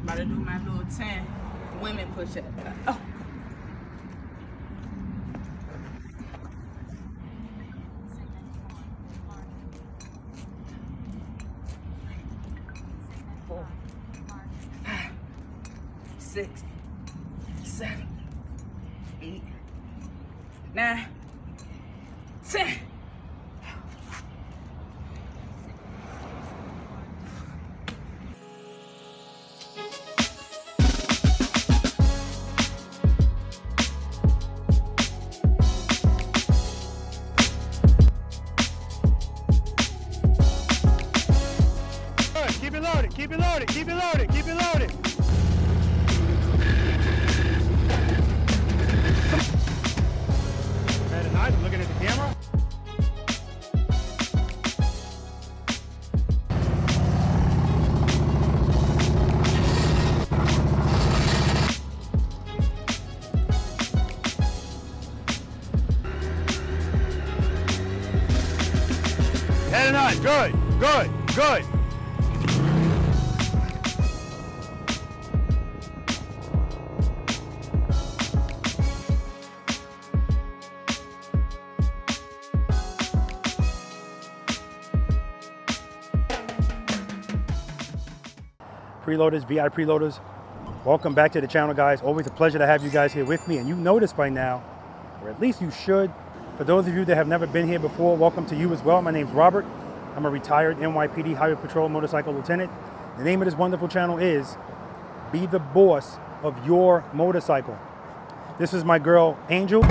About to do my little 10 women push-up. Oh. Four, 5, 6, 7, 8, 9, 10. Keep it loaded, keep it loaded, keep it loaded, keep it loaded. Very nice, I'm looking at the camera. Very nice, good, good, good. Preloaders, V.I.Preloaders, welcome back to the channel, guys. Always a pleasure to have you guys here with me, and you noticed by now, or at least you should. For those of you that have never been here before, welcome to you as well. My name's Robert. I'm a retired NYPD Highway Patrol Motorcycle Lieutenant. The name of this wonderful channel is Be the Boss of Your Motorcycle. This is my girl, Angel.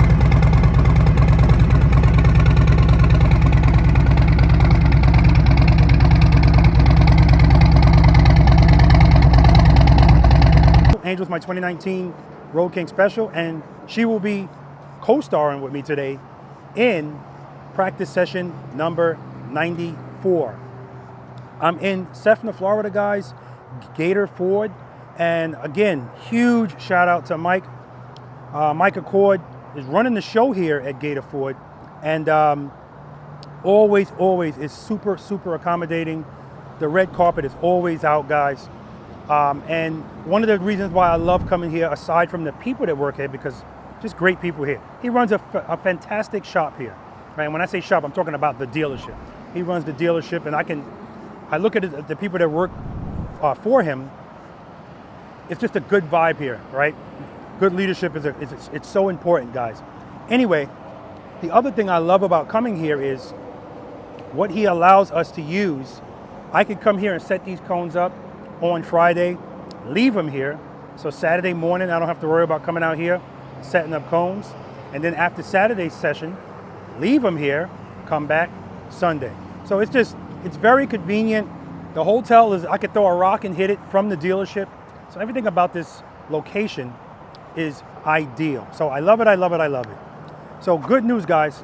Angel's my 2019 Road King Special, and she will be co-starring with me today in practice session number 94. I'm in Cessna, Florida, guys, Gator Ford, and again, huge shout out to Mike. Mike Accord is running the show here at Gator Ford, and always is super accommodating. The red carpet is always out, guys. And one of the reasons why I love coming here, aside from the people that work here, because just great people here. He runs a fantastic shop here, right? And when I say shop, I'm talking about the dealership. He runs the dealership, and I look at the people that work for him. It's just a good vibe here, right? Good leadership it's so important, guys. Anyway, the other thing I love about coming here is what he allows us to use. I could come here and set these cones up on Friday, leave them here, so Saturday morning I don't have to worry about coming out here setting up cones, and then after Saturday's session, leave them here, come back Sunday. So it's very convenient. The hotel is, I could throw a rock and hit it from the dealership, so everything about this location is ideal. So I love it, I love it, I love it. So good news, guys.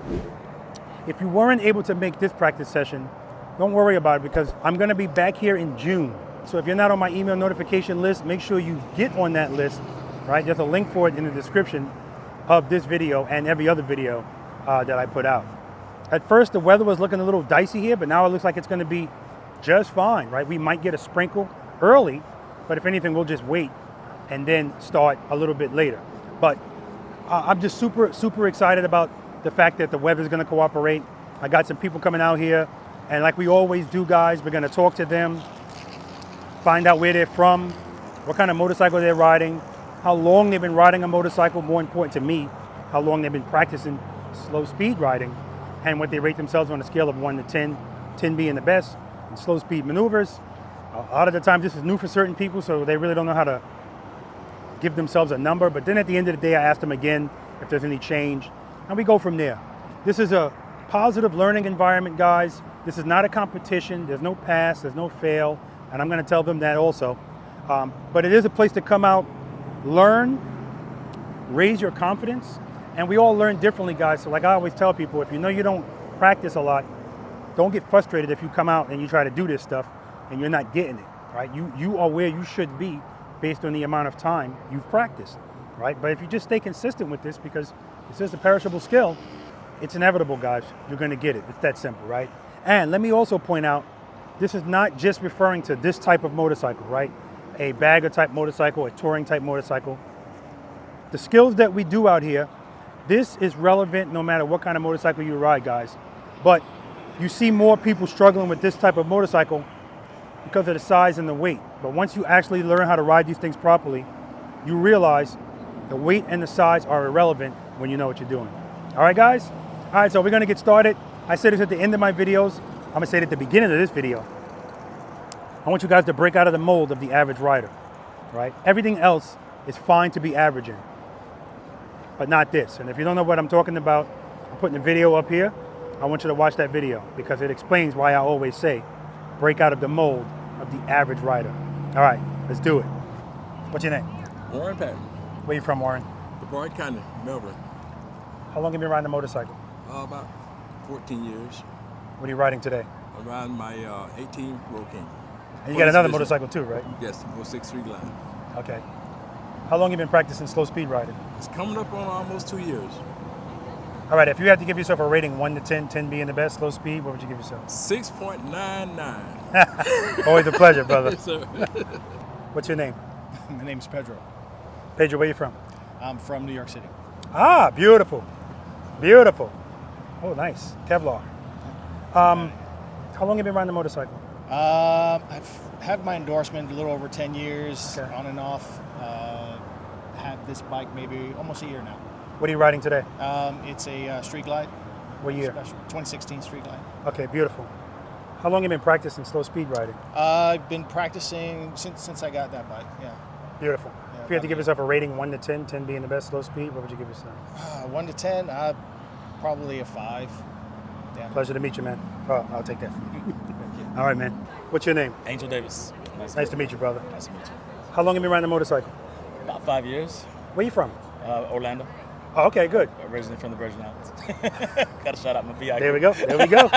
If you weren't able to make this practice session, don't worry about it, because I'm gonna be back here in June. So if you're not on my email notification list, make sure you get on that list, right? There's a link for it in the description of this video and every other video that I put out. At first, the weather was looking a little dicey here, but now it looks like it's gonna be just fine, right? We might get a sprinkle early, but if anything, we'll just wait and then start a little bit later. But I'm just super excited about the fact that the weather's gonna cooperate. I got some people coming out here, and like we always do, guys, we're gonna talk to them, find out where they're from, what kind of motorcycle they're riding, how long they've been riding a motorcycle, more important to me, how long they've been practicing slow speed riding, and what they rate themselves on a scale of 1 to 10, 10 being the best, and slow speed maneuvers. A lot of the time this is new for certain people, so they really don't know how to give themselves a number, but then at the end of the day, I ask them again if there's any change, and we go from there. This is a positive learning environment, guys. This is not a competition. There's no pass, there's no fail. And I'm going to tell them that also. But it is a place to come out, learn, raise your confidence, and we all learn differently, guys. So like I always tell people, if you know you don't practice a lot, don't get frustrated if you come out and you try to do this stuff and you're not getting it, right? You are where you should be based on the amount of time you've practiced, right? But if you just stay consistent with this, because this is a perishable skill, it's inevitable, guys. You're going to get it. It's that simple, right? And let me also point out, this is not just referring to this type of motorcycle, right? a bagger type motorcycle, a touring type motorcycle. The skills that we do out here, this is relevant no matter what kind of motorcycle you ride, guys. But you see more people struggling with this type of motorcycle because of the size and the weight. But once you actually learn how to ride these things properly, you realize the weight and the size are irrelevant when you know what you're doing. All right, guys? All right, so we're gonna get started. I say this at the end of my videos. I'm gonna say it at the beginning of this video. I want you guys to break out of the mold of the average rider, right? Everything else is fine to be averaging, but not this. And if you don't know what I'm talking about, I'm putting a video up here. I want you to watch that video because it explains why I always say, break out of the mold of the average rider. All right, let's do it. What's your name? Warren Patton. Where you from, Warren? The Boyd County, Melbourne. How long have you been riding a motorcycle? About 14 years. What are you riding today? I'm riding my 18 Road King. And you got another motorcycle too, right? Yes, 06 Line. Okay. How long have you been practicing slow speed riding? It's coming up on almost 2 years. All right, if you had to give yourself a rating 1 to 10, 10 being the best, slow speed, what would you give yourself? 6.99. Always a pleasure, brother. Yes, sir. What's your name? My name's Pedro. Pedro, where you from? I'm from New York City. Ah, beautiful. Beautiful. Oh, nice. Kevlar. How long have you been riding the motorcycle? I've had my endorsement a little over 10 years, Okay. on and off. Had this bike maybe almost a year now. What are you riding today? It's a Street Glide. What year? Special, 2016 Street Glide. Okay, beautiful. How long have you been practicing slow speed riding? I've been practicing since I got that bike, yeah. Beautiful. Yeah, If you had to give yourself a rating 1 to 10, 10 being the best slow speed, what would you give yourself? 1 to 10, probably a 5. Yeah. Pleasure to meet you, man. Oh, I'll take that from you. All right, man. What's your name? Angel Davis. Nice to meet you, brother. Nice to meet you. How long have you been riding a motorcycle? About 5 years. Where you from? Orlando. Oh, okay, good. Originally from the Virgin Islands. Got to shout out my V.I. There we go. There we go.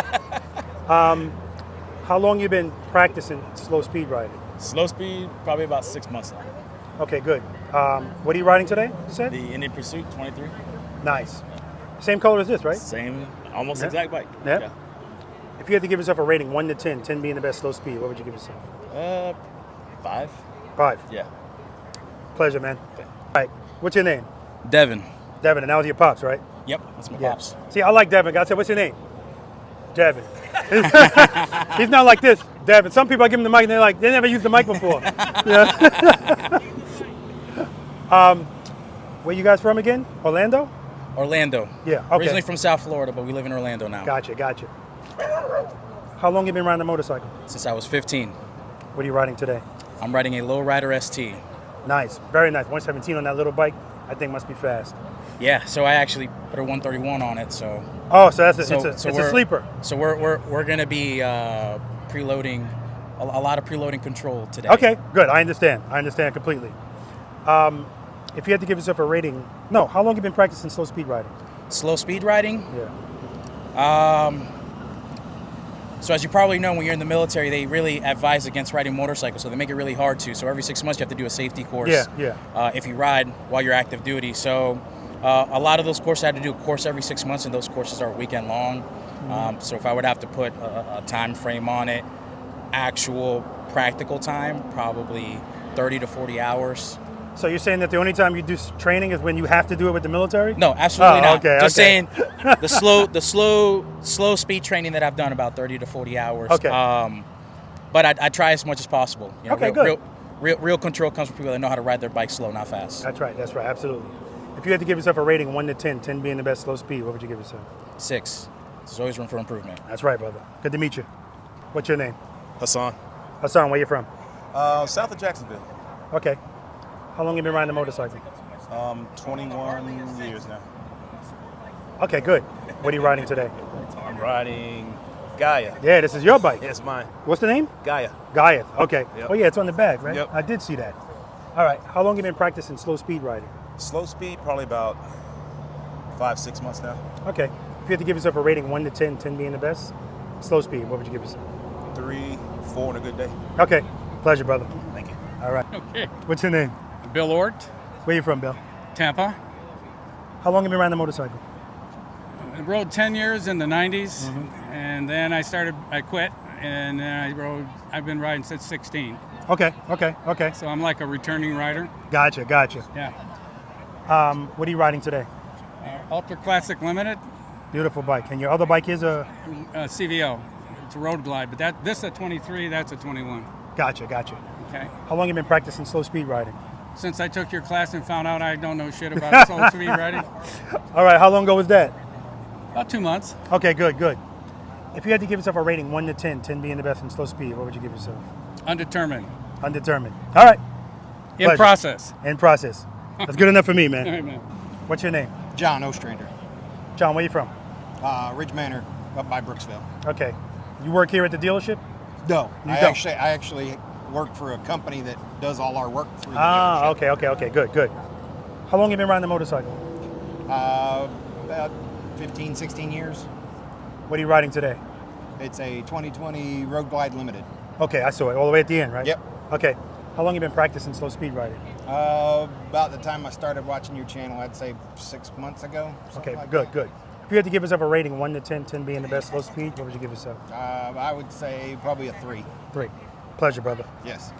How long you been practicing slow speed riding? Slow speed, probably about 6 months now. Okay, good. What are you riding today, you said? The Indian Pursuit 23. Nice. Same color as this, right? Same, almost Yeah. exact bike. Yeah. If you had to give yourself a rating 1 to 10, 10 being the best slow speed, what would you give yourself? 5. 5. Yeah. Pleasure, man. Okay. All right. What's your name? Devin. Devin, and that was your pops, right? Yep, that's my Yeah. pops. See, I like Devin. God said, what's your name? Devin. He's not like this, Devin. Some people I give them the mic and they're like, they never used the mic before. Yeah. Where you guys from again? Orlando? Orlando. Yeah, okay. Originally from South Florida, but we live in Orlando now. Gotcha. How long you been riding a motorcycle? Since I was 15. What are you riding today? I'm riding a Lowrider ST. Nice, very nice. 117 on that little bike, I think must be fast. Yeah, so I actually put a 131 on it, so. Oh, so that's it's a we're- sleeper. So we're gonna be preloading a lot of preloading control today. Okay, good. I understand completely. If you had to give yourself a rating, no, how long have you been practicing slow speed riding? Slow speed riding. Yeah. So as you probably know, when you're in the military, they really advise against riding motorcycles, so they make it really hard to. So every 6 months you have to do a safety course. Yeah. If you ride while you're active duty, so a lot of those courses I had to do a course every 6 months, and those courses are weekend long. So if I would have to put a time frame on it, actual practical time, probably 30 to 40 hours. So you're saying that the only time you do training is when you have to do it with the military? No, absolutely not. Okay, Just okay. saying the slow speed training that I've done about 30 to 40 hours. Okay. But I try as much as possible. You know, Okay, good. Real control comes from people that know how to ride their bike slow, not fast. That's right, absolutely. If you had to give yourself a rating 1 to 10, 10 being the best slow speed, what would you give yourself? 6. There's always room for improvement. That's right, brother. Good to meet you. What's your name? Hassan. Hassan, where you from? South of Jacksonville. Okay. How long have you been riding a motorcycle? 21 years now. Okay, good. What are you riding today? I'm riding Gaia. Yeah, this is your bike. Yeah, it's mine. What's the name? Gaia. Gaiath. Okay. Yep. Oh, yeah, it's on the bag, right? Yep. I did see that. All right. How long have you been practicing slow speed riding? Slow speed, probably about 5-6 months now. Okay. If you had to give yourself a rating 1 to 10, 10 being the best, slow speed, what would you give yourself? 3, 4 on a good day. Okay. Pleasure, brother. Thank you. All right. Okay. What's your name? Bill Ort, Where you from, Bill? Tampa. How long have you been riding a motorcycle? I rode 10 years in the 90s, and then I quit and then I've been riding since 16. Okay. So I'm like a returning rider. Gotcha. Yeah. What are you riding today? Ultra Classic Limited, Beautiful bike. And your other bike is a... CVO. It's a road glide, but this is a 23, that's a 21. Gotcha. Okay. How long have you been practicing slow speed riding? Since I took your class and found out I don't know shit about slow speed riding. All right, how long ago was that? About 2 months. Okay, good. If you had to give yourself a rating 1 to 10, 10 being the best in slow speed, what would you give yourself? Undetermined. Undetermined. All right. In Pleasure. process. In process. That's good enough for me, All man. right, man. What's your name? John Ostrander, John, where you from? Ridge Manor, up by Brooksville. Okay. You work here at the dealership? No, You I don't? actually work for a company that does all our work through the dealership. Okay. Good. How long have you been riding the motorcycle? About 15, 16 years. What are you riding today? It's a 2020 Road Glide Limited. Okay, I saw it all the way at the end, right? Yep. Okay. How long have you been practicing slow speed riding? About the time I started watching your channel, I'd say 6 months ago. Okay, like good. that. If you had to give yourself a rating 1 to 10, 10 being the best slow speed, what would you give yourself? I would say probably a 3. 3. Pleasure, brother. Yes.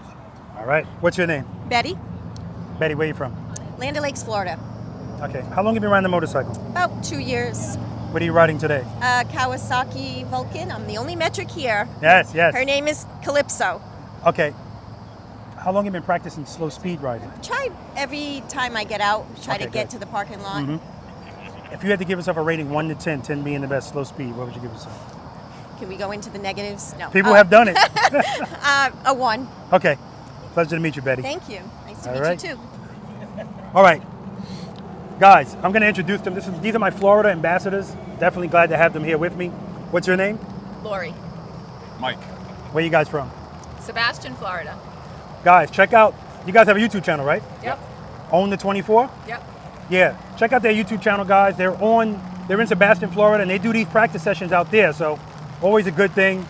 All right. What's your name? Betty, Betty, where you from? Land O'Lakes, Florida. Okay. How long have you been riding the motorcycle? About 2 years. What are you riding today? Kawasaki Vulcan. I'm the only metric here. Yes. Her name is Calypso. Okay. How long have you been practicing slow speed riding? Try every time I get out, try Okay, to get good. to the parking lot. If you had to give yourself a rating 1 to 10, 10 being the best slow speed, what would you give yourself? Can we go into the negatives? No. People have done it. A 1. Okay. Pleasure to meet you, Betty. Thank you. Nice to All meet right. you too. All right. Guys, I'm going to introduce them. These are my Florida ambassadors. Definitely glad to have them here with me. What's your name? Lori. Mike. Where you guys from? Sebastian, Florida. Guys, check out, you guys have a YouTube channel, right? Yep. Own the 24? Yep. Yeah, check out their YouTube channel, guys. They're in Sebastian, Florida, and they do these practice sessions out there, so always a good thing.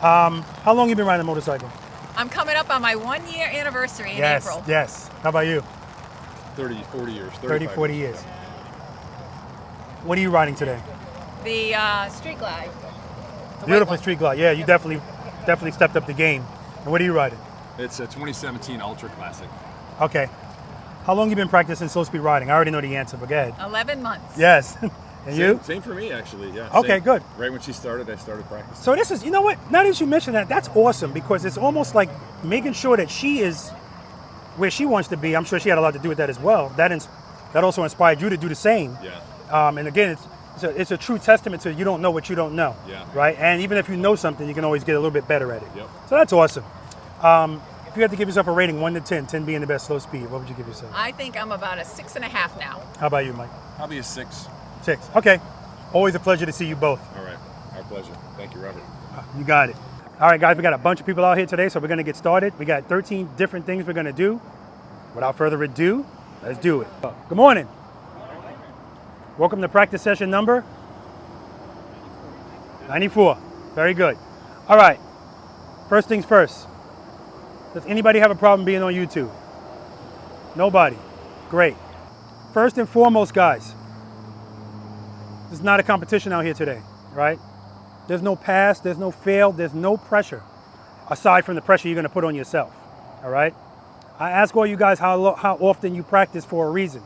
How long have you been riding a motorcycle? I'm coming up on my 1 year anniversary in April. Yes. How about you? 30, 40 years. 30, 40 years. What are you riding today? The Street Glide. The Beautiful white one. street glide. Yeah, you definitely stepped up the game. And what are you riding? It's a 2017 Ultra Classic. Okay. How long have you been practicing slow speed riding? I already know the answer, but go ahead. 11 months. Yes. And you? Same for me, actually, yeah. Okay, Same. good. Right when she started, I started practicing. So this is, you know what? Now that you mention that, that's awesome because it's almost like making sure that she is where she wants to be. I'm sure she had a lot to do with that as well. That also inspired you to do the same. Yeah. And again, it's a true testament to you don't know what you don't know. Yeah. Right? And even if you know something, you can always get a little bit better at it. Yep. So that's awesome. If you had to give yourself a rating 1 to 10, 10 being the best slow speed, what would you give yourself? I think I'm about a 6.5 now. How about you, Mike? Probably a 6. 6. Okay. Always a pleasure to see you both. All right. Our pleasure. Thank you, Robert. You got it. All right, guys, we got a bunch of people out here today, so we're going to get started. We got 13 different things we're going to do. Without further ado, let's do it. Good morning. Welcome to practice session number 94. Very good. All right. First things first. Does anybody have a problem being on YouTube? Nobody. Great. First and foremost, guys, this is not a competition out here today, right? There's no pass, there's no fail, there's no pressure, aside from the pressure you're going to put on yourself, all right? I ask all you guys how often you practice for a reason.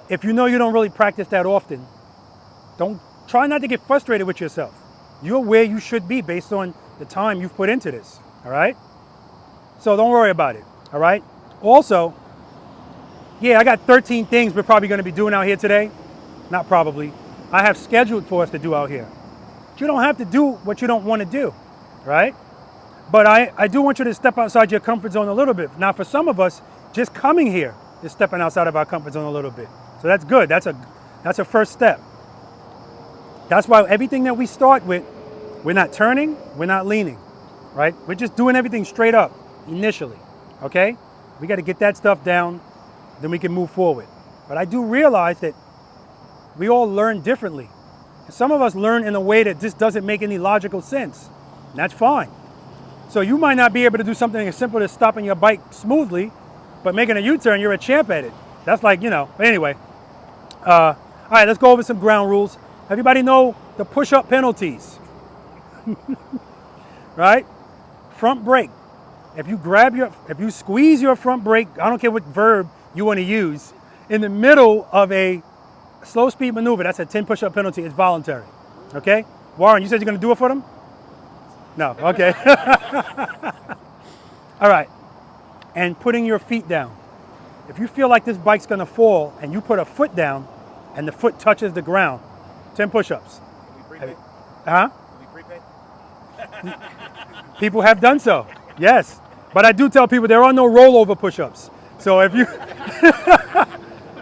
If you know you don't really practice that often, try not to get frustrated with yourself. You're where you should be based on the time you've put into this, all right? So don't worry about it, all right? Also, yeah, I got 13 things we're probably going to be doing out here today. Not probably. I have scheduled for us to do out here. You don't have to do what you don't want to do, right? But I do want you to step outside your comfort zone a little bit. Now, for some of us, just coming here is stepping outside of our comfort zone a little bit. So that's good. That's a first step. That's why everything that we start with, we're not turning, we're not leaning, right? We're just doing everything straight up initially, okay? We got to get that stuff down, then we can move forward. But I do realize that we all learn differently. Some of us learn in a way that just doesn't make any logical sense. And that's fine. So you might not be able to do something as simple as stopping your bike smoothly, but making a U-turn, you're a champ at it. That's like, but anyway. All right, let's go over some ground rules. Everybody know the push-up penalties? right? Front brake. If you squeeze your front brake, I don't care what verb you want to use, in the middle of a slow speed maneuver, that's a 10 push-up penalty. It's voluntary, okay? Warren, you said you're going to do it for them? No, okay. All right, and putting your feet down. If you feel like this bike's going to fall and you put a foot down and the foot touches the ground, 10 push-ups. Huh? People have done so, yes. But I do tell people there are no rollover push-ups. So if you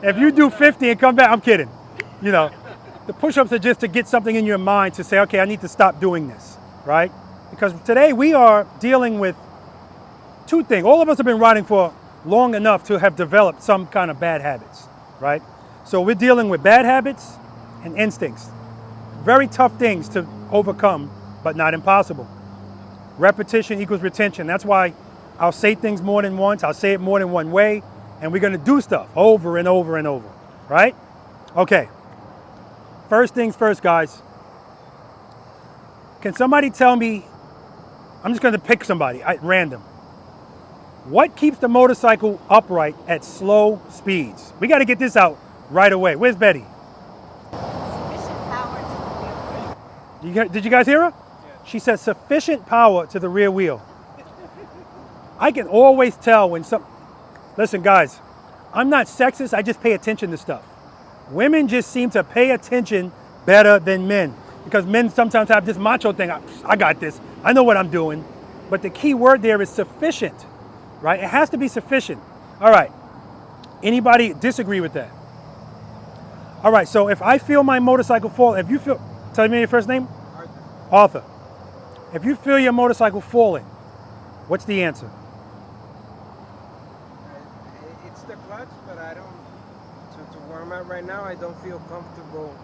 if you do 50 and come back, I'm kidding. You know, the push-ups are just to get something in your mind to say, okay, I need to stop doing this, right? Because today we are dealing with two things. All of us have been riding for long enough to have developed some kind of bad habits, right? So we're dealing with bad habits and instincts. Very tough things to overcome, but not impossible. Repetition equals retention. That's why I'll say things more than once. I'll say it more than one way. And we're going to do stuff over and over and over, right? Okay. First things first, guys. Can somebody tell me, I'm just going to pick somebody at random. What keeps the motorcycle upright at slow speeds? We got to get this out right away. Where's Betty? Did you guys hear her? She said sufficient power to the rear wheel. I can always tell when listen guys, I'm not sexist, I just pay attention to stuff. Women just seem to pay attention better than men because men sometimes have this macho thing, I got this, I know what I'm doing. But the key word there is sufficient, right? It has to be sufficient. All right, anybody disagree with that? All right, so if I feel my motorcycle fall, if you feel, tell me your first name? Arthur. If you feel your motorcycle falling, what's the answer? It's the clutch, but I don't, to where I'm at right now, I don't feel comfortable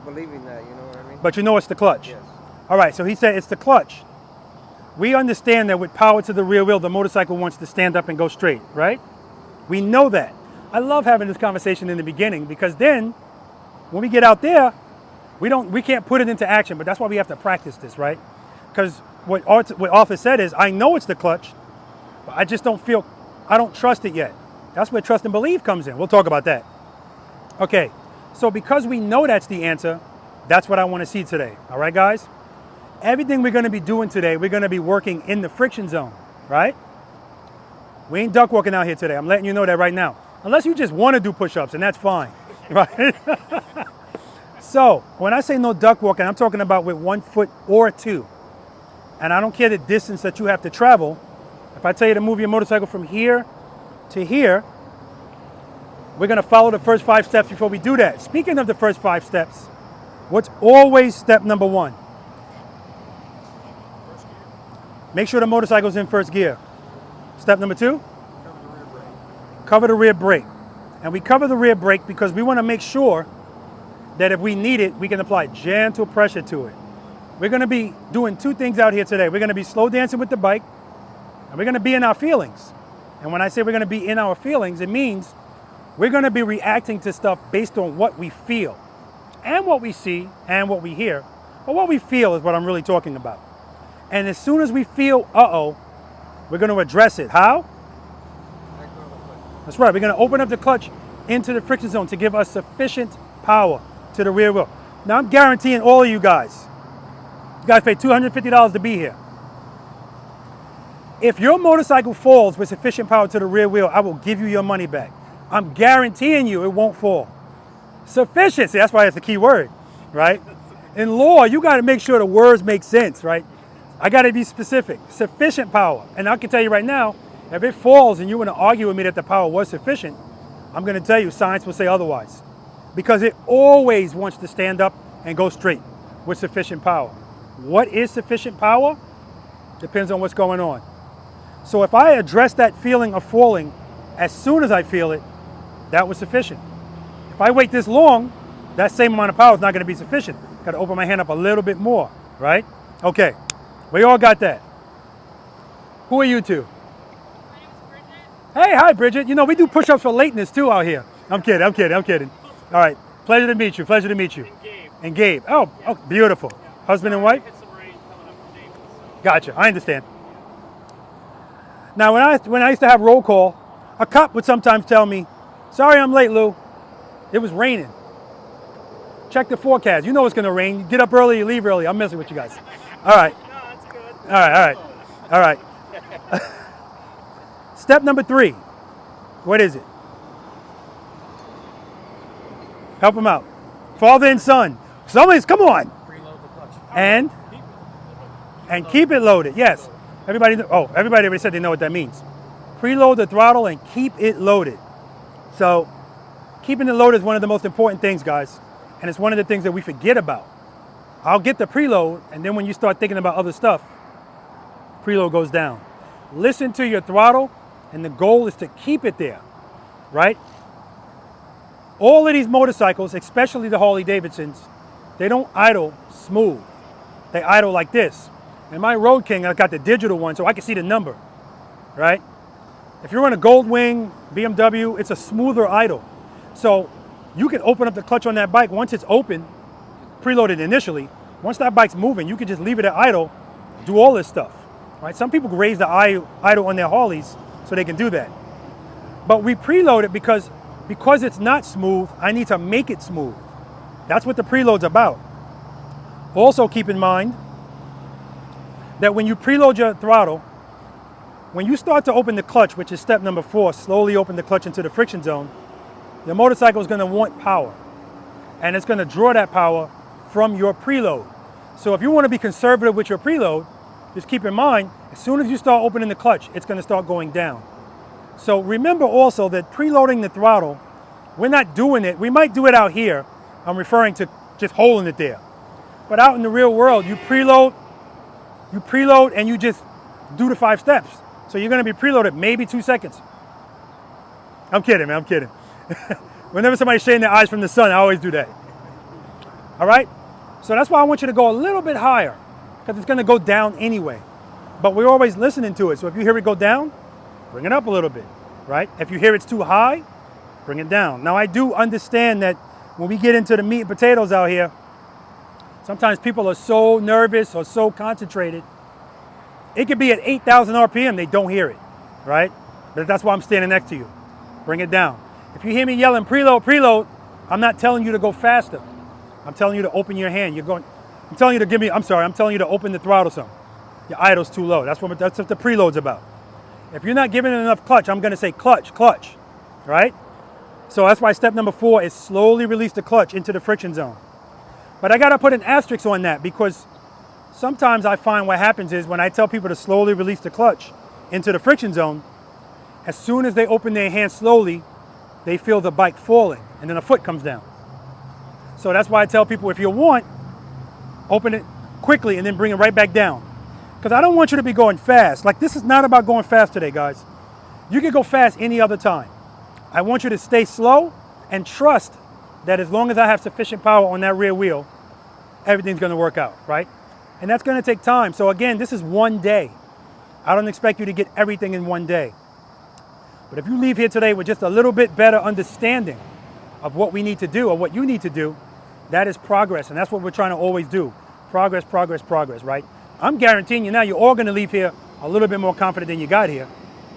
believing that, you know what I mean? But you know it's the clutch? Yes. All right, so he said it's the clutch. We understand that with power to the rear wheel, the motorcycle wants to stand up and go straight, right? We know that. I love having this conversation in the beginning because then when we get out there, we can't put it into action, but that's why we have to practice this, right? Because what Arthur said is, I know it's the clutch, but I just I don't trust it yet. That's where trust and believe comes in. We'll talk about that. Okay, so because we know that's the answer, that's what I want to see today. All right, guys? Everything we're going to be doing today, we're going to be working in the friction zone, right? We ain't duck walking out here today. I'm letting you know that right now. Unless you just want to do push-ups, and that's fine, right? So when I say no duck walking, I'm talking about with 1 foot or 2. And I don't care the distance that you have to travel. If I tell you to move your motorcycle from here to here, we're going to follow the first 5 steps before we do that. Speaking of the first 5 steps, what's always step number 1? Make sure the motorcycle's in first gear. Step number 2? Cover the rear brake. And we cover the rear brake because we want to make sure that if we need it, we can apply gentle pressure to it. We're going to be doing 2 things out here today. We're going to be slow dancing with the bike, and we're going to be in our feelings. And when I say we're going to be in our feelings, it means we're going to be reacting to stuff based on what we feel and what we see and what we hear. But what we feel is what I'm really talking about. And as soon as we feel, we're going to address it. How? That's right. We're going to open up the clutch into the friction zone to give us sufficient power to the rear wheel. Now, I'm guaranteeing all of you guys paid $250 to be here. If your motorcycle falls with sufficient power to the rear wheel, I will give you your money back. I'm guaranteeing you it won't fall. Sufficiency, that's why it's the key word, right? In law, you got to make sure the words make sense, right? I got to be specific. Sufficient power. And I can tell you right now, if it falls and you want to argue with me that the power was sufficient, I'm going to tell you science will say otherwise. Because it always wants to stand up and go straight with sufficient power. What is sufficient power? Depends on what's going on. So if I address that feeling of falling as soon as I feel it, that was sufficient. If I wait this long, that same amount of power is not going to be sufficient. Got to open my hand up a little bit more, right? Okay, we all got that. Who are you two? Hey, hi Bridget. You know, we do push-ups for lateness too out here. I'm kidding. All right, pleasure to meet you. And Gabe. Oh, beautiful. Husband and wife? Gotcha. I understand. Now, when I used to have roll call, a cop would sometimes tell me, "Sorry, I'm late, Lou. It was raining. Check the forecast. You know it's going to rain. You get up early, you leave early." I'm messing with you guys. All right. No, that's good. All right. Step number 3. What is it? Help him out. Father and son. Somebody's, come on. Preload the clutch. And keep it loaded. Yes. Everybody already said they know what that means. Preload the throttle and keep it loaded. So keeping it loaded is one of the most important things, guys. And it's one of the things that we forget about. I'll get the preload, and then when you start thinking about other stuff, preload goes down. Listen to your throttle, and the goal is to keep it there, right? All of these motorcycles, especially the Harley Davidsons, they don't idle smooth. They idle like this. In my Road King, I got the digital one, so I can see the number, right? If you're on a Goldwing, BMW, it's a smoother idle. So you can open up the clutch on that bike once it's open, preloaded initially. Once that bike's moving, you can just leave it at idle, do all this stuff, right? Some people raise the idle on their Harleys so they can do that. But we preload it because it's not smooth, I need to make it smooth. That's what the preload's about. Also keep in mind that when you preload your throttle, when you start to open the clutch, which is step number 4, slowly open the clutch into the friction zone, your motorcycle is going to want power. And it's going to draw that power from your preload. So if you want to be conservative with your preload, just keep in mind, as soon as you start opening the clutch, it's going to start going down. So remember also that preloading the throttle, we're not doing it. We might do it out here. I'm referring to just holding it there. But out in the real world, you preload and you just do the 5 steps. So you're going to be preloaded maybe 2 seconds. I'm kidding, man, I'm kidding. Whenever somebody's shading their eyes from the sun, I always do that. All right? So that's why I want you to go a little bit higher, because it's going to go down anyway. But we're always listening to it. So if you hear it go down, bring it up a little bit, right? If you hear it's too high, bring it down. Now, I do understand that when we get into the meat and potatoes out here, sometimes people are so nervous or so concentrated. It could be at 8,000 RPM, they don't hear it, right? But that's why I'm standing next to you. Bring it down. If you hear me yelling preload, preload, I'm not telling you to go faster. I'm telling you to open your hand. I'm telling you to open the throttle some. Your idle's too low. That's what the preload's about. If you're not giving it enough clutch, I'm gonna say clutch, right? So that's why step number 4 is slowly release the clutch into the friction zone. But I gotta put an asterisk on that, because sometimes I find what happens is when I tell people to slowly release the clutch into the friction zone, as soon as they open their hand slowly, they feel the bike falling, and then a foot comes down. So that's why I tell people, if you want, open it quickly and then bring it right back down. Because I don't want you to be going fast. Like, this is not about going fast today, guys. You can go fast any other time. I want you to stay slow and trust that as long as I have sufficient power on that rear wheel, everything's gonna work out, right? And that's gonna take time. So again, this is one day. I don't expect you to get everything in one day. But if you leave here today with just a little bit better understanding of what we need to do or what you need to do, that is progress. And that's what we're trying to always do. Progress, progress, progress, right? I'm guaranteeing you now, you're all gonna leave here a little bit more confident than you got here.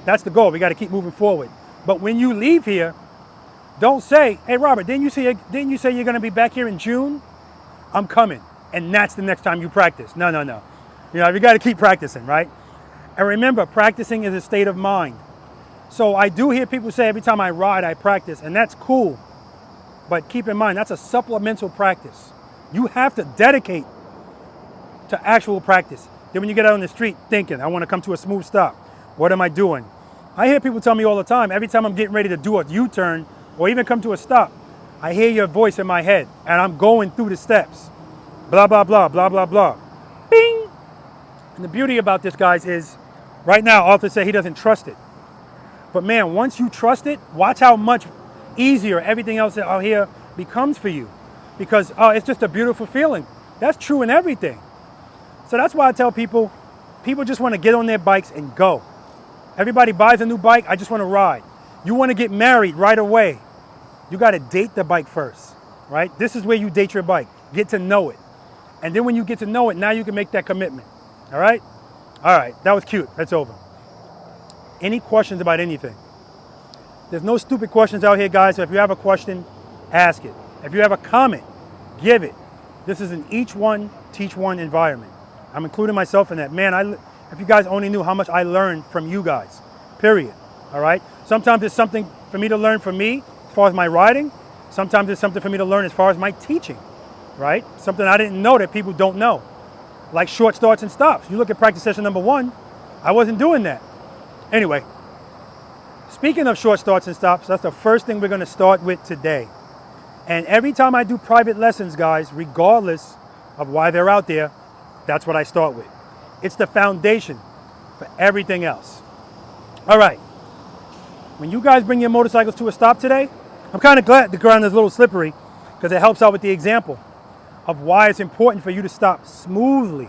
That's the goal. We gotta keep moving forward. But when you leave here, don't say, "Hey, Robert, didn't you say you're going to be back here in June? I'm coming." And that's the next time you practice. No. You know, you got to keep practicing, right? And remember, practicing is a state of mind. So I do hear people say every time I ride, I practice, and that's cool. But keep in mind, that's a supplemental practice. You have to dedicate to actual practice. Then when you get out on the street thinking, I want to come to a smooth stop, what am I doing? I hear people tell me all the time, every time I'm getting ready to do a U-turn or even come to a stop, I hear your voice in my head and I'm going through the steps. Blah, blah, blah, blah, blah, blah. Bing! And the beauty about this, guys, is right now, Arthur said he doesn't trust it. But man, once you trust it, watch how much easier everything else out here becomes for you. Because it's just a beautiful feeling. That's true in everything. So that's why I tell people just want to get on their bikes and go. Everybody buys a new bike, I just want to ride. You want to get married right away. You got to date the bike first, right? This is where you date your bike. Get to know it. And then when you get to know it, now you can make that commitment, all right? All right, that was cute. That's over. Any questions about anything? There's no stupid questions out here, guys. So if you have a question, ask it. If you have a comment, give it. This is an each one, teach one environment. I'm including myself in that. Man, if you guys only knew how much I learned from you guys, period. All right? Sometimes it's something for me to learn from me as far as my riding. Sometimes it's something for me to learn as far as my teaching, right? Something I didn't know that people don't know. Like short starts and stops. You look at practice session number 1, I wasn't doing that. Anyway, speaking of short starts and stops, that's the first thing we're gonna start with today. And every time I do private lessons, guys, regardless of why they're out there, that's what I start with. It's the foundation for everything else. All right, when you guys bring your motorcycles to a stop today, I'm kind of glad the ground is a little slippery because it helps out with the example of why it's important for you to stop smoothly.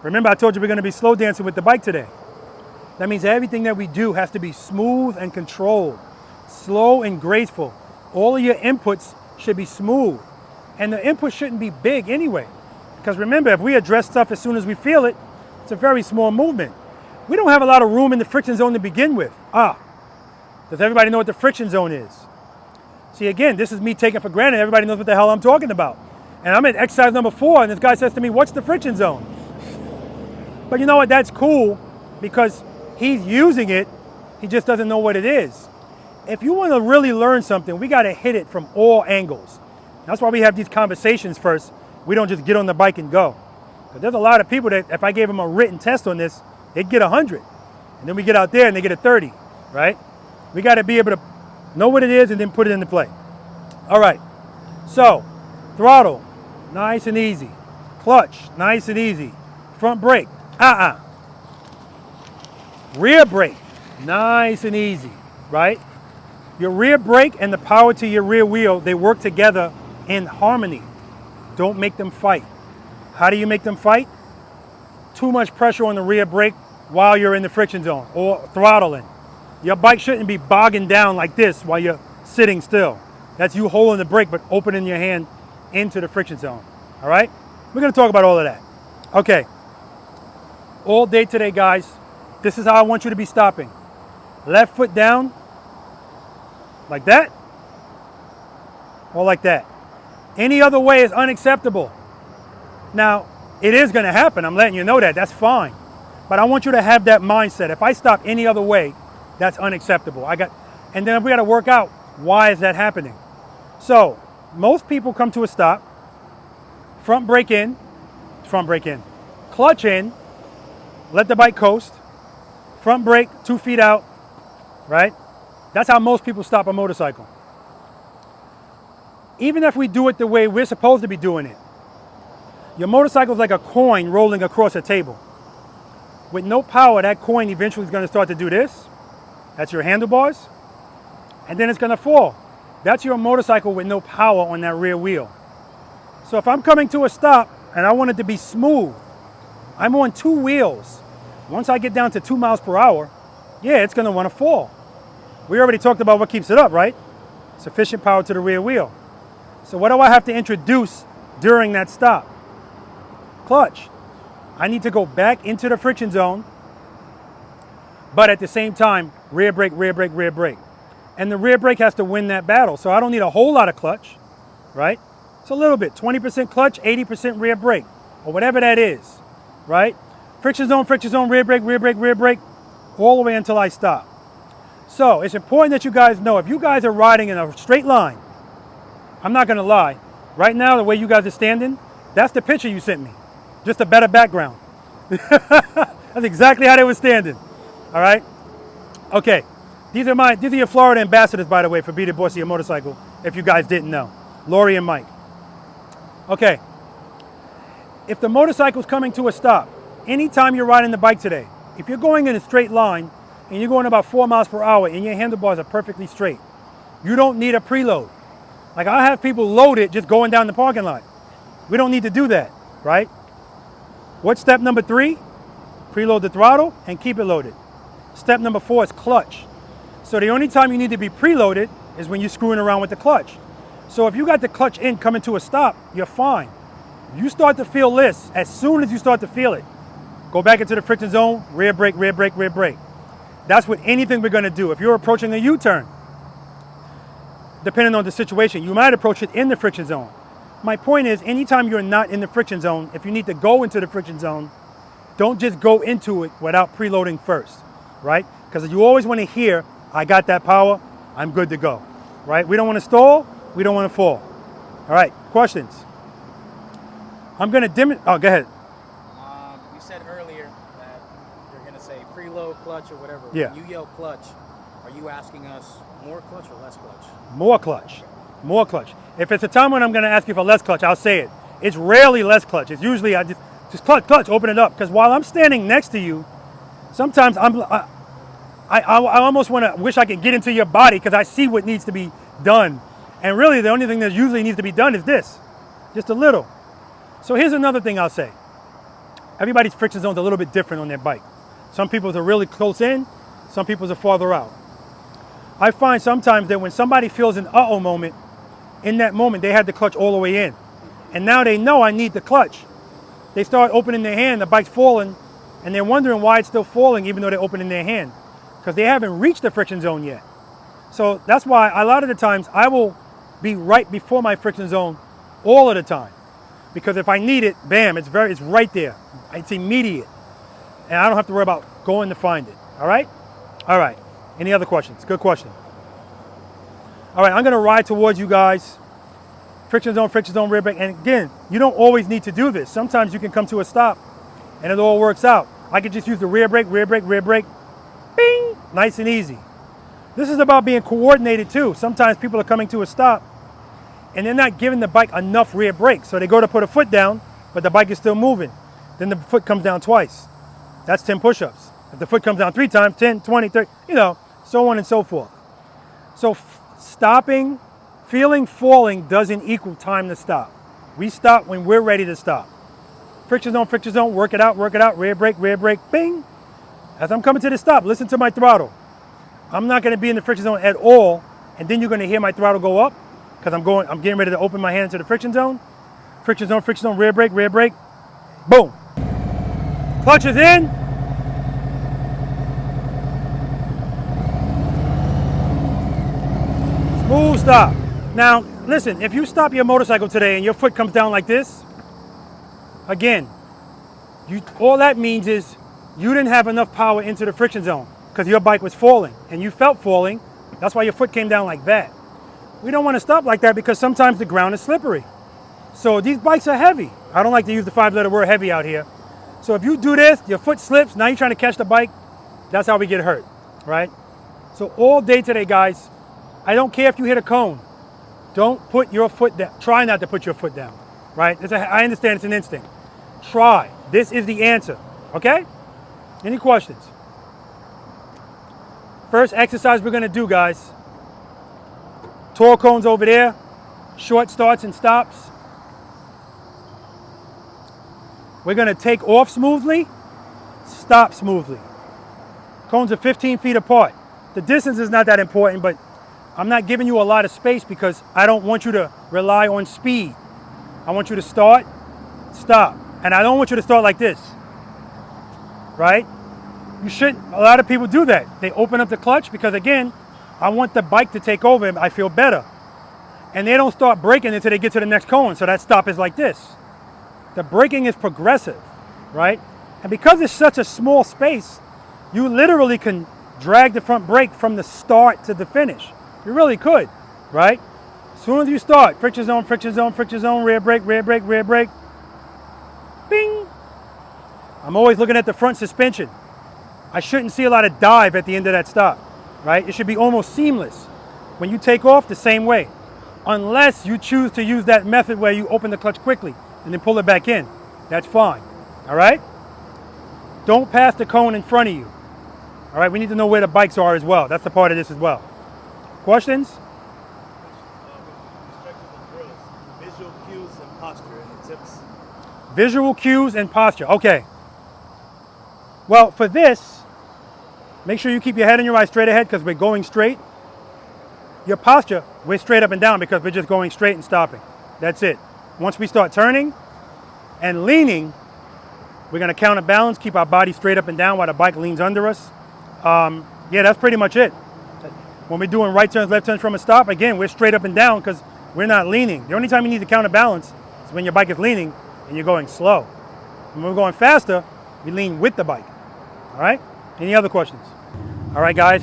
Remember, I told you we're gonna be slow dancing with the bike today. That means everything that we do has to be smooth and controlled, slow and graceful. All of your inputs should be smooth. And the input shouldn't be big anyway. Because remember, if we address stuff as soon as we feel it, it's a very small movement. We don't have a lot of room in the friction zone to begin with. Does everybody know what the friction zone is? See, again, this is me taking for granted everybody knows what the hell I'm talking about. And I'm at exercise number 4, and this guy says to me, what's the friction zone? But you know what, that's cool, because he's using it, he just doesn't know what it is. If you want to really learn something, we got to hit it from all angles. That's why we have these conversations first. We don't just get on the bike and go. But there's a lot of people that if I gave them a written test on this, they'd get 100. And then we get out there and they get a 30, right? We got to be able to know what it is and then put it into play. All right, so throttle, nice and easy. Clutch, nice and easy. Front brake, Rear brake, nice and easy, right? Your rear brake and the power to your rear wheel, they work together in harmony. Don't make them fight. How do you make them fight? Too much pressure on the rear brake while you're in the friction zone or throttling. Your bike shouldn't be bogging down like this while you're sitting still. That's you holding the brake but opening your hand into the friction zone, all right? We're gonna talk about all of that. Okay, all day today, guys, this is how I want you to be stopping. Left foot down, like that, or like that. Any other way is unacceptable. Now, it is gonna happen, I'm letting you know that, that's fine. But I want you to have that mindset. If I stop any other way, that's unacceptable. And then we gotta work out, why is that happening? So, most people come to a stop, front brake in, clutch in, let the bike coast, front brake, 2 feet out, right? That's how most people stop a motorcycle. Even if we do it the way we're supposed to be doing it, your motorcycle is like a coin rolling across a table. With no power, that coin eventually is going to start to do this. That's your handlebars. And then it's going to fall. That's your motorcycle with no power on that rear wheel. So if I'm coming to a stop and I want it to be smooth, I'm on 2 wheels. Once I get down to 2 miles per hour, yeah, it's going to want to fall. We already talked about what keeps it up, right? Sufficient power to the rear wheel. So what do I have to introduce during that stop? Clutch. I need to go back into the friction zone, but at the same time, rear brake, rear brake, rear brake. And the rear brake has to win that battle. So I don't need a whole lot of clutch, right? It's a little bit, 20% clutch, 80% rear brake, or whatever that is, right? Friction zone, rear brake, rear brake, rear brake, all the way until I stop. So it's important that you guys know, if you guys are riding in a straight line, I'm not gonna lie, right now, the way you guys are standing, that's the picture you sent me. Just a better background. That's exactly how they were standing, all right? Okay, these are your Florida ambassadors, by the way, for Be the Boss of Your Motorcycle, if you guys didn't know. Lori and Mike. Okay, if the motorcycle's coming to a stop, anytime you're riding the bike today, if you're going in a straight line and you're going about 4 miles per hour and your handlebars are perfectly straight, you don't need a preload. Like I have people load it just going down the parking lot. We don't need to do that, right? What's step number 3? Preload the throttle and keep it loaded. Step number 4 is clutch. So the only time you need to be preloaded is when you're screwing around with the clutch. So if you got the clutch in coming to a stop, you're fine. You start to feel this, as soon as you start to feel it, Go back into the friction zone, rear brake, rear brake, rear brake. That's what anything we're gonna do. If you're approaching a U-turn, depending on the situation, you might approach it in the friction zone. My point is, anytime you're not in the friction zone, if you need to go into the friction zone, don't just go into it without preloading first, right? Because you always want to hear, I got that power, I'm good to go, right? We don't want to stall, we don't want to fall. All right, questions? I'm going to oh, go ahead. You said earlier that you're going to say preload clutch or whatever. Yeah. When you yell clutch, are you asking us more clutch or less clutch? More clutch, more clutch. If it's a time when I'm going to ask you for less clutch, I'll say it. It's rarely less clutch. It's usually I just clutch, clutch, open it up. Because while I'm standing next to you, sometimes I almost want to wish I could get into your body because I see what needs to be done. And really, the only thing that usually needs to be done is this, just a little. So here's another thing I'll say. Everybody's friction zone is a little bit different on their bike. Some people's are really close in, some people's are farther out. I find sometimes that when somebody feels an uh-oh moment, in that moment they had the clutch all the way in. And now they know I need the clutch. They start opening their hand, the bike's falling, and they're wondering why it's still falling even though they're opening their hand. Because they haven't reached the friction zone yet. So that's why a lot of the times I will be right before my friction zone all of the time. Because if I need it, bam, it's right there. It's immediate. And I don't have to worry about going to find it. All right? All right. Any other questions? Good question. All right, I'm going to ride towards you guys. Friction zone, rear brake. And again, you don't always need to do this. Sometimes you can come to a stop and it all works out. I could just use the rear brake, rear brake, rear brake. Bing! Nice and easy. This is about being coordinated too. Sometimes people are coming to a stop and they're not giving the bike enough rear brake. So they go to put a foot down, but the bike is still moving. Then the foot comes down twice. That's 10 push-ups. If the foot comes down 3 times, 10, 20, 30, you know, so on and so forth. So stopping, feeling falling doesn't equal time to stop. We stop when we're ready to stop. Friction zone, work it out, rear brake, bing. As I'm coming to the stop, listen to my throttle. I'm not gonna be in the friction zone at all, and then you're gonna hear my throttle go up, because I'm getting ready to open my hand into the friction zone. Friction zone, rear brake, boom. Clutch is in. Smooth stop. Now, listen, if you stop your motorcycle today and your foot comes down like this, again, all that means is you didn't have enough power into the friction zone because your bike was falling and you felt falling. That's why your foot came down like that. We don't want to stop like that because sometimes the ground is slippery. So these bikes are heavy. I don't like to use the 5-letter word heavy out here. So if you do this, your foot slips, now you're trying to catch the bike, that's how we get hurt, right? So all day today, guys, I don't care if you hit a cone. Don't put your foot down. Try not to put your foot down, right? I understand it's an instinct. Try. This is the answer, okay? Any questions? First exercise we're gonna do, guys. Tall cones over there, short starts and stops. We're gonna take off smoothly, stop smoothly. Cones are 15 feet apart. The distance is not that important, but I'm not giving you a lot of space because I don't want you to rely on speed. I want you to start, stop. And I don't want you to start like this, right? You shouldn't, a lot of people do that. They open up the clutch because again, I want the bike to take over and I feel better. And they don't start braking until they get to the next cone. So that stop is like this. The braking is progressive, right? And because it's such a small space, you literally can drag the front brake from the start to the finish. You really could, right? As soon as you start, friction zone, rear brake, bing. I'm always looking at the front suspension. I shouldn't see a lot of dive at the end of that stop, right? It should be almost seamless. When you take off, the same way. Unless you choose to use that method where you open the clutch quickly and then pull it back in. That's fine, all right? Don't pass the cone in front of you. All right, we need to know where the bikes are as well. That's a part of this as well. Questions? Visual cues and posture and tips. Visual cues and posture, okay. Well, for this, make sure you keep your head and your eyes straight ahead because we're going straight. Your posture, we're straight up and down because we're just going straight and stopping. That's it. Once we start turning and leaning, We're gonna counterbalance, keep our body straight up and down while the bike leans under us. Yeah, that's pretty much it. When we're doing right turns, left turns from a stop, again, we're straight up and down because we're not leaning. The only time you need to counterbalance is when your bike is leaning and you're going slow. When we're going faster, we lean with the bike. All right? Any other questions? All right, guys,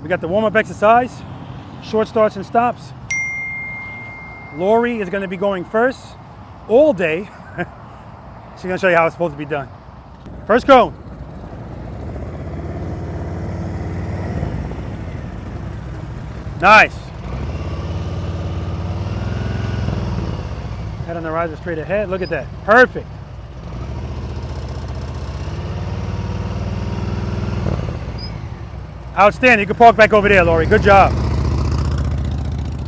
we got the warm-up exercise, short starts and stops. Lori is gonna be going first all day. She's gonna show you how it's supposed to be done. First cone. Nice. Head on the riser straight ahead. Look at that. Perfect. Outstanding. You can park back over there, Lori. Good job.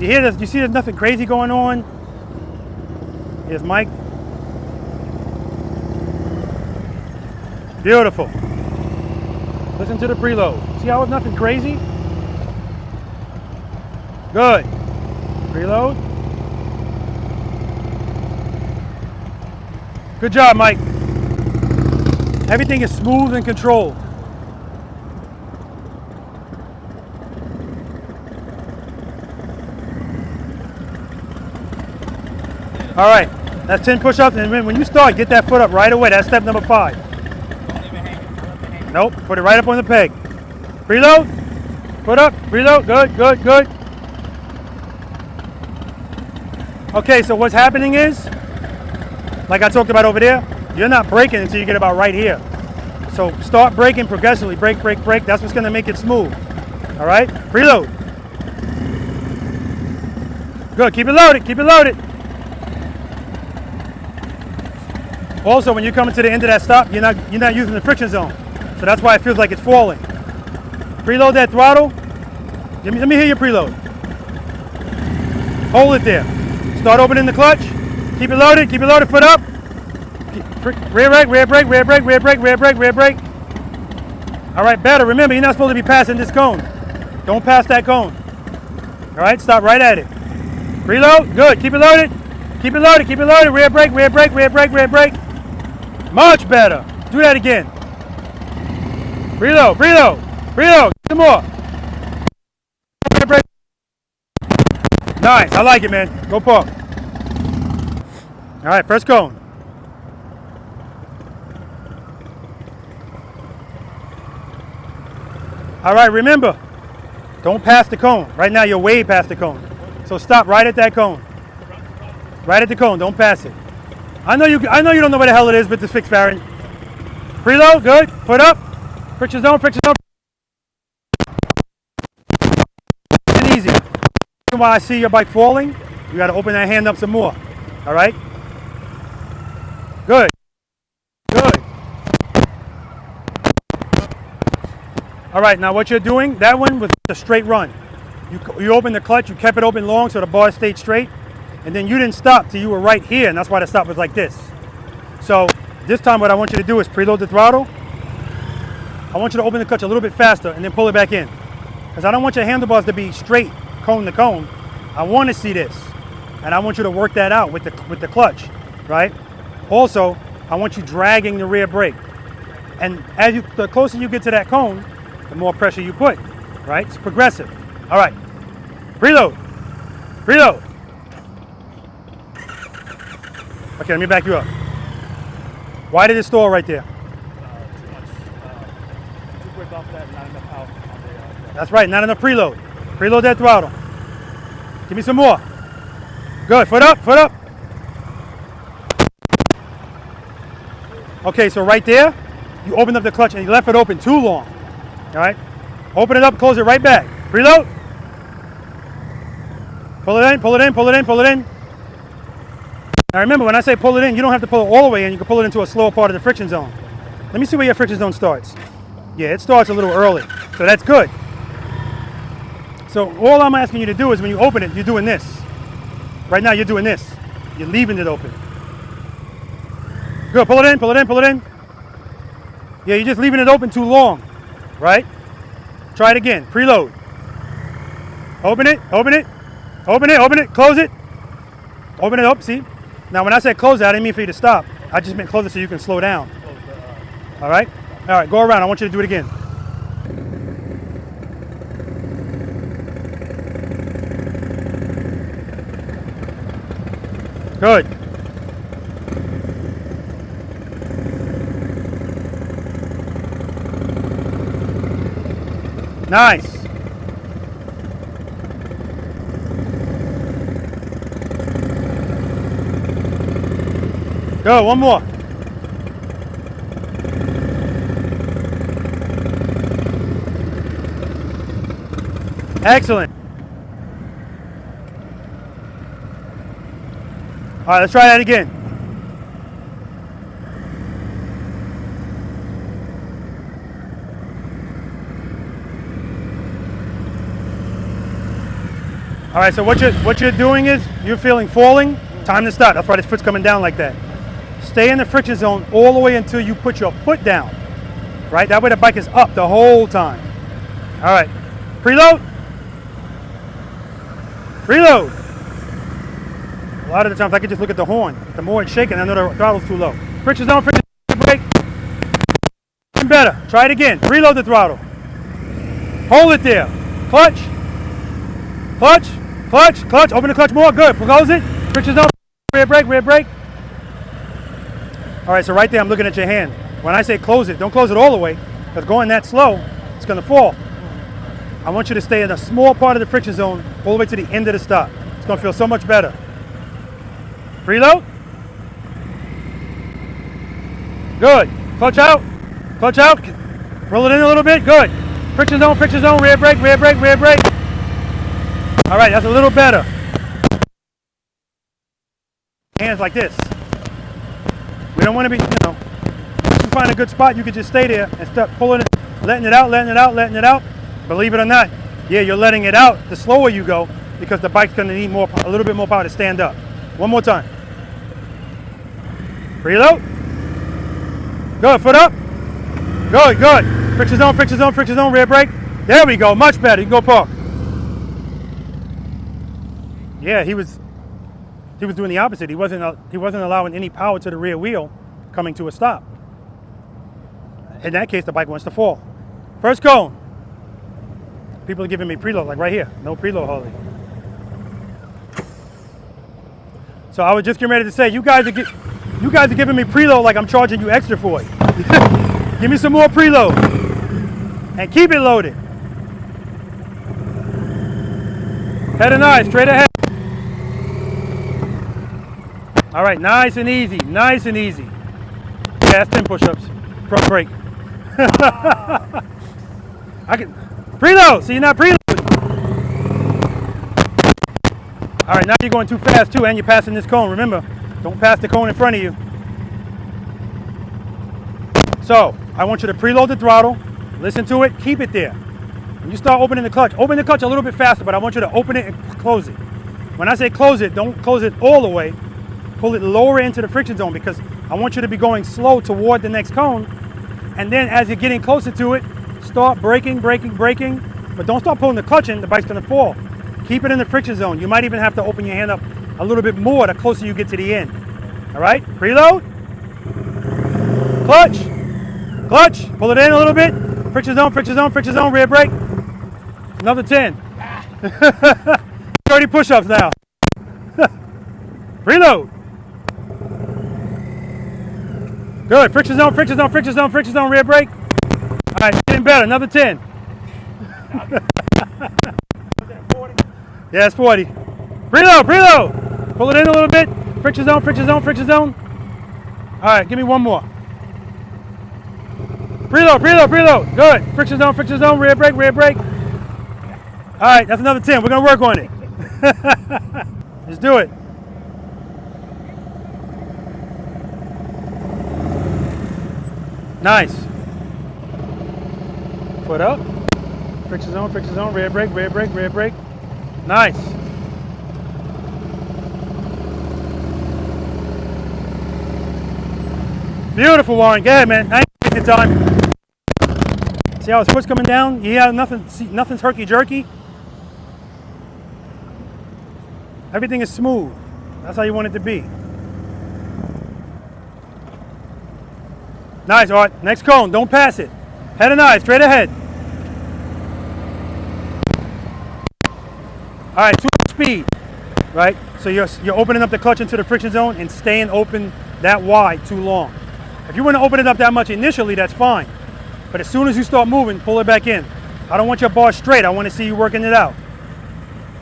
You hear this? You see there's nothing crazy going on? Here's Mike. Beautiful. Listen to the preload. See how it's nothing crazy? Good. Preload. Good job, Mike. Everything is smooth and controlled. All right, that's 10 push-ups, and when you start, get that foot up right away. That's step number 5. Nope, put it right up on the peg. Preload, foot up, preload, good, good, good. Okay, so what's happening is, like I talked about over there, you're not braking until you get about right here. So start braking progressively, brake, brake, brake. That's what's gonna make it smooth. All right, preload. Good, keep it loaded, keep it loaded. Also, when you're coming to the end of that stop, you're not using the friction zone. So that's why it feels like it's falling. Preload that throttle. Let me hear your preload. Hold it there. Start opening the clutch. Keep it loaded, foot up. Rear brake, rear brake, rear brake, rear brake, rear brake, rear brake. All right, better. Remember, you're not supposed to be passing this cone. Don't pass that cone. All right, stop right at it. Preload, good. Keep it loaded. Keep it loaded, keep it loaded. Rear brake, rear brake, rear brake, rear brake. Much better. Do that again. Preload, preload, preload. Some more. Rear brake. Nice, I like it, man. Go park. All right, first cone. All right, remember, don't pass the cone. Right now, you're way past the cone. So stop right at that cone. Right at the cone, don't pass it. I know you don't know where the hell it is, but the fix Baron. Preload, good. Foot up. Friction zone, friction zone. And easy. While I see your bike falling, you got to open that hand up some more. All right? Good. Good. All right, now what you're doing, that one was a straight run. You opened the clutch, you kept it open long so the bar stayed straight, and then you didn't stop till you were right here, and that's why the stop was like this. So this time what I want you to do is preload the throttle. I want you to open the clutch a little bit faster and then pull it back in. Because I don't want your handlebars to be straight, cone to cone. I want to see this. And I want you to work that out with the clutch, right? Also, I want you dragging the rear brake. And the closer you get to that cone, the more pressure you put, right? It's progressive. All right, preload, preload. Okay, let me back you up. Why did it stall right there? Too quick off that, not enough out. That's right, not enough preload. Preload that throttle. Give me some more. Good, foot up, foot up. Okay, so right there, you opened up the clutch and you left it open too long. All right, open it up, close it right back. Preload. Pull it in, pull it in, pull it in, pull it in. Now remember, when I say pull it in, you don't have to pull it all the way in. You can pull it into a slower part of the friction zone. Let me see where your friction zone starts. Yeah, it starts a little early, so that's good. So all I'm asking you to do is when you open it, you're doing this. Right now, you're doing this. You're leaving it open. Good, pull it in, pull it in, pull it in. Yeah, you're just leaving it open too long, right? Try it again, preload. Open it, open it, open it, open it, close it. Open it up, see? Now when I said close it, I didn't mean for you to stop. I just meant close it so you can slow down. All right? All right, go around. I want you to do it again. Good. Nice. Go, one more. Excellent. All right, let's try that again. All right, so what you're doing is you're feeling falling, time to stop. That's why this foot's coming down like that. Stay in the friction zone all the way until you put your foot down, right? That way the bike is up the whole time. All right, preload. Preload. A lot of the times I can just look at the horn. The more it's shaking, I know the throttle's too low. Friction zone, friction brake. Even better. Try it again. Reload the throttle. Hold it there. Clutch. Clutch. Clutch. Clutch. Open the clutch more. Good. Close it. Friction zone. Rear brake. Rear brake. All right, so right there I'm looking at your hand. When I say close it, don't close it all the way, because going that slow, it's going to fall. I want you to stay in a small part of the friction zone all the way to the end of the stop. It's going to feel so much better. Preload. Good. Clutch out. Clutch out. Roll it in a little bit. Good. Friction zone, rear brake, rear brake, rear brake. All right, that's a little better. Hands like this. We don't want to be, you know, once you find a good spot, you can just stay there and start pulling it, letting it out, letting it out, letting it out. Believe it or not, yeah, you're letting it out the slower you go because the bike's going to need more, a little bit more power to stand up. One more time. Preload. Good, foot up. Good, good. Friction zone, rear brake. There we go, much better. You can go park. Yeah, he was doing the opposite. He wasn't allowing any power to the rear wheel coming to a stop. In that case, the bike wants to fall. First cone. People are giving me preload, like right here. No preload, Harley. So I was just getting ready to say, you guys are giving me preload like I'm charging you extra for it. Give me some more preload. And keep it loaded. Head and eyes, straight ahead. All right, nice and easy, nice and easy. Yeah, that's 10 push-ups. Front brake. I can preload. See, you're not preloading. All right, now you're going too fast too, and you're passing this cone. Remember, don't pass the cone in front of you. So I want you to preload the throttle. Listen to it. Keep it there. When you start opening the clutch, open the clutch a little bit faster, but I want you to open it and close it. When I say close it, don't close it all the way. Pull it lower into the friction zone because I want you to be going slow toward the next cone. And then as you're getting closer to it, start braking, braking, braking. But don't start pulling the clutch in, the bike's gonna fall. Keep it in the friction zone. You might even have to open your hand up a little bit more the closer you get to the end. All right, preload. Clutch, clutch, pull it in a little bit. Friction zone, rear brake. Another 10. 30 push-ups now. Preload. Good, friction zone, rear brake. All right, getting better, another 10. Yeah, it's 40. Preload. Pull it in a little bit. Friction zone. All right, give me one more. Preload. Good. Friction zone, rear brake. All right, that's another 10. We're gonna work on it. Let's do it. Nice. Foot up. Friction zone, rear brake. Nice. Beautiful, Warren. Go ahead, man. I ain't taking time. See how his foot's coming down? Yeah, nothing's herky-jerky. Everything is smooth. That's how you want it to be. Nice, Art. Next cone, don't pass it. Head and eye, straight ahead. All right, too much speed, right? So you're opening up the clutch into the friction zone and staying open that wide too long. If you want to open it up that much initially, that's fine. But as soon as you start moving, pull it back in. I don't want your bar straight. I want to see you working it out.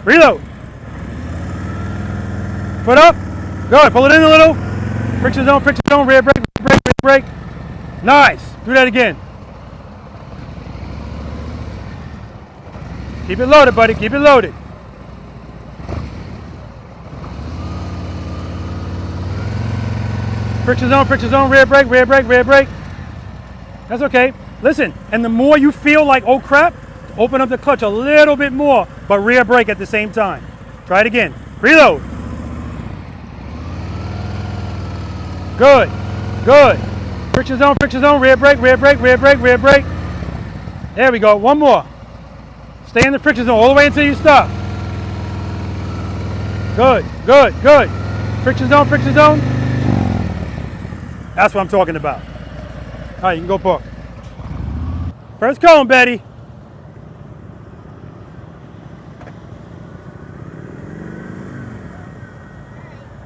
Reload. Foot up. Good. Pull it in a little. Friction zone, rear brake, rear brake. Nice. Do that again. Keep it loaded, buddy. Keep it loaded. Friction zone, rear brake, rear brake, rear brake. That's okay. Listen, and the more you feel like, oh crap, open up the clutch a little bit more, but rear brake at the same time. Try it again. Reload. Good, good. Friction zone, rear brake, rear brake, rear brake, rear brake. There we go, one more. Stay in the friction zone all the way until you stop. Good, good, good. Friction zone. That's what I'm talking about. All right, you can go park. First cone, Betty.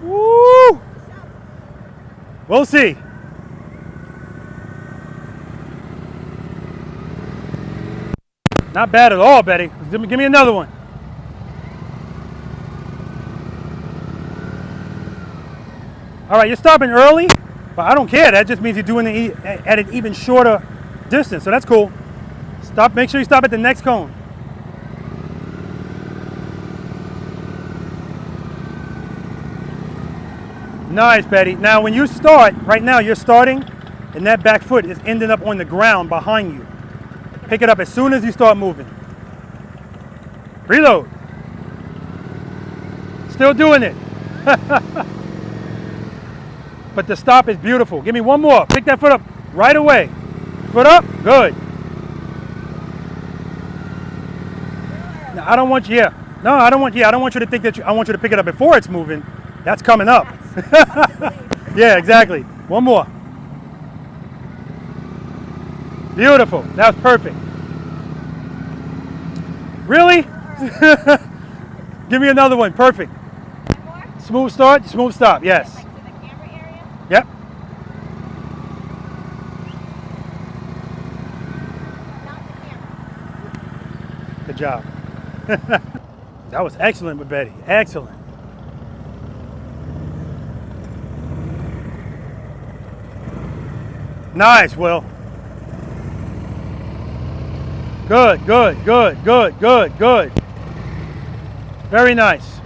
Woo! We'll see. Not bad at all, Betty. Give me another one. All right, you're stopping early, but I don't care. That just means you're doing it at an even shorter distance, so that's cool. Stop. Make sure you stop at the next cone. Nice, Betty. Now, when you start, right now you're starting, and that back foot is ending up on the ground behind you. Pick it up as soon as you start moving. Reload. Still doing it. But the stop is beautiful. Give me one more. Pick that foot up right away. Foot up. Good. No, I don't want you. Yeah. No, I don't want you. I don't want you to think that I want you to pick it up before it's moving. That's coming up. Yeah, exactly. One more. Beautiful. That was perfect. Really? Give me another one. Perfect. Smooth start, smooth stop. Yes. Yep. Good job. That was excellent with Betty. Excellent. Nice, Will. Good, good, good, good, good, good. Very nice.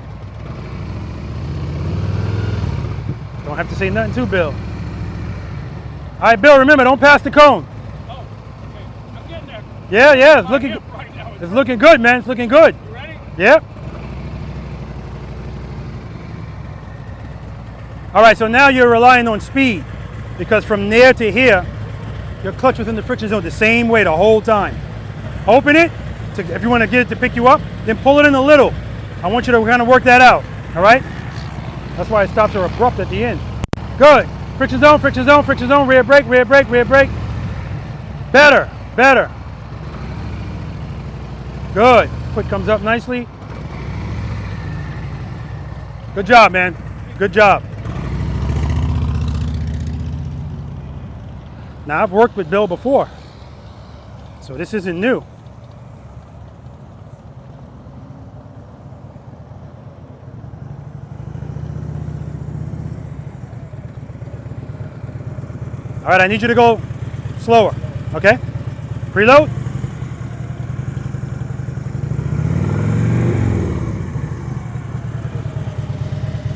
Don't have to say nothing to Bill. All right, Bill, remember, don't pass the cone. Oh, okay. I'm getting there. Yeah, it's looking good, man. It's looking good. You ready? Yep. All right, so now you're relying on speed because from there to here, your clutch was in the friction zone the same way the whole time. Open it, if you want to get it to pick you up, then pull it in a little. I want you to kind of work that out, all right? That's why it stops are abrupt at the end. Good. Friction zone, rear brake, rear brake, rear brake. Better, better. Good. Foot comes up nicely. Good job, man. Good job. Now, I've worked with Bill before, so this isn't new. All right, I need you to go slower, okay? Preload.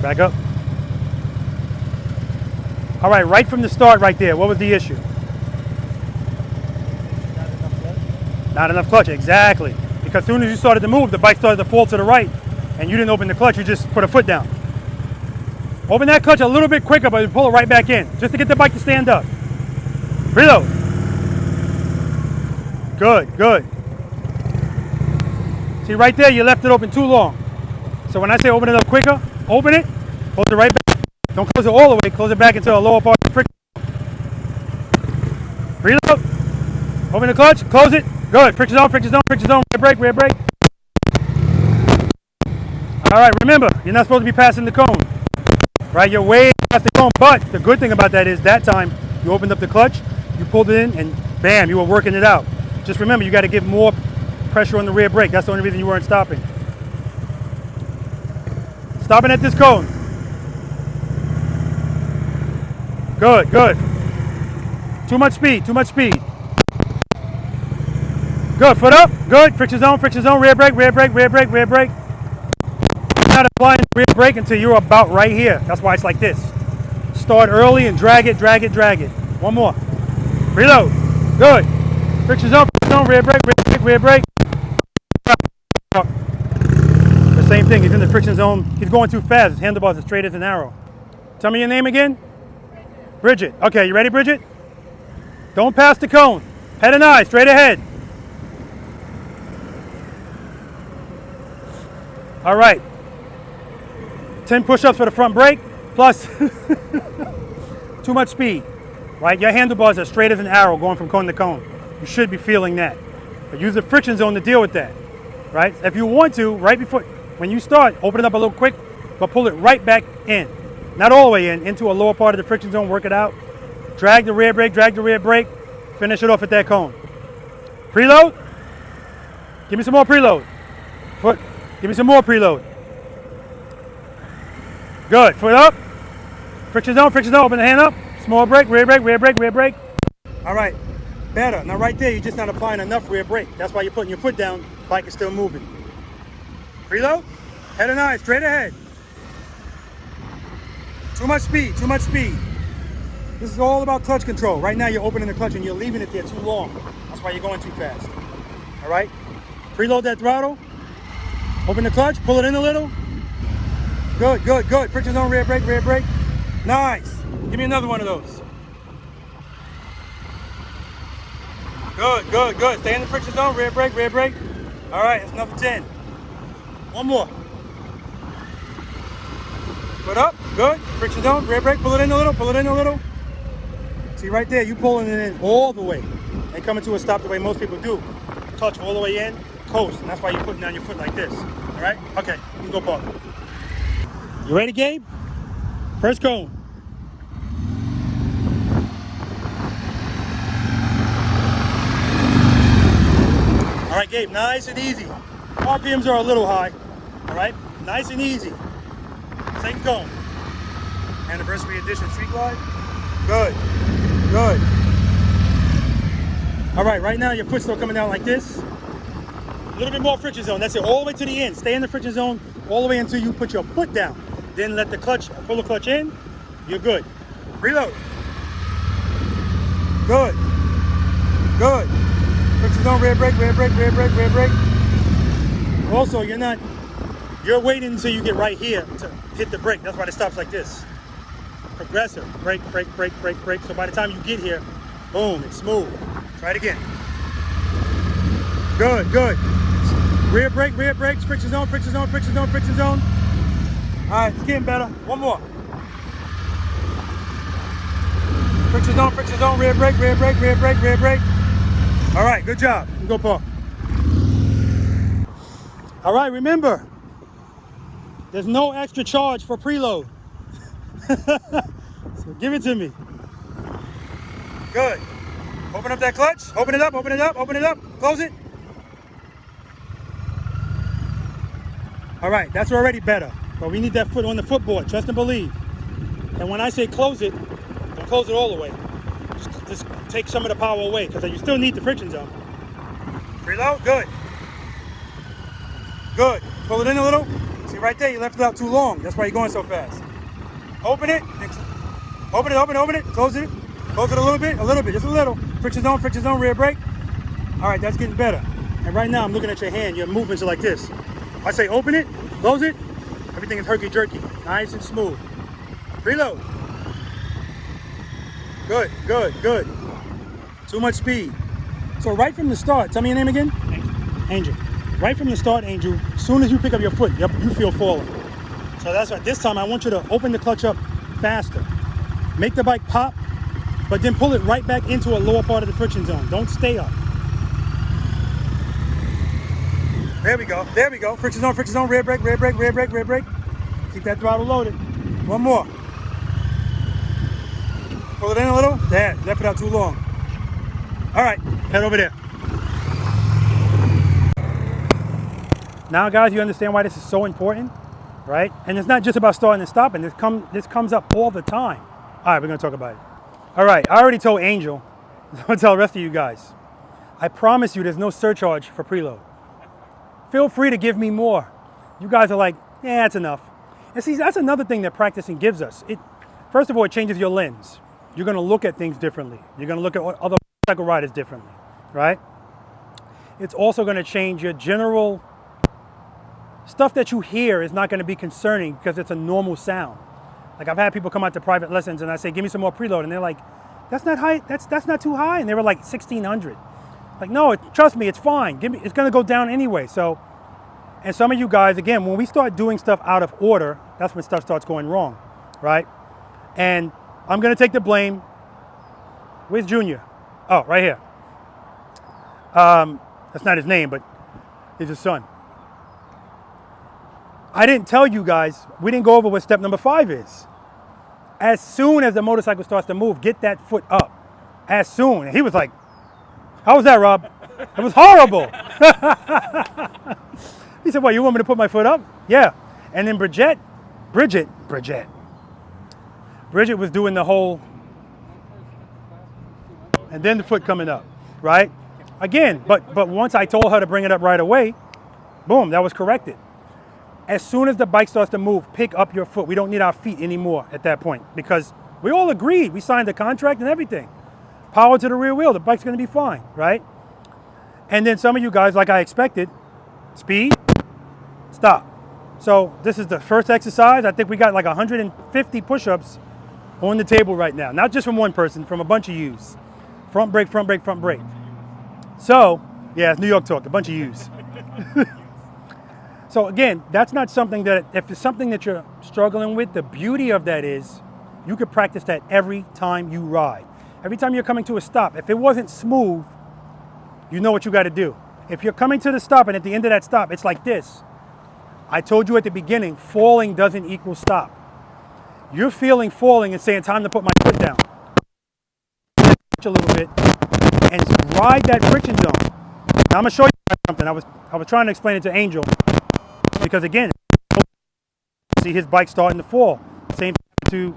Back up. All right from the start right there, what was the issue? Not enough clutch, exactly. Because as soon as you started to move, the bike started to fall to the right, and you didn't open the clutch, you just put a foot down. Open that clutch a little bit quicker, but pull it right back in, just to get the bike to stand up. Reload. Good, good. See, right there, you left it open too long. So when I say open it up quicker, open it, close it right back. Don't close it all the way, close it back into the lower part of the friction. Reload. Open the clutch, close it. Good. Friction zone, friction zone, friction zone. Rear brake. All right, remember, you're not supposed to be passing the cone. Right, you're way past the cone. But the good thing about that is that time you opened up the clutch, you pulled it in, and bam, you were working it out. Just remember, you got to give more pressure on the rear brake. That's the only reason you weren't stopping. Stopping at this cone. Good, good. Too much speed, too much speed. Good, foot up, good. Friction zone, rear brake, rear brake, rear brake, rear brake. You're not applying the rear brake until you're about right here. That's why it's like this. Start early and drag it, drag it, drag it. One more. Reload. Good. Friction zone, rear brake, rear brake, rear brake. The same thing, he's in the friction zone. He's going too fast. His handlebars are straight as an arrow. Tell me your name again. Bridget. Okay, you ready, Bridget? Don't pass the cone. Head and eye, straight ahead. All right. 10 push-ups for the front brake, plus too much speed. Right? Your handlebars are straight as an arrow going from cone to cone. You should be feeling that. But use the friction zone to deal with that. Right? If you want to, right before, when you start, open it up a little quick, but pull it right back in. Not all the way in, into a lower part of the friction zone, work it out. Drag the rear brake, finish it off at that cone. Preload. Give me some more preload. Foot. Give me some more preload. Good. Foot up. Friction zone, open the hand up. Small brake, rear brake, rear brake, rear brake. All right. Better. Now right there, you're just not applying enough rear brake. That's why you're putting your foot down, bike is still moving. Preload. Head and eye, straight ahead. Too much speed, too much speed. This is all about clutch control. Right now you're opening the clutch and you're leaving it there too long. That's why you're going too fast. All right? Preload that throttle. Open the clutch, pull it in a little. Good, good, good. Friction zone, rear brake, rear brake. Nice. Give me another one of those. Good, good, good. Stay in the friction zone, rear brake, rear brake. All right, that's another 10. One more. Foot up, good. Friction zone, rear brake, pull it in a little, pull it in a little. See right there, you pulling it in all the way and coming to a stop the way most people do. Clutch all the way in, coast, and that's why you're putting down your foot like this. All right? Okay, you can go park. You ready, Gabe? First cone. All right, Gabe, nice and easy. RPMs are a little high. All right? Nice and easy. Second cone. Anniversary edition street glide. Good. Good. All right now your foot's still coming down like this. A little bit more friction zone. That's it. All the way to the end. Stay in the friction zone all the way until you put your foot down. Then let the clutch, pull the clutch in. You're good. Reload. Good. Good. Friction zone, rear brake, rear brake, rear brake, rear brake. Also, you're waiting until you get right here to hit the brake. That's why it stops like this. Progressive. Brake, brake, brake, brake, brake. So by the time you get here, boom, it's smooth. Try it again. Good, good. Rear brakes, friction zone, friction zone, friction zone, friction zone. All right, it's getting better. One more. Friction zone, rear brake, rear brake, rear brake, rear brake. All right, good job. You can go park. All right, remember, there's no extra charge for preload. So give it to me. Good. Open up that clutch. Open it up, open it up, open it up. Close it. All right, that's already better. But we need that foot on the footboard. Trust and believe. And when I say close it, don't close it all the way. Just take some of the power away because you still need the friction zone. Preload. Good. Good. Pull it in a little. See right there, you left it out too long. That's why you're going so fast. Open it. Open it, open it, open it. Close it. Close it a little bit, just a little. Friction zone, rear brake. All right, that's getting better. And right now I'm looking at your hand. Your movements are like this. I say open it, close it. Everything is herky-jerky, nice and smooth. Reload. Good, good, good. Too much speed. So right from the start, tell me your name again? Angel. Right from the start, Angel, as soon as you pick up your foot, you feel falling. So that's right. This time I want you to open the clutch up faster. Make the bike pop but then pull it right back into a lower part of the friction zone. Don't stay up. There we go. There we go. Friction zone, rear brake, rear brake, rear brake, rear brake. Keep that throttle loaded. One more. Pull it in a little. There, left it out too long. All right, head over there. Now, guys, you understand why this is so important, right? And it's not just about starting and stopping. This comes up all the time. All right, we're gonna talk about it. All right, I already told Angel. I'm gonna tell the rest of you guys. I promise you there's no surcharge for preload. Feel free to give me more. You guys are like, yeah, that's enough. And see, that's another thing that practicing gives us. First of all, it changes your lens. You're gonna look at things differently. You're gonna look at other motorcycle riders differently, right? It's also gonna change your general stuff that you hear is not gonna be concerning because it's a normal sound. Like I've had people come out to private lessons and I say, give me some more preload. And they're like, that's not high, that's not too high. And they were like 1,600. Like, no, trust me, it's fine. It's gonna go down anyway. So, and some of you guys, again, when we start doing stuff out of order, that's when stuff starts going wrong, right? And I'm gonna take the blame. Where's Junior? Oh, right here. That's not his name, but he's his son. I didn't tell you guys, we didn't go over what step number 5 is. As soon as the motorcycle starts to move, get that foot up. As soon. And he was like, how was that, Rob? It was horrible. He said, what, you want me to put my foot up? Yeah. And then Bridget was doing the whole, and then the foot coming up, right? Again, but once I told her to bring it up right away, boom, that was corrected. As soon as the bike starts to move, pick up your foot. We don't need our feet anymore at that point because we all agreed. We signed the contract and everything. Power to the rear wheel, the bike's gonna be fine, right? And then some of you guys, like I expected, speed, stop. So this is the first exercise. I think we got like 150 push-ups on the table right now. Not just from one person, from a bunch of yous. Front brake, front brake, front brake. So, yeah, it's New York talk, a bunch of yous. So again, that's not something that, if it's something that you're struggling with, the beauty of that is you could practice that every time you ride. Every time you're coming to a stop, if it wasn't smooth, you know what you got to do. If you're coming to the stop and at the end of that stop, it's like this. I told you at the beginning, falling doesn't equal stop. You're feeling falling and saying, time to put my foot down. A little bit and ride that friction zone. Now I'm going to show you something. I was trying to explain it to Angel because again, see his bike starting to fall. Same to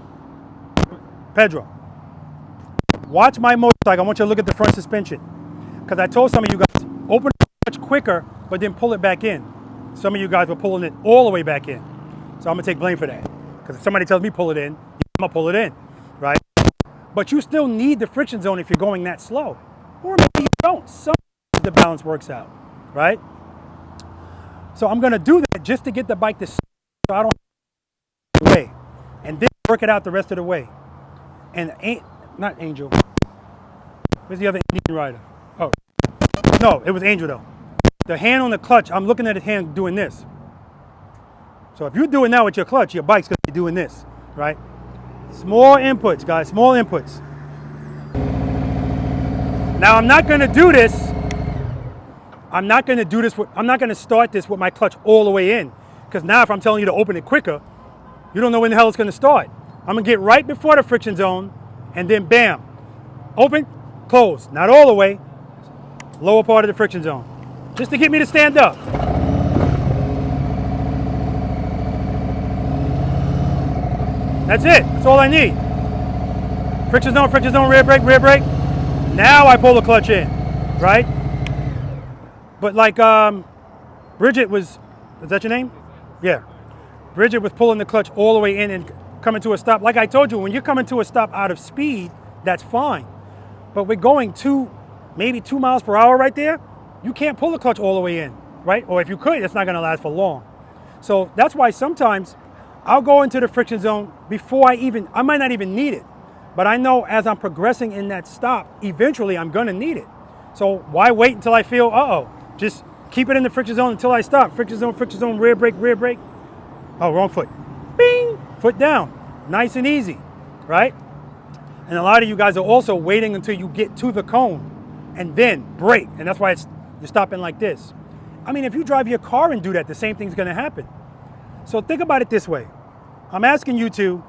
Pedro. Watch my motorcycle. I want you to look at the front suspension. Because I told some of you guys, open it much quicker, but then pull it back in. Some of you guys were pulling it all the way back in. So I'm going to take blame for that. Because if somebody tells me pull it in, I'm going to pull it in, right? But you still need the friction zone if you're going that slow. Or maybe you don't. Sometimes the balance works out, right? So I'm going to do that just to get the bike to so I don't the way. And then work it out the rest of the way. And not Angel. Where's the other Indian rider? Oh, no, it was Angel though. The hand on the clutch, I'm looking at his hand doing this. So if you're doing that with your clutch, your bike's gonna be doing this, right? Small inputs, guys, small inputs. Now I'm not gonna do this. I'm not gonna start this with my clutch all the way in. Because now if I'm telling you to open it quicker, you don't know when the hell it's gonna start. I'm gonna get right before the friction zone and then bam, open, close. Not all the way, lower part of the friction zone. Just to get me to stand up. That's it, that's all I need. Friction zone, rear brake. Now I pull the clutch in, right? But like Bridget was that your name? Yeah. Bridget was pulling the clutch all the way in and coming to a stop. Like I told you, when you're coming to a stop out of speed, that's fine. But we're going maybe 2 miles per hour right there. You can't pull the clutch all the way in, right? Or if you could, it's not gonna last for long. So that's why sometimes I'll go into the friction zone before I might not even need it. But I know as I'm progressing in that stop, eventually I'm gonna need it. So why wait until I feel, just keep it in the friction zone until I stop. Friction zone, rear brake. Oh, wrong foot. Bing, foot down. Nice and easy, right? And a lot of you guys are also waiting until you get to the cone and then brake. And that's why you're stopping like this. I mean, if you drive your car and do that, the same thing's gonna happen. So think about it this way. I'm asking you to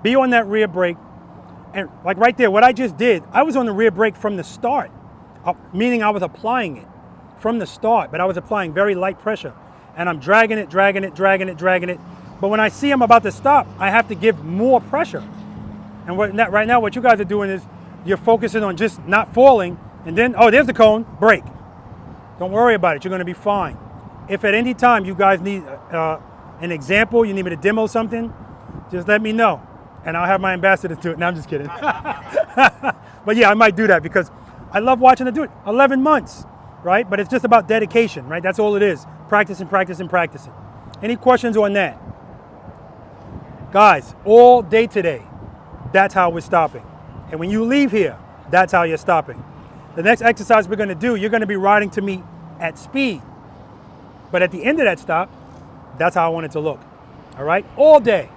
be on that rear brake. And like right there, what I just did, I was on the rear brake from the start, meaning I was applying it from the start, but I was applying very light pressure. And I'm dragging it, dragging it, dragging it, dragging it. But when I see I'm about to stop, I have to give more pressure. And right now, what you guys are doing is you're focusing on just not falling, and then, oh, there's the cone, brake. Don't worry about it, you're gonna be fine. If at any time you guys need an example, you need me to demo something, just let me know, and I'll have my ambassador do it. No, I'm just kidding. But yeah, I might do that because I love watching them do it. 11 months, right? But it's just about dedication, right? That's all it is. Practicing, practicing, practicing. Any questions on that? Guys, all day today, that's how we're stopping. And when you leave here, that's how you're stopping. The next exercise we're gonna do, you're gonna be riding to me at speed. But at the end of that stop, that's how I want it to look. All right, all day.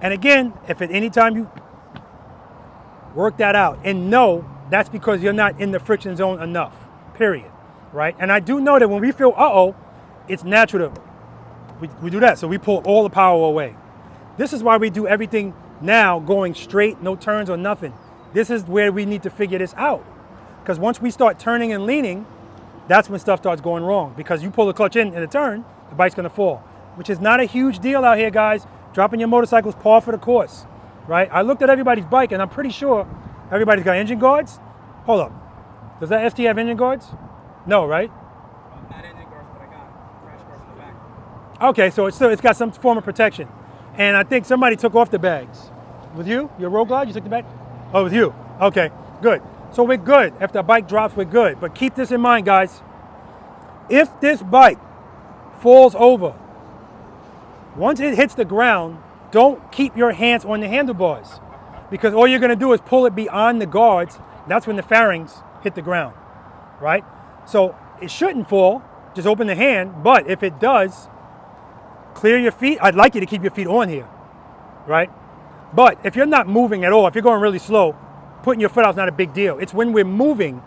And again, if at any time you work that out and know that's because you're not in the friction zone enough, period, right? And I do know that when we feel, uh-oh, it's natural to, we do that. So we pull all the power away. This is why we do everything now going straight, no turns or nothing. This is where we need to figure this out. Because once we start turning and leaning, that's when stuff starts going wrong. Because you pull the clutch in a turn, the bike's gonna fall, which is not a huge deal out here, guys. Dropping your motorcycle is par for the course, right? I looked at everybody's bike and I'm pretty sure everybody's got engine guards. Hold up, does that ST have engine guards? No, right? Not engine guards, but I got crash guards in the back. Okay, so it's got some form of protection. And I think somebody took off the bags. With you? Your road glide, you took the bag? Oh, with you, okay, good. So we're good. If the bike drops, we're good. But keep this in mind, guys. If this bike falls over, once it hits the ground, don't keep your hands on the handlebars because all you're gonna do is pull it beyond the guards. That's when the fairings hit the ground, right? So it shouldn't fall, just open the hand, but if it does, clear your feet. I'd like you to keep your feet on here, right? But if you're not moving at all, if you're going really slow, putting your foot out is not a big deal. It's when we're moving,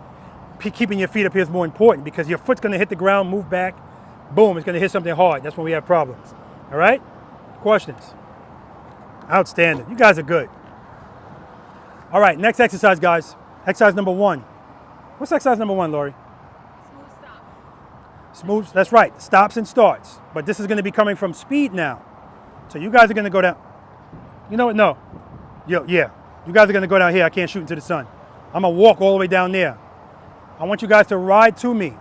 keeping your feet up here is more important because your foot's gonna hit the ground, move back, boom, it's gonna hit something hard. That's when we have problems, all right? Questions? Outstanding, you guys are good. All right, next exercise, guys. Exercise number 1. What's exercise number 1, Lori? Smooth stop. Smooth, that's right, stops and starts. But this is gonna be coming from speed now. So you guys are gonna go down. You know what, no. Yeah, you guys are gonna go down here. I can't shoot into the sun. I'm gonna walk all the way down there. I want you guys to ride to me.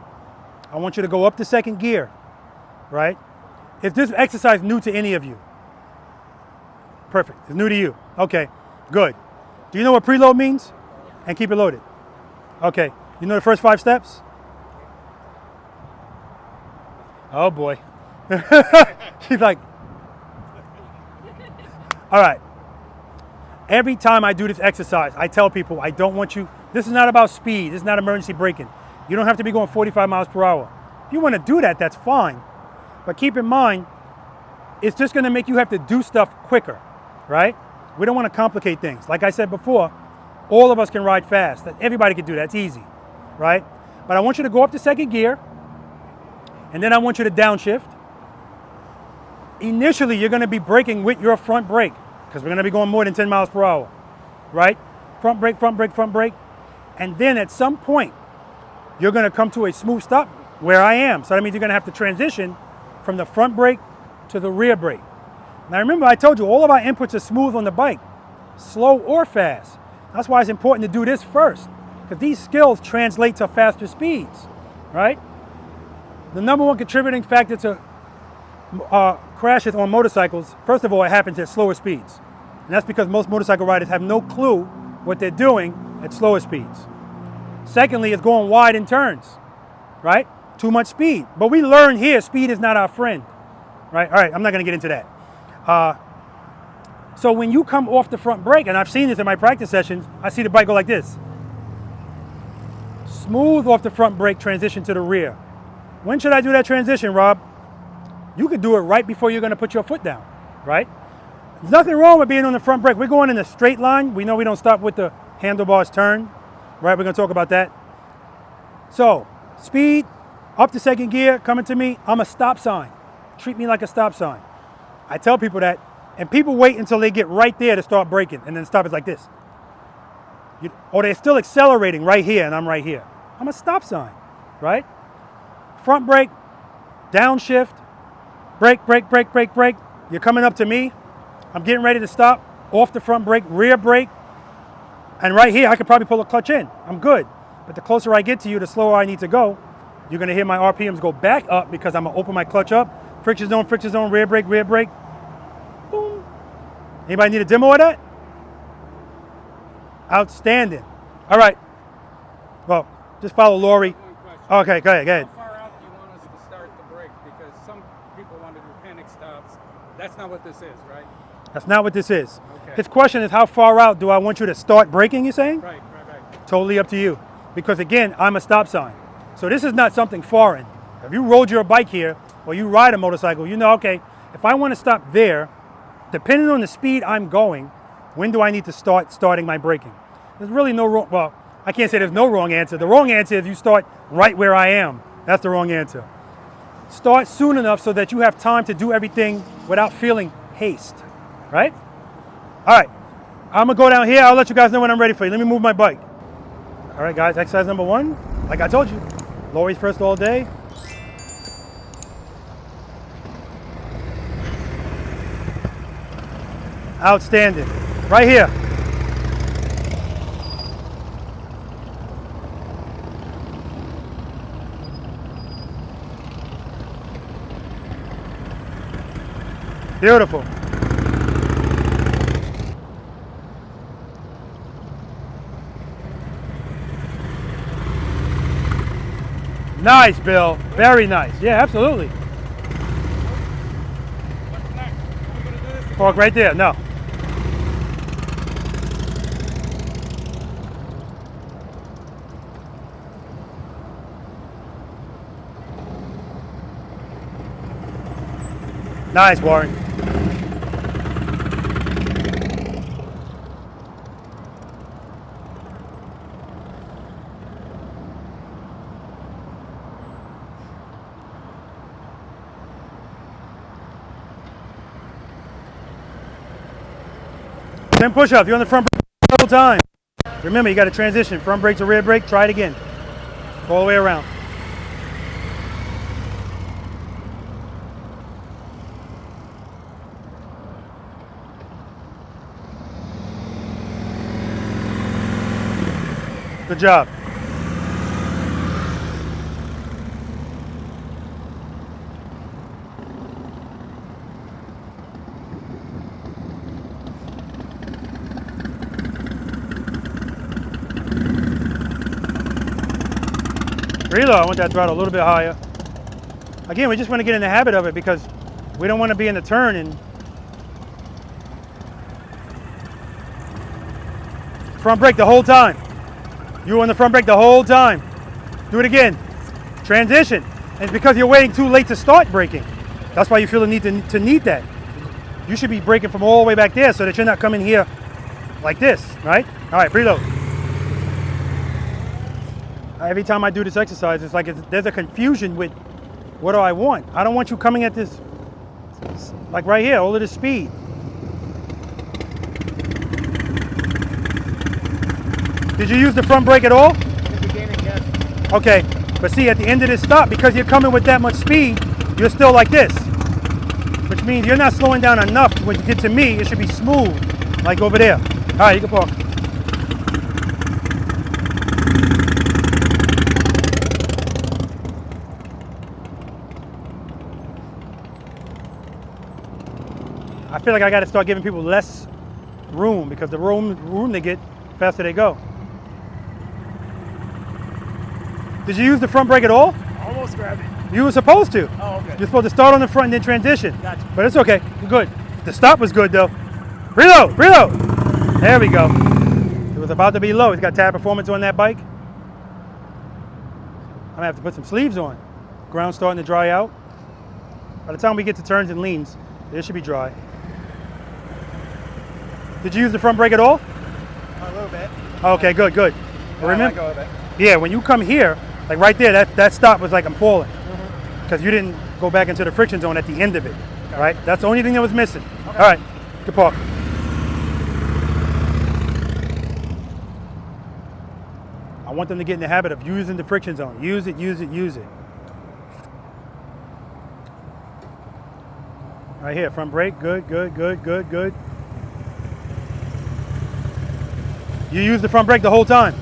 I want you to go up to second gear, right? Is this exercise new to any of you? Perfect, it's new to you. Okay, good. Do you know what preload means? And keep it loaded. Okay, you know the first 5 steps? Oh boy. She's like, all right. Every time I do this exercise, I tell people, I don't want you, this is not about speed, this is not emergency braking. You don't have to be going 45 miles per hour. If you want to do that, that's fine. But keep in mind, it's just going to make you have to do stuff quicker, right? We don't want to complicate things. Like I said before, all of us can ride fast. Everybody can do that, it's easy, right? But I want you to go up to second gear, and then I want you to downshift. Initially, you're going to be braking with your front brake because we're going to be going more than 10 miles per hour, right? Front brake, front brake, front brake. And then at some point, you're going to come to a smooth stop where I am. So that means you're going to have to transition from the front brake to the rear brake. Now remember, I told you all of our inputs are smooth on the bike, slow or fast. That's why it's important to do this first because these skills translate to faster speeds, right? The number 1 contributing factor to crashes on motorcycles, first of all, it happens at slower speeds. And that's because most motorcycle riders have no clue what they're doing at slower speeds. Secondly, it's going wide in turns, right? Too much speed. But we learn here, speed is not our friend, right? All right, I'm not gonna get into that. So when you come off the front brake, and I've seen this in my practice sessions, I see the bike go like this. Smooth off the front brake, transition to the rear. When should I do that transition, Rob? You could do it right before you're gonna put your foot down, right? There's nothing wrong with being on the front brake. We're going in a straight line. We know we don't stop with the handlebars turn, right? We're gonna talk about that. So, speed, up to second gear, coming to me, I'm a stop sign. Treat me like a stop sign. I tell people that, and people wait until they get right there to start braking, and then stop is like this. Or they're still accelerating right here, and I'm right here. I'm a stop sign, right? Front brake, downshift, brake, brake, brake, brake, brake. You're coming up to me. I'm getting ready to stop, off the front brake, rear brake. And right here, I could probably pull a clutch in. I'm good. But the closer I get to you, the slower I need to go. You're gonna hear my RPMs go back up because I'm gonna open my clutch up. Friction zone, rear brake, boom. Anybody need a demo of that? Outstanding. All right. Well, just follow Lori. Okay, go ahead. How far out do you want us to start the brake? Because some people want to do panic stops. That's not what this is, right? That's not what this is. Okay. His question is, how far out do I want you to start braking, you're saying? Right. Totally up to you. Because again, I'm a stop sign. So this is not something foreign. If you rode your bike here, or you ride a motorcycle, you know, okay, if I want to stop there, depending on the speed I'm going, when do I need to starting my braking? There's really no wrong, well, I can't say there's no wrong answer. The wrong answer is you start right where I am. That's the wrong answer. Start soon enough so that you have time to do everything without feeling haste, right? All right, I'm gonna go down here. I'll let you guys know when I'm ready for you. Let me move my bike. All right, guys, exercise number 1. Like I told you, Lori's first all day. Outstanding. Right here. Beautiful. Nice, Bill. Very nice. Yeah, absolutely. What's next? Are we going to do this again? Park right there. No. Nice, Warren. Ten push-ups. You're on the front brake the whole time. Remember, you got to transition front brake to rear brake. Try it again. All the way around. Good job. Reload, I want that throttle a little bit higher. Again, we just want to get in the habit of it because we don't want to be in the turn and front brake the whole time. You on the front brake the whole time. Do it again. Transition. And it's because you're waiting too late to start braking. That's why you feel the need to need that. You should be braking from all the way back there so that you're not coming here like this, right? All right, preload. Every time I do this exercise, it's like there's a confusion with what do I want? I don't want you coming at this, like right here, all of this speed. Did you use the front brake at all? In the beginning, yes. Okay, but see, at the end of this stop, because you're coming with that much speed, you're still like this. Which means you're not slowing down enough. When you get to me, it should be smooth, like over there. All right, you can park. I feel like I got to start giving people less room because the room they get, faster they go. Did you use the front brake at all? Almost grabbed it. You were supposed to. Oh, okay. You're supposed to start on the front and then transition. Gotcha. But it's okay. You're good. The stop was good though. Reload, reload. There we go. It was about to be low. It's got tire performance on that bike. I'm gonna have to put some sleeves on. Ground's starting to dry out. By the time we get to turns and leans, it should be dry. Did you use the front brake at all? A little bit. Okay, good, good. Yeah, I let go of it. Yeah, when you come here, like right there, that stop was like I'm falling. Because you didn't go back into the friction zone at the end of it, right? That's the only thing that was missing. Okay. All right, good park. I want them to get in the habit of using the friction zone. Use it, use it, use it. Right here, front brake, good, good, good, good, good. You use the front brake the whole time.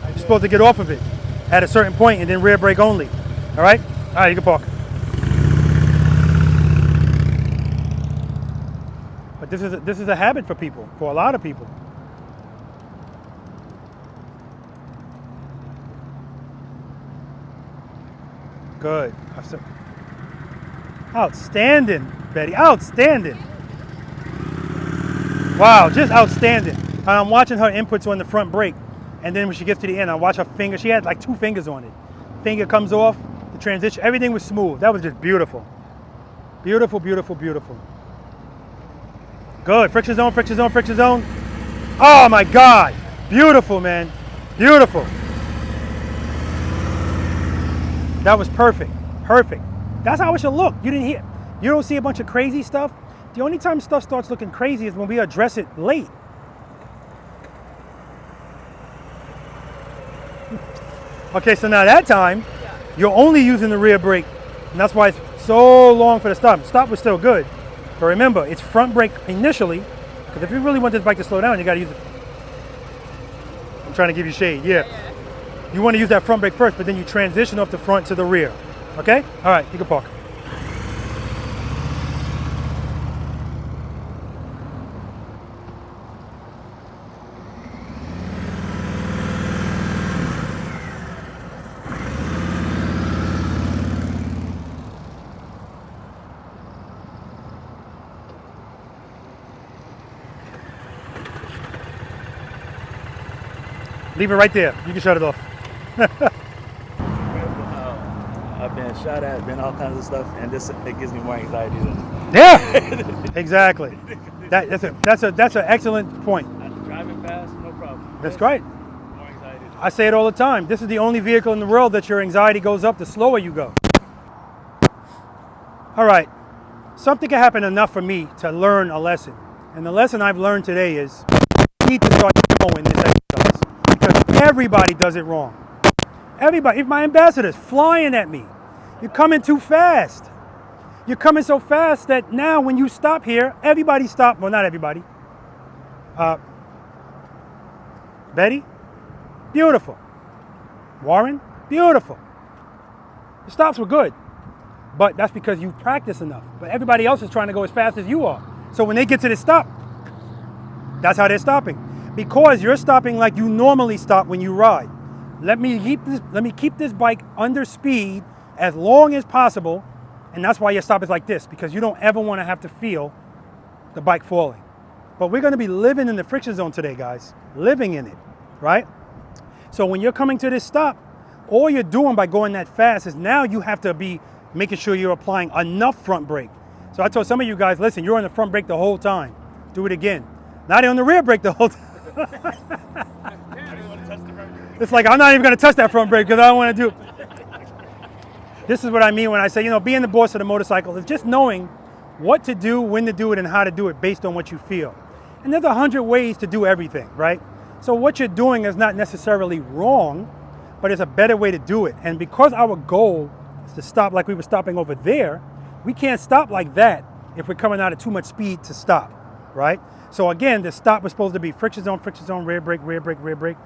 You're supposed to get off of it at a certain point and then rear brake only. All right? All right, you can park. But this is a habit for people, for a lot of people. Good. Outstanding, Betty. Outstanding. Wow, just outstanding. And I'm watching her inputs on the front brake. And then when she gets to the end, I watch her finger. She had like 2 fingers on it. Finger comes off, the transition, everything was smooth. That was just beautiful. Beautiful, beautiful, beautiful. Good. Friction zone, friction zone, friction zone. Oh my God. Beautiful, man. Beautiful. That was perfect. Perfect. That's how it should look. You didn't hear. You don't see a bunch of crazy stuff. The only time stuff starts looking crazy is when we address it late. Okay, so now that time, you're only using the rear brake, and that's why it's so long for the stop. The stop was still good, but remember, it's front brake initially, because if you really want this bike to slow down, you got to use it. I'm trying to give you shade, yeah. You want to use that front brake first, but then you transition off the front to the rear, okay? All right, you can park. Leave it right there. You can shut it off. I've been shot at, been all kinds of stuff, and it gives me more anxiety than. Yeah, exactly. That's an excellent point. Driving fast, no problem. That's great. More anxiety. I say it all the time. This is the only vehicle in the world that your anxiety goes up the slower you go. All right. Something can happen enough for me to learn a lesson. And the lesson I've learned today is you need to start knowing this exercise. Because everybody does it wrong. Everybody, if my ambassador's flying at me, you're coming too fast. You're coming so fast that now when you stop here, everybody stop. Well, not everybody. Betty, beautiful. Warren, beautiful. The stops were good, but that's because you practice enough. But everybody else is trying to go as fast as you are. So when they get to the stop, that's how they're stopping. Because you're stopping like you normally stop when you ride. Let me keep this bike under speed as long as possible, and that's why your stop is like this, because you don't ever want to have to feel the bike falling. But we're going to be living in the friction zone today, guys. Living in it, right? So when you're coming to this stop, all you're doing by going that fast is now you have to be making sure you're applying enough front brake. So I told some of you guys, listen, you're on the front brake the whole time. Do it again. Now they're on the rear brake the whole time. It's like, I'm not even going to touch that front brake because I don't want to do. This is what I mean when I say, being the boss of the motorcycle is just knowing what to do, when to do it, and how to do it based on what you feel. And there's 100 ways to do everything, right? So what you're doing is not necessarily wrong, but it's a better way to do it. And because our goal is to stop like we were stopping over there, we can't stop like that if we're coming out at too much speed to stop, right? So again, the stop was supposed to be friction zone, rear brake, rear brake, rear brake.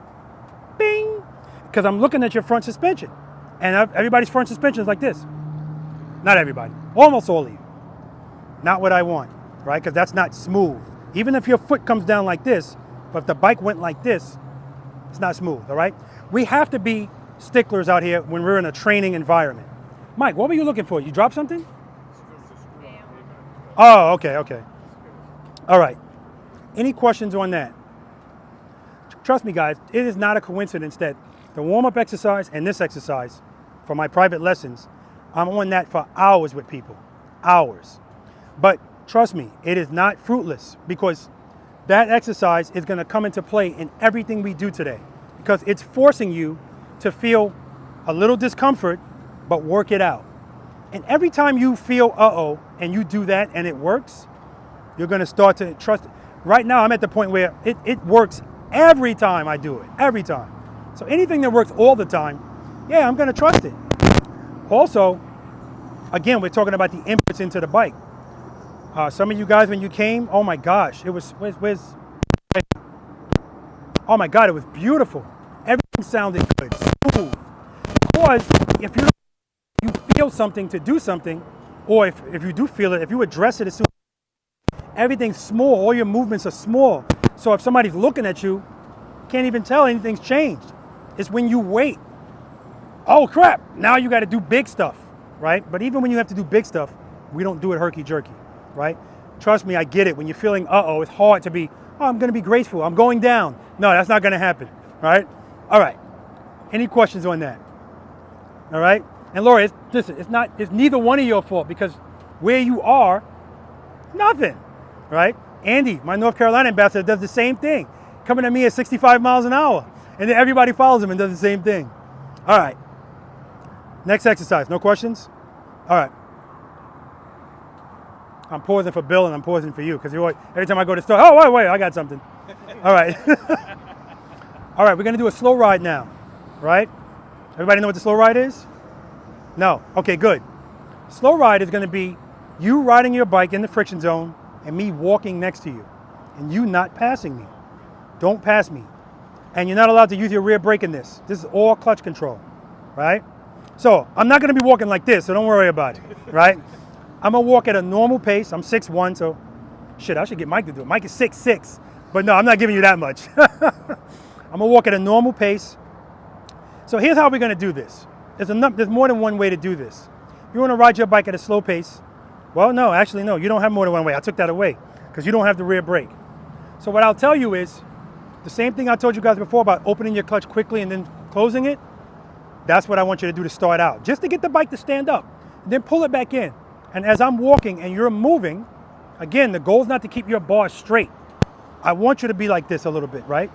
Bing! Because I'm looking at your front suspension. And everybody's front suspension is like this. Not everybody. Almost all of you. Not what I want, right? Because that's not smooth. Even if your foot comes down like this, but if the bike went like this, it's not smooth, all right? We have to be sticklers out here when we're in a training environment. Mike, what were you looking for? You dropped something? Oh, okay. All right. Any questions on that? Trust me, guys, it is not a coincidence that the warm-up exercise and this exercise for my private lessons, I'm on that for hours with people, hours. But trust me, it is not fruitless because that exercise is going to come into play in everything we do today because it's forcing you to feel a little discomfort, but work it out. And every time you feel uh-oh and you do that and it works, you're going to start to trust it. Right now, I'm at the point where it works every time I do it, every time. So anything that works all the time, yeah, I'm going to trust it. Also, again, we're talking about the inputs into the bike. Some of you guys, when you came, oh my gosh, it was, oh my God, it was beautiful. Everything sounded good, smooth. Because if you feel something to do something, or if you do feel it, if you address it as soon, everything's small, all your movements are small. So if somebody's looking at you, can't even tell anything's changed. It's when you wait. Oh crap, now you gotta do big stuff, right? But even when you have to do big stuff, we don't do it herky-jerky, right? Trust me, I get it. When you're feeling uh-oh, it's hard to be, oh, I'm gonna be graceful, I'm going down. No, that's not gonna happen, right? All right, any questions on that? All right, and Laura, listen, it's neither one of your fault because where you are, nothing, right? Andy, my North Carolina ambassador, does the same thing, coming at me at 65 miles an hour, and then everybody follows him and does the same thing. All right, next exercise, no questions? All right. I'm pausing for Bill and I'm pausing for you because every time I go to the store, oh, wait, I got something. All right. All right, we're gonna do a slow ride now, right? Everybody know what the slow ride is? No, okay, good. Slow ride is gonna be you riding your bike in the friction zone and me walking next to you and you not passing me. Don't pass me. And you're not allowed to use your rear brake in this. This is all clutch control, right? So I'm not gonna be walking like this, so don't worry about it, right? I'm gonna walk at a normal pace. I'm 6'1", so shit, I should get Mike to do it. Mike is 6'6", but no, I'm not giving you that much. I'm gonna walk at a normal pace. So here's how we're gonna do this. There's more than one way to do this. If you wanna ride your bike at a slow pace, well, no, actually, no, you don't have more than one way. I took that away because you don't have the rear brake. So what I'll tell you is the same thing I told you guys before about opening your clutch quickly and then closing it. That's what I want you to do to start out, just to get the bike to stand up. Then pull it back in. And as I'm walking and you're moving, again, the goal is not to keep your bar straight. I want you to be like this a little bit, right?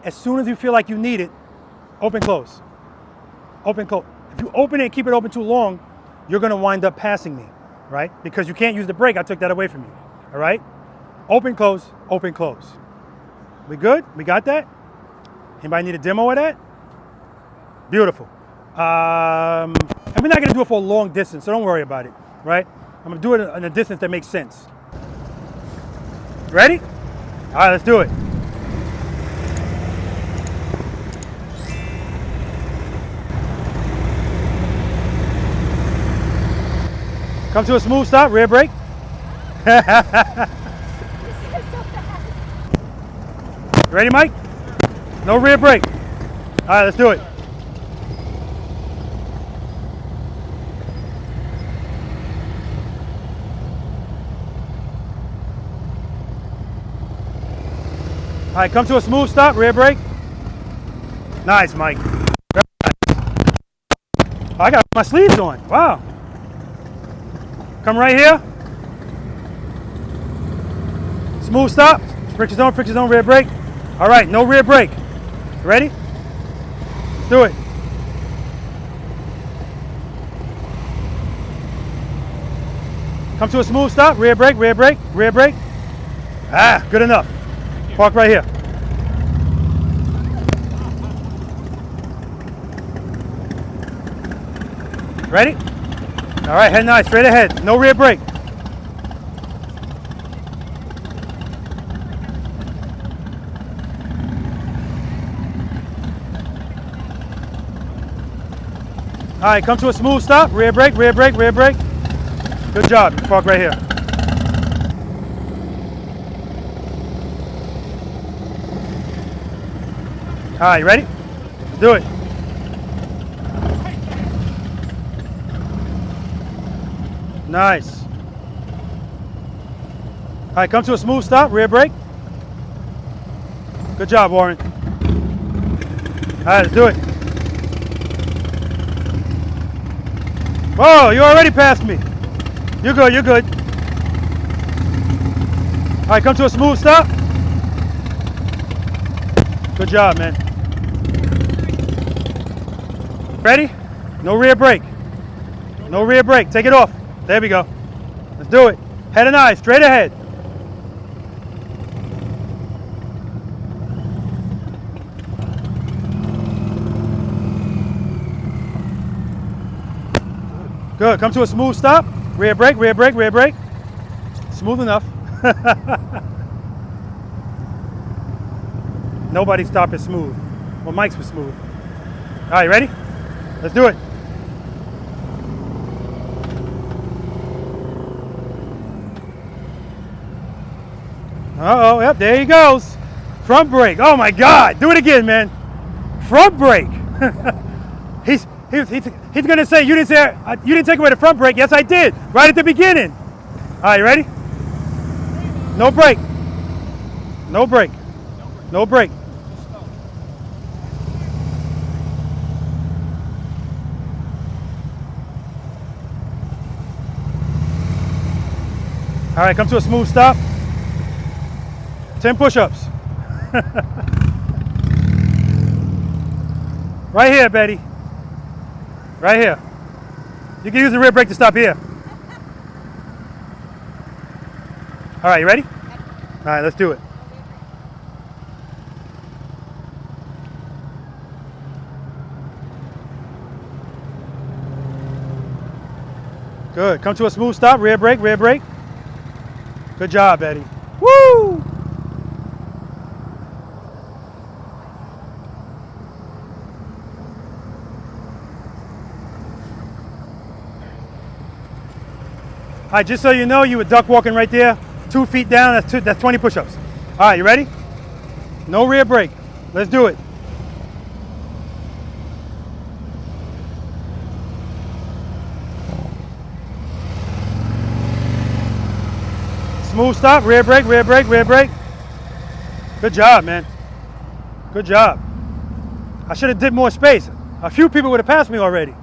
As soon as you feel like you need it, open, close. Open, close. If you open it and keep it open too long, you're gonna wind up passing me, right? Because you can't use the brake, I took that away from you, all right? Open, close, open, close. We good? We got that? Anybody need a demo of that? Beautiful. And we're not gonna do it for a long distance, so don't worry about it, right? I'm gonna do it in a distance that makes sense. Ready? All right, let's do it. Come to a smooth stop, rear brake. Ready, Mike? No rear brake. All right, let's do it. All right, come to a smooth stop, rear brake. Nice, Mike. I got my sleeves on, wow. Come right here. Smooth stop, friction zone, rear brake. All right, no rear brake. Ready? Let's do it. Come to a smooth stop, rear brake, rear brake, rear brake. Ah, good enough. Park right here. Ready? All right, head nice, straight ahead. No rear brake. All right, come to a smooth stop. Rear brake, rear brake, rear brake. Good job. Park right here. All right, you ready? Let's do it. Nice. All right, come to a smooth stop. Rear brake. Good job, Warren. All right, let's do it. Whoa, you already passed me. You're good, you're good. All right, come to a smooth stop. Good job, man. Ready? No rear brake. No rear brake. Take it off. There we go. Let's do it. Head and eyes, straight ahead. Good. Come to a smooth stop. Rear brake, rear brake, rear brake. Smooth enough. Nobody's stop is smooth. Well, Mike's was smooth. All right, ready? Let's do it. Uh-oh, yep, there he goes. Front brake. Oh my God. Do it again, man. Front brake. He's gonna say you didn't take away the front brake. Yes, I did. Right at the beginning. All right, ready? No brake. No brake. No brake. All right, come to a smooth stop. 10 push-ups. Right here, Betty. Right here. You can use the rear brake to stop here. All right, you ready? All right, let's do it. Good. Come to a smooth stop. Rear brake, rear brake. Good job, Betty. Woo! All right, just so you know, you were duck walking right there. 2 feet down, that's 20 push-ups. All right, you ready? No rear brake. Let's do it. Smooth stop, rear brake, rear brake, rear brake. Good job, man. Good job. I should have did more space. A few people would have passed me already.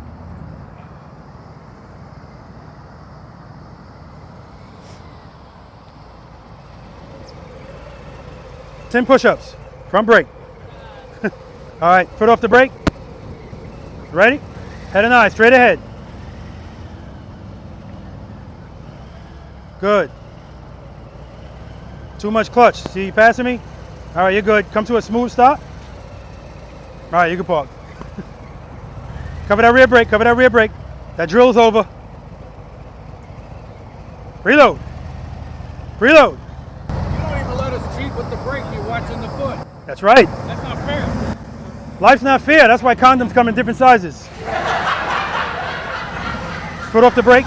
Ten push-ups, front brake. All right, foot off the brake. Ready? Head and eyes, straight ahead. Good. Too much clutch. See you passing me? All right, you're good. Come to a smooth stop. All right, you can park. Cover that rear brake, cover that rear brake. That drill's over. Reload. Reload. You don't even let us cheat with the brake. You're watching the foot. That's right. That's not fair. Life's not fair. That's why condoms come in different sizes. Foot off the brake.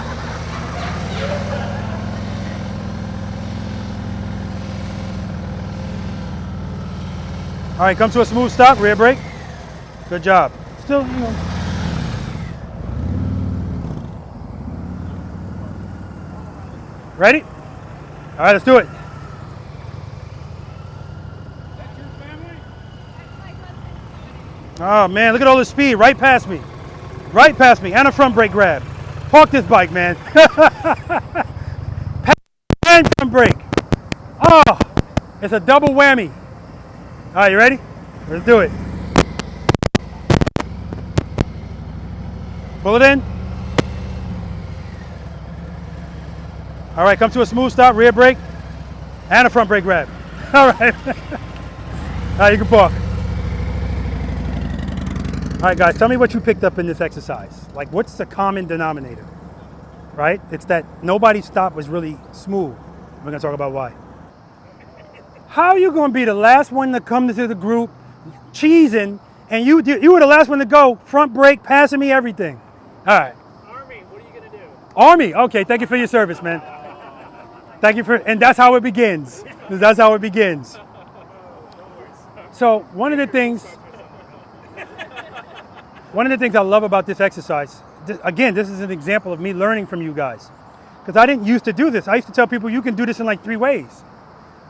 All right, come to a smooth stop, rear brake. Good job. Still, you know. Ready? All right, let's do it. Oh man, look at all this speed, right past me. Right past me, and a front brake grab. Park this bike, man. And front brake. Oh, it's a double whammy. All right, you ready? Let's do it. Pull it in. All right, come to a smooth stop, rear brake, and a front brake grab. All right. All right, you can park. All right, guys, tell me what you picked up in this exercise. Like, what's the common denominator, right? It's that nobody's stop was really smooth. We're gonna talk about why. How are you gonna be the last one to come to the group, cheesing, and you were the last one to go, front brake, passing me everything? All right. Army, what are you gonna do? Army, okay, thank you for your service, man. Thank you for, and that's how it begins. That's how it begins. So one of the things I love about this exercise, again, this is an example of me learning from you guys. Because I didn't used to do this. I used to tell people you can do this in like 3 ways.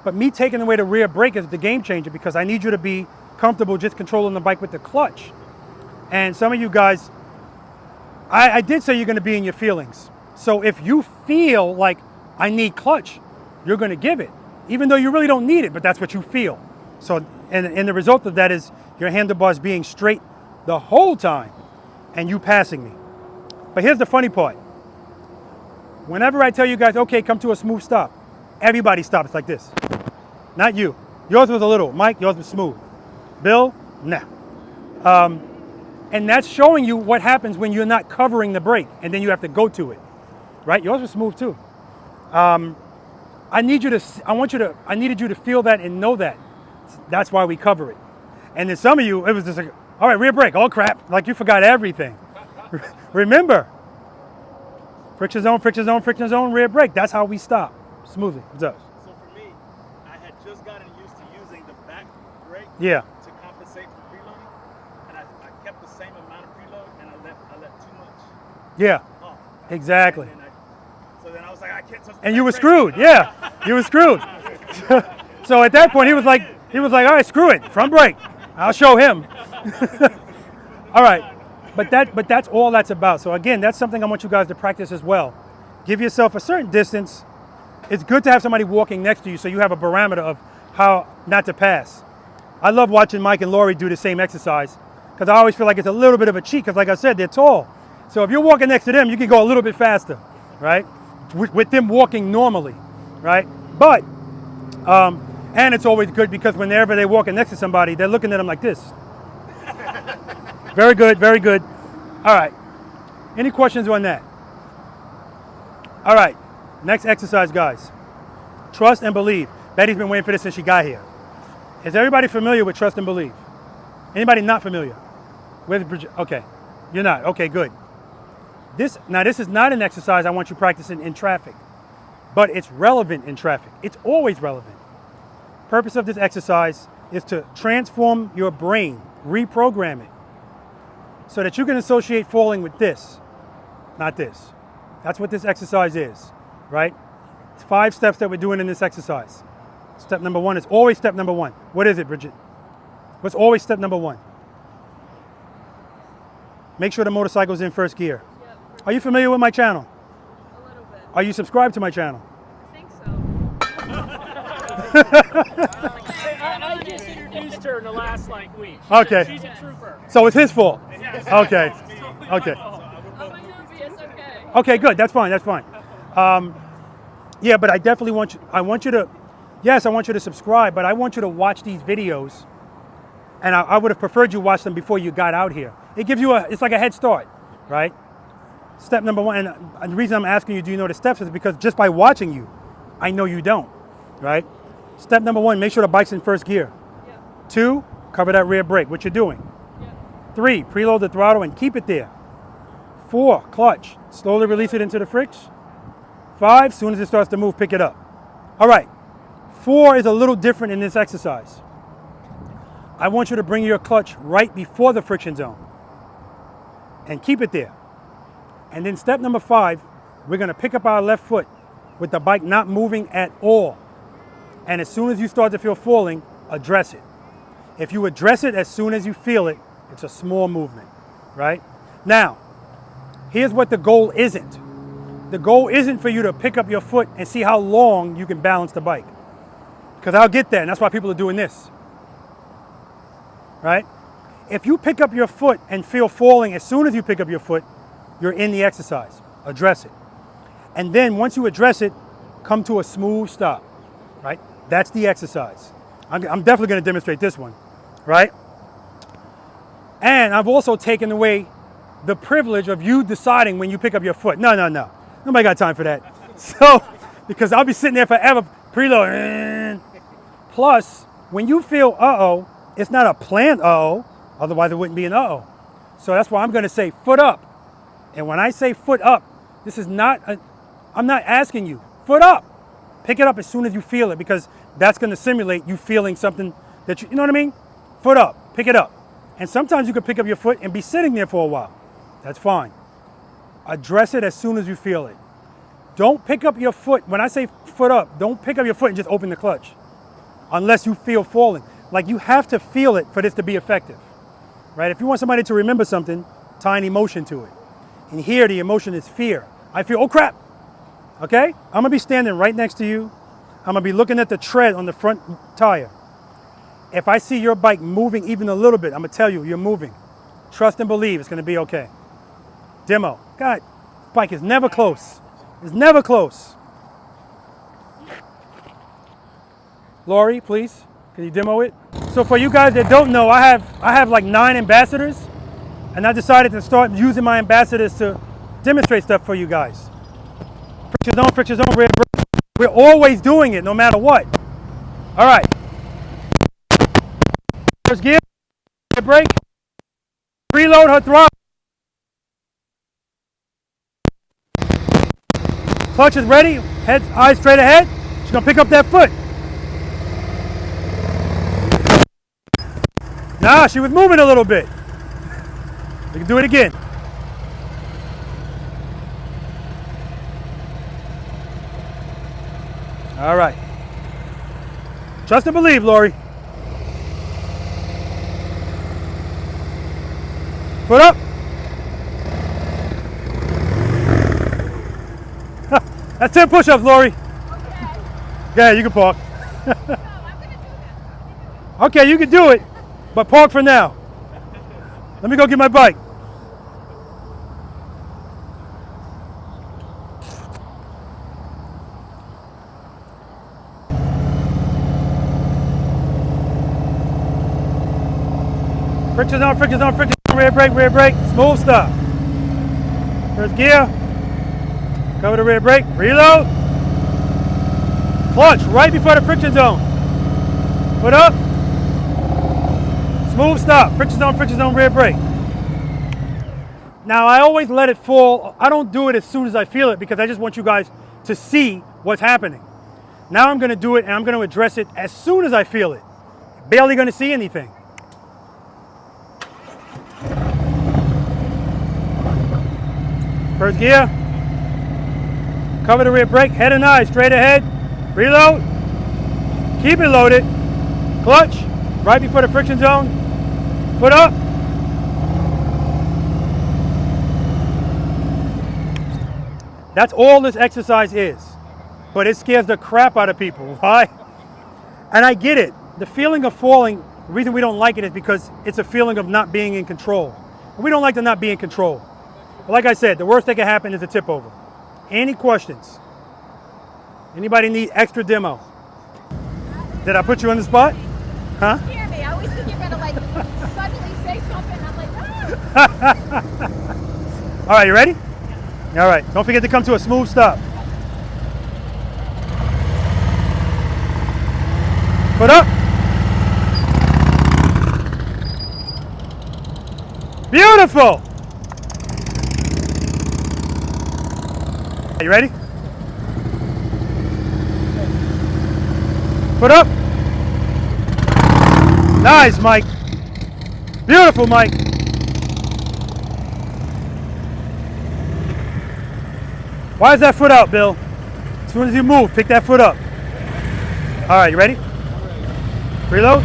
But me taking away the rear brake is the game changer because I need you to be comfortable just controlling the bike with the clutch. And some of you guys, I did say you're gonna be in your feelings. So if you feel like I need clutch, you're gonna give it. Even though you really don't need it, but that's what you feel. So And the result of that is your handlebars being straight the whole time and you passing me. But here's the funny part. Whenever I tell you guys, okay, come to a smooth stop, everybody stops like this. Not you. Yours was a little. Mike, yours was smooth. Bill, nah. And that's showing you what happens when you're not covering the brake and then you have to go to it, right? Yours was smooth too. I needed you to feel that and know that. That's why we cover it. And then some of you, it was just like, all right, rear brake, oh crap, like you forgot everything. Remember, friction zone, friction zone, friction zone, rear brake. That's how we stop smoothly. What's up? So for me, I had just gotten used to using the back brake Yeah. to compensate for preloading, and I kept the same amount of preload, and I left too much. Yeah, off. exactly. So then I was like, I can't touch the And you back were brake. screwed. Yeah, you were screwed. So at that point, he was like, all right, screw it, front brake. I'll show him. All right, but that's all that's about. So again, that's something I want you guys to practice as well. Give yourself a certain distance. It's good to have somebody walking next to you so you have a barometer of how not to pass. I love watching Mike and Lori do the same exercise because I always feel like it's a little bit of a cheat because like I said, they're tall. So if you're walking next to them, you can go a little bit faster, right? With them walking normally, right? But, and it's always good because whenever they're walking next to somebody, they're looking at them like this. Very good, very good. All right, any questions on that? All right, next exercise, guys. Trust and believe. Betty's been waiting for this since she got here. Is everybody familiar with trust and believe? Anybody not familiar? Okay, you're not, okay, good. This is not an exercise I want you practicing in traffic, but it's relevant in traffic. It's always relevant. Purpose of this exercise is to transform your brain, reprogram it, so that you can associate falling with this, not this. That's what this exercise is, right? It's 5 steps that we're doing in this exercise. Step number 1 is always step number 1. What is it, Bridget? What's always step number 1? Make sure the motorcycle's in first gear. Are you familiar with my channel? A little bit. Are you subscribed to my channel? I think so. I just introduced her in the last week. Okay. She's a trooper. So it's his fault. Okay. Okay. Okay, good. That's fine. That's fine. Yeah, but I definitely want you to subscribe, but I want you to watch these videos. And I would have preferred you watch them before you got out here. It gives you it's like a head start, right? Step number 1, and the reason I'm asking you, do you know the steps, is because just by watching you, I know you don't, right? Step number 1, make sure the bike's in first gear. 2, cover that rear brake, what you're doing. 3, preload the throttle and keep it there. 4, clutch, slowly release it into the fritz. 5, as soon as it starts to move, pick it up. All right, 4 is a little different in this exercise. I want you to bring your clutch right before the friction zone and keep it there. And then step number 5, we're gonna pick up our left foot with the bike not moving at all. And as soon as you start to feel falling, address it. If you address it as soon as you feel it, it's a small movement, right? Now, here's what the goal isn't. The goal isn't for you to pick up your foot and see how long you can balance the bike. Because I'll get there, and that's why people are doing this, right? If you pick up your foot and feel falling as soon as you pick up your foot, you're in the exercise. Address it. And then once you address it, come to a smooth stop, right? That's the exercise. I'm definitely going to demonstrate this one, right? And I've also taken away the privilege of you deciding when you pick up your foot. No. Nobody got time for that. So, because I'll be sitting there forever, preload. Plus, when you feel uh-oh, it's not a planned uh-oh, otherwise it wouldn't be an uh-oh. So that's why I'm going to say foot up. And when I say foot up, this is not, I'm not asking you, foot up. Pick it up as soon as you feel it, because that's going to simulate you feeling something that you know what I mean? Foot up, pick it up. And sometimes you can pick up your foot and be sitting there for a while. That's fine. Address it as soon as you feel it. Don't pick up your foot. When I say foot up, don't pick up your foot and just open the clutch unless you feel falling. Like, you have to feel it for this to be effective, right? If you want somebody to remember something, tie an emotion to it. And here the emotion is fear. I feel, oh crap, okay? I'm gonna be standing right next to you. I'm gonna be looking at the tread on the front tire. If I see your bike moving even a little bit, I'm gonna tell you, you're moving. Trust and believe it's gonna be okay. Demo. God, bike is never close. It's never close. Lori, please, can you demo it? So for you guys that don't know, I have like 9 ambassadors, and I decided to start using my ambassadors to demonstrate stuff for you guys. Friction zone, rear brake. We're always doing it, no matter what. All right. First gear, rear brake. Preload her throttle. Clutch is ready. Head, eyes straight ahead. She's gonna pick up that foot. Nah, she was moving a little bit. We can do it again. All right. Trust and believe, Lori. Foot up. That's 10 push-ups, Lori. Okay. Yeah, you can park. No, I'm gonna do that. Okay, you can do it, but park for now. Let me go get my bike. Friction zone, rear brake, smooth stop. First gear, cover the rear brake, reload. Clutch right before the friction zone. Foot up, smooth stop, friction zone, rear brake. Now I always let it fall. I don't do it as soon as I feel it because I just want you guys to see what's happening. Now I'm gonna do it and I'm gonna address it as soon as I feel it. Barely gonna see anything. First gear, cover the rear brake, head and eyes, straight ahead, reload, keep it loaded, clutch, right before the friction zone, foot up. That's all this exercise is, but it scares the crap out of people. Why? And I get it. The feeling of falling, the reason we don't like it is because it's a feeling of not being in control. And we don't like to not be in control. But like I said, the worst that can happen is a tip over. Any questions? Anybody need extra demo? Did I put you on the spot? Huh? You scare me. I always think you're gonna like suddenly say something. I'm like, ah! All right, you ready? All right, don't forget to come to a smooth stop. Foot up. Beautiful. Are you ready? Foot up. Nice, Mike. Beautiful, Mike. Why is that foot out, Bill? As soon as you move, pick that foot up. All right, you ready? Preload.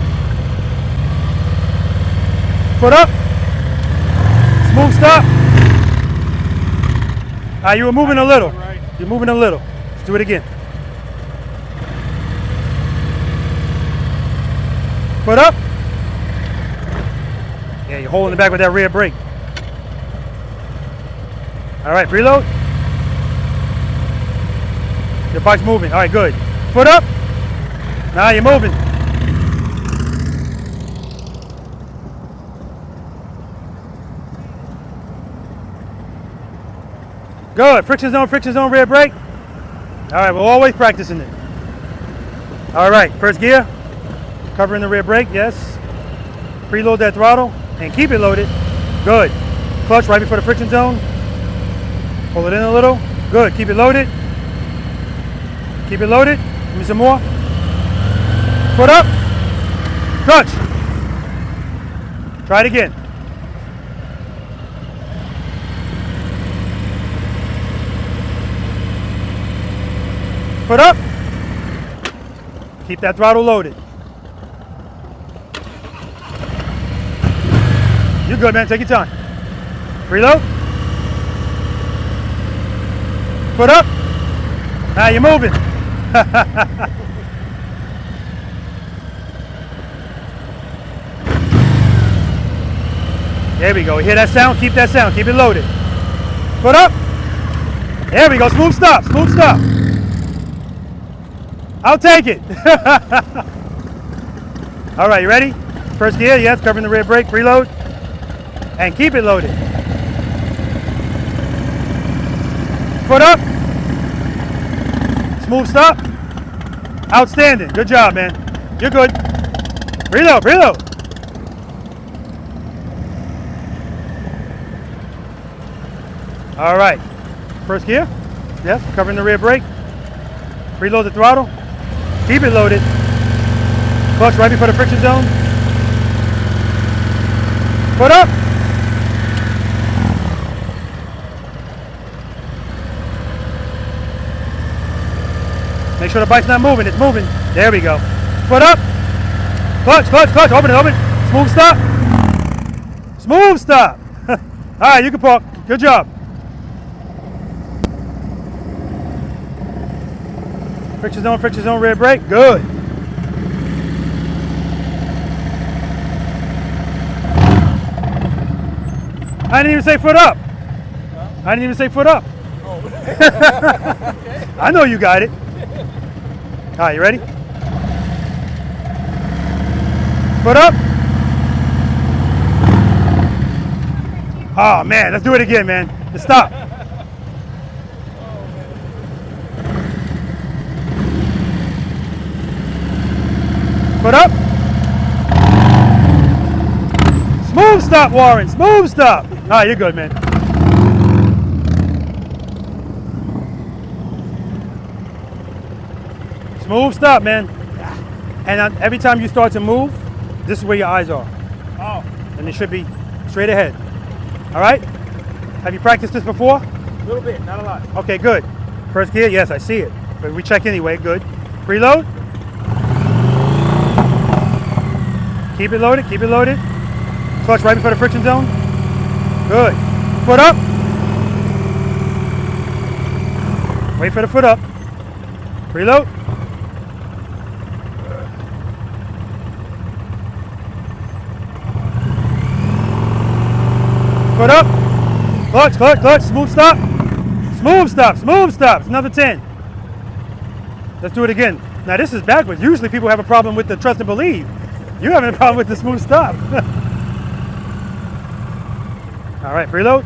Foot up. Smooth stop. You were moving a little. You're moving a little. Let's do it again. Foot up. Yeah, you're holding it back with that rear brake. All right, preload. Your bike's moving. All right, good. Foot up. Now you're moving. Good. Friction zone, rear brake. All right, we're always practicing it. All right, first gear. Covering the rear brake, yes. Preload that throttle and keep it loaded. Good. Clutch right before the friction zone. Pull it in a little. Good. Keep it loaded. Keep it loaded. Give me some more. Foot up. Clutch. Try it again. Foot up. Keep that throttle loaded. You're good, man. Take your time. Reload. Foot up. Now you're moving. There we go. Hear that sound? Keep that sound. Keep it loaded. Foot up. There we go. Smooth stop. Smooth stop. I'll take it. All right, you ready? First gear, yes, covering the rear brake, preload, and keep it loaded. Foot up. Smooth stop. Outstanding. Good job, man. You're good. Preload, preload. All right. First gear, yes, covering the rear brake. Preload the throttle. Keep it loaded. Clutch right before the friction zone. Foot up. Make sure the bike's not moving. It's moving. There we go. Foot up. Clutch, clutch, clutch. Open it, open. Smooth stop. Smooth stop. All right, you can park. Good job. Friction zone, rear brake. Good. I didn't even say foot up. I didn't even say foot up. Oh. I know you got it. All right, you ready? Foot up. Oh man, let's do it again, man. Let's stop. Foot up. Smooth stop, Warren. Smooth stop. All right, you're good, man. Smooth stop, man. And every time you start to move, this is where your eyes are. Oh. And it should be straight ahead. All right? Have you practiced this before? A little bit, not a lot. Okay, good. First gear, yes, I see it. But we check anyway, good. Preload. Keep it loaded, keep it loaded. Clutch right before the friction zone. Good. Foot up. Wait for the foot up. Preload. Foot up. Clutch, clutch, clutch. Smooth stop. Smooth stop, smooth stop. It's another 10. Let's do it again. Now this is backwards. Usually people have a problem with the trust and believe. You're having a problem with the smooth stop. All right, preload.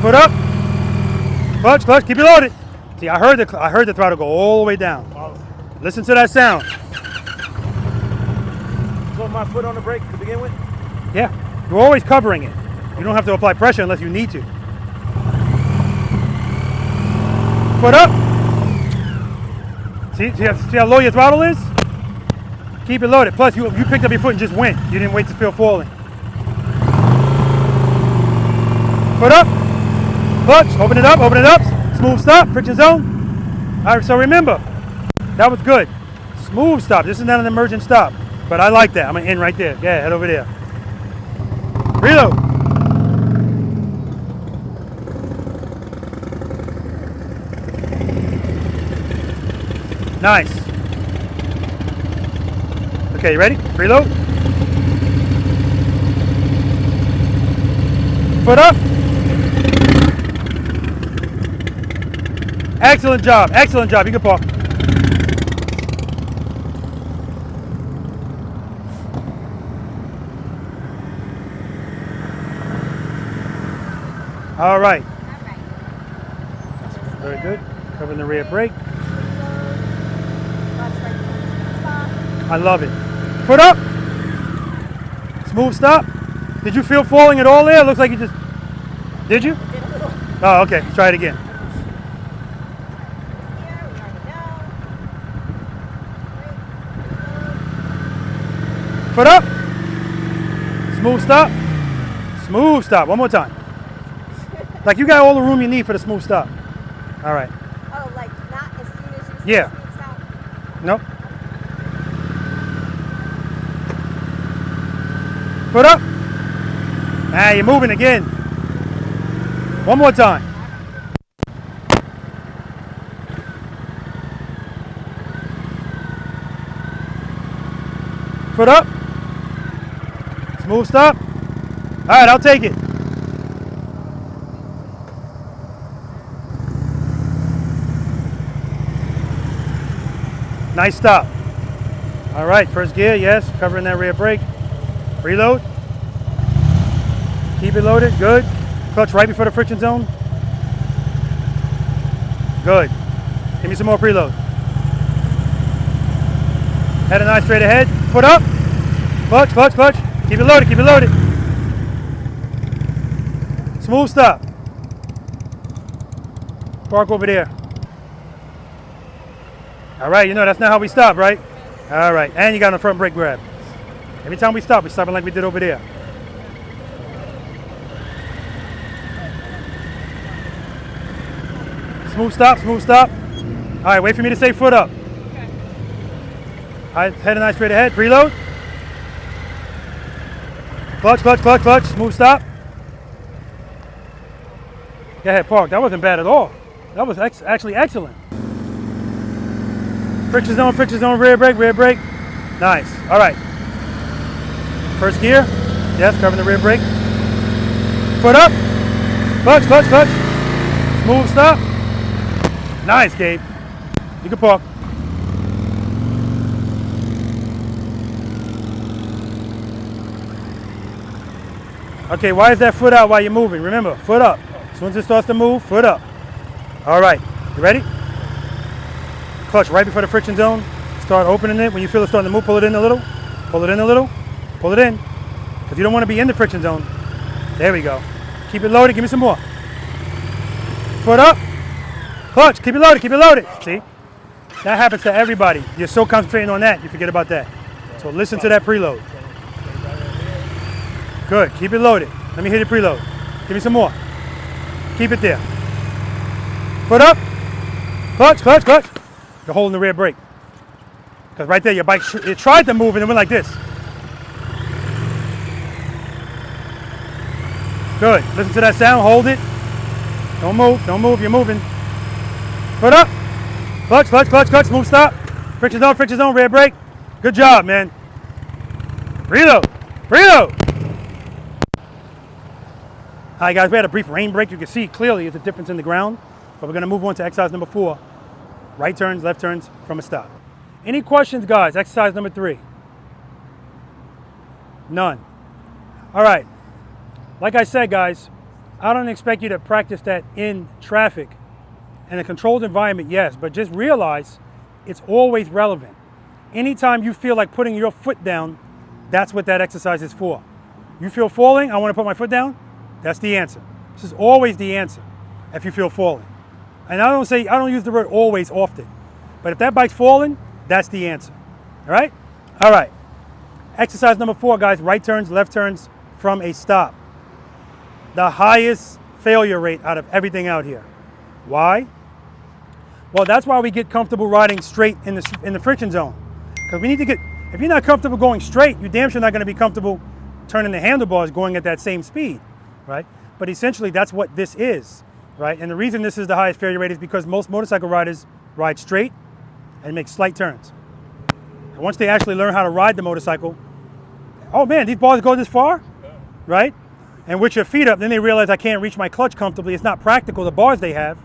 Foot up. Clutch, clutch, keep it loaded. See, I heard the throttle go all the way down. Listen to that sound. So my foot on the brake to begin with? Yeah, you're always covering it. You don't have to apply pressure unless you need to. Foot up. See how low your throttle is? Keep it loaded. Plus, you picked up your foot and just went. You didn't wait to feel falling. Foot up. Clutch. Open it up. Open it up. Smooth stop. Friction zone. All right, so remember, that was good. Smooth stop. This is not an emergent stop. But I like that. I'm going to end right there. Yeah, head over there. Reload. Nice. Okay, you ready? Preload. Foot up. Excellent job. Excellent job. You can park. All right. Very good. Covering the rear brake. I love it. Foot up. Smooth stop. Did you feel falling at all there? Looks like you just... Did you? Oh, okay. Let's try it again. Foot up. Smooth stop. Smooth stop. One more time. Like you got all the room you need for the smooth stop. All right. Oh, like not as soon as you Yeah. smooth stop? Nope. Foot up. Ah, you're moving again. One more time. Foot up. Smooth stop. All right, I'll take it. Nice stop. All right, first gear, yes, covering that rear brake. Preload. Keep it loaded, good. Clutch right before the friction zone. Good. Give me some more preload. Head and eye straight ahead. Foot up. Clutch, clutch, clutch. Keep it loaded, keep it loaded. Smooth stop. Park over there. All right, you know that's not how we stop, right? All right, and you got a front brake grab. Every time we stop, we're stopping like we did over there. Smooth stop, smooth stop. All right, wait for me to say foot up. Okay. All right, head and eye straight ahead. Preload. Clutch, clutch, clutch, clutch. Smooth stop. Go ahead, park. That wasn't bad at all. That was actually excellent. Friction zone, rear brake, rear brake. Nice. All right. First gear. Yes, covering the rear brake. Foot up. Clutch, clutch, clutch. Smooth stop. Nice, Gabe. You can park. Okay, why is that foot out while you're moving? Remember, foot up. As soon as it starts to move, foot up. All right, you ready? Clutch right before the friction zone. Start opening it. When you feel it starting to move, pull it in a little. Pull it in a little. Pull it in. Because you don't want to be in the friction zone. There we go. Keep it loaded. Give me some more. Foot up. Clutch. Keep it loaded. Keep it loaded. See? That happens to everybody. You're so concentrating on that, you forget about that. So listen to that preload. Good. Keep it loaded. Let me hit it preload. Give me some more. Keep it there. Foot up. Clutch, clutch, clutch. You're holding the rear brake. Because right there, your bike, it tried to move and it went like this. Good. Listen to that sound. Hold it. Don't move. Don't move. You're moving. Foot up. Clutch, clutch, clutch, clutch. Smooth stop. Friction zone, rear brake. Good job, man. Reload. Reload. All right, guys, we had a brief rain break. You can see clearly it's a difference in the ground. But we're going to move on to exercise number 4. Right turns, left turns from a stop. Any questions, guys? Exercise number 3. None. All right. Like I said, guys, I don't expect you to practice that in traffic. In a controlled environment, yes, but just realize it's always relevant. Anytime you feel like putting your foot down, that's what that exercise is for. You feel falling, I want to put my foot down, that's the answer. This is always the answer if you feel falling. And I don't use the word always often, but if that bike's falling, that's the answer. All right? All right. Exercise number 4, guys, right turns, left turns from a stop. The highest failure rate out of everything out here. Why? Well, that's why we get comfortable riding straight in the friction zone. Because we need to get, if you're not comfortable going straight, you're damn sure not going to be comfortable turning the handlebars going at that same speed, right? But essentially, that's what this is, right? And the reason this is the highest failure rate is because most motorcycle riders ride straight and make slight turns. And once they actually learn how to ride the motorcycle, oh man, these bars go this far, right? And with your feet up, then they realize I can't reach my clutch comfortably. It's not practical, the bars they have.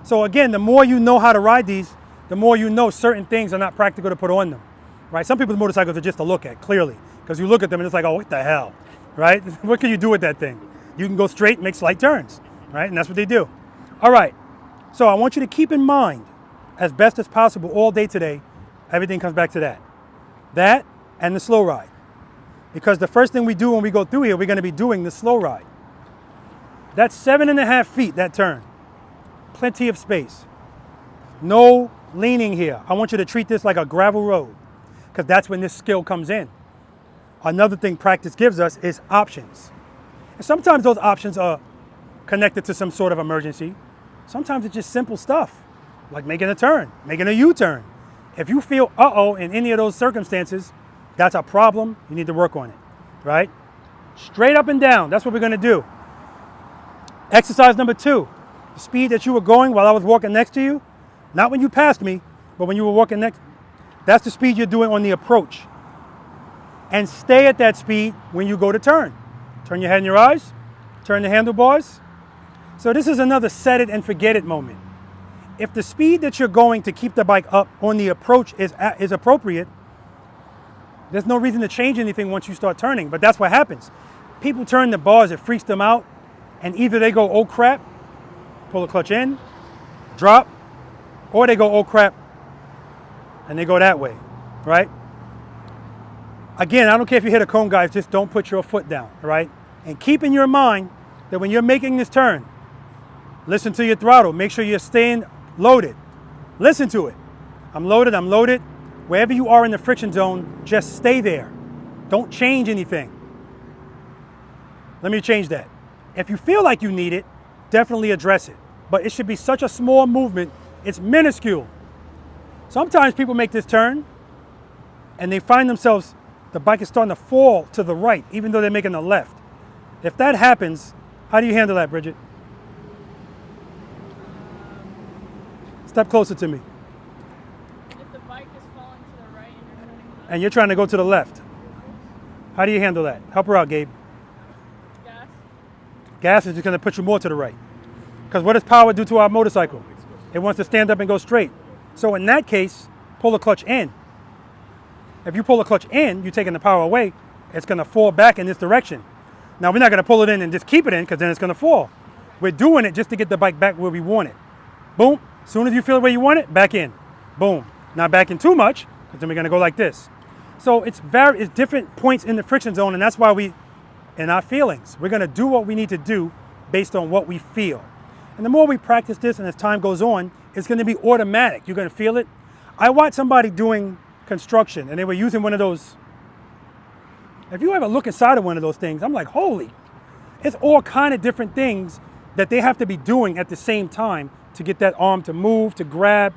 So again, the more you know how to ride these, the more you know certain things are not practical to put on them, right? Some people's motorcycles are just to look at, clearly, because you look at them and it's like, oh, what the hell, right? What can you do with that thing? You can go straight and make slight turns, right? And that's what they do. All right, so I want you to keep in mind, as best as possible all day today, everything comes back to that. That and the slow ride. Because the first thing we do when we go through here, we're gonna be doing the slow ride. That's 7.5 feet, that turn. Plenty of space. No leaning here. I want you to treat this like a gravel road, because that's when this skill comes in. Another thing practice gives us is options. And sometimes those options are connected to some sort of emergency. Sometimes it's just simple stuff, like making a turn, making a U-turn. If you feel uh-oh in any of those circumstances, that's a problem. You need to work on it, right? Straight up and down. That's what we're going to do. Exercise number 2. The speed that you were going while I was walking next to you, not when you passed me, but when you were walking next, that's the speed you're doing on the approach. and stay at that speed when you go to turn. Turn your head and your eyes, turn the handlebars. So this is another set it and forget it moment. If the speed that you're going to keep the bike up on the approach is appropriate, there's no reason to change anything once you start turning, but that's what happens. People turn the bars, it freaks them out, and either they go, oh crap, pull the clutch in, drop, or they go, oh crap, and they go that way, right? Again, I don't care if you hit a cone, guys, just don't put your foot down, right? And keep in your mind that when you're making this turn, listen to your throttle, make sure you're staying loaded. Listen to it. I'm loaded, I'm loaded. Wherever you are in the friction zone, just stay there. Don't change anything. Let me change that. If you feel like you need it, definitely address it. But it should be such a small movement, it's minuscule. Sometimes people make this turn and they find themselves, the bike is starting to fall to the right, even though they're making the left. If that happens, how do you handle that, Bridget? Step closer to me. If the bike is falling to the right and you're turning left. And you're trying to go to the left. How do you handle that? Help her out, Gabe. Gas. Gas is just going to put you more to the right. Because what does power do to our motorcycle? It wants to stand up and go straight. So in that case, pull the clutch in. If you pull the clutch in, you're taking the power away, it's going to fall back in this direction. Now, we're not going to pull it in and just keep it in because then it's going to fall. We're doing it just to get the bike back where we want it. Boom. As soon as you feel where you want it, back in. Boom. Not back in too much because then we're going to go like this. So it's different points in the friction zone, and that's why in our feelings, we're going to do what we need to do based on what we feel. And the more we practice this and as time goes on, it's going to be automatic. You're going to feel it. I watched somebody doing construction and they were using one of those. If you ever look inside of one of those things, I'm like, holy, it's all kind of different things that they have to be doing at the same time to get that arm to move, to grab.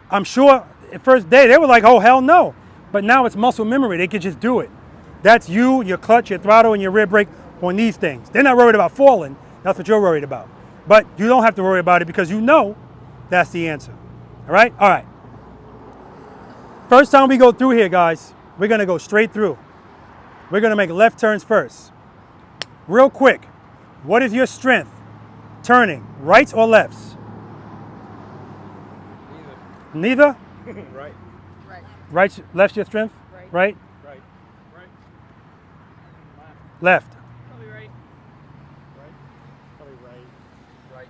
I'm sure the first day they were like, oh, hell no. But now it's muscle memory. They can just do it. That's you, your clutch, your throttle, and your rear brake on these things. They're not worried about falling. That's what you're worried about. But you don't have to worry about it because you know that's the answer. All right? All right. First time we go through here, guys, we're going to go straight through. We're going to make left turns first. Real quick, what is your strength? Turning, rights or lefts? Neither? Right. Right, left's your strength? Right? Right. Right. Left. Probably right. Right. Probably right. Right.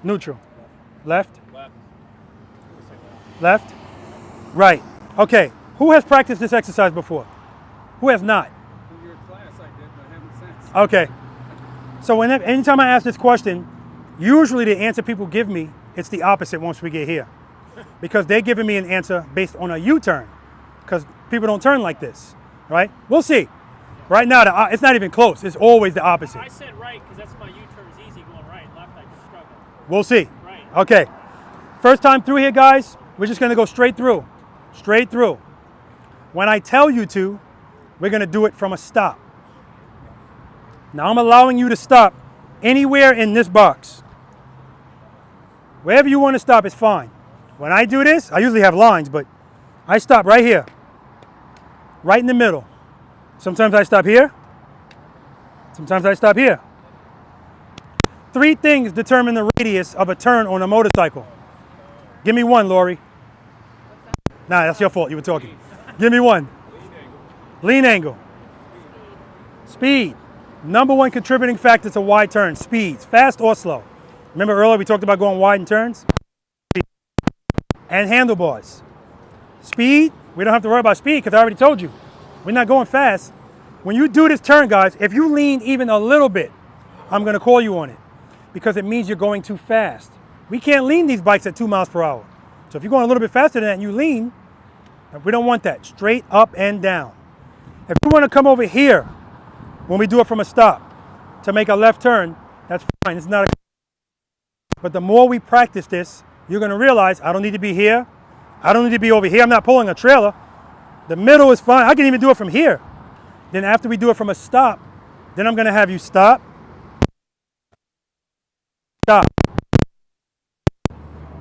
Neutral. Left? Left. Left? Right. Okay. Who has practiced this exercise before? Who has not? In your class I did, but I haven't since. Okay. So anytime I ask this question, usually the answer people give me, it's the opposite once we get here. Because they're giving me an answer based on a U-turn. Because people don't turn like this, right? We'll see. Right now, it's not even close. It's always the opposite. I said right because that's my U-turn is easy going right. Left, I struggle. We'll see. Right. Okay. First time through here, guys, we're just going to go straight through. Straight through. When I tell you to, we're going to do it from a stop. Now, I'm allowing you to stop anywhere in this box. Wherever you want to stop is fine. When I do this, I usually have lines, but I stop right here. Right in the middle. Sometimes I stop here. Sometimes I stop here. 3 things determine the radius of a turn on a motorcycle. Give me one, Lori. Nah, that's your fault. You were talking. Give me one. Lean angle. Speed. Number 1 contributing factor to wide turns. Speeds. Fast or slow. Remember earlier we talked about going wide in turns? And handlebars. Speed. We don't have to worry about speed because I already told you. We're not going fast. When you do this turn, guys, if you lean even a little bit, I'm going to call you on it because it means you're going too fast. We can't lean these bikes at 2 miles per hour. So if you're going a little bit faster than that and you lean, we don't want that. Straight up and down. If you want to come over here when we do it from a stop to make a left turn, that's fine. It's not a... But the more we practice this, you're going to realize I don't need to be here. I don't need to be over here. I'm not pulling a trailer. The middle is fine. I can even do it from here. Then after we do it from a stop, then I'm going to have you stop. Stop.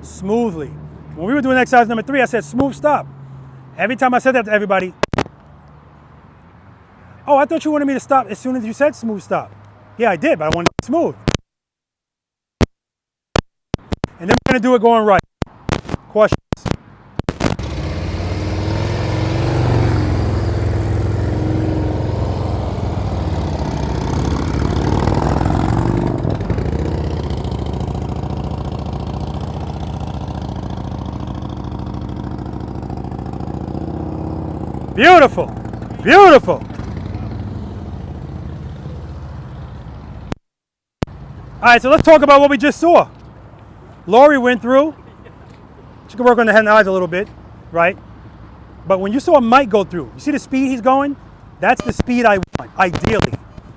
Smoothly. When we were doing exercise number 3, I said smooth stop. Every time I said that to everybody, oh, I thought you wanted me to stop as soon as you said smooth stop. Yeah, I did, but I wanted it smooth. And then we're gonna do it going right. Questions? Beautiful, beautiful. All right, so let's talk about what we just saw. Lori went through. She can work on the head and eyes a little bit, right? But when you saw Mike go through, you see the speed he's going? That's the speed I want, ideally,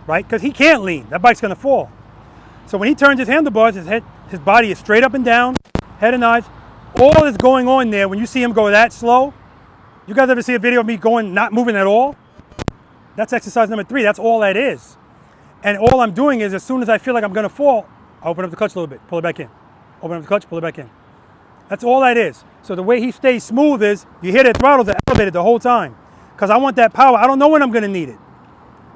right? Because he can't lean. That bike's gonna fall. So when he turns his handlebars, his body is straight up and down, head and eyes. All that's going on there, when you see him go that slow, you guys ever see a video of me going, not moving at all? That's exercise number 3. That's all that is. And all I'm doing is, as soon as I feel like I'm gonna fall, I open up the clutch a little bit, pull it back in. Open up the clutch, pull it back in. That's all that is. So the way he stays smooth is, you hear the throttles are elevated the whole time. Because I want that power. I don't know when I'm gonna need it.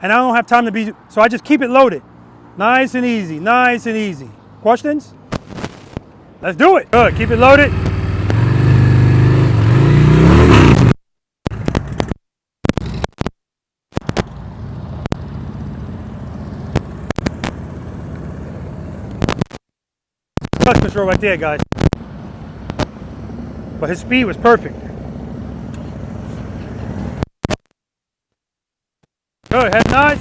And I don't have time to be, so I just keep it loaded. Nice and easy, nice and easy. Questions? Let's do it. Good, keep it loaded. Clutch control right there, guys. But his speed was perfect. Good, head nice.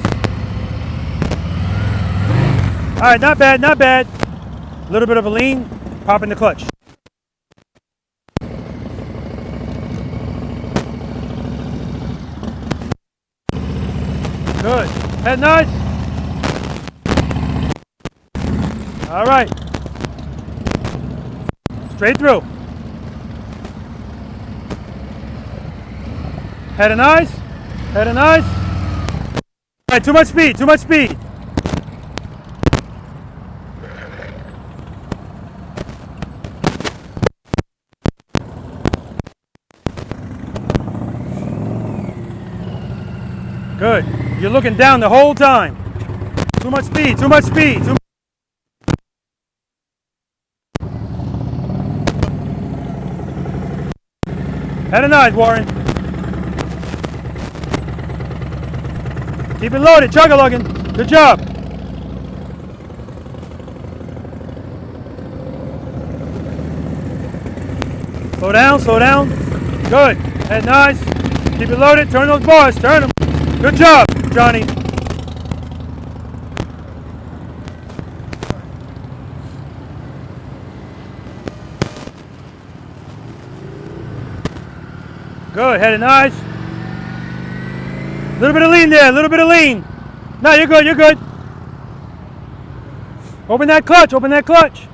All right, not bad, not bad. A little bit of a lean, pop in the clutch. Good, head nice. All right. Straight through. Head and eyes, head and eyes. All right, too much speed, too much speed. Good, you're looking down the whole time. Too much speed, too much speed. Head and eyes, Warren. Keep it loaded, chug-a-lugging. Good job. Slow down, slow down. Good. Head nice. Keep it loaded. Turn those bars. Turn them. Good job, Johnny. Good. Head nice. A little bit of lean there, a little bit of lean. No, you're good, you're good. Open that clutch, open that clutch.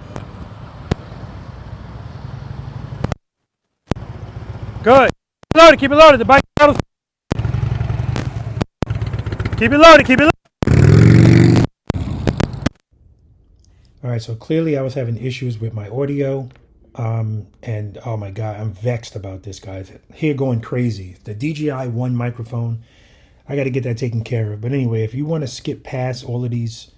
Good. Keep it loaded, keep it loaded. The bike battles. Keep it loaded, keep it loaded. All right, so clearly I was having issues with my audio. And oh my God, I'm vexed about this, guys. Here going crazy. The DJI One microphone. I got to get that taken care of. But anyway, if you want to skip past all of these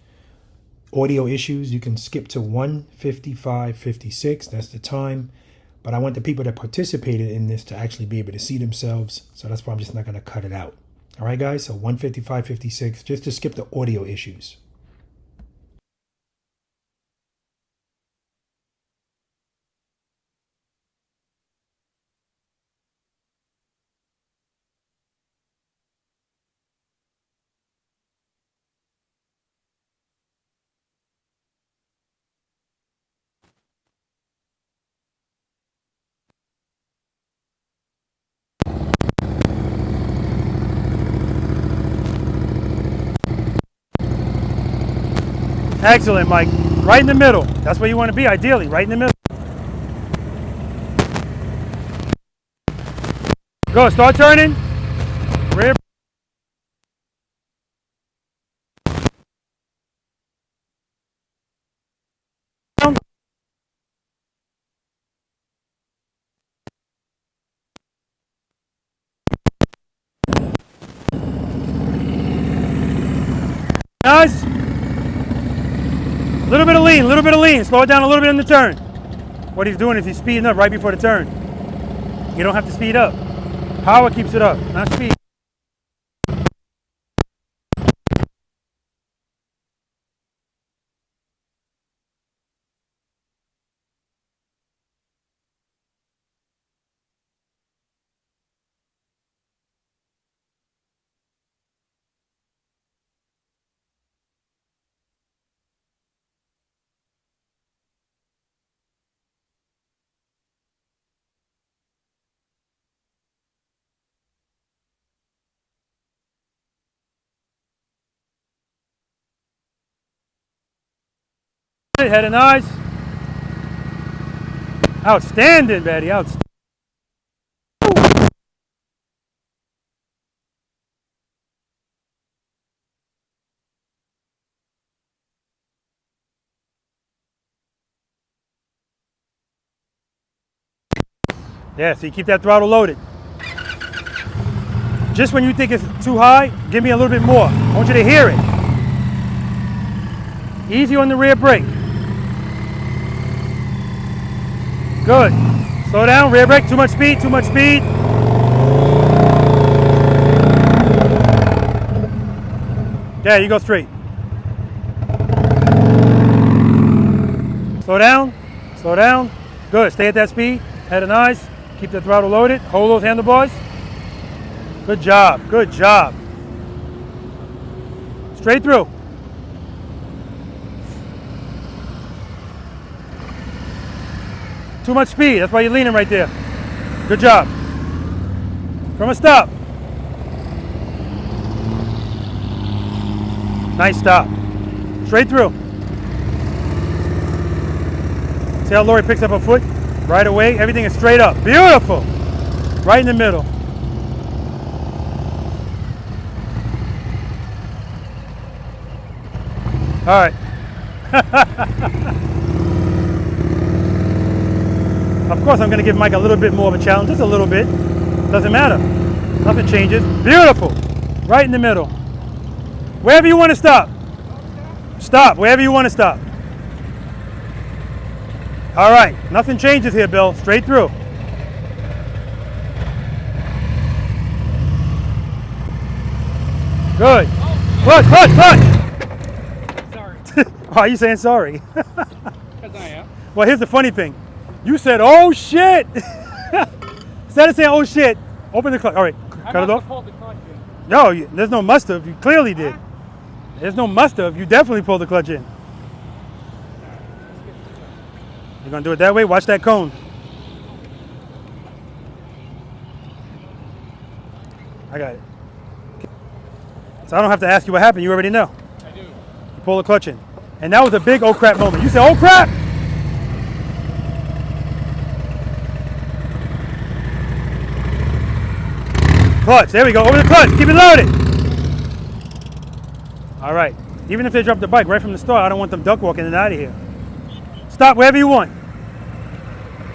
audio issues, you can skip to 1:55:56. That's the time. But I want the people that participated in this to actually be able to see themselves. So that's why I'm just not going to cut it out. All right, guys. So 1:55:56, just to skip the audio issues. Excellent, Mike. Right in the middle. That's where you want to be, ideally, right in the middle. Go, start turning. Rear. Nice. Little bit of lean, little bit of lean. Slow it down a little bit in the turn. What he's doing is he's speeding up right before the turn. You don't have to speed up. Power keeps it up, not speed. Head and eyes. Outstanding, Betty. Outstanding. Yeah, so you keep that throttle loaded. Just when you think it's too high, give me a little bit more. I want you to hear it. Easy on the rear brake. Good. Slow down, rear brake, too much speed, too much speed. Yeah, you go straight. Slow down, slow down. Good, stay at that speed, head and eyes. Keep the throttle loaded, hold those handlebars. Good job, good job. Straight through. Too much speed, that's why you're leaning right there. Good job. From a stop. Nice stop. Straight through. See how Lori picks up her foot? Right away, everything is straight up. Beautiful. Right in the middle. All right. Of course, I'm going to give Mike a little bit more of a challenge, just a little bit. Doesn't matter. Nothing changes. Beautiful. Right in the middle. Wherever you want to stop. Stop, wherever you want to stop. All right, nothing changes here, Bill. Straight through. Good. Clutch, clutch, clutch. Sorry. Why are you saying sorry? Because I am. Well, here's the funny thing. You said, oh shit. Instead of saying, oh shit, open the clutch. All right, cut it off. Pulled the clutch in. No, there's no must have. You clearly did. There's no must have. You definitely pulled the clutch in. You're going to do it that way? Watch that cone. I got it. So I don't have to ask you what happened. You already know. I do. You pull the clutch in. And that was a big oh crap moment. You said, oh crap! Clutch. There we go. Over the clutch. Keep it loaded. All right. Even if they drop the bike right from the start, I don't want them duck walking and out of here. Stop wherever you want.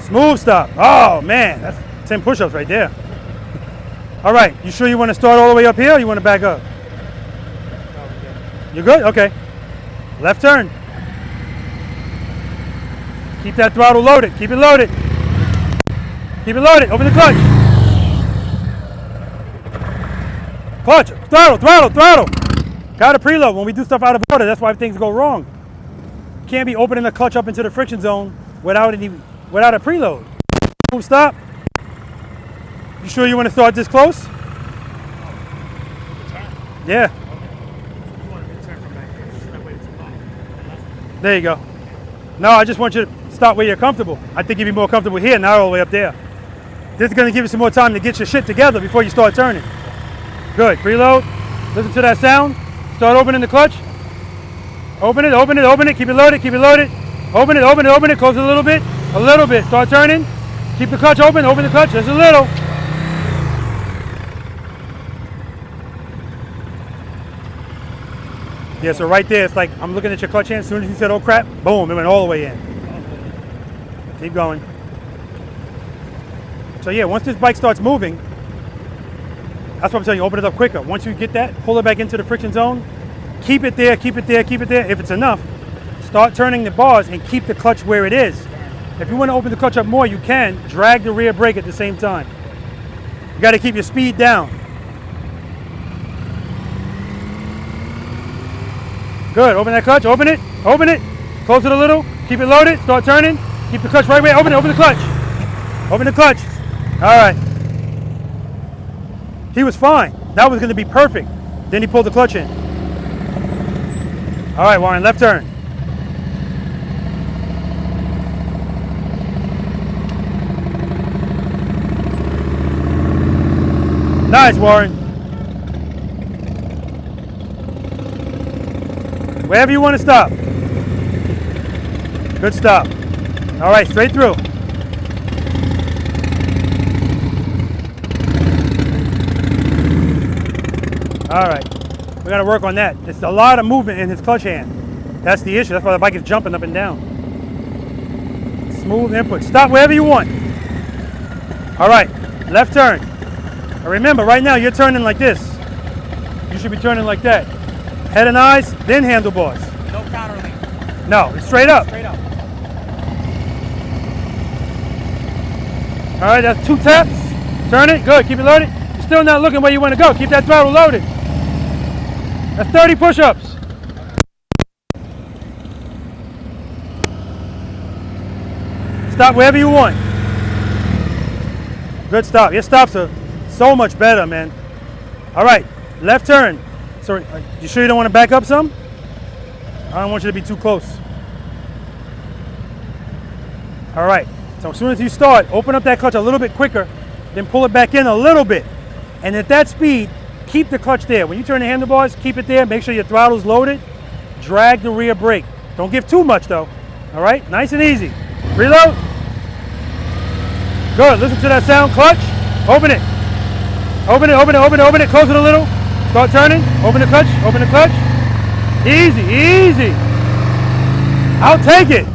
Smooth stop. Oh, man. That's 10 push-ups right there. All right. You sure you want to start all the way up here or you want to back up? You good? Okay. Left turn. Keep that throttle loaded. Keep it loaded. Keep it loaded. Open the clutch. Clutch. Throttle, throttle, throttle. Got to preload. When we do stuff out of order, that's why things go wrong. Can't be opening the clutch up into the friction zone without a preload. Move, stop. You sure you want to start this close? Yeah. There you go. No, I just want you to stop where you're comfortable. I think you'd be more comfortable here, not all the way up there. This is going to give you some more time to get your shit together before you start turning. Good. Preload. Listen to that sound. Start opening the clutch. Open it, open it, open it. Keep it loaded, keep it loaded. Open it, open it, open it. Close it a little bit. A little bit. Start turning. Keep the clutch open. Open the clutch just a little. Yeah, so right there, it's like I'm looking at your clutch hand. As soon as you said, oh crap, boom, it went all the way in. Keep going. So yeah, once this bike starts moving, that's what I'm telling you, open it up quicker. Once you get that, pull it back into the friction zone, Keep it there, keep it there, keep it there. If it's enough, start turning the bars and keep the clutch where it is. If you want to open the clutch up more, you can. Drag the rear brake at the same time. You got to keep your speed down. Good, open that clutch, open it, close it a little, keep it loaded, start turning, keep the clutch right way, open the clutch. Open the clutch. All right. He was fine. That was going to be perfect. Then he pulled the clutch in. All right, Warren, left turn. Nice, Warren. Wherever you want to stop. Good stop. All right, straight through. All right, we got to work on that. It's a lot of movement in his clutch hand. That's the issue. That's why the bike is jumping up and down. Smooth input. Stop wherever you want. All right, left turn. Now remember, right now you're turning like this. You should be turning like that. Head and eyes, then handlebars. No counter lean. No, it's straight up. Straight up. All right, that's 2 taps. Turn it, good, keep it loaded. You're still not looking where you want to go. Keep that throttle loaded. That's 30 push-ups. Stop wherever you want. Good stop. Your stops are so much better, man. All right, left turn. So, you sure you don't want to back up some? I don't want you to be too close. All right, so as soon as you start, open up that clutch a little bit quicker, then pull it back in a little bit. And at that speed, keep the clutch there. When you turn the handlebars, keep it there. Make sure your throttle's loaded. Drag the rear brake. Don't give too much though. All right, nice and easy. Reload. Good, listen to that sound. Clutch, open it. Open it, open it, open it, open it. Close it a little. Start turning, open the clutch, open the clutch. Easy, easy. I'll take it.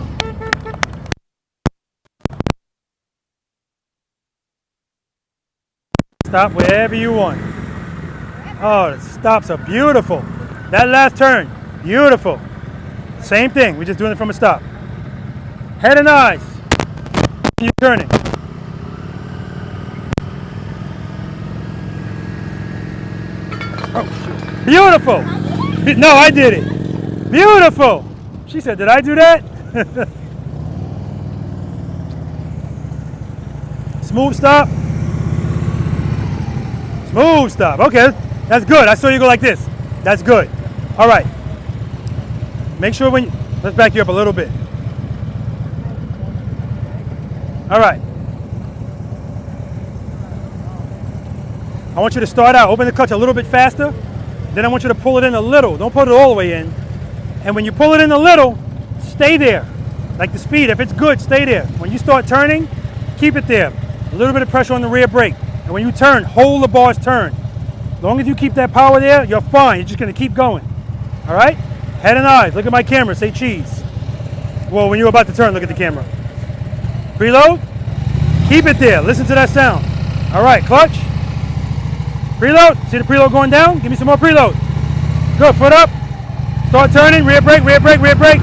Stop wherever you want. Oh, the stops are beautiful. That last turn, beautiful. Same thing, we're just doing it from a stop. Head and eyes. You're turning. Oh, shoot. Beautiful. No, I did it. Beautiful. She said, did I do that? Smooth stop. Smooth stop. Okay, that's good. I saw you go like this. That's good. All right. Make sure when you, let's back you up a little bit. All right. I want you to start out, open the clutch a little bit faster. Then I want you to pull it in a little. Don't put it all the way in. And when you pull it in a little, stay there. Like the speed, if it's good, stay there. When you start turning, keep it there. A little bit of pressure on the rear brake. And when you turn, hold the bars turn. As long as you keep that power there, you're fine. You're just gonna keep going. All right? Head and eyes, look at my camera, say cheese. Well, when you're about to turn, look at the camera. Preload, keep it there. Listen to that sound. All right, clutch. Preload, see the preload going down? Give me some more preload. Good, foot up. Start turning, rear brake, rear brake, rear brake.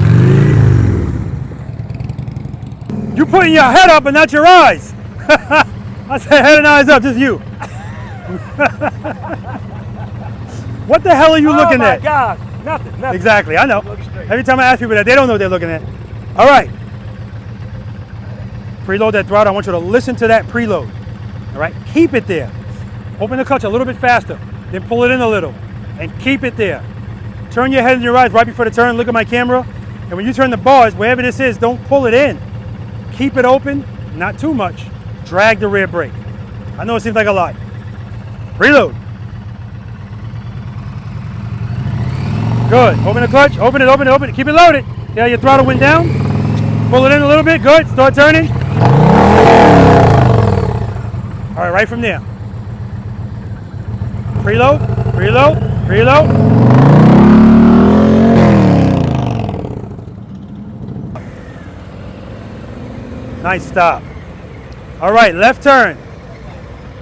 You're putting your head up and not your eyes. I said head and eyes up, just you. What the hell are you looking at? Oh my God, nothing. Exactly, I know. Every time I ask people that, they don't know what they're looking at. All right. Preload that throttle. I want you to listen to that preload. All right, keep it there. Open the clutch a little bit faster, then pull it in a little, and keep it there. Turn your head and your eyes right before the turn, look at my camera, and when you turn the bars, wherever this is, don't pull it in. Keep it open, not too much. Drag the rear brake. I know it seems like a lot. Reload. Good, open the clutch, open it, open it, open it, keep it loaded. Yeah, your throttle went down. Pull it in a little bit, good, start turning. All right, right from there. Preload, preload, preload. Nice stop. All right, left turn.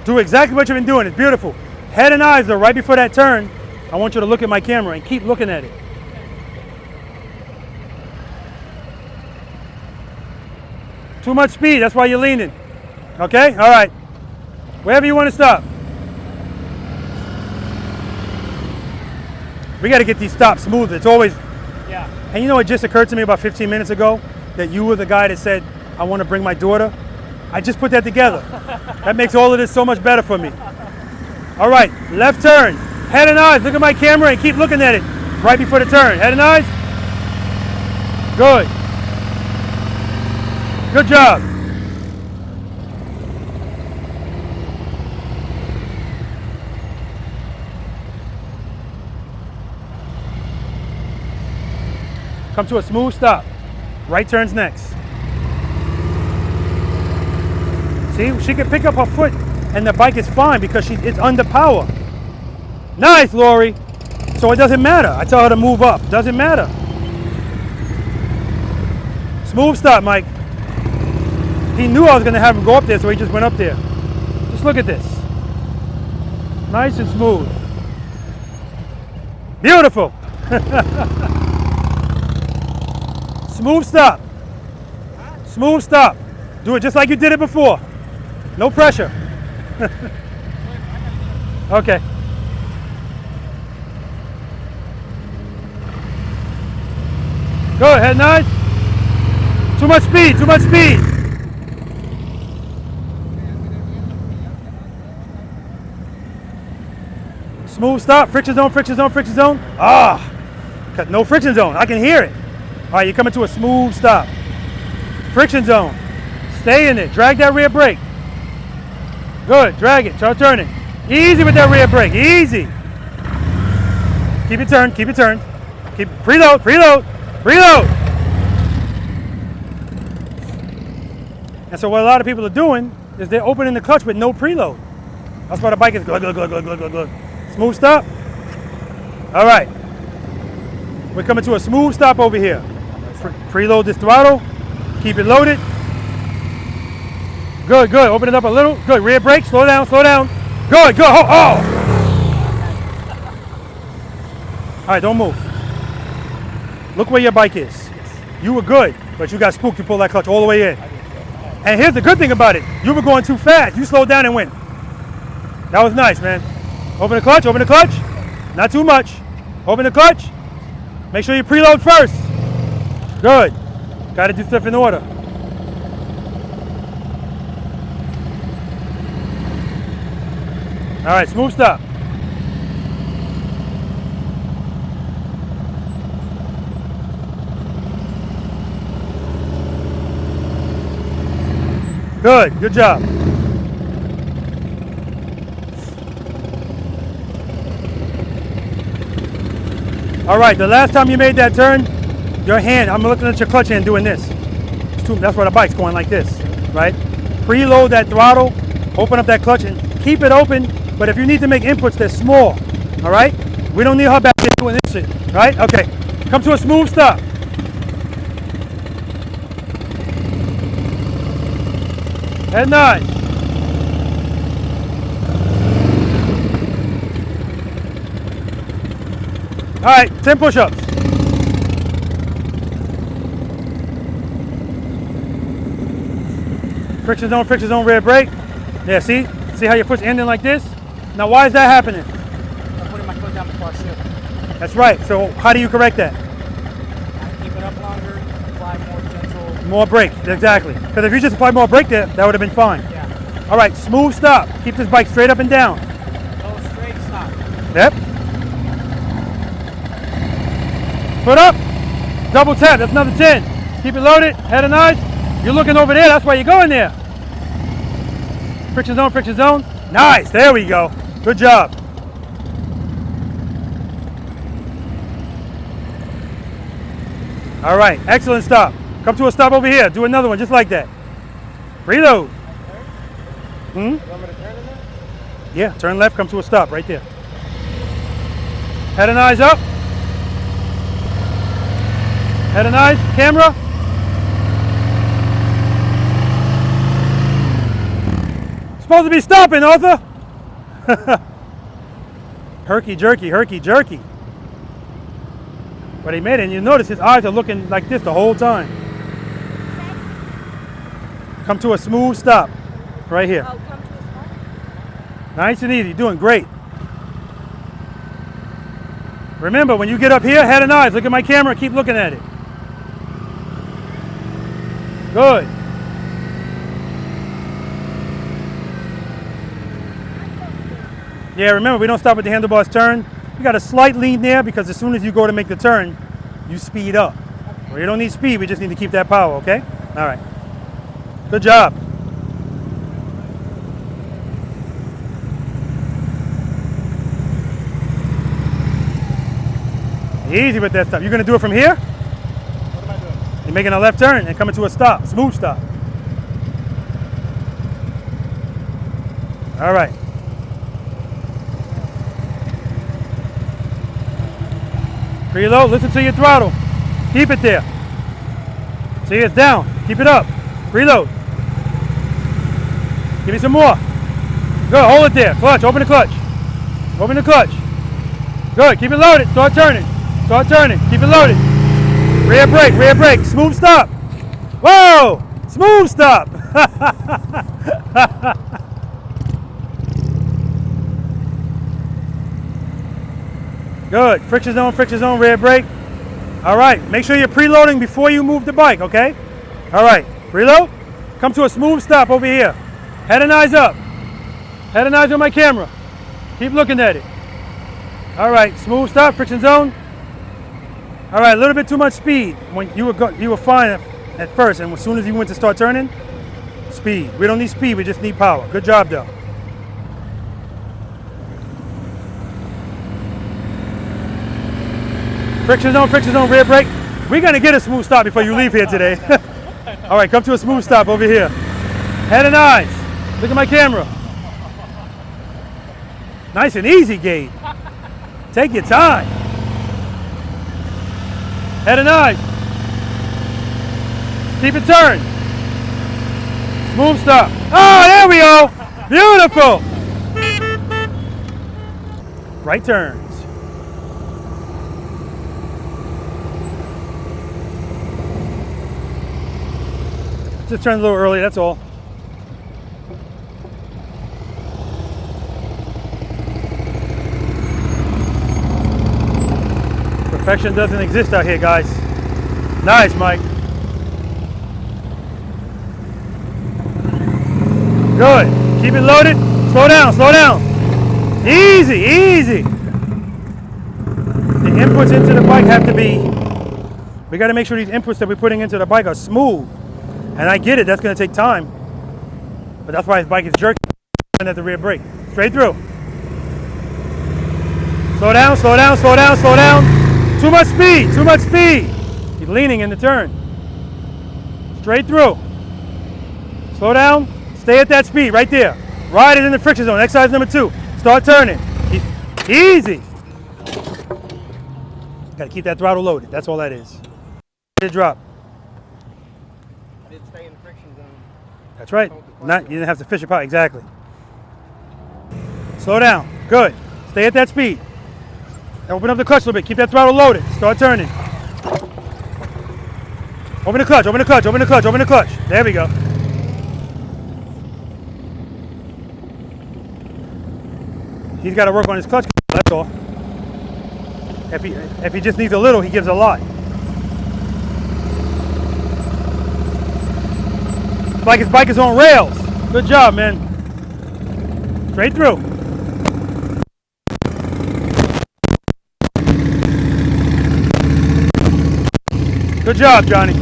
Do exactly what you've been doing, it's beautiful. Head and eyes though, right before that turn. I want you to look at my camera and keep looking at it. Too much speed, that's why you're leaning. Okay, all right. Wherever you want to stop. We got to get these stops smooth. It's always, Yeah. and you know, it just occurred to me about 15 minutes ago that you were the guy that said, I want to bring my daughter. I just put that together. That makes all of this so much better for me. All right, left turn. Head and eyes, look at my camera and keep looking at it right before the turn. Head and eyes. Good. Good job. Come to a smooth stop. Right turns next. See, she can pick up her foot and the bike is fine because it's under power. Nice, Lori. So it doesn't matter. I tell her to move up. Doesn't matter. Smooth stop, Mike. He knew I was going to have him go up there, so he just went up there. Just look at this. Nice and smooth. Beautiful. Smooth stop. Smooth stop. Do it just like you did it before. No pressure. Okay. Good, head nice. Too much speed, too much speed. Smooth stop, friction zone, friction zone, friction zone. Ah, no friction zone, I can hear it. All right, you're coming to a smooth stop. Friction zone, stay in it, drag that rear brake. Good, drag it, start turning. Easy with that rear brake, easy. Keep it turned, keep it turned. Keep preload, preload, preload. And so what a lot of people are doing is they're opening the clutch with no preload. That's why the bike is glug, glug, glug, glug, glug, glug, glug. Smooth stop. All right. We're coming to a smooth stop over here. Preload this throttle. Keep it loaded. Good, good. Open it up a little. Good. Rear brake. Slow down, slow down. Good, good. Oh! All right, don't move. Look where your bike is. You were good, but you got spooked. You pulled that clutch all the way in. And here's the good thing about it. You were going too fast. You slowed down and went. That was nice, man. Open the clutch, open the clutch. Not too much. Open the clutch. Make sure you preload first. Good. Got to do stuff in order. All right, smooth stop. Good, good job. All right, the last time you made that turn, your hand, I'm looking at your clutch hand doing this. That's why the bike's going like this, right? Preload that throttle, open up that clutch and keep it open, but if you need to make inputs, they're small, all right? We don't need her back there doing this shit, right? Okay, come to a smooth stop. Head nice. All right, 10 push-ups. Friction zone, rear brake. Yeah, see how your foot's ending like this? Now, why is that happening? I'm putting my foot down before I shift. That's right. So how do you correct that? I keep it up longer, apply more gentle. More brake, exactly. Because if you just apply more brake there, that would have been fine. Yeah. All right, smooth stop. Keep this bike straight up and down. Go straight, stop. Yep. Foot up. Double tap. That's another 10. Keep it loaded. Head and eyes. You're looking over there. That's why you're going there. Friction zone, friction zone. Nice. There we go. Good job. All right. Excellent stop. Come to a stop over here. Do another one just like that. Reload. You want me to turn in there? Yeah. Turn left. Come to a stop right there. Head and eyes up. Head and eyes. Camera. Supposed to be stopping, Arthur. Herky jerky, herky jerky. But he made it, and you notice his eyes are looking like this the whole time. Come to a smooth stop right here. Oh, come to a small. Nice and easy, doing great. Remember, when you get up here, head and eyes, look at my camera, keep looking at it. Good. Yeah, remember, we don't stop at the handlebars turn. You got a slight lean there because as soon as you go to make the turn, you speed up. Well, you don't need speed, we just need to keep that power, okay? All right. Good job. Easy with that stuff. You're gonna do it from here? What am I doing? You're making a left turn and coming to a stop, smooth stop. All right. Preload, listen to your throttle. Keep it there. See, it's down. Keep it up. Preload. Give me some more. Good, hold it there. Clutch, open the clutch. Open the clutch. Good, keep it loaded. Start turning. Start turning. Keep it loaded. Rear brake, rear brake. Smooth stop. Whoa! Smooth stop. Good. Friction zone, rear brake. All right. Make sure you're preloading before you move the bike, okay? All right. Preload. Come to a smooth stop over here. Head and eyes up. Head and eyes on my camera. Keep looking at it. All right. Smooth stop. Friction zone. All right. A little bit too much speed. When you were fine at first, and as soon as you went to start turning, speed. We don't need speed. We just need power. Good job, though. Friction zone, rear brake. We're gonna get a smooth stop before you leave here today. All right, come to a smooth stop over here. Head and eyes. Look at my camera. Nice and easy, Gabe. Take your time. Head and eyes. Keep it turned. Smooth stop. Oh, there we go. Beautiful. Right turns. Just turned a little early, that's all. Perfection doesn't exist out here, guys. Nice, Mike. Good. Keep it loaded. Slow down, slow down. Easy, easy. The inputs into the bike have to be, we got to make sure these inputs that we're putting into the bike are smooth. And I get it, that's going to take time. But that's why his bike is jerking at the rear brake. Straight through. Slow down, slow down, slow down, slow down. Too much speed, too much speed. He's leaning in the turn. Straight through. Slow down, stay at that speed right there. Ride it in the friction zone, exercise number 2. Start turning. Easy. Got to keep that throttle loaded, that's all that is. Drop. Stay in the friction zone. That's right. You didn't have to fish it out. Exactly. Slow down. Good. Stay at that speed. Open up the clutch a little bit. Keep that throttle loaded. Start turning. Open the clutch. Open the clutch. Open the clutch. Open the clutch. There we go. He's got to work on his clutch. That's all. If he just needs a little, he gives a lot. Like his bike is on rails. Good job, man. Straight through. Good job, Johnny.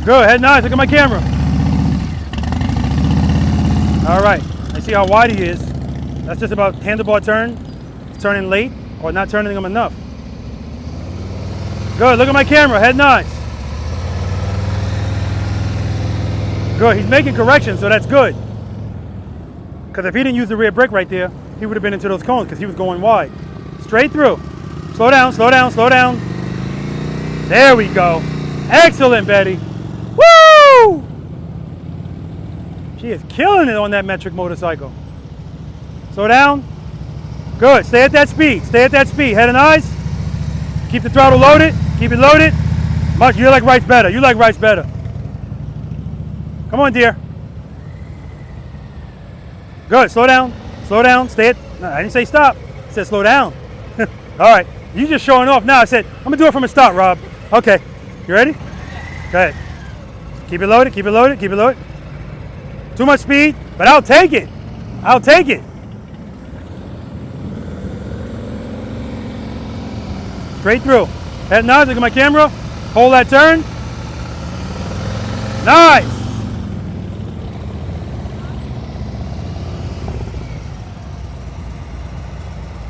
Good, head nice, look at my camera. All right, I see how wide he is. That's just about handlebar turn. He's turning late or not turning them enough. Good, look at my camera, head nice. Good, he's making corrections, so that's good. Because if he didn't use the rear brake right there, he would have been into those cones because he was going wide. Straight through. Slow down, slow down, slow down. There we go. Excellent, Betty. Woo! She is killing it on that metric motorcycle. Slow down. Good. Stay at that speed. Stay at that speed. Head and eyes. Keep the throttle loaded. Keep it loaded. You like rights better. You like rights better. Come on, dear. Good. Slow down. Slow down. Stay at. No, I didn't say stop. I said slow down. All right. You just showing off now. I said, I'm going to do it from a stop, Rob. Okay. You ready? Go ahead. Keep it loaded. Keep it loaded. Keep it loaded. Too much speed, but I'll take it. I'll take it. Straight through. Head nods, look at my camera. Hold that turn. Nice.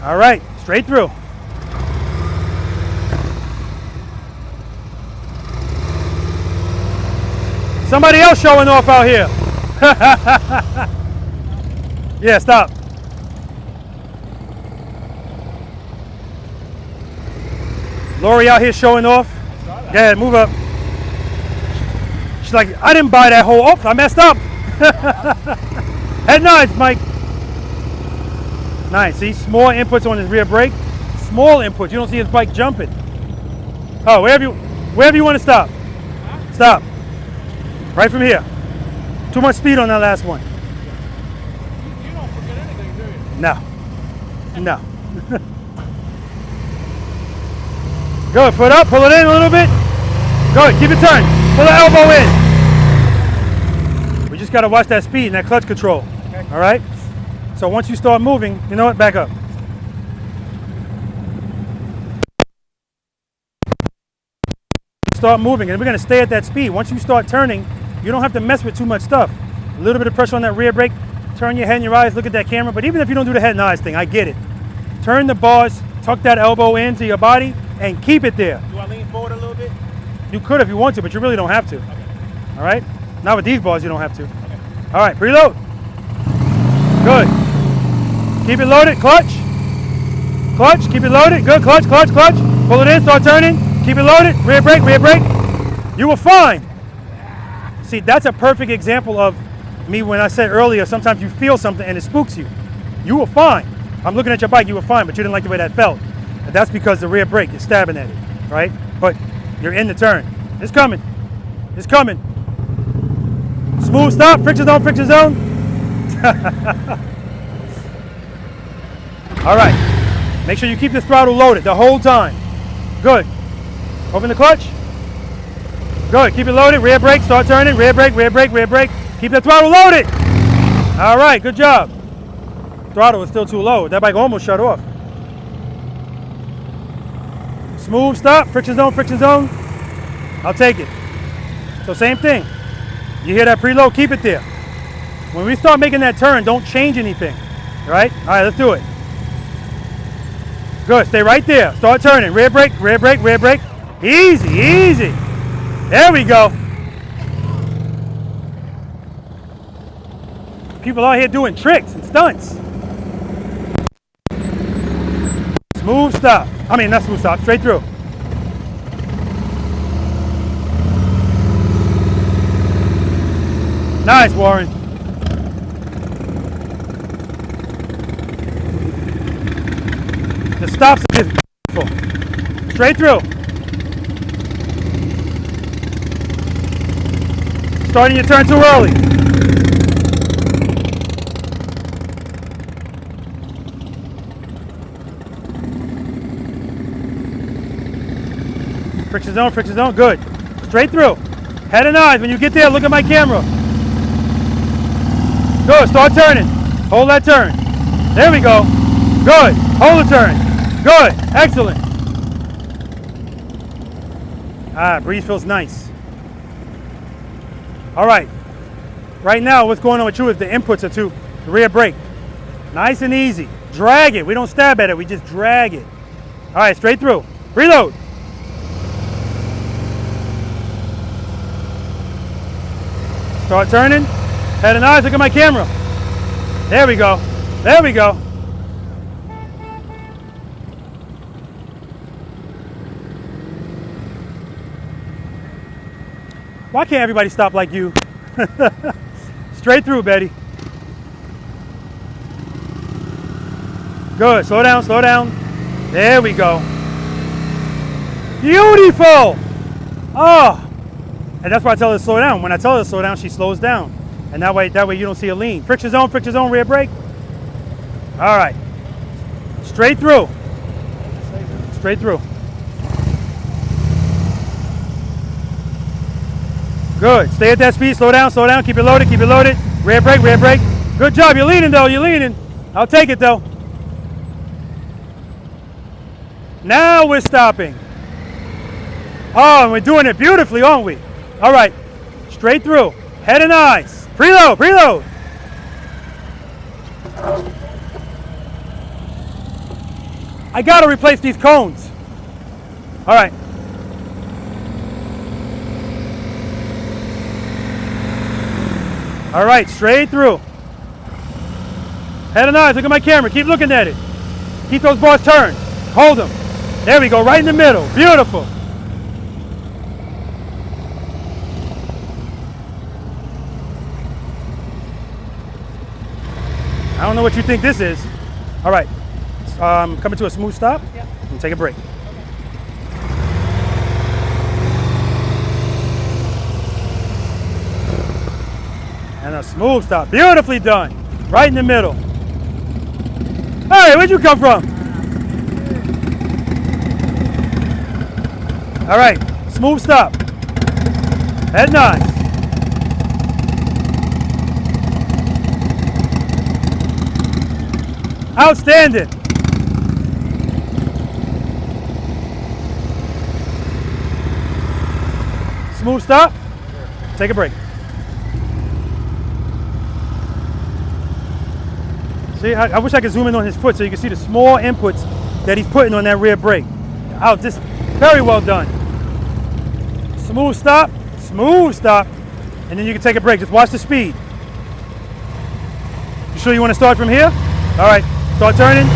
All right, straight through. Somebody else showing off out here. Yeah, stop. Lori out here showing off. Go ahead, move up. She's like, I didn't buy that whole. Oh, I messed up. Head nods, Mike. Nice. See, small inputs on his rear brake. Small inputs. You don't see his bike jumping. Oh, wherever you want to stop. Stop. Right from here. Too much speed on that last one. You don't forget anything, do you? No. No. Good. Foot up. Pull it in a little bit. Good. Keep it turned. Pull the elbow in. We just got to watch that speed and that clutch control. Okay. All right? So once you start moving, you know what? Back up. Start moving, and we're going to stay at that speed. Once you start turning, you don't have to mess with too much stuff. A little bit of pressure on that rear brake. Turn your head and your eyes, look at that camera. But even if you don't do the head and eyes thing, I get it. Turn the bars, tuck that elbow into your body, and keep it there. Do I lean forward a little bit? You could if you want to, but you really don't have to. Okay. All right? Not with these bars, you don't have to. Okay. All right, preload. Good. Keep it loaded, clutch. Clutch, keep it loaded. Good, clutch, clutch, clutch. Pull it in, start turning. Keep it loaded. Rear brake, rear brake. You were fine. See, that's a perfect example of me when I said earlier, sometimes you feel something and it spooks you. You were fine. I'm looking at your bike, you were fine, but you didn't like the way that felt. And that's because the rear brake is stabbing at it, right? But you're in the turn. It's coming. It's coming. Smooth stop, friction zone, friction zone. All right. Make sure you keep the throttle loaded the whole time. Good. Open the clutch. Good. Keep it loaded. Rear brake. Start turning. Rear brake, rear brake, rear brake. Keep the throttle loaded. All right. Good job. Throttle was still too low. That bike almost shut off. Smooth stop. Friction zone, friction zone. I'll take it. So same thing. You hear that preload? Keep it there. When we start making that turn, don't change anything. All right? All right, let's do it. Good. Stay right there. Start turning. Rear brake, rear brake, rear brake. Easy, easy. There we go. People out here doing tricks and stunts. Smooth stop. I mean, not smooth stop. Straight through. Nice, Warren. The stops are just beautiful. Straight through. Starting your turn too early. Friction zone, good. Straight through. Head and eyes, when you get there, look at my camera. Good, start turning. Hold that turn. There we go. Good, hold the turn. Good, excellent. Ah, breeze feels nice. All right, right now what's going on with you is the inputs are to the rear brake. Nice and easy. Drag it, we don't stab at it, we just drag it. All right, straight through. Reload. Start turning. Head and eyes, look at my camera. There we go. There we go. Why can't everybody stop like you? Straight straight through, Betty. Good, slow down, slow down. There we go. Beautiful. Oh, and that's why I tell her to slow down. When I tell her to slow down, she slows down. And that way you don't see her lean. Friction zone, rear brake. All right. Straight through. Straight through. Good. Stay at that speed. Slow down, slow down. Keep it loaded, keep it loaded. Rear brake, rear brake. Good job. You're leaning, though. You're leaning. I'll take it, though. Now we're stopping. Oh, and we're doing it beautifully, aren't we? All right. Straight through. Head and eyes. Preload, preload. I got to replace these cones. All right. All right, straight through. Head and eyes, look at my camera. Keep looking at it. Keep those bars turned. Hold them. There we go, right in the middle. Beautiful. I don't know what you think this is. All right, coming to a smooth stop. Yep. And take a break. And a smooth stop. Beautifully done. Right in the middle. Hey, where'd you come from? All right, smooth stop. Head nice. Outstanding. Smooth stop. Take a break. See, I wish I could zoom in on his foot so you can see the small inputs that he's putting on that rear brake. Oh, just very well done. Smooth stop, and then you can take a break. Just watch the speed. You sure you want to start from here? All right, start turning.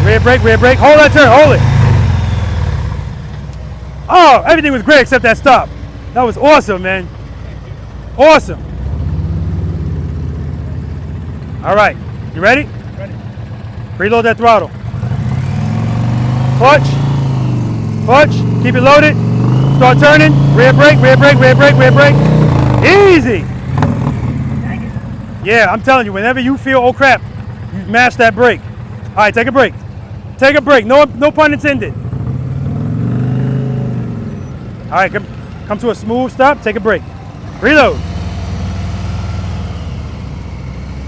Rear brake, hold that turn, hold it. Oh, everything was great except that stop. That was awesome, man. Awesome. All right, you ready? Preload that throttle. Clutch, keep it loaded. Start turning, rear brake. Easy. Yeah, I'm telling you, whenever you feel, oh crap, you mash that brake. All right, take a break. Take a break, no pun intended. All right, come to a smooth stop, take a break. Reload.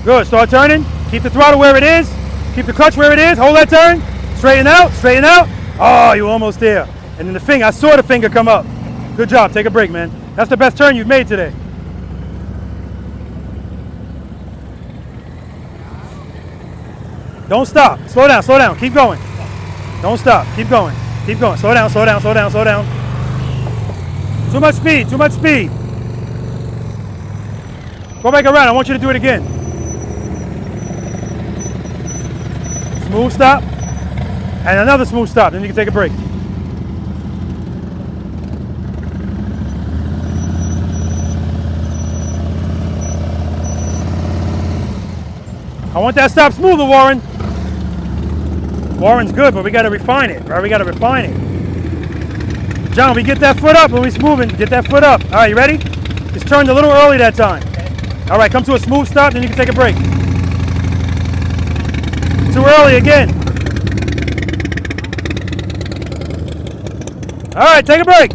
Good, start turning. Keep the throttle where it is. Keep the clutch where it is. Hold that turn. Straighten out. Oh, you're almost there. And then the finger, I saw the finger come up. Good job. Take a break, man. That's the best turn you've made today. Don't stop. Slow down. Keep going. Don't stop. Keep going. Slow down. Too much speed. Go back around. I want you to do it again. Smooth stop, and another smooth stop, then you can take a break. I want that stop smoother, Warren. Warren's good, but we got to refine it, right? John, we get that foot up when we're moving. Get that foot up. All right, you ready? Just turned a little early that time. All right, come to a smooth stop, then you can take a break. Too early again. All right, take a break.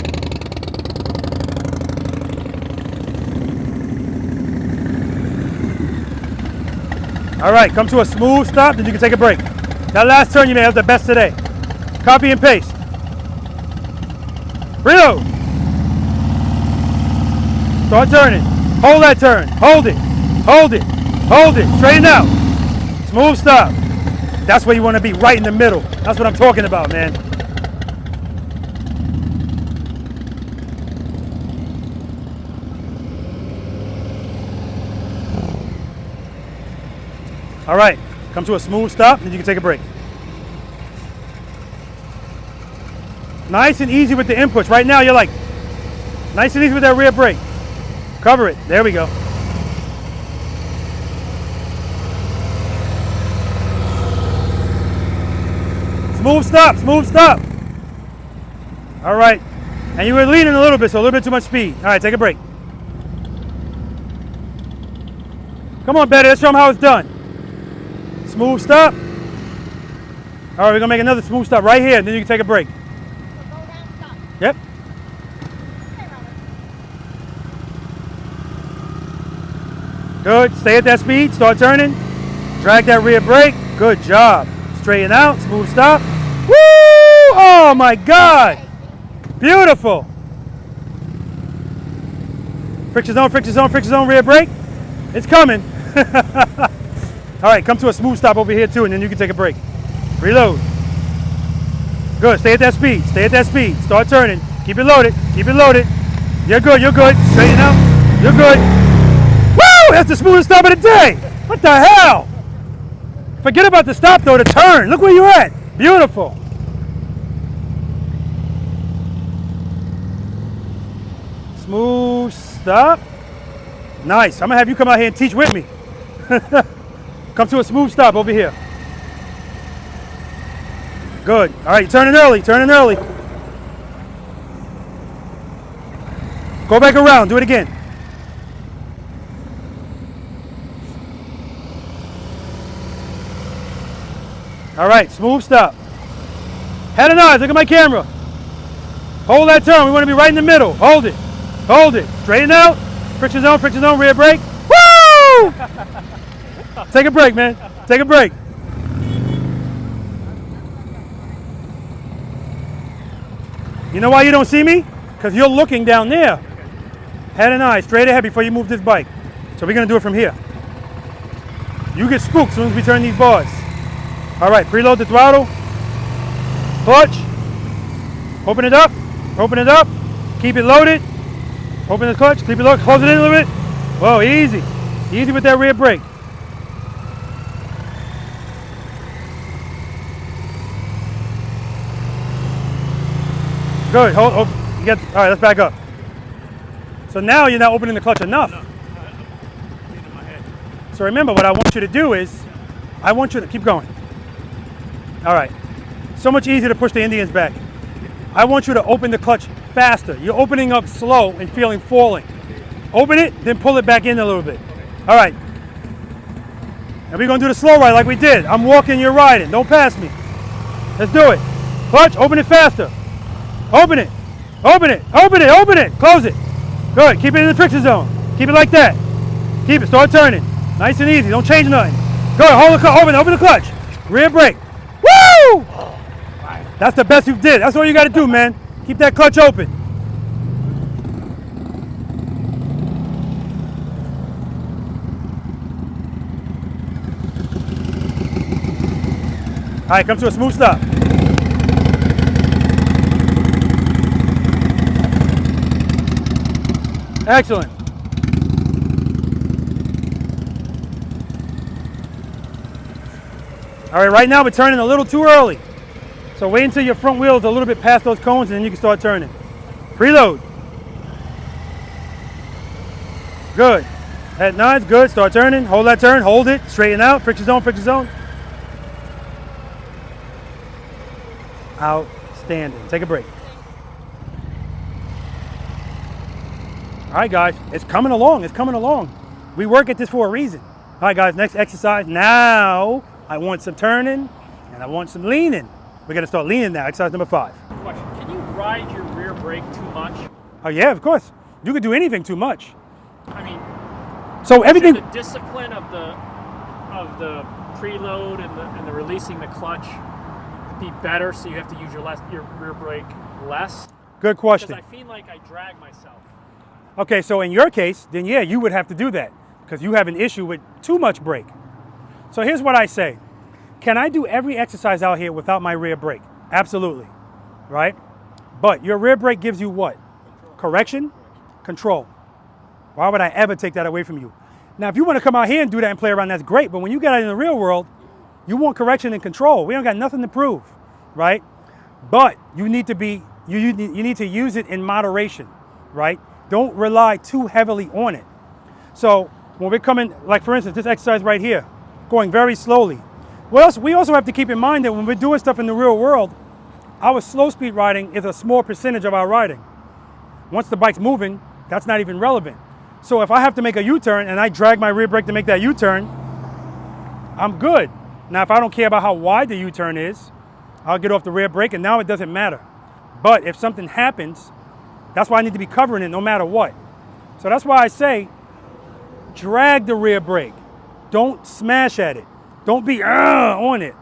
All right, come to a smooth stop, then you can take a break. That last turn you may have the best today. Copy and paste. Reload. Start turning. Hold that turn. Hold it. Straighten out. Smooth stop. That's where you want to be, right in the middle. That's what I'm talking about, man. All right, come to a smooth stop, then you can take a break. Nice and easy with the inputs. Right now, you're like, nice and easy with that rear brake. Cover it. There we go. Smooth stop, smooth stop. All right. And you were leaning a little bit, so a little bit too much speed. All right, take a break. Come on, Betty, let's show them how it's done. Smooth stop. All right, we're gonna make another smooth stop right here, and then you can take a break. So go down, stop. Yep. Okay, Robert. Good, stay at that speed, start turning. Drag that rear brake, good job. Straighten out, smooth stop. Woo! Oh my God. Beautiful. Friction zone, friction zone, friction zone, rear brake. It's coming. All right, come to a smooth stop over here too, and then you can take a break. Reload. Good, stay at that speed, stay at that speed. Start turning, keep it loaded, keep it loaded. You're good, straighten out, you're good. Woo, that's the smoothest stop of the day. What the hell? Forget about the stop though, the turn. Look where you're at, beautiful. Smooth stop. Nice, I'm gonna have you come out here and teach with me. Come to a smooth stop over here. Good. All right, turning early, turning early. Go back around, do it again. All right, smooth stop. Head and eyes, look at my camera. Hold that turn, we want to be right in the middle. Hold it, straighten out. Friction zone, rear brake. Woo! Take a break, man, take a break. You know why you don't see me? Because you're looking down there. Head and eyes, straight ahead before you move this bike. So we're gonna do it from here. You get spooked as soon as we turn these bars. All right, preload the throttle. Clutch. Open it up, keep it loaded. Open the clutch, keep it loaded, close it in a little bit. Whoa, easy. Easy with that rear brake. Good, hold, you get, all right, let's back up. So now you're not opening the clutch enough. So remember, what I want you to do is, I want you to keep going. All right, so much easier to push the Indians back. I want you to open the clutch faster. You're opening up slow and feeling falling. Open it, then pull it back in a little bit. All right. And we're gonna do the slow ride like we did. I'm walking, you're riding. Don't pass me. Let's do it. Clutch, open it faster. Open it. Close it. Good, keep it in the friction zone. Keep it like that. Keep it, start turning. Nice and easy, don't change nothing. Good, hold the clutch, open the clutch. Rear brake. Woo! That's the best you did. That's all you gotta do, man. Keep that clutch open. All right, come to a smooth stop. Excellent. All right, right now we're turning a little too early. So wait until your front wheel is a little bit past those cones and then you can start turning. Preload. Good. Head nods, good, start turning. Hold that turn, hold it, straighten out, friction zone. Outstanding. Take a break. All right, guys, it's coming along. We work at this for a reason. All right, guys, next exercise. Now, I want some turning and I want some leaning. We're gonna start leaning now, exercise number 5. Question, can you ride your rear brake too much? Oh yeah, of course. You could do anything too much. I mean, so everything. Should the discipline of the preload and the releasing the clutch be better, so you have to use your rear brake less? Good question. Because I feel like I drag myself. Okay, so in your case, then yeah, you would have to do that because you have an issue with too much brake. So here's what I say. Can I do every exercise out here without my rear brake? Absolutely, right? But your rear brake gives you what? Correction, control. Why would I ever take that away from you? Now, if you want to come out here and do that and play around, that's great. But when you get out in the real world, you want correction and control. We don't got nothing to prove, right? But you need to be, you need to use it in moderation, right? Don't rely too heavily on it. So when we're coming, like for instance, this exercise right here, going very slowly. We also have to keep in mind that when we're doing stuff in the real world, our slow speed riding is a small percentage of our riding. Once the bike's moving, that's not even relevant. So if I have to make a U-turn and I drag my rear brake to make that U-turn, I'm good. Now, if I don't care about how wide the U-turn is, I'll get off the rear brake and now it doesn't matter. But if something happens, that's why I need to be covering it no matter what. So that's why I say, drag the rear brake. Don't smash at it. Don't be on it.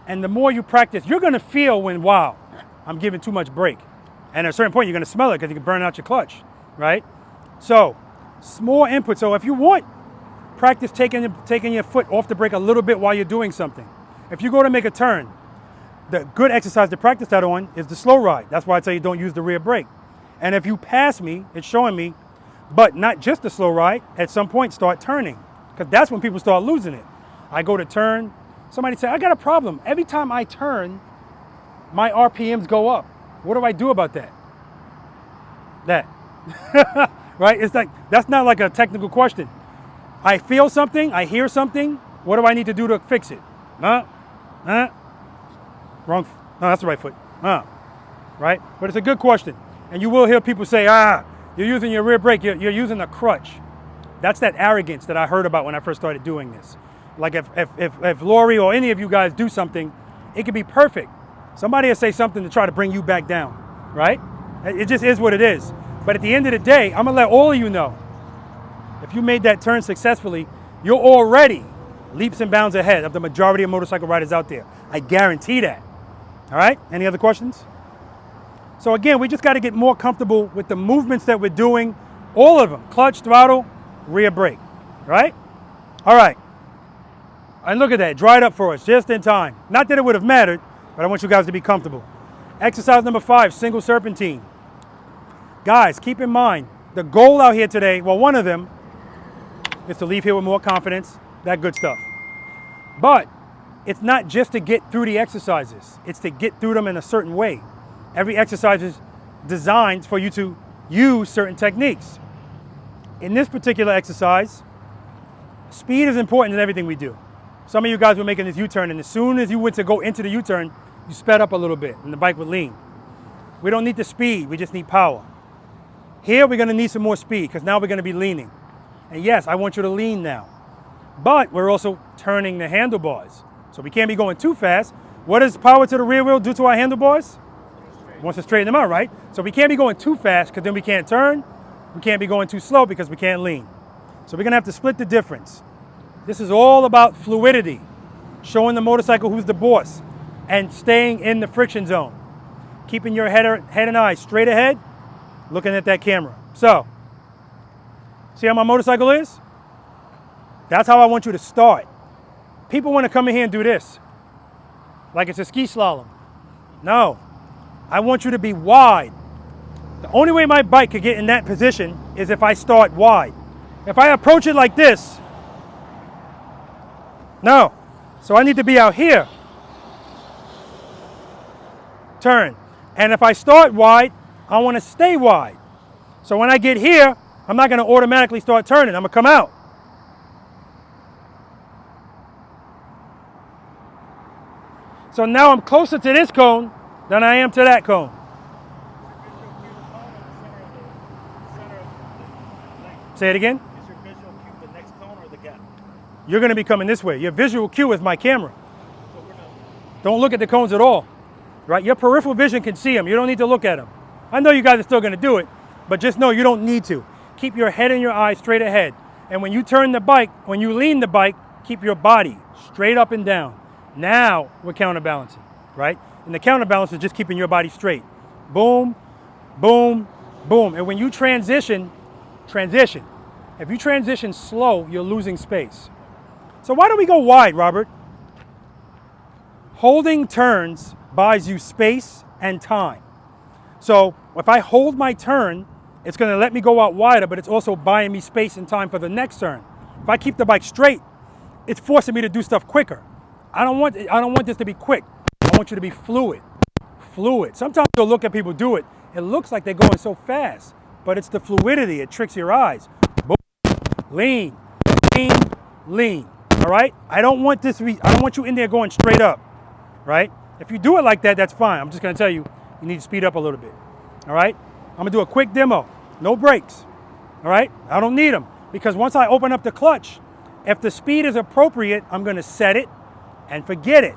And the more you practice, you're gonna feel when, wow, I'm giving too much brake. And at a certain point, you're gonna smell it because you can burn out your clutch, right? So, small input. So if you want, practice taking your foot off the brake a little bit while you're doing something. If you go to make a turn, the good exercise to practice that on is the slow ride. That's why I tell you don't use the rear brake. And if you pass me, it's showing me, but not just the slow ride, at some point start turning, because that's when people start losing it. I go to turn, somebody say, I got a problem. Every time I turn, my RPMs go up. What do I do about that? Right? It's like, that's not like a technical question. I feel something, I hear something, what do I need to do to fix it? Wrong, no, that's the right foot. Right? But it's a good question. And you will hear people say, you're using your rear brake, you're using a crutch. That's that arrogance that I heard about when I first started doing this. Like if Lori or any of you guys do something, it could be perfect. Somebody will say something to try to bring you back down, right? It just is what it is. But at the end of the day, I'm gonna let all of you know, if you made that turn successfully, you're already leaps and bounds ahead of the majority of motorcycle riders out there. I guarantee that. All right, any other questions? So again, we just gotta get more comfortable with the movements that we're doing, all of them, clutch, throttle, rear brake, right? All right. And look at that, dried up for us just in time. Not that it would have mattered, but I want you guys to be comfortable. Exercise number 5, single serpentine. Guys, keep in mind, the goal out here today, well, one of them is to leave here with more confidence, that good stuff. But it's not just to get through the exercises, it's to get through them in a certain way. Every exercise is designed for you to use certain techniques. In this particular exercise, speed is important in everything we do. Some of you guys were making this U-turn, and as soon as you went to go into the U-turn, you sped up a little bit, and the bike would lean. We don't need the speed, we just need power. Here, we're gonna need some more speed, because now we're gonna be leaning. And yes, I want you to lean now. But we're also turning the handlebars. So we can't be going too fast. What does power to the rear wheel do to our handlebars? It wants to straighten them out, right? So we can't be going too fast, because then we can't turn. We can't be going too slow, because we can't lean. So we're gonna have to split the difference. This is all about fluidity, showing the motorcycle who's the boss, and staying in the friction zone. Keeping your head and eyes straight ahead, looking at that camera. So, see how my motorcycle is? That's how I want you to start. People want to come in here and do this, like it's a ski slalom. No, I want you to be wide. The only way my bike could get in that position is if I start wide. If I approach it like this, no. So I need to be out here. Turn. And if I start wide, I want to stay wide. So when I get here, I'm not going to automatically start turning. I'm going to come out. So now I'm closer to this cone than I am to that cone. Say it again. Is your visual cue the next cone or the gap? You're going to be coming this way. Your visual cue is my camera. Don't look at the cones at all, right? Your peripheral vision can see them. You don't need to look at them. I know you guys are still going to do it, but just know you don't need to. Keep your head and your eyes straight ahead. And when you turn the bike, when you lean the bike, keep your body straight up and down. Now we're counterbalancing, right? And the counterbalance is just keeping your body straight. Boom, boom, boom. And when you transition. If you transition slow, you're losing space. So why don't we go wide, Robert? Holding turns buys you space and time. So if I hold my turn, it's going to let me go out wider, but it's also buying me space and time for the next turn. If I keep the bike straight, it's forcing me to do stuff quicker. I don't want this to be quick. I want you to be fluid. Sometimes you'll look at people do it. It looks like they're going so fast, but it's the fluidity. It tricks your eyes. Boom. Lean, lean, lean. All right? I don't want you in there going straight up, right? If you do it like that, that's fine. I'm just gonna tell you, you need to speed up a little bit. All right? I'm gonna do a quick demo. No brakes. All right? I don't need them because once I open up the clutch, if the speed is appropriate, I'm gonna set it and forget it.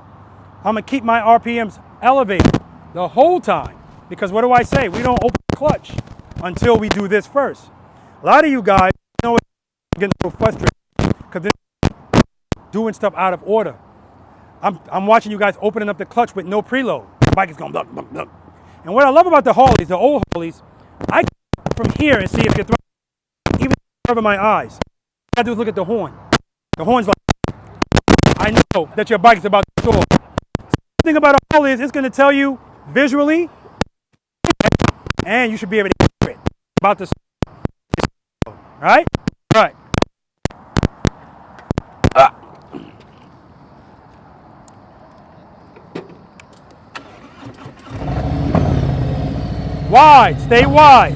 I'm gonna keep my RPMs elevated the whole time because what do I say? We don't open the clutch until we do this first. A lot of you guys know I'm getting so frustrated because they're doing stuff out of order. I'm watching you guys opening up the clutch with no preload. The bike is going blah, blah, blah. And what I love about the Harleys, the old Harleys, I can from here and see if you're throwing even over my eyes. All I gotta do is look at the horn. The horn's like, I know that your bike is about to stall. The thing about a Harley is it's gonna tell you visually, and you should be able to hear it about the stall. All right? All right. Wide, stay wide.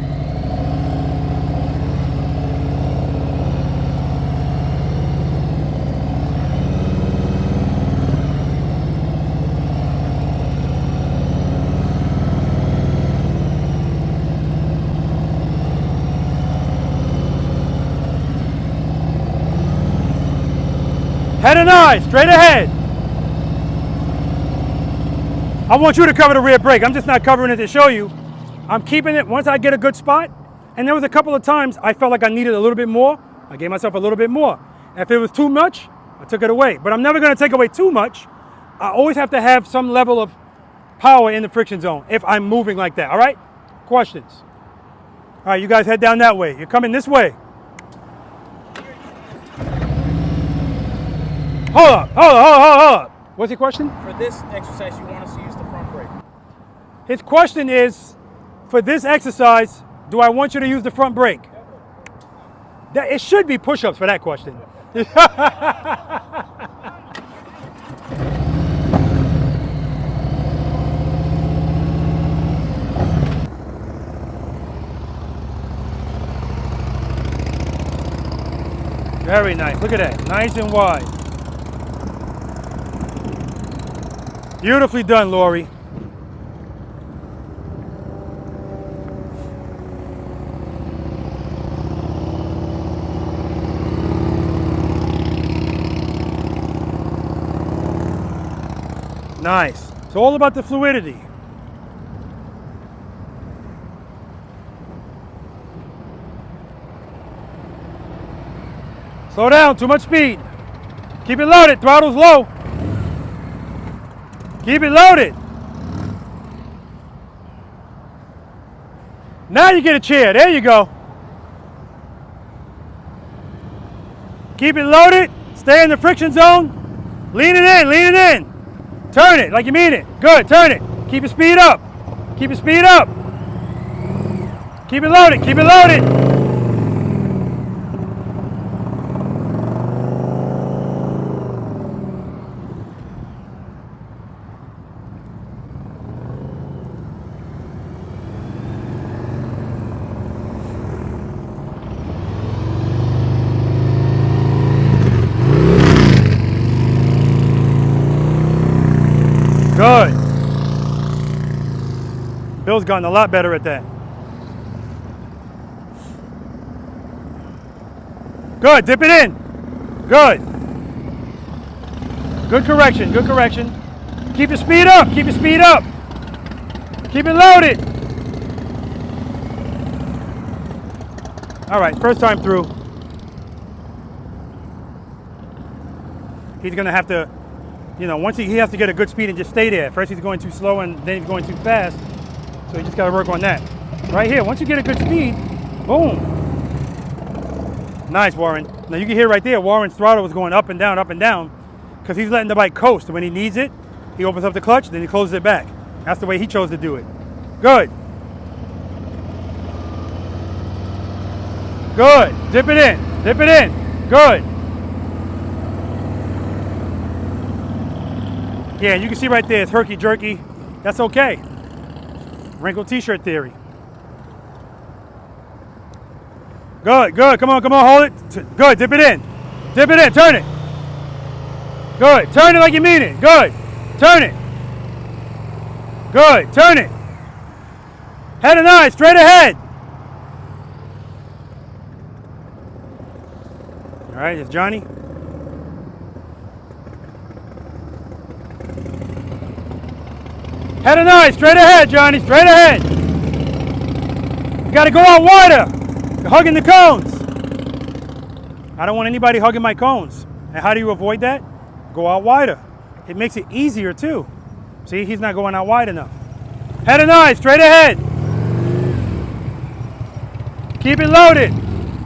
Head and eyes, straight ahead. I want you to cover the rear brake. I'm just not covering it to show you. I'm keeping it once I get a good spot. And there was a couple of times I felt like I needed a little bit more. I gave myself a little bit more. If it was too much, I took it away. But I'm never going to take away too much. I always have to have some level of power in the friction zone if I'm moving like that. All right? Questions? All right, you guys head down that way. You're coming this way. Hold up. What's your question? For this exercise, you want us to use the front brake. His question is, for this exercise, do I want you to use the front brake? It should be push-ups for that question. Very nice. Look at that. Nice and wide. Beautifully done, Lori. Nice. It's all about the fluidity. Slow down, too much speed. Keep it loaded, throttle's low. Keep it loaded. Now you get a chair, there you go. Keep it loaded, stay in the friction zone. Lean it in. Turn it like you mean it. Good, turn it. Keep your speed up. Keep your speed up. Keep it loaded, keep it loaded. Good. Bill's gotten a lot better at that. Good, dip it in. Good. Good correction, good correction. Keep your speed up, keep your speed up. Keep it loaded. All right, first time through. He's gonna have to, once he has to get a good speed and just stay there. First he's going too slow and then he's going too fast. So you just gotta work on that. Right here, once you get a good speed, boom. Nice, Warren. Now you can hear right there, Warren's throttle was going up and down, because he's letting the bike coast. When he needs it, he opens up the clutch, then he closes it back. That's the way he chose to do it. Good. Good. Dip it in. Dip it in. Good. Yeah, you can see right there, it's herky-jerky. That's okay. Wrinkled t-shirt theory. Good, good. Come on, hold it. Good, dip it in. Dip it in, turn it. Good. Turn it like you mean it. Good. Turn it. Good. Turn it. Head and eyes, straight ahead. All right, it's Johnny. Head and eyes, straight ahead, Johnny, straight ahead. You gotta go out wider. You're hugging the cones. I don't want anybody hugging my cones. And how do you avoid that? Go out wider. It makes it easier too. See, he's not going out wide enough. Head and eyes, straight ahead. Keep it loaded.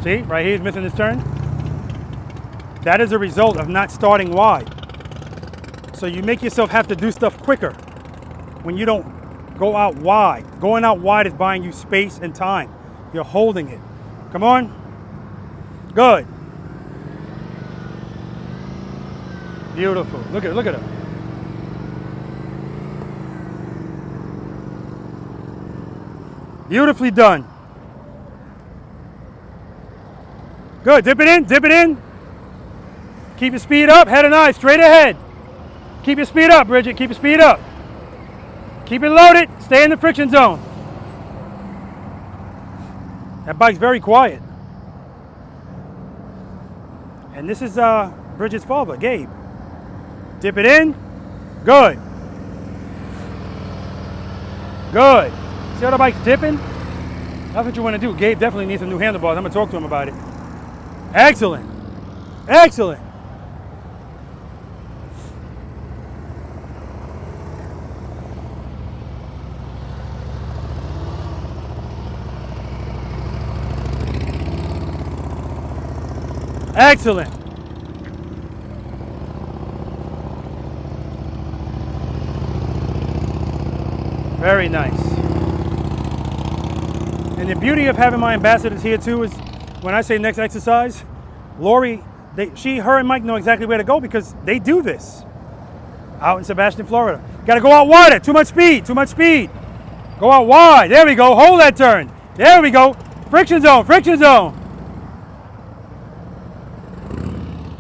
See, right here he's missing his turn. That is a result of not starting wide. So you make yourself have to do stuff quicker when you don't go out wide. Going out wide is buying you space and time. You're holding it. Come on. Good. Beautiful. Look at it, look at it. Beautifully done. Good, dip it in, dip it in. Keep your speed up, head and eyes, straight ahead. Keep your speed up, Bridget, keep your speed up. Keep it loaded, stay in the friction zone. That bike's very quiet. And this is Bridget's father, Gabe. Dip it in, good. Good. See how the bike's dipping? That's what you want to do. Gabe definitely needs some new handlebars. I'm going to talk to him about it. Excellent. Excellent. Excellent. Very nice. And the beauty of having my ambassadors here too is when I say next exercise, Lori, her and Mike know exactly where to go because they do this out in Sebastian, Florida. Got to go out wider. Too much speed. Too much speed. Go out wide. There we go. Hold that turn. There we go. Friction zone. Friction zone.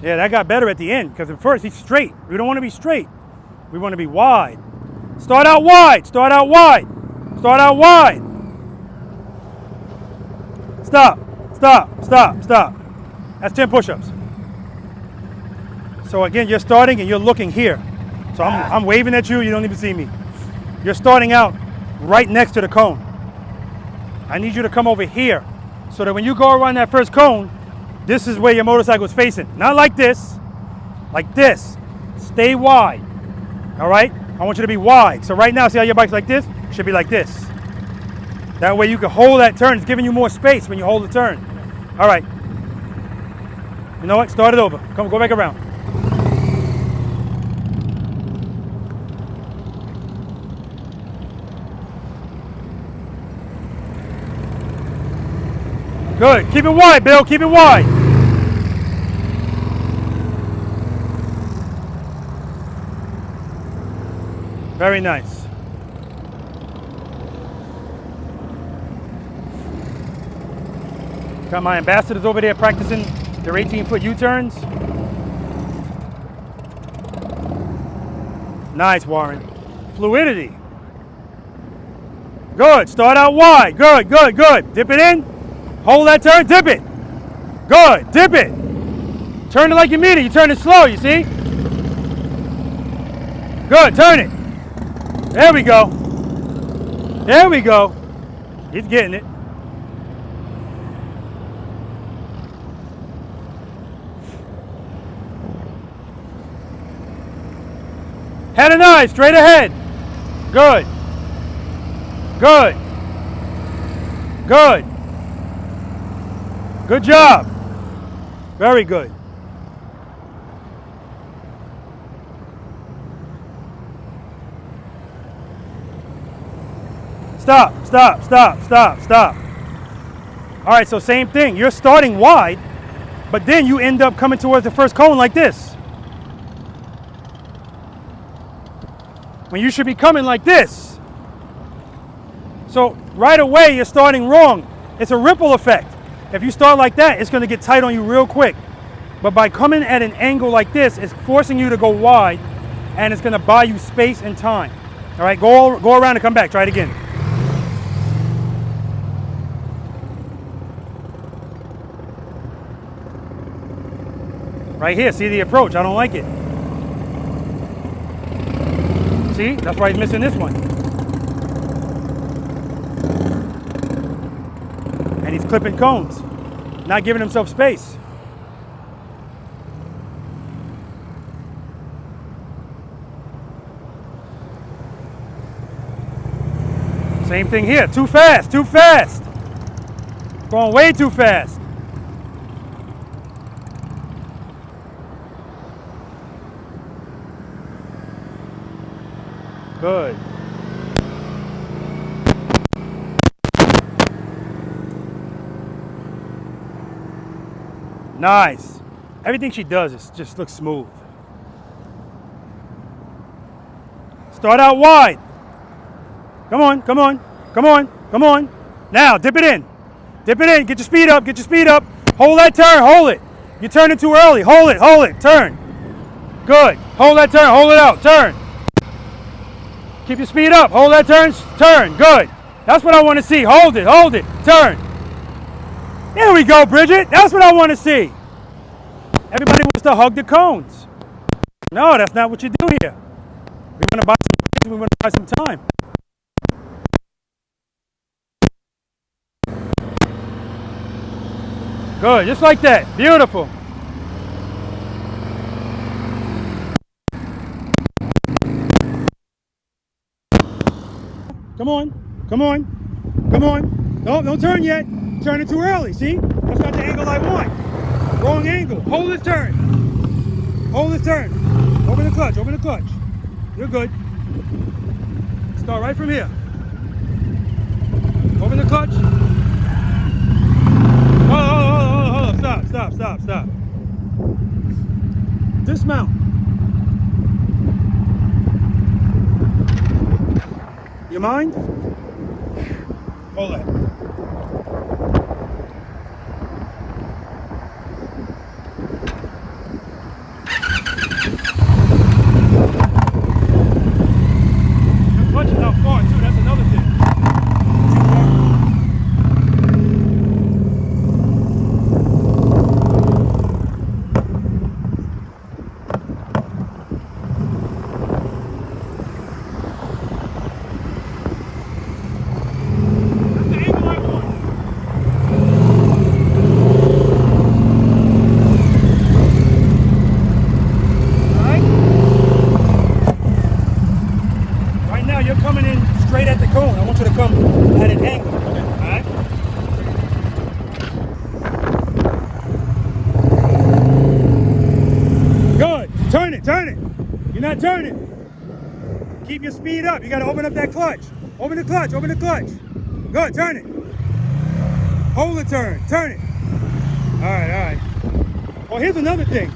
Yeah, that got better at the end because at first he's straight. We don't want to be straight. We want to be wide. Start out wide. Start out wide. Start out wide. Stop. Stop. Stop. Stop. That's 10 push-ups. So again, you're starting and you're looking here. So I'm waving at you. You don't even see me. You're starting out right next to the cone. I need you to come over here so that when you go around that first cone, this is where your motorcycle is facing. Not like this. Like this. Stay wide. All right? I want you to be wide. So right now, see how your bike's like this? It should be like this. That way you can hold that turn. It's giving you more space when you hold the turn. All right. You know what? Start it over. Come, go back around. Good. Keep it wide, Bill. Keep it wide. Very nice. Got my ambassadors over there practicing their 18-foot U-turns. Nice, Warren. Fluidity. Good. Start out wide. Good, good, good. Dip it in. Hold that turn. Dip it. Good. Dip it. Turn it like you mean it. You turn it slow, you see? Good. Turn it. There we go. There we go. He's getting it. Head and eyes, straight ahead. Good. Good. Good. Good job. Very good. Stop, stop, stop, stop, stop. All right, so same thing. You're starting wide, but then you end up coming towards the first cone like this. When you should be coming like this. So right away, you're starting wrong. It's a ripple effect. If you start like that, it's going to get tight on you real quick. But by coming at an angle like this, it's forcing you to go wide, and it's gonna buy you space and time. All right, go around and come back, try it again. Right here, see the approach, I don't like it. See, that's why he's missing this one. And he's clipping cones, not giving himself space. Same thing here, too fast, too fast. Going way too fast. Good. Nice. Everything she does just looks smooth. Start out wide. Come on, come on, come on, come on. Now, dip it in. Dip it in, get your speed up, get your speed up. Hold that turn, hold it. You're turning too early, hold it, turn. Good, hold that turn, hold it out, turn. Keep your speed up, hold that turn, turn, good. That's what I want to see, hold it, turn. There we go, Bridget, that's what I want to see. Everybody wants to hug the cones. No, that's not what you do here. We want to buy some space, we want to buy some time. Good, just like that, beautiful. Come on, come on, come on. No, don't turn yet. Turning too early, see? That's not the angle I want. Wrong angle. Hold this turn. Hold this turn. Open the clutch, open the clutch. You're good. Start right from here. Open the clutch. Hold up. Stop. Dismount. You mind? Hold that. Clutching out far too, that's another thing. Turn it. You're not turning. Keep your speed up. You got to open up that clutch. Open the clutch. Good, turn it. Hold the turn. Turn it. All right. Well, here's another thing.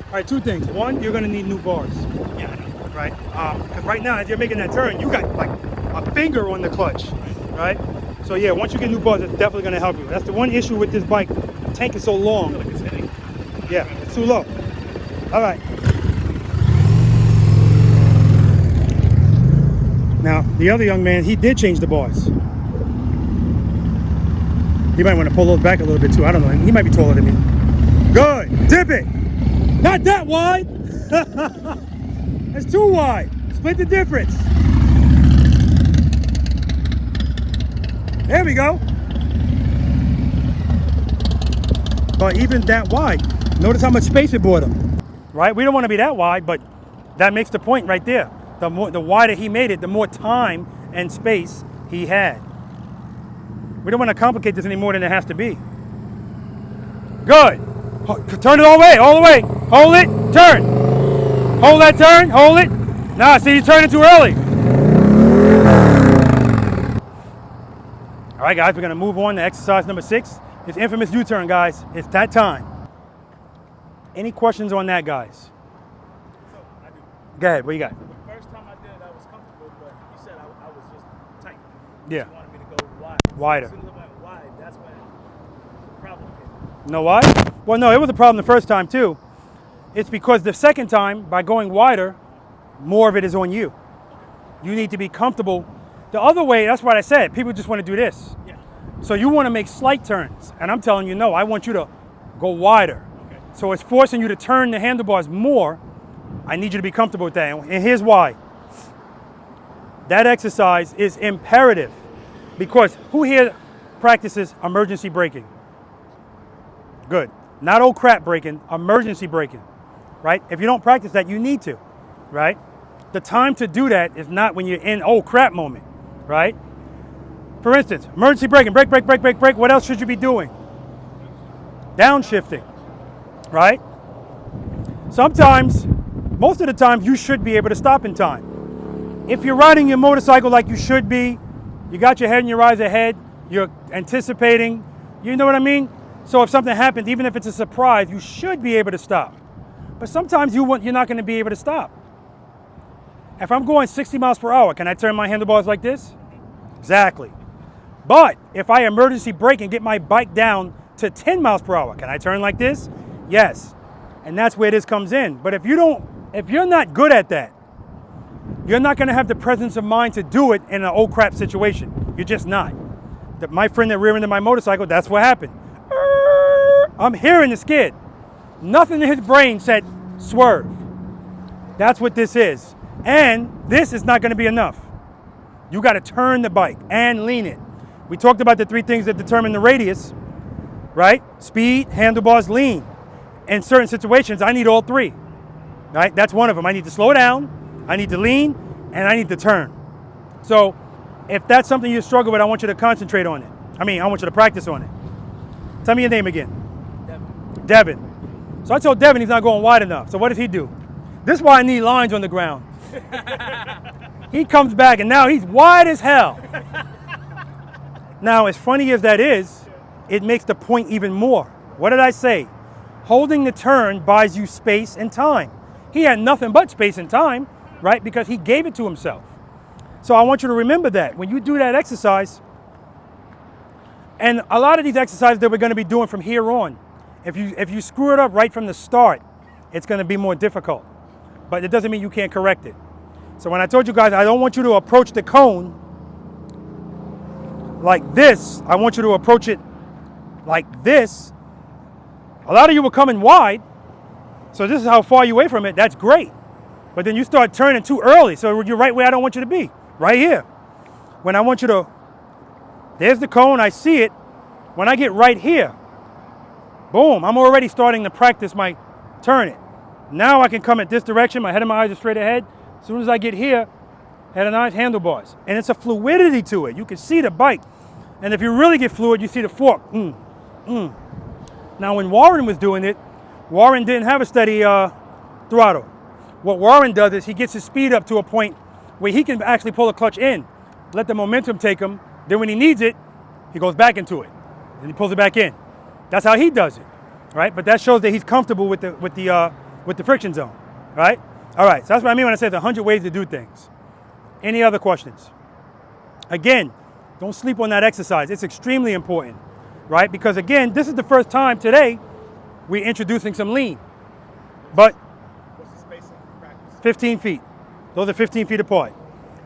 All right, two things. One, you're going to need new bars. Yeah, I know. Right? Because right now, as you're making that turn, you got like a finger on the clutch. Right? So yeah, once you get new bars, it's definitely going to help you. That's the one issue with this bike. The tank is so long. I feel like it's hitting. Yeah, it's too low. All right. Now, the other young man, he did change the bars. You might want to pull those back a little bit too. I don't know. He might be taller than me. Good. Dip it. Not that wide. That's too wide. Split the difference. There we go. But even that wide, notice how much space it bought him. Right? We don't want to be that wide, but that makes the point right there. The wider he made it, the more time and space he had. We don't want to complicate this any more than it has to be. Good. Turn it all the way. Hold it, turn. Hold that turn, hold it. Nah, see, you're turning too early. All right, guys, we're going to move on to exercise number 6. It's infamous U-turn, guys. It's that time. Any questions on that, guys? So, I do. Go ahead, what you got? The first time I did it, I was comfortable, but you said I was just tight. Yeah. You wanted me to go wide. Wider. So as soon as I went wide, that's when the problem came. You know why? Well, no, it was a problem the first time too. It's because the second time, by going wider, more of it is on you. You need to be comfortable. The other way, that's what I said, people just want to do this. Yeah. So you want to make slight turns. And I'm telling you, no, I want you to go wider. Okay. So it's forcing you to turn the handlebars more. I need you to be comfortable with that. And here's why. That exercise is imperative because who here practices emergency braking? Good. Not old crap braking, emergency braking, right? If you don't practice that, you need to, right? The time to do that is not when you're in old crap moment, right? For instance, emergency braking, brake, brake, brake, brake, brake. What else should you be doing? Downshifting, right? Sometimes, most of the time, you should be able to stop in time. If you're riding your motorcycle like you should be, you got your head and your eyes ahead, you're anticipating, you know what I mean? So if something happens, even if it's a surprise, you should be able to stop. But sometimes you're not going to be able to stop. If I'm going 60 miles per hour, can I turn my handlebars like this? Exactly. But if I emergency brake and get my bike down to 10 miles per hour, can I turn like this? Yes. And that's where this comes in. But if you're not good at that, you're not going to have the presence of mind to do it in an old crap situation. You're just not. My friend that rear-ended my motorcycle, that's what happened. I'm hearing the skid. Nothing in his brain said swerve. That's what this is. And this is not going to be enough. You got to turn the bike and lean it. We talked about the three things that determine the radius, right? Speed, handlebars, lean. In certain situations, I need all three, right? That's one of them. I need to slow down, I need to lean, and I need to turn. So if that's something you struggle with, I want you to concentrate on it. I want you to practice on it. Tell me your name again. Devin. So I told Devin he's not going wide enough. So what does he do? This is why I need lines on the ground. He comes back and now he's wide as hell. Now, as funny as that is, it makes the point even more. What did I say? Holding the turn buys you space and time. He had nothing but space and time, right? Because he gave it to himself. So I want you to remember that when you do that exercise, and a lot of these exercises that we're going to be doing from here on, if you screw it up right from the start, it's going to be more difficult. But it doesn't mean you can't correct it. So when I told you guys, I don't want you to approach the cone like this. I want you to approach it like this. A lot of you were coming wide, so this is how far you're away from it. That's great. But then you start turning too early, so you're right where I don't want you to be, right here. When I want you to, there's the cone, I see it. When I get right here, boom, I'm already starting to practice my turn it. Now I can come at this direction, my head and my eyes are straight ahead. As soon as I get here, head and eyes, handlebars. And it's a fluidity to it. You can see the bike. And if you really get fluid, you see the fork. Now when Warren was doing it, Warren didn't have a steady throttle. What Warren does is he gets his speed up to a point where he can actually pull the clutch in, let the momentum take him. Then when he needs it, he goes back into it. And he pulls it back in. That's how he does it, right? But that shows that he's comfortable with the friction zone, right? All right, so that's what I mean when I say there's 100 ways to do things. Any other questions? Again, don't sleep on that exercise. It's extremely important, right? Because again, this is the first time today we're introducing some lean. But What's the spacing for practice? 15 feet. Those are 15 feet apart.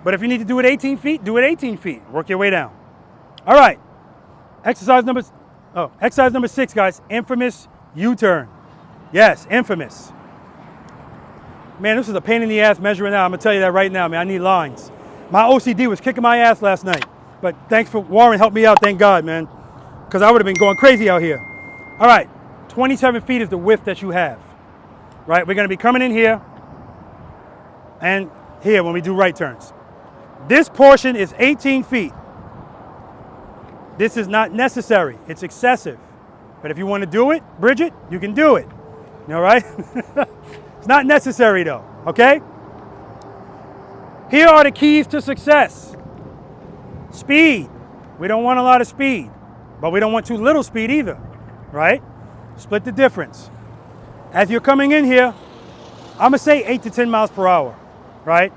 But if you need to do it 18 feet, do it 18 feet. Work your way down. All right. Exercise number 6, guys. Infamous U-turn. Yes, infamous. Man, this is a pain in the ass measuring out. I'm gonna tell you that right now, man. I need lines. My OCD was kicking my ass last night. But thanks for Warren helped me out, thank God, man. Because I would have been going crazy out here. All right, 27 feet is the width that you have. Right, we're gonna be coming in here and here when we do right turns. This portion is 18 feet. This is not necessary, it's excessive. But if you want to do it, Bridget, you can do it. All right? It's not necessary though, okay? Here are the keys to success. Speed. We don't want a lot of speed, but we don't want too little speed either, right? Split the difference. As you're coming in here, I'm gonna say 8 to 10 miles per hour, right?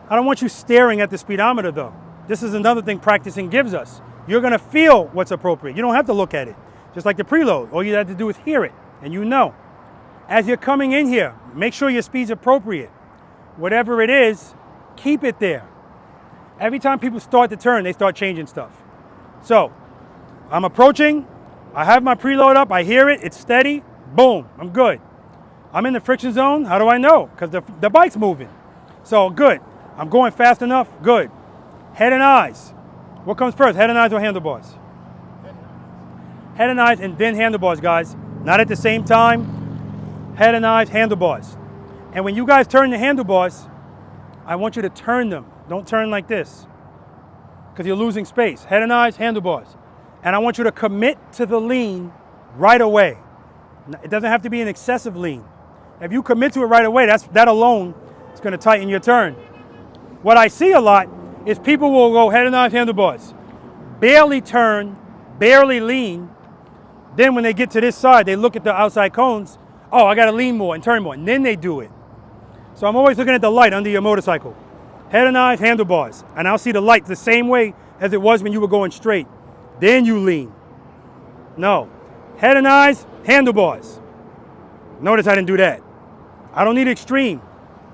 I don't want you staring at the speedometer though. This is another thing practicing gives us. You're gonna feel what's appropriate. You don't have to look at it. just like the preload. All you have to do is hear it, and you know. As you're coming in here, make sure your speed's appropriate. Whatever it is, keep it there. Every time people start to turn, they start changing stuff. So, I'm approaching, I have my preload up, I hear it, it's steady, boom, I'm good. I'm in the friction zone, how do I know? Because the bike's moving. So, good. I'm going fast enough, good. Head and eyes. What comes first, head and eyes or handlebars? Head and eyes and then handlebars, guys. Not at the same time. Head and eyes, handlebars. And when you guys turn the handlebars, I want you to turn them. Don't turn like this, because you're losing space. Head and eyes, handlebars. And I want you to commit to the lean right away. It doesn't have to be an excessive lean. If you commit to it right away, that alone is going to tighten your turn. What I see a lot is people will go head and eyes, handlebars, barely turn, barely lean. Then when they get to this side, they look at the outside cones. Oh, I got to lean more and turn more. And then they do it. So I'm always looking at the light under your motorcycle. Head and eyes, handlebars. And I'll see the light the same way as it was when you were going straight. Then you lean. No. Head and eyes, handlebars. Notice I didn't do that. I don't need extreme.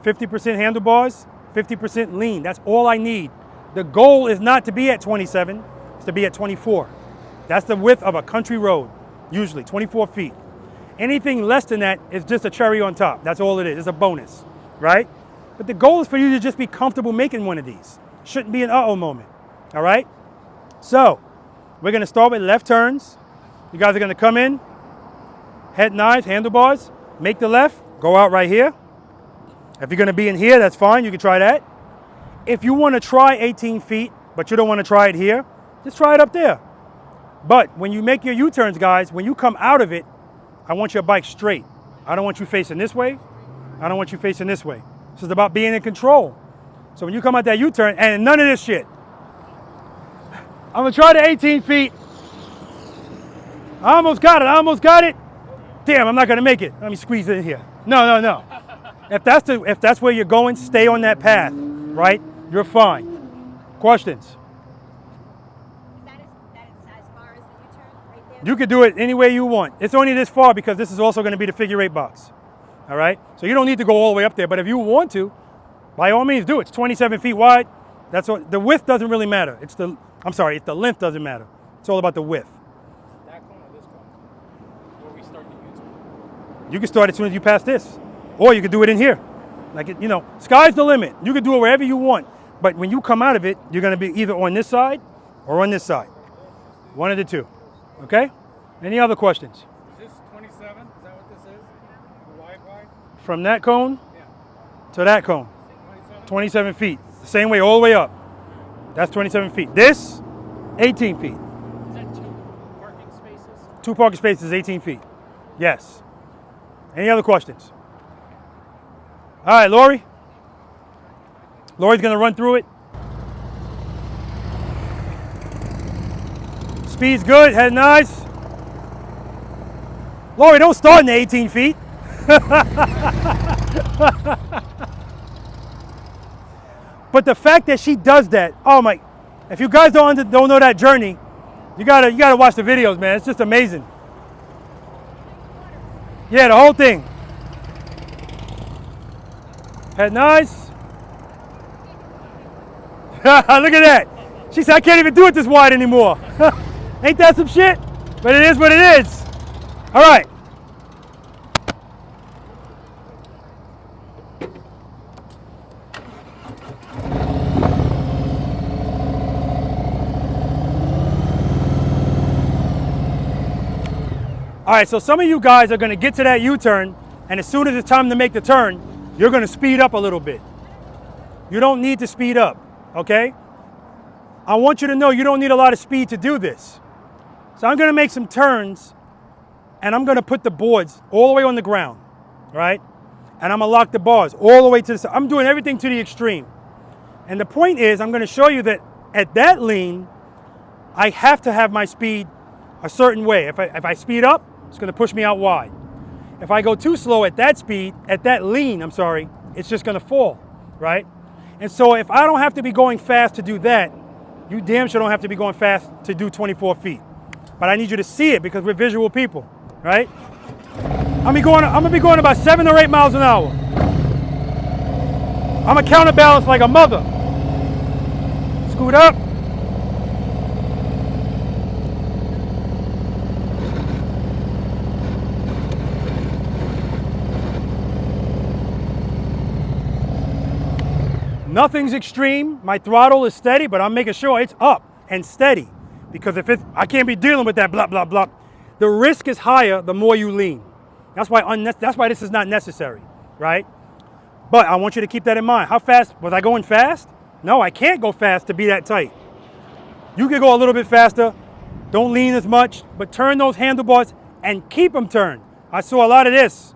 50% handlebars, 50% lean. That's all I need. The goal is not to be at 27, it's to be at 24. That's the width of a country road, usually 24 feet. Anything less than that is just a cherry on top. That's all it is. It's a bonus, right? But the goal is for you to just be comfortable making one of these. Shouldn't be an uh-oh moment, all right? So, we're gonna start with left turns. You guys are gonna come in, head and eyes, handlebars, make the left, go out right here. If you're gonna be in here, that's fine, you can try that. If you wanna try 18 feet, but you don't wanna try it here, just try it up there. But when you make your U-turns, guys, when you come out of it, I want your bike straight. I don't want you facing this way. I don't want you facing this way. This is about being in control. So when you come out that U-turn, and none of this shit. I'm gonna try the 18 feet. I almost got it. Damn, I'm not gonna make it. Let me squeeze it in here. No. If that's where you're going, stay on that path, right? You're fine. Questions? That is as far as the U-turn right there? You could do it any way you want. It's only this far because this is also gonna be the figure 8 box. All right? So you don't need to go all the way up there, but if you want to, by all means do it. It's 27 feet wide. That's what, the width doesn't really matter. It's the length doesn't matter. It's all about the width. That cone or this cone? Where we start the U-turn? You can start as soon as you pass this. Or you could do it in here. Like, sky's the limit. You can do it wherever you want. But when you come out of it, you're gonna be either on this side or on this side. One of the two, okay? Any other questions? Is this 27? Is that what this is? Wide? From that cone to that cone, 27 feet. The same way all the way up. That's 27 feet. This, 18 feet. Is that 2 parking spaces? 2 parking spaces, 18 feet. Yes. Any other questions? All right, Lori. Lori's gonna run through it. Speed's good, head nice. Lori, don't start in the 18 feet. But the fact that she does that, oh my, if you guys don't know that journey, you gotta watch the videos, man. It's just amazing. Yeah, the whole thing. Head nice. Look at that. She said, I can't even do it this wide anymore. Ain't that some shit? But it is what it is. All right. All right, so some of you guys are gonna get to that U-turn, and as soon as it's time to make the turn, you're gonna speed up a little bit. You don't need to speed up, okay? I want you to know you don't need a lot of speed to do this. So I'm gonna make some turns, and I'm gonna put the boards all the way on the ground, right? And I'm gonna lock the bars all the way to the side. I'm doing everything to the extreme. And the point is, I'm gonna show you that at that lean, I have to have my speed a certain way. If I speed up, it's gonna push me out wide. If I go too slow at that speed, at that lean, it's just gonna fall, right? And so if I don't have to be going fast to do that, you damn sure don't have to be going fast to do 24 feet. but I need you to see it because we're visual people, right? I'm gonna be going about 7 or 8 miles an hour. I'm gonna counterbalance like a mother. Scoot up. Nothing's extreme. My throttle is steady, but I'm making sure it's up and steady. Because if I can't be dealing with that blah, blah, blah. The risk is higher the more you lean. That's why this is not necessary, right? But I want you to keep that in mind. How fast, was I going fast? No, I can't go fast to be that tight. You can go a little bit faster. Don't lean as much, but turn those handlebars and keep them turned. I saw a lot of this,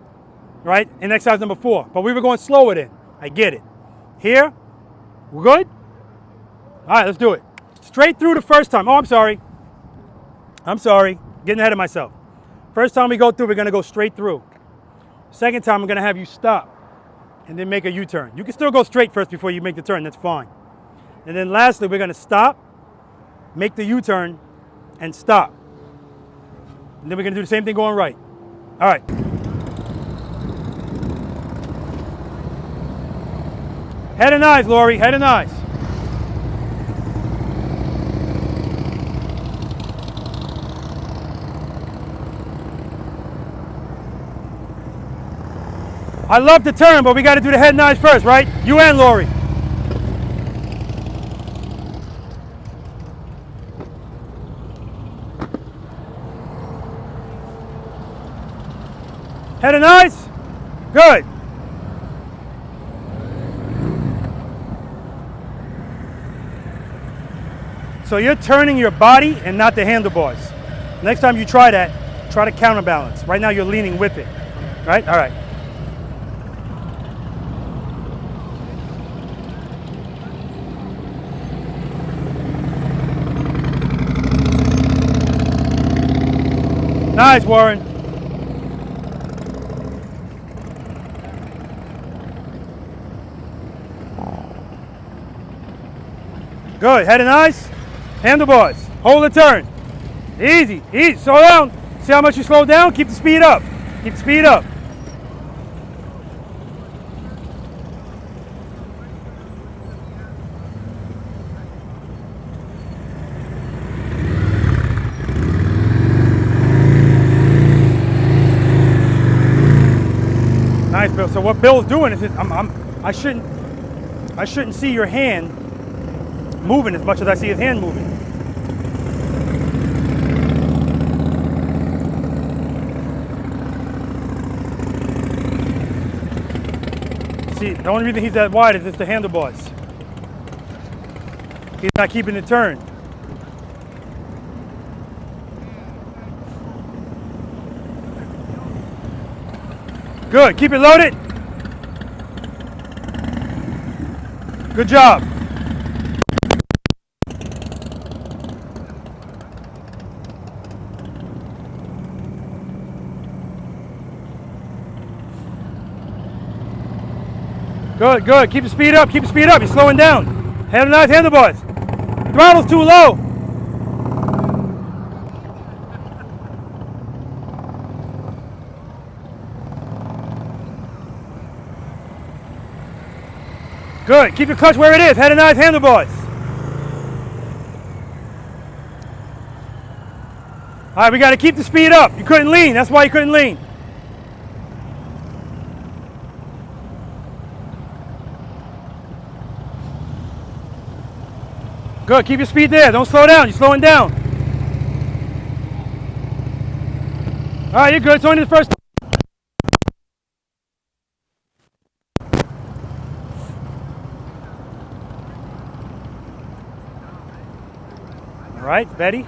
right, in exercise number 4, but we were going slower then. I get it. Here, we're good? All right, let's do it. Straight through the first time. Oh, I'm sorry. Getting ahead of myself. First time we go through, we're gonna go straight through. Second time, I'm gonna have you stop and then make a U-turn. You can still go straight first before you make the turn, that's fine. And then lastly, we're gonna stop, make the U-turn, and stop. And then we're gonna do the same thing going right. All right. Head and eyes, Lori, head and eyes. I love to turn, but we got to do the head and eyes first, right? You and Lori. Head and eyes? Good. So you're turning your body and not the handlebars. Next time you try that, try to counterbalance. Right now you're leaning with it, right? All right. Nice, Warren. Good. Head and eyes. Handlebars. Hold the turn. Easy. Easy. Slow down. See how much you slow down? Keep the speed up. Keep the speed up. Nice, Bill. So what Bill's doing is I shouldn't see your hand moving as much as I see his hand moving. See, the only reason he's that wide is it's the handlebars. He's not keeping the turn. Good, keep it loaded. Good job. Good, good. Keep the speed up, keep the speed up. You're slowing down. Head and eyes, handlebars. Throttle's too low. Good. Keep your clutch where it is. Head and eyes, handlebars. All right, we got to keep the speed up. You couldn't lean. That's why you couldn't lean. Good. Keep your speed there. Don't slow down. You're slowing down. All right, you're good. It's only the first time. All right, Betty.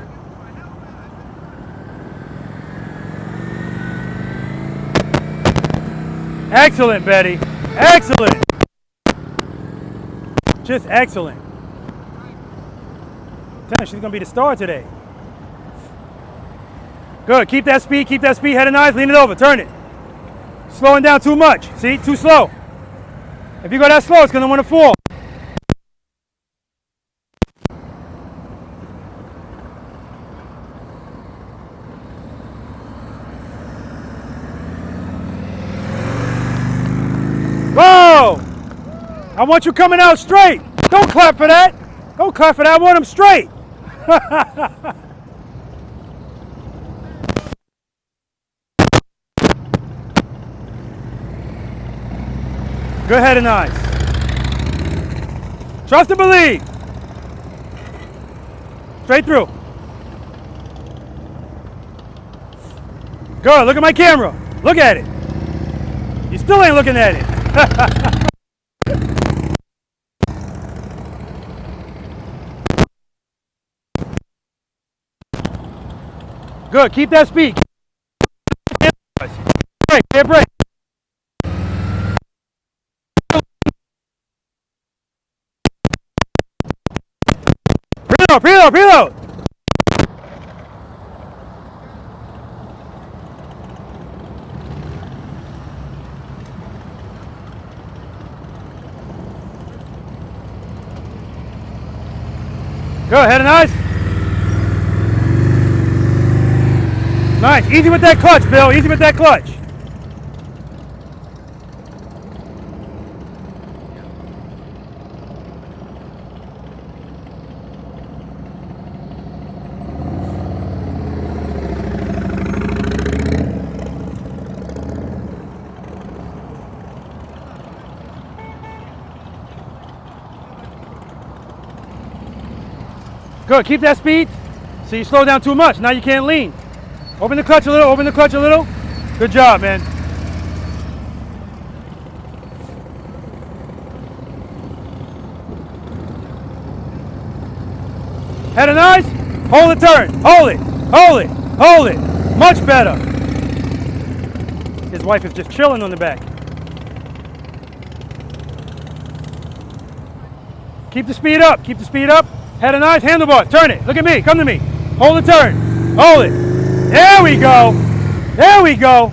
Excellent, Betty. Excellent. Just excellent. She's going to be the star today. Good. Keep that speed. Keep that speed. Head and eyes. Lean it over. Turn it. Slowing down too much. See? Too slow. If you go that slow, it's going to want to fall. I want you coming out straight. Don't clap for that. Don't clap for that. I want them straight. Good head and eyes. Trust and believe. Straight through. Good. Look at my camera. Look at it. You still ain't looking at it. Good. Keep that speed. Break. Break. Break. Preload. Preload. Preload. Good, head and eyes. Nice, easy with that clutch, Bill, easy with that clutch. Good, keep that speed. So you slow down too much, now you can't lean. Open the clutch a little, open the clutch a little. Good job, man. Head and eyes, hold the turn, hold it, hold it, hold it. Much better. His wife is just chilling on the back. Keep the speed up, keep the speed up. Head and eyes, handlebar, turn it. Look at me, come to me. Hold the turn, hold it. There we go. There we go.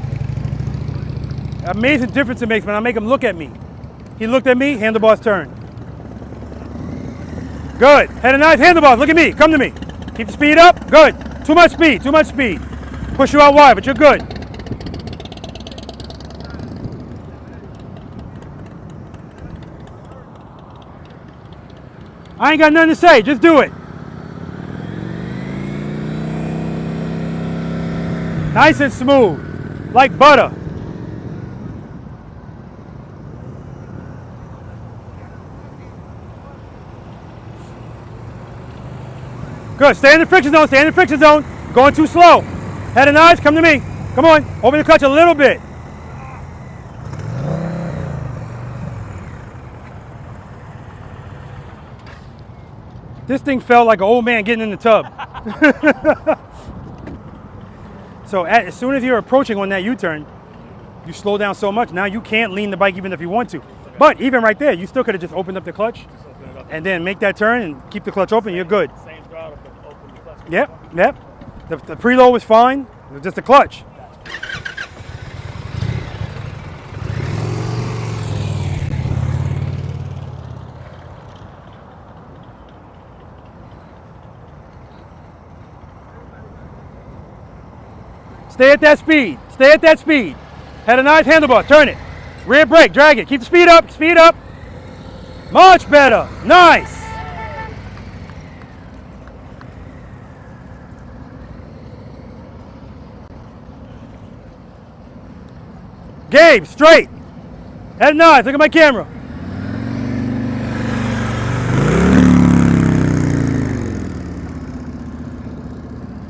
Amazing difference it makes when I make him look at me. He looked at me, handlebars turn. Good. Head and eyes, handlebars, look at me, come to me. Keep the speed up, good. Too much speed, too much speed. Push you out wide, but you're good. I ain't got nothing to say, just do it. Nice and smooth, like butter. Good, stay in the friction zone, stay in the friction zone. Going too slow. Head and eyes, come to me. Come on, open the clutch a little bit. This thing felt like an old man getting in the tub. So as soon as you're approaching on that U-turn, you slow down so much, now you can't lean the bike even if you want to. But even right there, you still could have just opened up the clutch and then make that turn and keep the clutch open, you're good. Same throttle, but open the clutch. Yep, yep. The preload was fine, it was just the clutch. Stay at that speed. Stay at that speed. Head and eyes, handlebar. Turn it. Rear brake. Drag it. Keep the speed up. Speed up. Much better. Nice. Gabe, straight. Head and eyes. Look at my camera.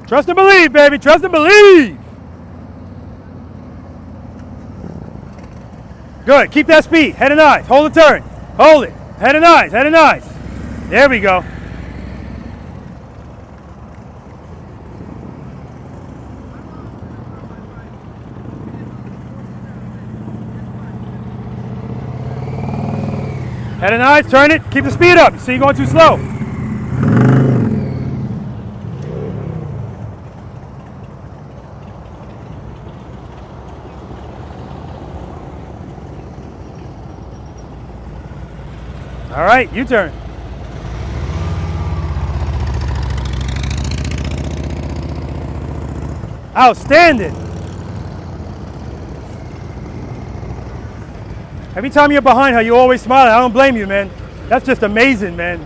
Trust and believe, baby. Trust and believe. Good, keep that speed, head and eyes, hold the turn, hold it, head and eyes, head and eyes. There we go. Head and eyes, turn it, keep the speed up, so you're going too slow. All right, U-turn. Outstanding. Every time you're behind her, you always smile. I don't blame you, man. That's just amazing, man.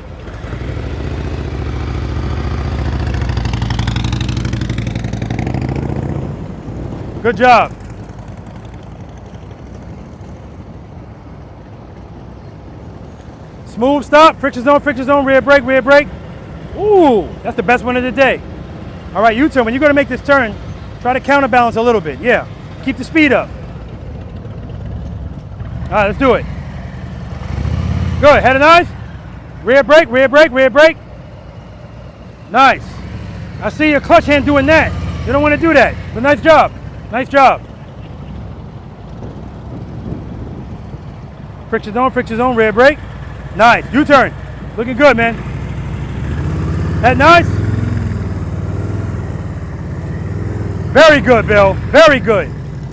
Good job. Smooth stop, friction zone, rear brake, rear brake. Ooh, that's the best one of the day. All right, U-turn. When you're gonna make this turn, try to counterbalance a little bit. Yeah, keep the speed up. All right, let's do it. Good, head and eyes. Rear brake, rear brake, rear brake. Nice. I see your clutch hand doing that. You don't want to do that, but nice job. Nice job. Friction zone, rear brake. Nice, U-turn. Looking good, man. Head nice. Very good, Bill, very good.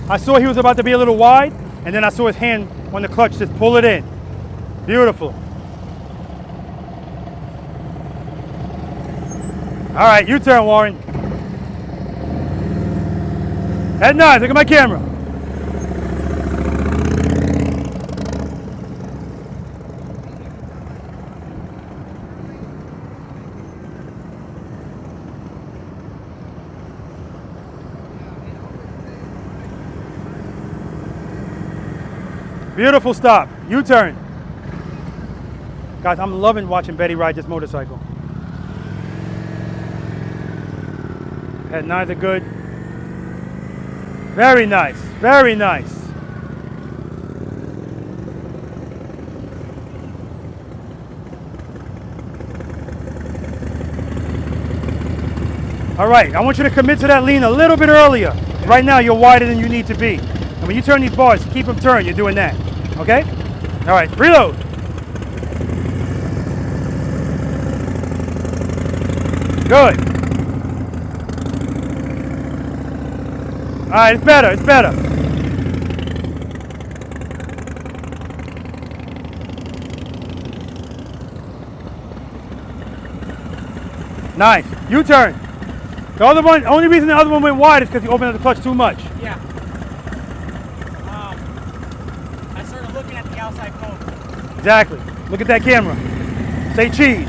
I saw he was about to be a little wide, and then I saw his hand on the clutch just pull it in. Beautiful. All right, U-turn, Warren. Head nice, look at my camera. Beautiful stop, U-turn. Guys, I'm loving watching Betty ride this motorcycle. Head nice are good. Very nice, very nice. All right, I want you to commit to that lean a little bit earlier. Right now, you're wider than you need to be. And when you turn these bars, keep them turned, you're doing that, okay? All right, preload. Good. All right, it's better, it's better. Nice, U-turn. The other one, only reason the other one went wide is because you opened up the clutch too much. Yeah. I started looking at the outside cone. Exactly. Look at that camera. Say cheese.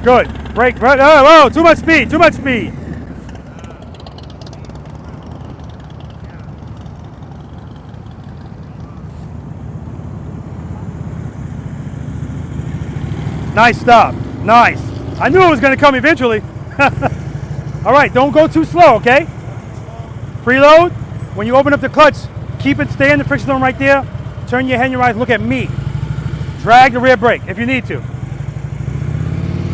Good. Brake. Oh, too much speed. Too much speed. Nice stop. Nice. I knew it was going to come eventually. All right, don't go too slow, okay? Preload. When you open up the clutch, keep it, stay in the friction zone right there. Turn your head and your eyes, look at me. Drag the rear brake if you need to.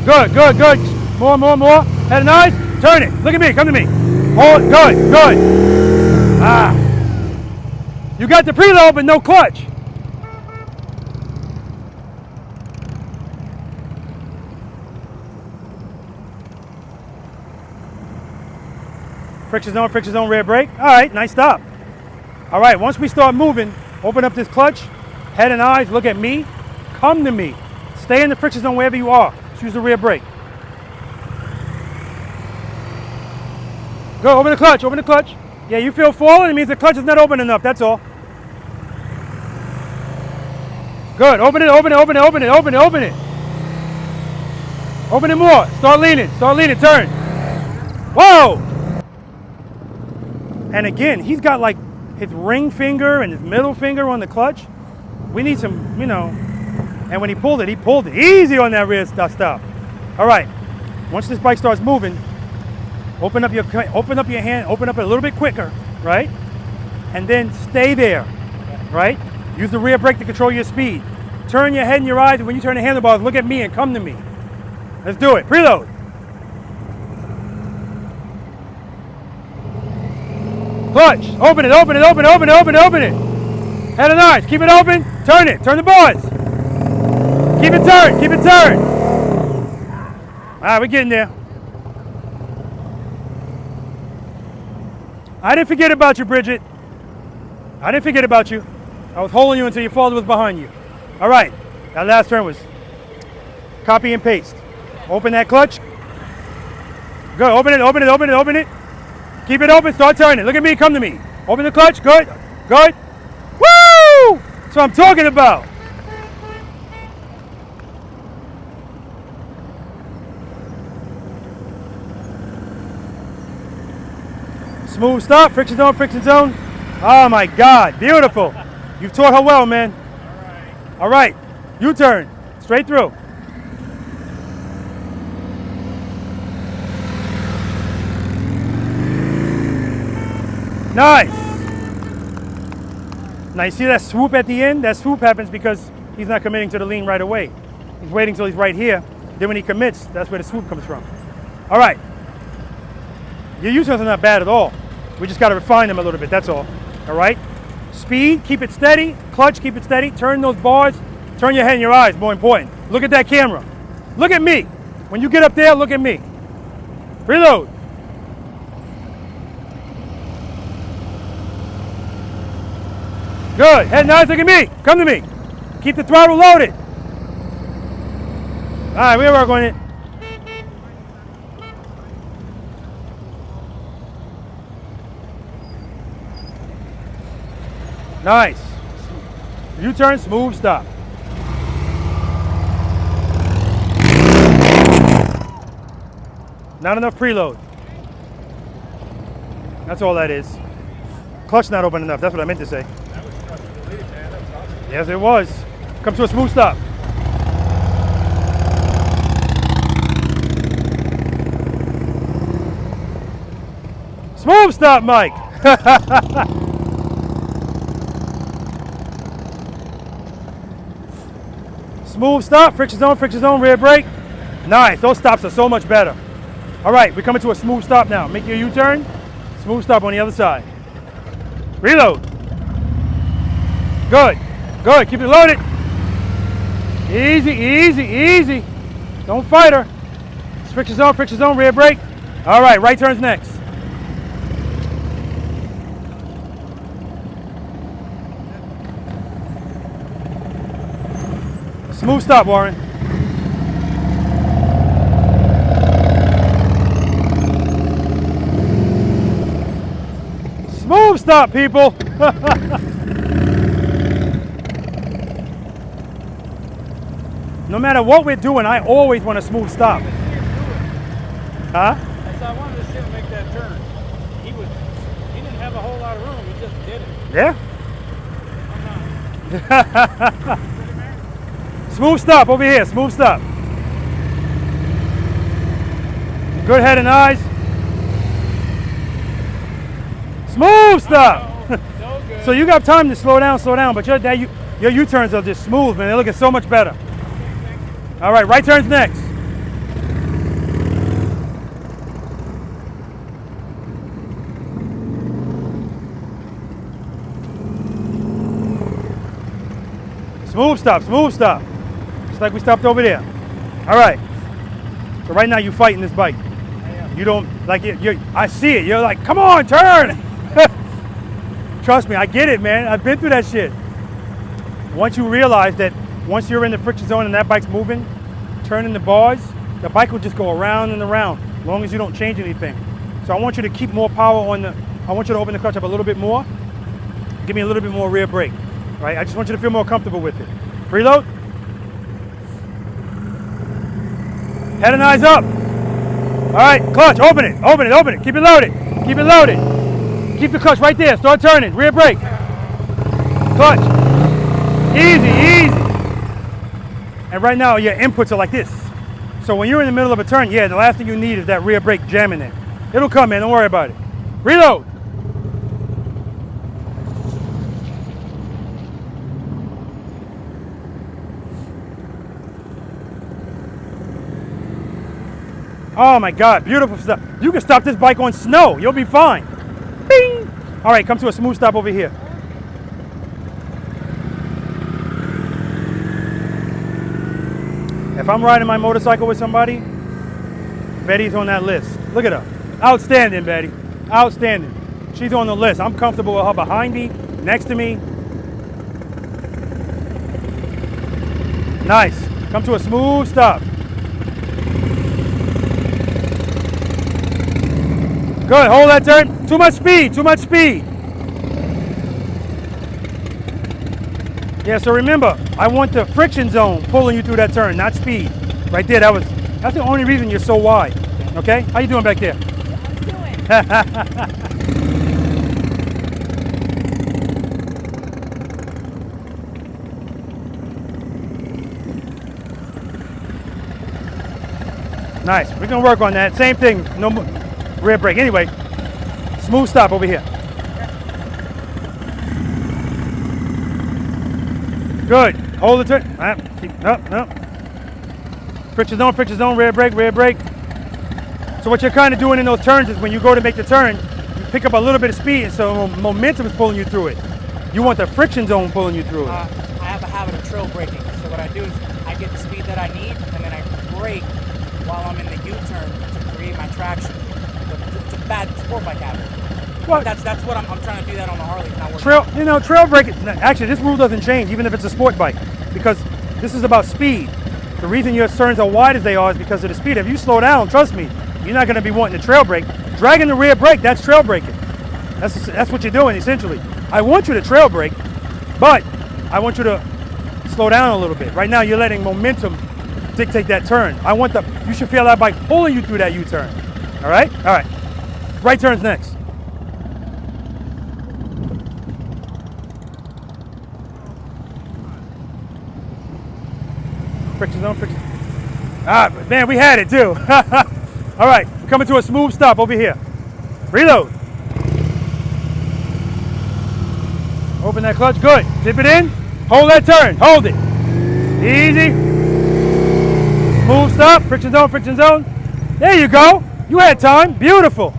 Good, good, good. More, more, more. Head and eyes, turn it. Look at me, come to me. Hold, good, good. Ah. You got the preload, but no clutch. Friction zone, rear brake. All right, nice stop. All right, once we start moving, open up this clutch, head and eyes, look at me, come to me. Stay in the friction zone wherever you are. Just use the rear brake. Go, open the clutch, open the clutch. Yeah, you feel falling, it means the clutch is not open enough, that's all. Good, open it, open it, open it, open it, open it, open it. Open it more, start leaning, turn. Whoa! And again, he's got like his ring finger and his middle finger on the clutch. We need some, you know, and when he pulled it easy on that rear stop. All right, once this bike starts moving, open up your hand, open up it a little bit quicker, right? And then stay there, right? Use the rear brake to control your speed. Turn your head and your eyes, and when you turn the handlebars, look at me and come to me. Let's do it, preload. Clutch, open it, open it, open it, open it, open it, open it. Head and eyes, keep it open, turn the bars. Keep it turned, keep it turned. All right, we're getting there. I didn't forget about you, Bridget. I didn't forget about you. I was holding you until your father was behind you. All right, that last turn was copy and paste. Open that clutch. Good, open it, open it, open it, open it. Keep it open, start turning. Look at me, come to me. Open the clutch, good, good. Woo! That's what I'm talking about. Smooth stop, friction zone, friction zone. Oh my God, beautiful. You've taught her well, man. All right, U-turn, straight through. Nice. Now you see that swoop at the end? That swoop happens because he's not committing to the lean right away. He's waiting till he's right here. Then when he commits, that's where the swoop comes from. All right. Your U-turns are not bad at all. We just got to refine them a little bit, that's all. All right? Speed, keep it steady. Clutch, keep it steady. Turn those bars. Turn your head and your eyes, more important. Look at that camera. Look at me. When you get up there, look at me. Reload. Good. Head and eyes, look at me. Come to me. Keep the throttle loaded. All right, we're working on it. Nice. U-turn, smooth stop. Not enough preload. That's all that is. Clutch not open enough. That's what I meant to say. Yes, it was. Come to a smooth stop. Smooth stop, Mike. Smooth stop, friction zone, rear brake. Nice, those stops are so much better. All right, we're coming to a smooth stop now. Make your U-turn, smooth stop on the other side. Reload. Good, good, keep it loaded. Easy, easy, easy. Don't fight her. Friction zone, rear brake. All right, right turn's next. Smooth stop, Warren. Smooth stop, people. No matter what we're doing, I always want a smooth stop. Huh? As I wanted to see him make that turn. He didn't have a whole lot of room. He just did it. Yeah? Smooth stop over here, smooth stop. Good head and eyes. Smooth stop. So, so you got time to slow down, but your U-turns are just smooth, man. They're looking so much better. All right, right turn's next. Smooth stop, smooth stop. Just like we stopped over there. All right. So right now you're fighting this bike. You don't, like, I see it. You're like, come on, turn. Trust me, I get it, man. I've been through that shit. Once you realize that once you're in the friction zone and that bike's moving, turning the bars, the bike will just go around and around, as long as you don't change anything. So I want you to keep more power on the, I want you to open the clutch up a little bit more. Give me a little bit more rear brake, right? I just want you to feel more comfortable with it. Preload. Head and eyes up. All right, clutch, open it, open it, open it. Keep it loaded, keep it loaded. Keep the clutch right there, start turning, rear brake. Clutch, easy, easy. And right now your inputs are like this. So when you're in the middle of a turn, yeah, the last thing you need is that rear brake jamming it. It'll come, man, don't worry about it. Reload. Oh my God, beautiful stuff. You can stop this bike on snow, you'll be fine. Bing! All right, come to a smooth stop over here. If I'm riding my motorcycle with somebody, Betty's on that list. Look at her. Outstanding, Betty. Outstanding. She's on the list. I'm comfortable with her behind me, next to me. Nice. Come to a smooth stop. Good, hold that turn. Too much speed, too much speed. Yeah, so remember, I want the friction zone pulling you through that turn, not speed. Right there, that's the only reason you're so wide. Okay? How you doing back there? Nice. We're gonna work on that. Same thing. No more rear brake. Anyway, smooth stop over here. Good. Hold the turn. No. Friction zone, rear brake, rear brake. So what you're kind of doing in those turns is when you go to make the turn, you pick up a little bit of speed, and so momentum is pulling you through it. You want the friction zone pulling you through it. I have a habit of trail braking. So what I do is I get the speed that I need, and then I brake while I'm in the U-turn to create my traction. It's a bad sport bike habit. Well, that's what I'm trying to do that on the Harley. It's not working. Trail braking. Actually, this rule doesn't change, even if it's a sport bike, because this is about speed. The reason your turns are wide as they are is because of the speed. If you slow down, trust me, you're not going to be wanting to trail brake. Dragging the rear brake, that's trail braking. That's what you're doing essentially. I want you to trail brake, but I want you to slow down a little bit. Right now, you're letting momentum dictate that turn. You should feel that bike pulling you through that U-turn. All right? All right. Right turn's next. Friction zone, friction. Ah, man, we had it too. All right, we're coming to a smooth stop over here. Reload. Open that clutch, good. Dip it in, hold that turn, hold it. Easy. Smooth stop, friction zone, friction zone. There you go. You had time, beautiful.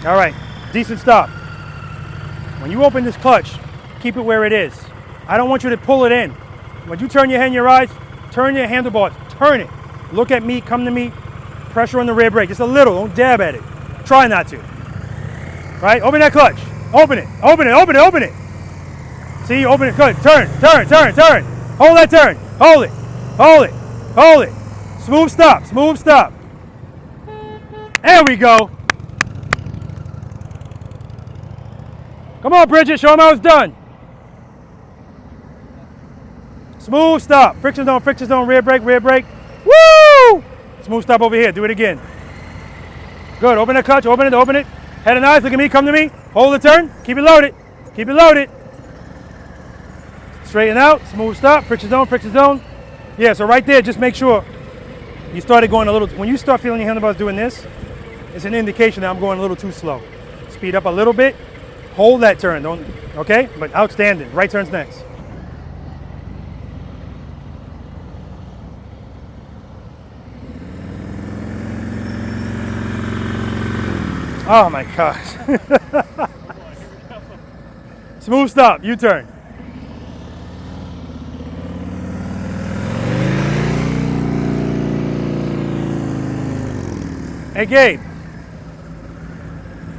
All right, decent stop. When you open this clutch, keep it where it is. I don't want you to pull it in. When you turn your head and your eyes, turn your handlebars, turn it. Look at me, come to me, pressure on the rear brake, just a little, don't dab at it. Try not to. Right, open that clutch, open it, open it, open it, open it. See, open it, good, turn, turn, turn, turn. Hold that turn, hold it, hold it, hold it. Smooth stop, smooth stop. There we go. Come on, Bridget, show them how it's done. Smooth stop. Friction zone, rear brake, rear brake. Woo! Smooth stop over here. Do it again. Good. Open the clutch. Open it, open it. Head and eyes. Look at me. Come to me. Hold the turn. Keep it loaded. Keep it loaded. Straighten out. Smooth stop. Friction zone. Yeah, so right there, just make sure you started going a little. When you start feeling your handlebars doing this, it's an indication that I'm going a little too slow. Speed up a little bit. Hold that turn, okay? But outstanding. Right turn's next. Oh my gosh. Smooth stop, U-turn. Hey Gabe,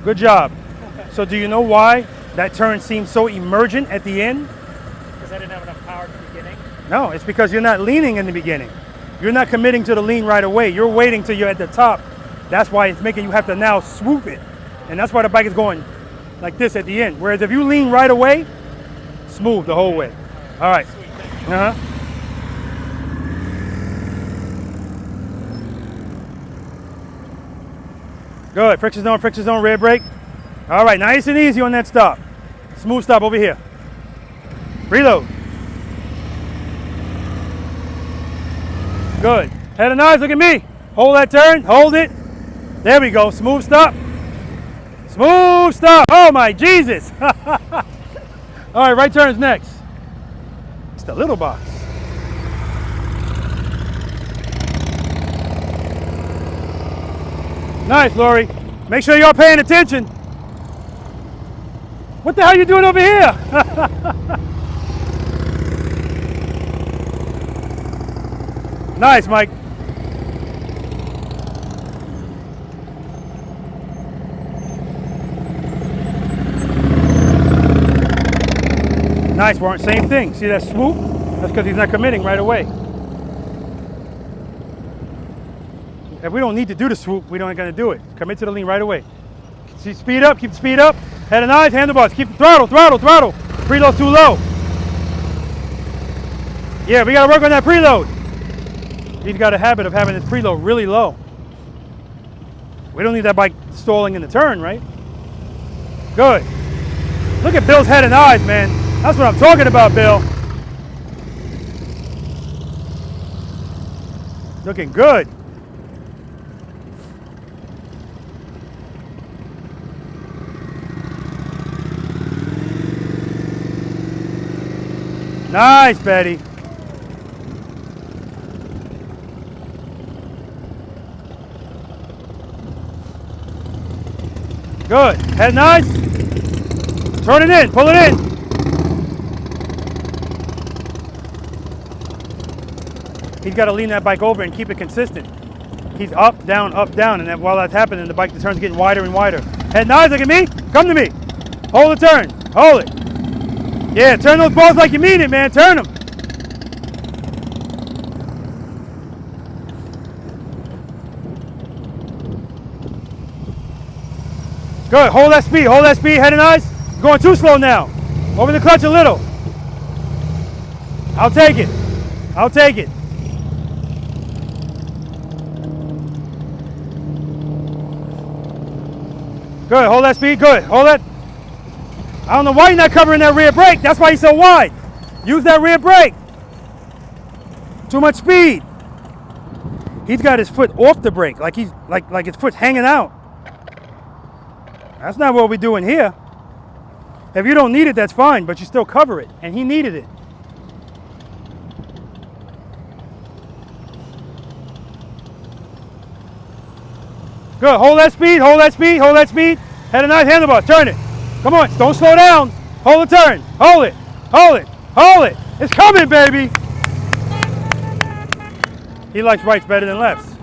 good job. So do you know why that turn seems so emergent at the end? Because I didn't have enough power at the beginning? No, it's because you're not leaning in the beginning. You're not committing to the lean right away. You're waiting till you're at the top. That's why it's making you have to now swoop it. And that's why the bike is going like this at the end. Whereas if you lean right away, smooth the whole way. All right. Good, friction zone, rear brake. All right, nice and easy on that stop. Smooth stop over here. Reload. Good. Head and eyes, look at me. Hold that turn, hold it. There we go, smooth stop. Smooth stop, oh my Jesus. All right, right turn's next. It's the little box. Nice, Lori. Make sure you're paying attention. What the hell are you doing over here? Nice, Mike. Nice, Warren. Same thing. See that swoop? That's because he's not committing right away. If we don't need to do the swoop, we don't gonna do it. Commit to the lean right away. See, speed up, keep the speed up. Head and eyes, handlebars, keep the throttle. Preload's too low. Yeah, we gotta work on that preload. He's got a habit of having his preload really low. We don't need that bike stalling in the turn, right? Good. Look at Bill's head and eyes, man. That's what I'm talking about, Bill. Looking good. Nice, Betty. Good. Head nice. Turn it in. Pull it in. He's got to lean that bike over and keep it consistent. He's up, down, and then while that's happening, the bike, the turn's getting wider and wider. Head nice, look at me. Come to me. Hold the turn. Hold it. Yeah, turn those balls like you mean it, man. Turn them. Good. Hold that speed. Hold that speed. Head and eyes. Going too slow now. Over the clutch a little. I'll take it. I'll take it. Good. Hold that speed. Good. Hold that. I don't know why you're not covering that rear brake. That's why he's so wide. Use that rear brake. Too much speed. He's got his foot off the brake, like he's like his foot's hanging out. That's not what we're doing here. If you don't need it, that's fine, but you still cover it, and he needed it. Good. Hold that speed. Hold that speed. Hold that speed. Head and eyes, handlebars. Turn it. Come on, don't slow down. Hold the turn. Hold it. Hold it. Hold it. It's coming, baby. He likes rights better than lefts.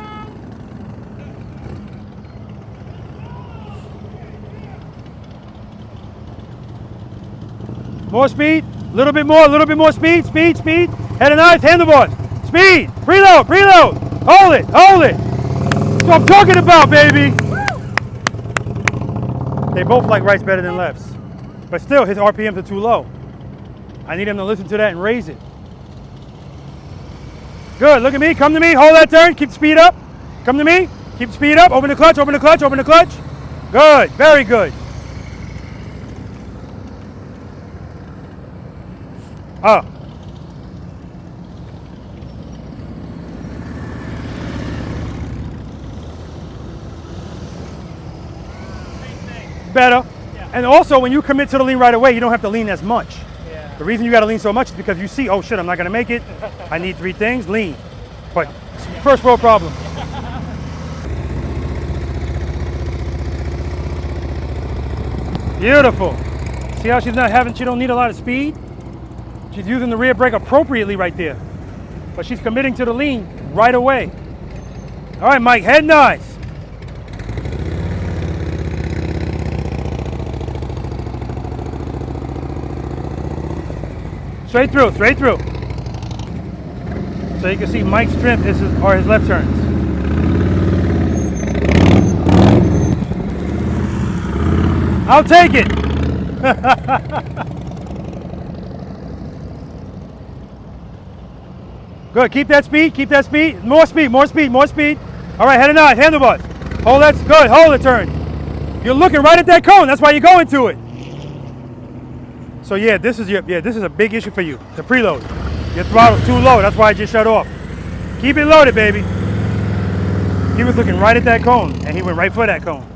More speed. A little bit more speed. Speed. Head and eyes, handlebars. Speed. Preload. Hold it. That's what I'm talking about, baby. They both like rights better than lefts. But still, his RPMs are too low. I need him to listen to that and raise it. Good, look at me, come to me, hold that turn, keep the speed up. Come to me, keep the speed up, open the clutch. Good, very good. Up. Better. Yeah. And also, when you commit to the lean right away, you don't have to lean as much. Yeah. The reason you got to lean so much is because you see, oh shit, I'm not going to make it. I need 3 things, lean. But first world problem. Beautiful. See how she's not having, she don't need a lot of speed? She's using the rear brake appropriately right there. But she's committing to the lean right away. All right, Mike, head nice. Straight through. So you can see Mike's strength are his left turns. I'll take it. Good, keep that speed. More speed. All right, head and eyes, handlebars. Hold that, good, hold the turn. You're looking right at that cone, that's why you're going to it. So yeah, this is a big issue for you, the preload. Your throttle's too low, that's why I just shut off. Keep it loaded, baby. He was looking right at that cone, and he went right for that cone.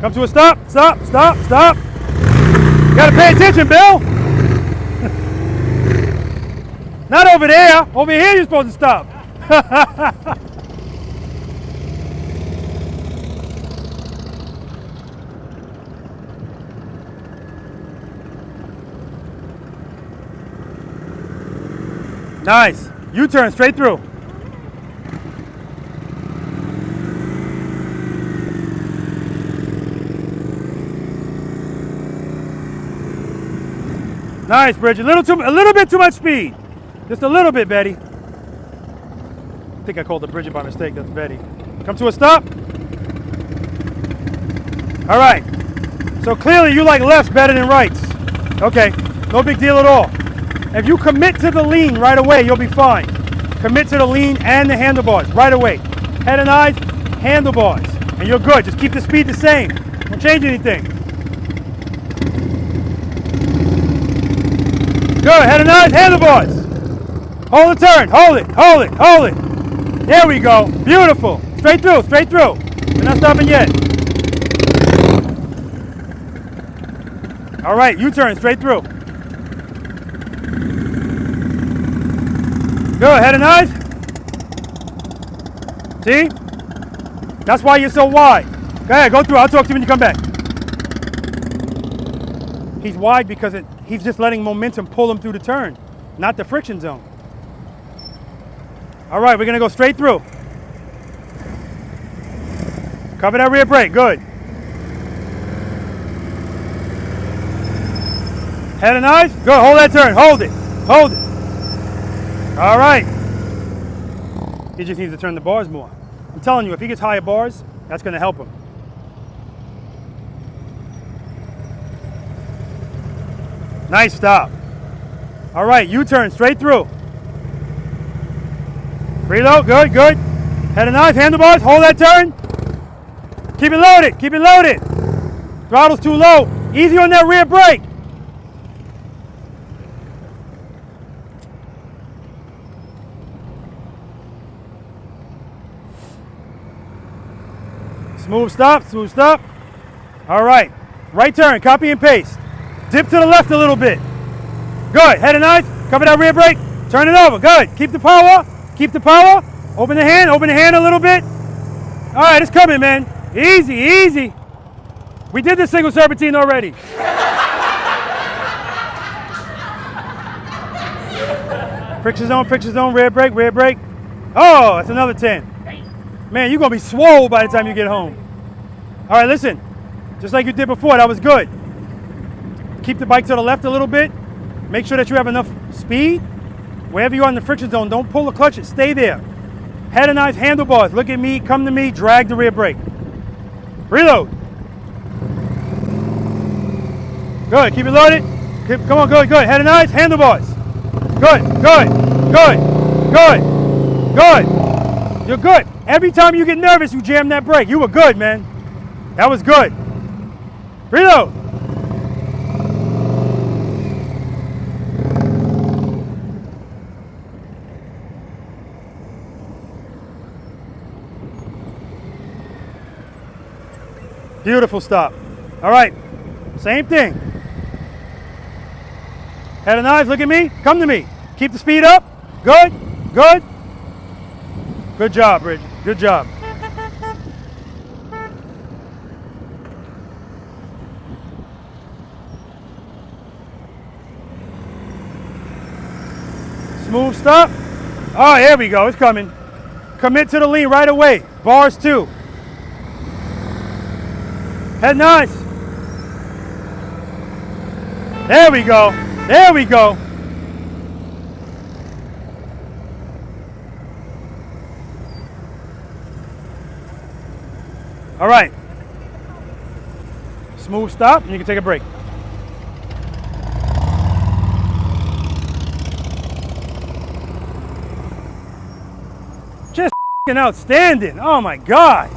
Come to a stop. Gotta pay attention, Bill. Not over there, over here you're supposed to stop. Nice. U-turn straight through. Nice, Bridget. A little bit too much speed. Just a little bit, Betty. think I called the Bridget by mistake. That's Betty. Come to a stop. All right. So clearly you like lefts better than rights. Okay, no big deal at all. If you commit to the lean right away, you'll be fine. Commit to the lean and the handlebars right away. Head and eyes, handlebars, and you're good. Just keep the speed the same. Don't change anything. Good, head and eyes, handlebars. Hold the turn, hold it, hold it, hold it. There we go, beautiful. Straight through, straight through. We're not stopping yet. All right, U-turn, straight through. Good, head and eyes. See? That's why you're so wide. Go ahead, go through. I'll talk to you when you come back. He's wide because he's just letting momentum pull him through the turn, not the friction zone. All right, we're gonna go straight through. Cover that rear brake, good. Head and eyes, good, hold that turn, hold it, hold it. All right. He just needs to turn the bars more. I'm telling you, if he gets higher bars, that's gonna help him. Nice stop. All right, U-turn, straight through. Preload, good, good. Head and eyes, handlebars, hold that turn. Keep it loaded, keep it loaded. Throttle's too low. Easy on that rear brake. Smooth stop, smooth stop. All right, right turn, copy and paste. Dip to the left a little bit. Good, head and eyes, cover that rear brake, turn it over, good. Keep the power, keep the power. Open the hand a little bit. All right, it's coming, man. Easy, easy. We did this single serpentine already. Friction zone, rear brake, rear brake. Oh, that's another 10. Man, you're gonna be swole by the time you get home. All right, listen, just like you did before, that was good. Keep the bike to the left a little bit. Make sure that you have enough speed. Wherever you are in the friction zone, don't pull the clutch, stay there. Head and eyes, handlebars, look at me, come to me, drag the rear brake. Reload. Good, keep it loaded. Come on, good, good. Head and eyes, handlebars. Good, good, good, good, good. You're good. Every time you get nervous, you jam that brake. You were good, man. That was good. Reload. Beautiful stop. All right, same thing. Head and eyes, look at me, come to me. Keep the speed up. Good, good. Good job, Bridget. Good job. Smooth stop. Oh, here we go. It's coming. Commit to the lean right away. Bars 2. Head and eyes. There we go. There we go. All right. Smooth stop, and you can take a break. Just outstanding. Oh my God.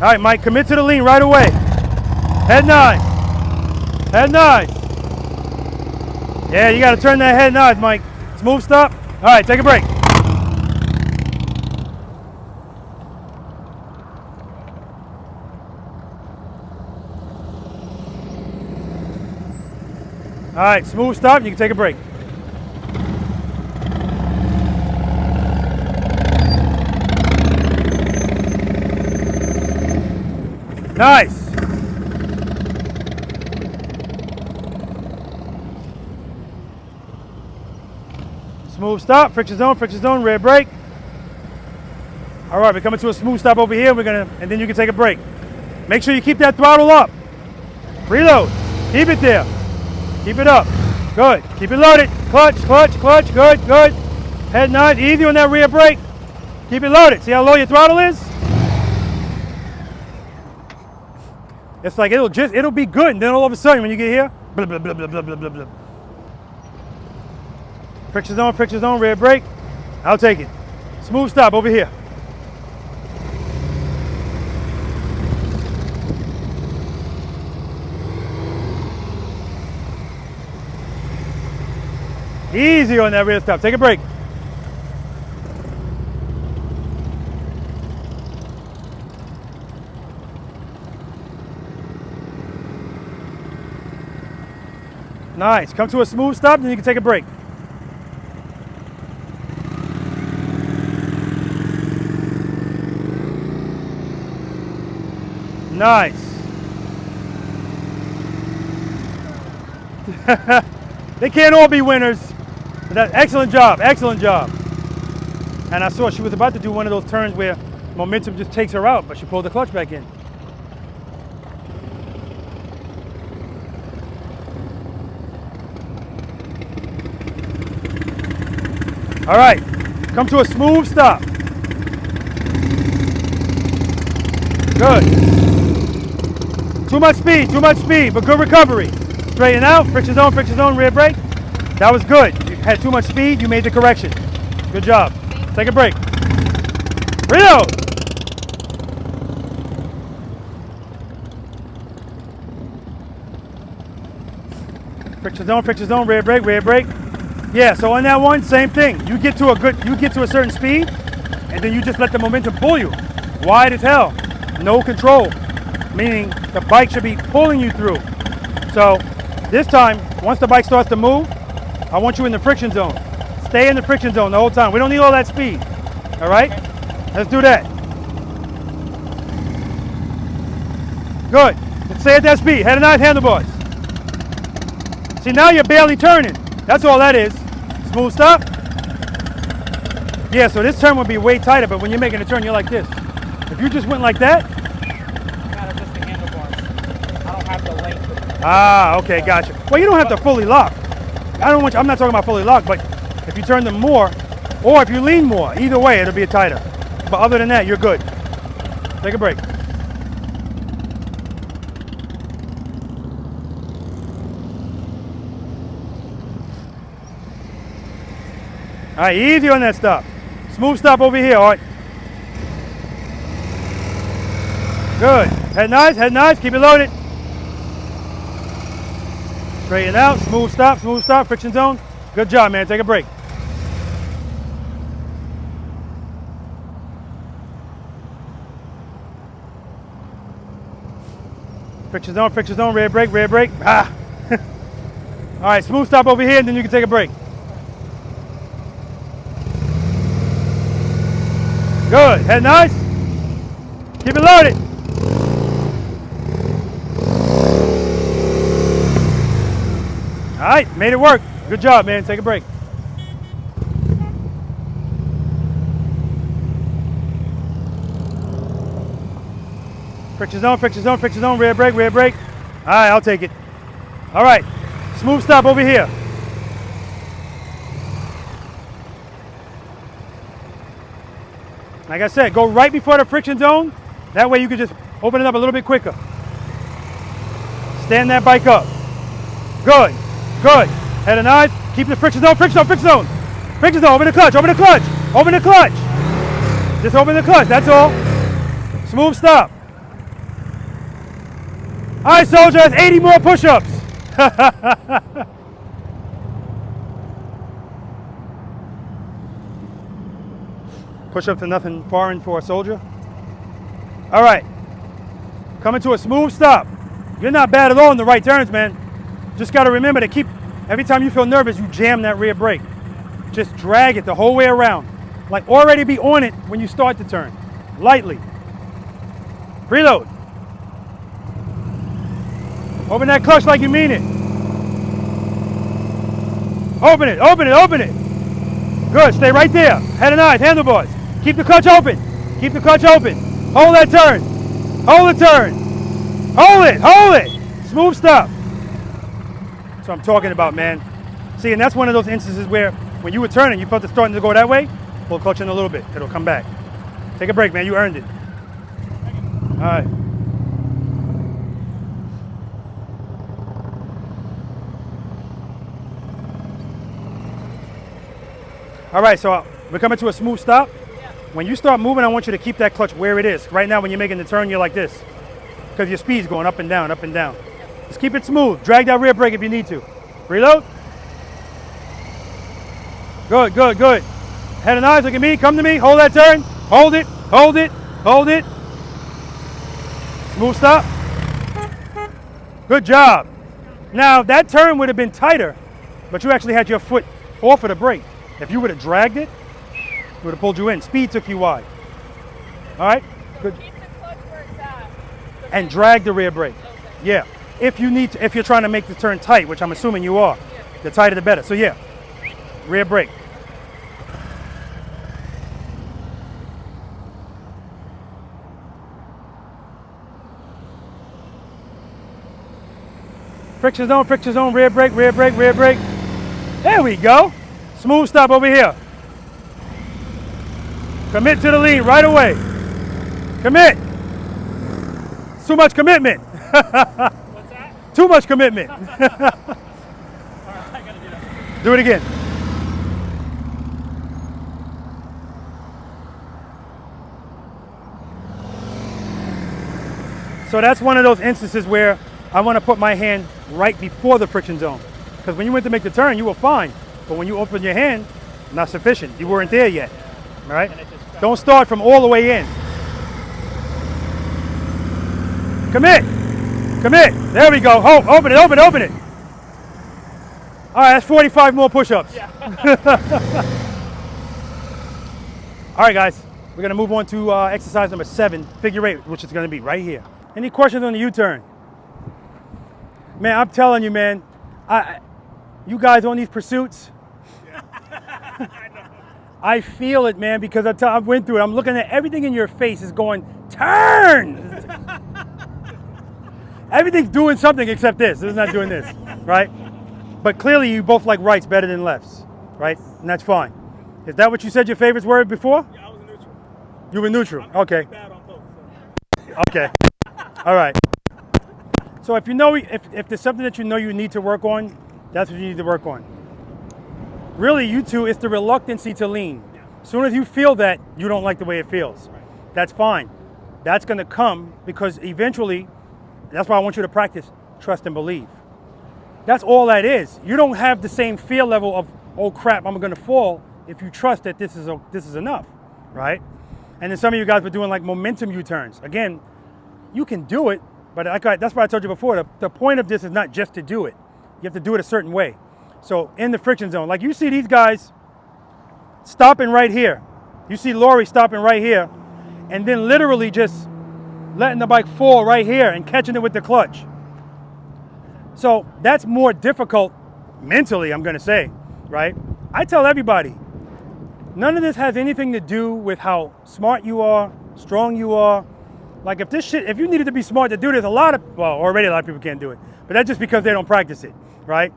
All right, Mike, commit to the lean right away. Head nice. Head nice. Yeah, you got to turn that head nice, Mike. Smooth stop. All right, take a break. All right, smooth stop. You can take a break. Nice. Smooth stop, friction zone, rear brake. All right, we're coming to a smooth stop over here. And then you can take a break. Make sure you keep that throttle up. Reload. Keep it there. Keep it up. Good. Keep it loaded. Clutch, clutch, clutch. Good, good. Head nice. Easy on that rear brake. Keep it loaded. See how low your throttle is? It's like it'll be good, and then all of a sudden when you get here, blah, blah, blah, blah, blah, blah, blah, blah. Friction zone, rear brake. I'll take it. Smooth stop over here. Easy on that rear stop. Take a break. Nice. Come to a smooth stop, then you can take a break. Nice. They can't all be winners. But excellent job, excellent job. And I saw she was about to do one of those turns where momentum just takes her out, but she pulled the clutch back in. All right, come to a smooth stop. Good. Too much speed, but good recovery. Straighten out, friction zone, rear brake. That was good. You had too much speed, you made the correction. Good job. Take a break. Reload. Friction zone, rear brake. Yeah, so on that one, same thing. You get to a certain speed, and then you just let the momentum pull you. Wide as hell. No control. Meaning the bike should be pulling you through. So this time, once the bike starts to move, I want you in the friction zone. Stay in the friction zone the whole time. We don't need all that speed. All right? Let's do that. Good. Let's stay at that speed. Head and knife handlebars. See, now you're barely turning. That's all that is. Smooth stop. Yeah, so this turn would be way tighter, but when you're making a turn, you're like this. If you just went like that. Not just the handlebars. I don't have the length. Ah, okay, gotcha. Well, you don't have to fully lock. I'm not talking about fully locked, but if you turn them more, or if you lean more, either way, it'll be tighter. But other than that, you're good. Take a break. All right, easy on that stop. Smooth stop over here, all right. Good. Head nice, keep it loaded. Straighten out, smooth stop, friction zone. Good job, man, take a break. Friction zone, rear brake. Ah. All right, smooth stop over here, and then you can take a break. Good, head nice. Keep it loaded. All right, made it work. Good job, man. Take a break. Friction zone, rear brake. All right, I'll take it. All right, smooth stop over here. Like I said, go right before the friction zone. That way you can just open it up a little bit quicker. Stand that bike up. Good. Head and eyes. Keep the friction zone. Friction zone. Open the clutch. Just open the clutch, that's all. Smooth stop. All right, soldier, that's 80 more push-ups. Push-ups are nothing foreign for a soldier. All right, coming to a smooth stop. You're not bad at all in the right turns, man. Just got to remember to keep, every time you feel nervous, you jam that rear brake. Just drag it the whole way around. Like already be on it when you start the turn. Lightly. Preload. Open that clutch like you mean it. Open it. Good, stay right there. Head and eyes, handlebars. Keep the clutch open. Hold that turn. Hold the turn. Hold it. Smooth stop. That's what I'm talking about, man. See, and that's one of those instances where when you were turning, you felt it starting to go that way, pull the clutch in a little bit. It'll come back. Take a break, man. You earned it. All right. All right, so we're coming to a smooth stop. Yeah. When you start moving, I want you to keep that clutch where it is. Right now, when you're making the turn, you're like this because your speed's going up and down, up and down. Just keep it smooth. Drag that rear brake if you need to. Reload. Good, good, good. Head and eyes, look at me, come to me, hold that turn. Hold it, hold it, hold it. Smooth stop. Good job. Now, that turn would have been tighter, but you actually had your foot off of the brake. If you would have dragged it, it would have pulled you in. Speed took you wide. All right? So good. keep the clutch where it's at. And drag the rear brake. Okay. Yeah. If you need to, if you're trying to make the turn tight, which I'm assuming you are, the tighter the better. So yeah, rear brake. Friction zone, rear brake, rear brake, rear brake. There we go. Smooth stop over here. Commit to the lean right away. Commit. Too much commitment. What's that? Too much commitment. All right, I gotta do that. Do it again. So that's one of those instances where I want to put my hand right before the friction zone. Because when you went to make the turn, you were fine. But when you opened your hand, not sufficient. You weren't there yet. All right? Don't start from all the way in. Commit. Commit. There we go. Oh, open it, open it, open it. All right, that's 45 more push-ups. Yeah. All right, guys. We're going to move on to exercise number 7, figure 8, which is going to be right here. Any questions on the U-turn? Man, I'm telling you, man. You guys on these pursuits, I feel it, man, because I went through it. I'm looking at everything in your face is going, turn! Everything's doing something except this. It's not doing this, right? But clearly you both like rights better than lefts, right? And that's fine. Is that what you said your favorites were before? Yeah, I was neutral. You were neutral, okay. Bad on both, so. Okay, all right. So if you know, if there's something that you know you need to work on, that's what you need to work on. Really, you two, it's the reluctancy to lean. As soon as you feel that, you don't like the way it feels. That's fine. That's gonna come because eventually, that's why I want you to practice trust and believe. That's all that is. You don't have the same fear level of, oh crap, I'm gonna fall, if you trust that this is enough, right? And then some of you guys were doing like momentum U-turns. Again, you can do it, but that's why I told you before, the point of this is not just to do it. You have to do it a certain way. So in the friction zone, like you see these guys stopping right here. You see Lori stopping right here and then literally just letting the bike fall right here and catching it with the clutch. So that's more difficult mentally, I'm gonna say, right? I tell everybody, none of this has anything to do with how smart you are, strong you are. Like if you needed to be smart to do this, already a lot of people can't do it, but that's just because they don't practice it, right?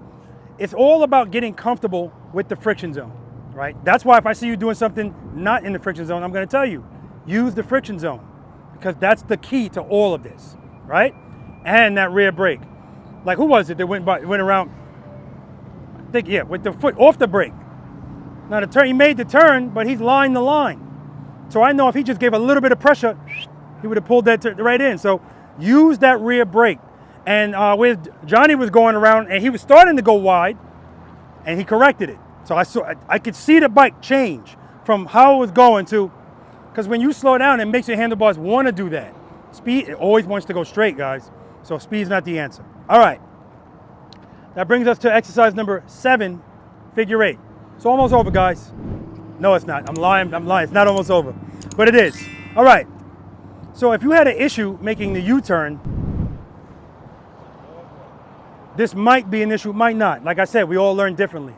It's all about getting comfortable with the friction zone, right? That's why if I see you doing something not in the friction zone, I'm gonna tell you, use the friction zone because that's the key to all of this, right? And that rear brake. Like who was it that went around, I think, yeah, with the foot off the brake. Now the turn, he made the turn, but he's lined the line. So I know if he just gave a little bit of pressure, he would have pulled that right in. So use that rear brake. And with Johnny was going around and he was starting to go wide and he corrected it. So I could see the bike change from how it was going to, because when you slow down, it makes your handlebars want to do that. Speed, it always wants to go straight, guys. So speed's not the answer. All right. That brings us to exercise number 7, figure 8. It's almost over, guys. No, it's not. I'm lying. It's not almost over, but it is. All right. So if you had an issue making the U-turn, this might be an issue, might not. Like I said, we all learn differently.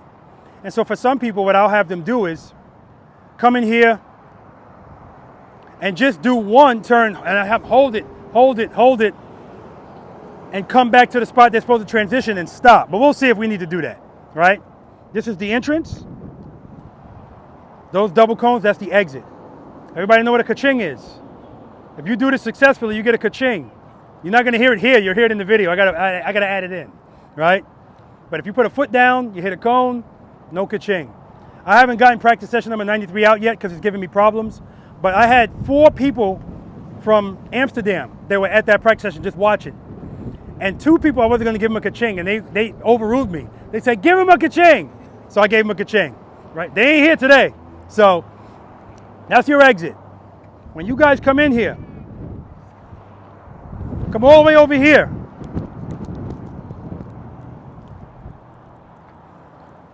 And so for some people, what I'll have them do is come in here and just do one turn and I have hold it. and come back to the spot they're supposed to transition and stop. But we'll see if we need to do that, right? This is the entrance. Those double cones, that's the exit. Everybody know what a ka-ching is. If you do this successfully, you get a ka-ching. You're not gonna hear it here, you'll hear it in the video. I gotta add it in, right? But if you put a foot down, you hit a cone, no ka-ching. I haven't gotten practice session number 93 out yet because it's giving me problems. But I had 4 people from Amsterdam. They were at that practice session just watching. And 2 people, I wasn't gonna give them a ka-ching, and they overruled me. They said, give him a ka-ching. So I gave him a ka-ching, right? They ain't here today. So that's your exit. When you guys come in here, come all the way over here.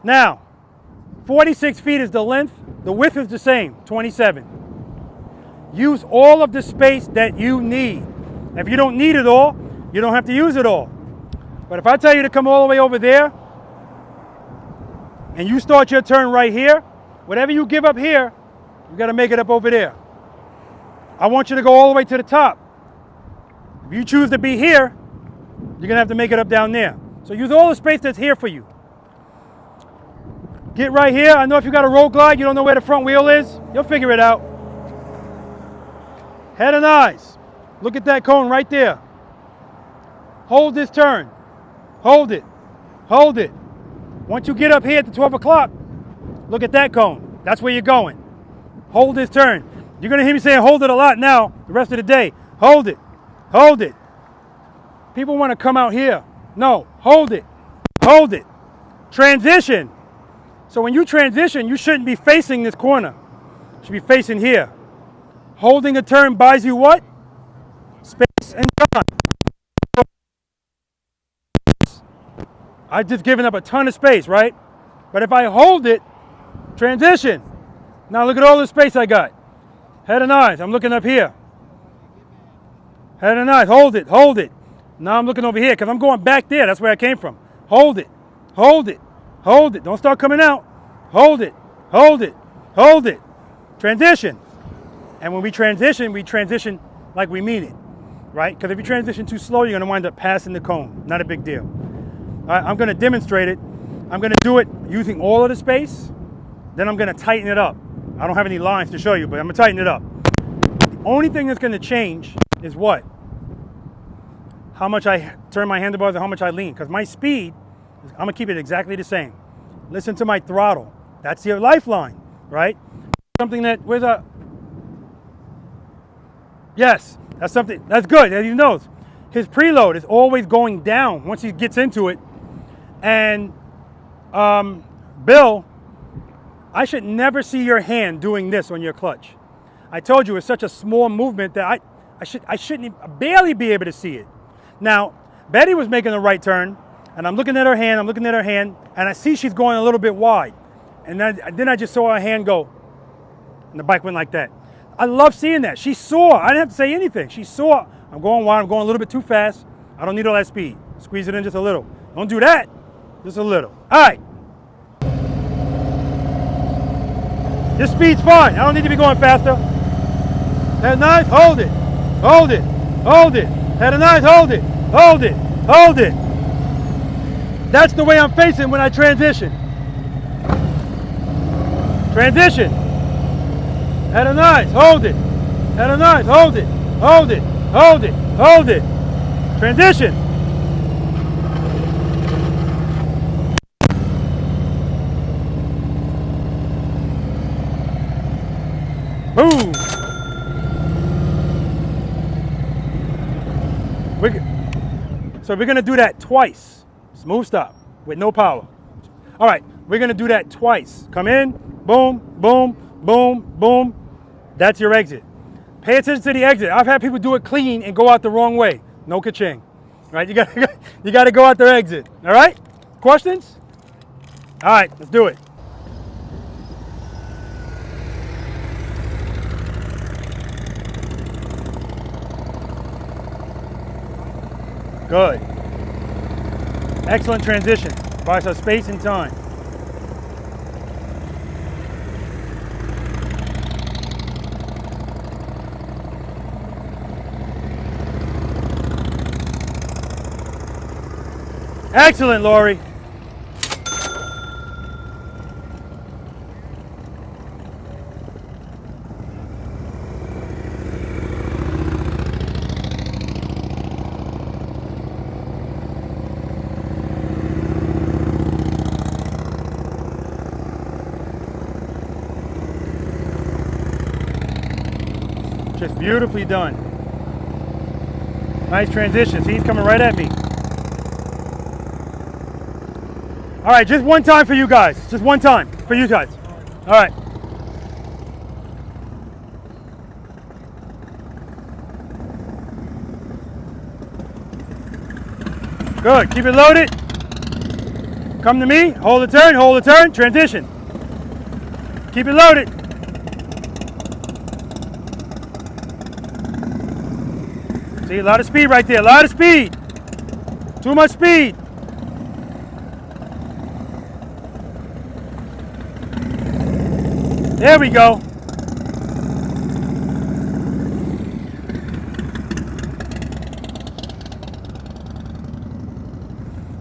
Now, 46 feet is the length. The width is the same, 27. Use all of the space that you need. If you don't need it all, you don't have to use it all. But if I tell you to come all the way over there, and you start your turn right here, whatever you give up here, you got to make it up over there. I want you to go all the way to the top. If you choose to be here, you're going to have to make it up down there. So use all the space that's here for you. Get right here. I know if you got a road glide, you don't know where the front wheel is, you'll figure it out. Head and eyes. Look at that cone right there. Hold this turn. Hold it. Hold it. Once you get up here at 12 o'clock, look at that cone. That's where you're going. Hold this turn. You're going to hear me saying hold it a lot now the rest of the day. Hold it. Hold it. People want to come out here. No, hold it. Hold it. Transition. So when you transition, you shouldn't be facing this corner. You should be facing here. Holding a turn buys you what? Space and time. I've just given up a ton of space, right? But if I hold it, transition. Now look at all the space I got. Head and eyes, I'm looking up here. Head and eyes, hold it, hold it. Now I'm looking over here because I'm going back there. That's where I came from. Hold it, hold it, hold it. Don't start coming out. Hold it, hold it, hold it. Transition. And when we transition like we mean it, right? Because if you transition too slow, you're going to wind up passing the cone. Not a big deal. All right, I'm going to demonstrate it. I'm going to do it using all of the space. Then I'm going to tighten it up. I don't have any lines to show you, but I'm going to tighten it up. The only thing that's going to change is what? How much I turn my handlebars and how much I lean. Because my speed, I'm going to keep it exactly the same. Listen to my throttle. That's your lifeline, right? Something that, where's a... Yes, that's something, that's good, as he knows. His preload is always going down once he gets into it. And Bill, I should never see your hand doing this on your clutch. I told you it's such a small movement that I shouldn't barely be able to see it. Now, Betty was making the right turn, and I'm looking at her hand, and I see she's going a little bit wide. And then I just saw her hand go, and the bike went like that. I love seeing that. She saw. I didn't have to say anything. She saw. I'm going wide. I'm going a little bit too fast. I don't need all that speed. Squeeze it in just a little. Don't do that. Just a little. All right. This speed's fine. I don't need to be going faster. Head and eyes. Hold it. Hold it. Hold it. Head and eyes. Hold it. Hold it. Hold it. That's the way I'm facing when I transition. Transition. Head and eyes, hold it. Head and eyes, hold it. Hold it. Hold it. Hold it. Transition. Boom. So we're going to do that twice. Smooth stop with no power. All right, we're going to do that twice. Come in, boom, boom, boom, boom. That's your exit. Pay attention to the exit. I've had people do it clean and go out the wrong way. No ka-ching. Right? You got to go out their exit. All right? Questions? All right, let's do it. Good. Excellent transition. Buys us space and time. Excellent, Lori. Just beautifully done. Nice transition. See, he's coming right at me. All right, just one time for you guys. Just one time for you guys. All right. Good. Keep it loaded. Come to me. Hold the turn, transition. Keep it loaded. See, a lot of speed right there, a lot of speed. Too much speed. There we go.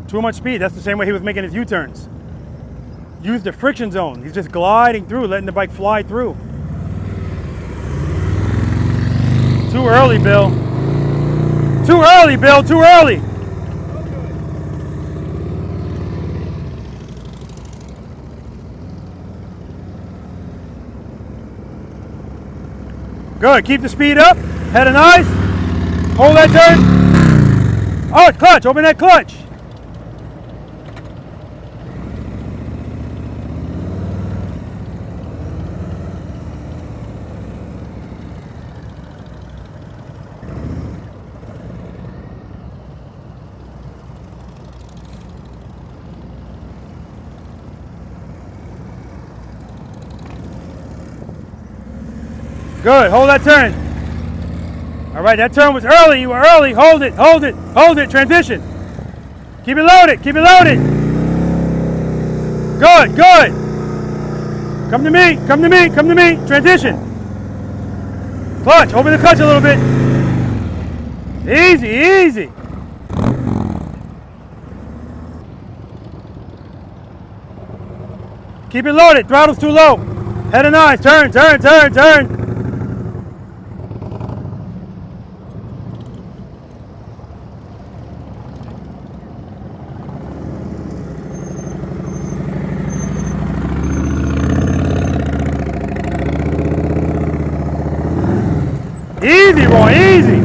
Too much speed. That's the same way he was making his U-turns. Use the friction zone. He's just gliding through, letting the bike fly through. Too early, Bill. Too early, Bill, too early. Good, keep the speed up, head and eyes. Hold that turn. Oh, clutch, open that clutch. Good, hold that turn. All right, that turn was early, you were early. Hold it, hold it, hold it, transition. Keep it loaded, keep it loaded. Good, good. Come to me, come to me, come to me, transition. Clutch, open the clutch a little bit. Easy, easy. Keep it loaded, throttle's too low. Head and eyes, turn, turn, turn, turn. Easy, Roy, easy.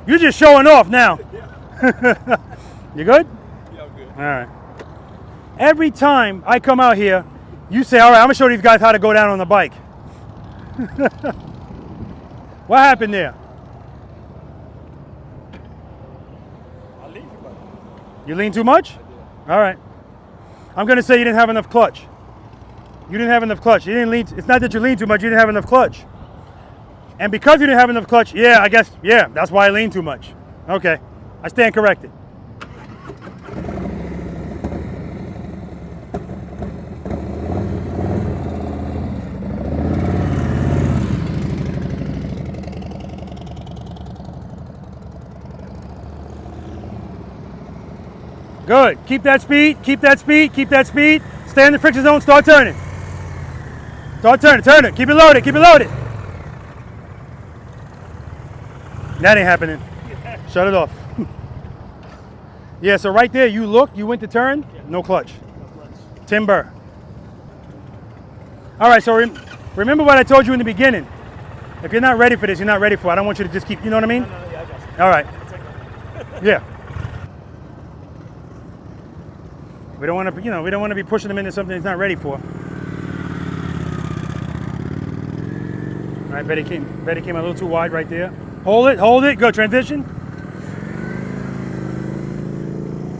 You're just showing off now. You good? Yeah, I'm good. All right. Every time I come out here, you say, all right, I'm gonna show these guys how to go down on the bike. What happened there? You lean too much? All right. I'm going to say you didn't have enough clutch. You didn't have enough clutch. You didn't lean. It's not that you lean too much. You didn't have enough clutch. And because you didn't have enough clutch, yeah, I guess, yeah, that's why I lean too much. Okay. I stand corrected. Good. Keep that speed. Keep that speed. Keep that speed. Stay in the friction zone. Start turning. Start turning. Turn it. Keep it loaded. Keep it loaded. That ain't happening. Shut it off. Yeah, so right there, you looked, you went to turn, no clutch. Timber. All right, so remember what I told you in the beginning. If you're not ready for this, you're not ready for it. I don't want you to just keep, you know what I mean? No, yeah, I got you. All right. Yeah. We don't want to, we don't want to be pushing them into something he's not ready for. All right, Betty came a little too wide right there. Hold it, go, transition.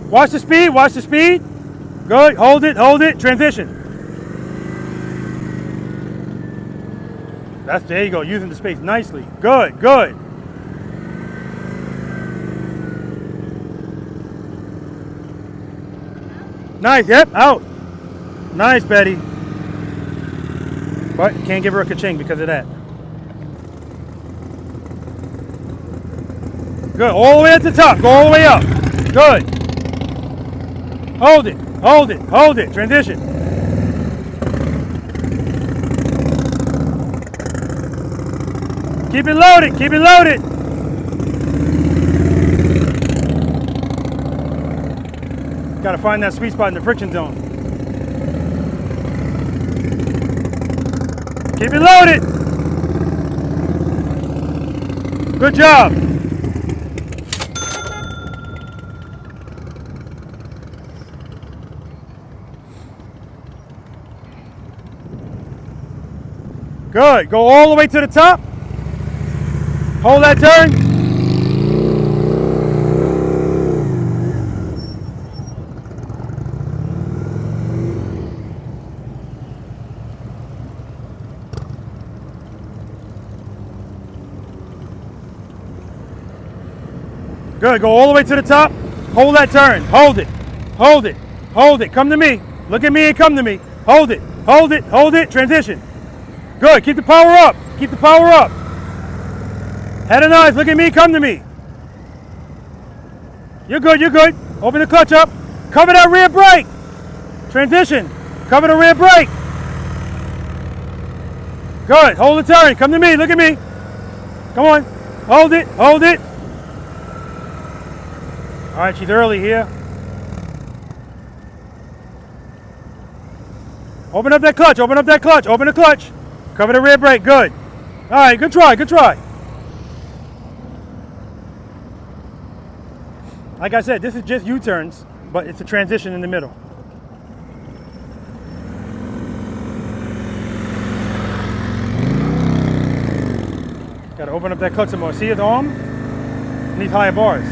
Watch the speed, watch the speed. Good, hold it, transition. There you go, using the space nicely. Good, good. Nice, yep, out. Nice, Betty. But can't give her a ka-ching because of that. Good, all the way at the top, go all the way up. Good. Hold it, hold it, hold it, transition. Keep it loaded, keep it loaded. Gotta find that sweet spot in the friction zone. Keep it loaded. Good job. Good. Go all the way to the top. Hold that turn. Good. Go all the way to the top. Hold that turn. Hold it. Hold it. Hold it. Come to me. Look at me and come to me. Hold it. Hold it. Hold it. Transition. Good. Keep the power up. Keep the power up. Head and eyes. Look at me. Come to me. You're good. You're good. Open the clutch up. Cover that rear brake. Transition. Cover the rear brake. Good. Hold the turn. Come to me. Look at me. Come on. Hold it. Hold it. All right. She's early here. Open up that clutch. Open up that clutch. Open the clutch. Cover the rear brake. Good. All right. Good try. Good try. Like I said, this is just U-turns, but it's a transition in the middle. Got to open up that clutch some more. See his arm? It needs higher bars.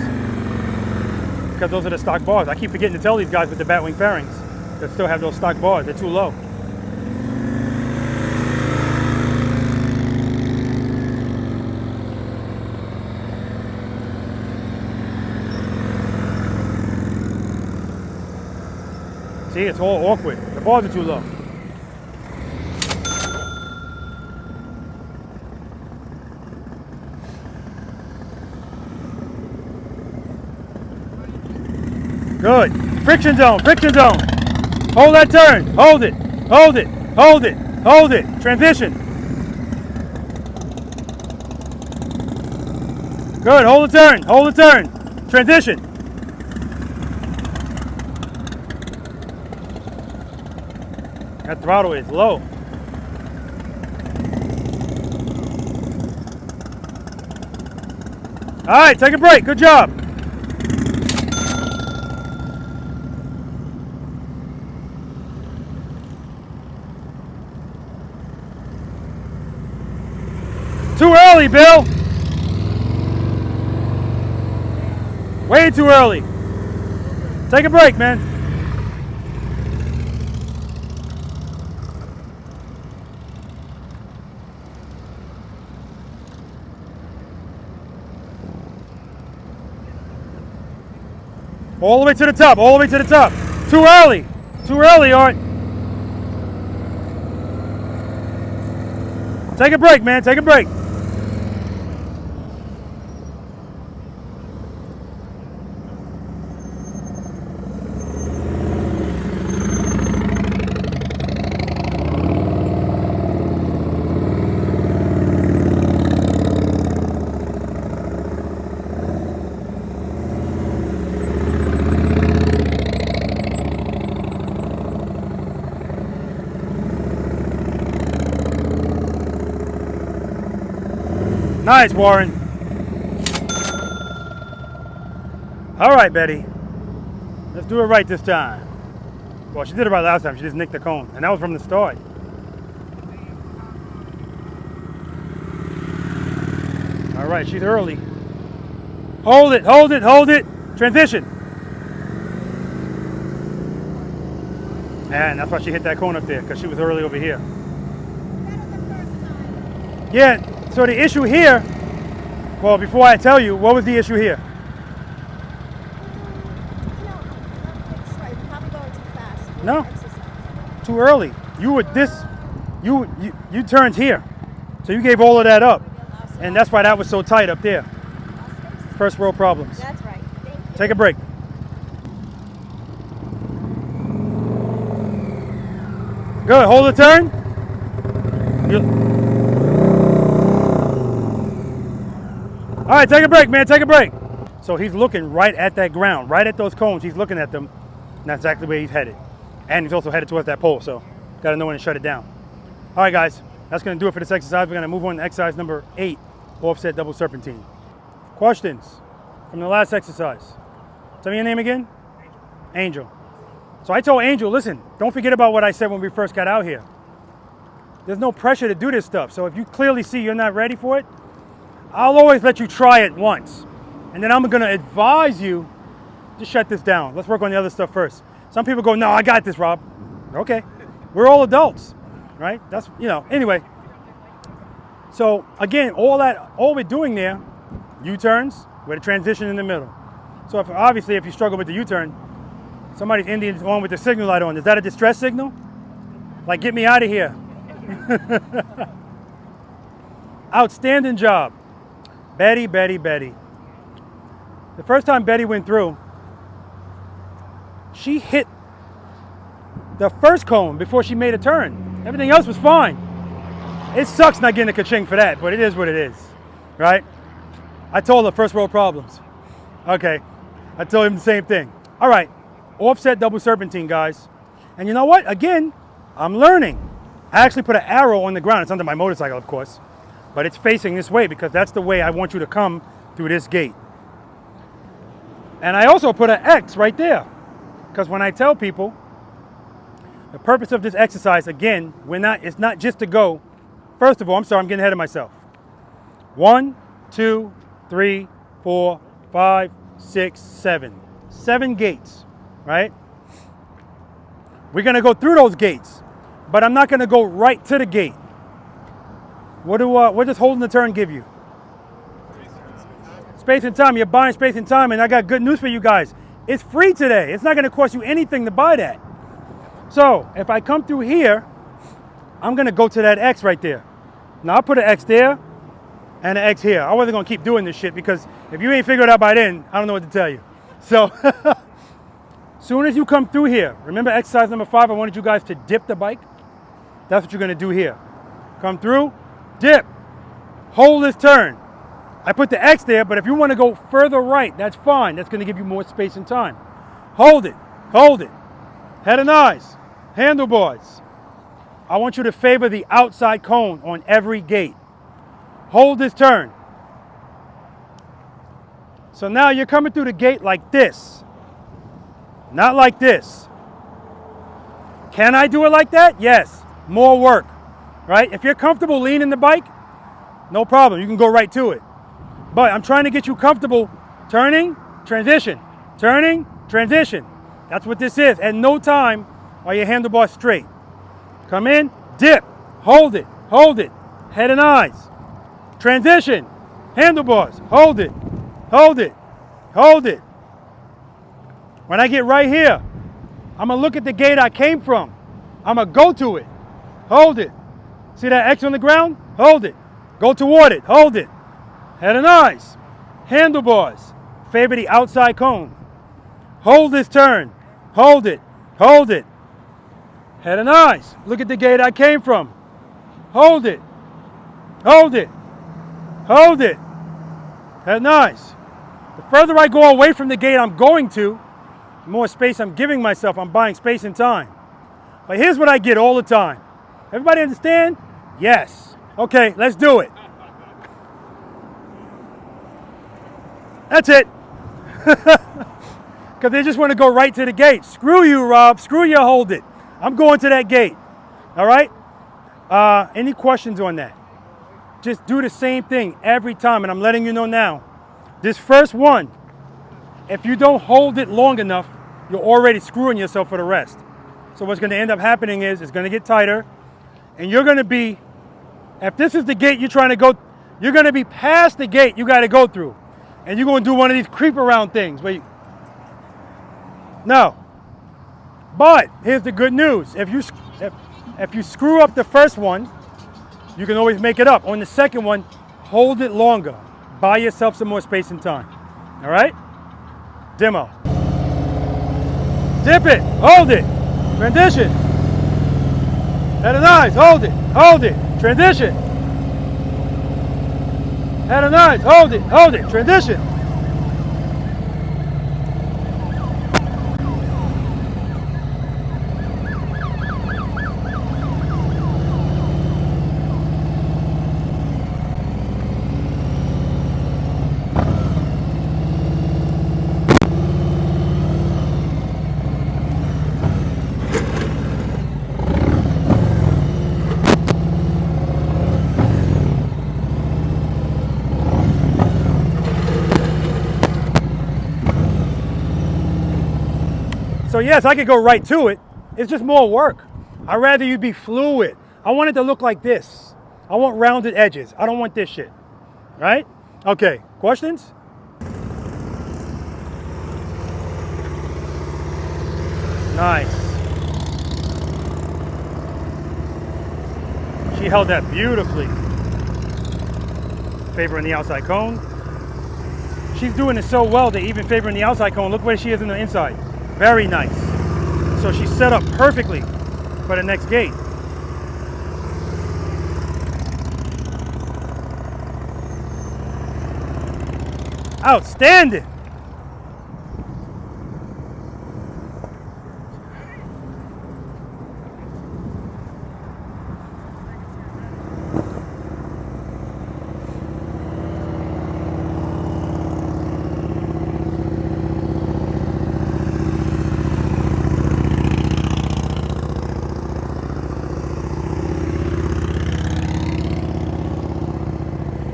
Because those are the stock bars. I keep forgetting to tell these guys with the Batwing fairings that still have those stock bars. They're too low. See, it's all awkward. The bars are too low. Good. Friction zone, friction zone. Hold that turn. Hold it. Hold it. Hold it. Hold it. Transition. Good. Hold the turn. Hold the turn. Transition. That throttle is low. All right, take a break. Good job. Too early, Bill. Way too early. Take a break, man. All the way to the top, all the way to the top. Too early. Too early, Art. Take a break, man. Take a break. Nice, Warren. All right, Betty. Let's do it right this time. Well, she did it right last time. She just nicked the cone. And that was from the start. All right, she's early. Hold it, hold it, hold it. Transition. And that's why she hit that cone up there, because she was early over here. Yeah. So the issue here, well, before I tell you, what was the issue here? Probably going too fast. No, too early. You were this you turned here. So you gave all of that up. And that's why that was so tight up there. First world problems. That's right. Thank you. Take a break. Good, hold the turn. All right, take a break, man, take a break. So he's looking right at that ground, right at those cones. He's looking at them, and that's exactly where he's headed. And he's also headed towards that pole, so gotta know when to shut it down. All right, guys, that's gonna do it for this exercise. We're gonna move on to exercise number 8, offset double serpentine. Questions from the last exercise? Tell me your name again. Angel. So I told Angel, listen, don't forget about what I said when we first got out here. There's no pressure to do this stuff. So if you clearly see you're not ready for it, I'll always let you try it once. And then I'm gonna advise you to shut this down. Let's work on the other stuff first. Some people go, no, I got this, Rob. Okay, we're all adults, right? That's, anyway. So again, all we're doing there, U-turns with a transition in the middle. So obviously if you struggle with the U-turn, somebody's Indian's on with the signal light on. Is that a distress signal? Like, get me out of here. Outstanding job. Betty. The first time Betty went through, she hit the first cone before she made a turn. Everything else was fine. It sucks not getting a ka-ching for that, but it is what it is, right? I told her first world problems. Okay, I told him the same thing. All right, offset double serpentine, guys. And you know what? Again, I'm learning. I actually put an arrow on the ground. It's under my motorcycle, of course, but it's facing this way because that's the way I want you to come through this gate. And I also put an X right there because when I tell people the purpose of this exercise, again, it's not just to go. First of all, I'm sorry, I'm getting ahead of myself. 1, 2, 3, 4, 5, 6, 7. 7 gates, right? We're gonna go through those gates, but I'm not gonna go right to the gate. What does holding the turn give you? Space and time. You're buying space and time, and I got good news for you guys. It's free today. It's not gonna cost you anything to buy that. So if I come through here, I'm gonna go to that X right there. Now I'll put an X there and an X here. I wasn't gonna keep doing this shit because if you ain't figured it out by then, I don't know what to tell you. So, soon as you come through here, remember exercise number 5, I wanted you guys to dip the bike. That's what you're gonna do here. Come through, dip, hold this turn. I put the X there, but if you wanna go further right, that's fine. That's gonna give you more space and time. Hold it, head and eyes, handlebars. I want you to favor the outside cone on every gate. Hold this turn. So now you're coming through the gate like this, not like this. Can I do it like that? Yes, more work, right? If you're comfortable leaning the bike, no problem, you can go right to it. But I'm trying to get you comfortable turning, transition, turning, transition. That's what this is. At no time are your handlebars straight. Come in, dip, hold it, head and eyes. Transition, handlebars, hold it. When I get right here, I'm gonna look at the gate I came from. I'm gonna go to it, hold it. See that X on the ground? Hold it, go toward it, hold it. Head and eyes, handlebars, favor the outside cone. Hold this turn, hold it. Head and eyes, look at the gate I came from. Hold it. Head and eyes. The further I go away from the gate I'm going to, the more space I'm giving myself. I'm buying space and time. But here's what I get all the time. Everybody understand? Yes. Okay, let's do it. That's it. Because they just want to go right to the gate. Screw you, Rob. Screw you, hold it. I'm going to that gate. All right? Any questions on that? Just do the same thing every time, and I'm letting you know now. This first one, if you don't hold it long enough, you're already screwing yourself for the rest. So what's going to end up happening is it's going to get tighter, and you're going to be, if this is the gate you're trying to go, you're going to be past the gate you got to go through, and you're going to do one of these creep around things. No. But here's the good news. If If you screw up the first one, you can always make it up. On the second one, hold it longer. Buy yourself some more space and time. All right? Demo. Dip it, hold it, transition. Head and eyes, hold it, transition. Head and eyes, hold it, transition. So yes, I could go right to it. It's just more work. I'd rather you be fluid. I want it to look like this. I want rounded edges. I don't want this shit, right? Okay, questions? Nice. She held that beautifully. Favoring the outside cone. She's doing it so well that even favoring the outside cone, look where she is in the inside. Very nice. So she's set up perfectly for the next gate. Outstanding.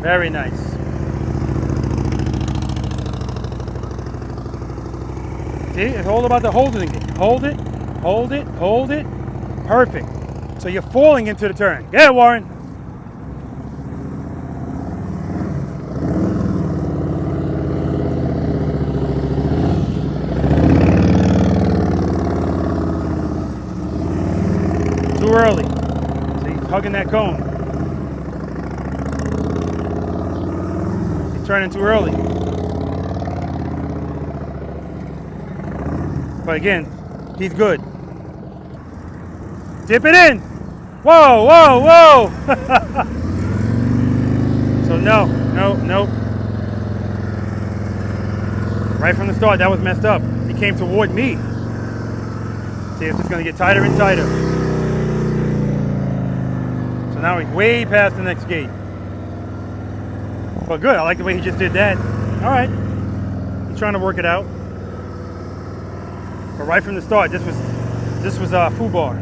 Very nice. See, it's all about the holding it. Hold it, hold it, hold it. Perfect. So you're falling into the turn. Yeah, Warren. Too early. So he's hugging that cone. Turning too early. But again, he's good. Dip it in. Whoa, whoa, whoa. So no. Right from the start, that was messed up. He came toward me. See, it's just gonna get tighter and tighter. So now he's way past the next gate. But good, I like the way he just did that. All right, he's trying to work it out. But right from the start, this was foobar.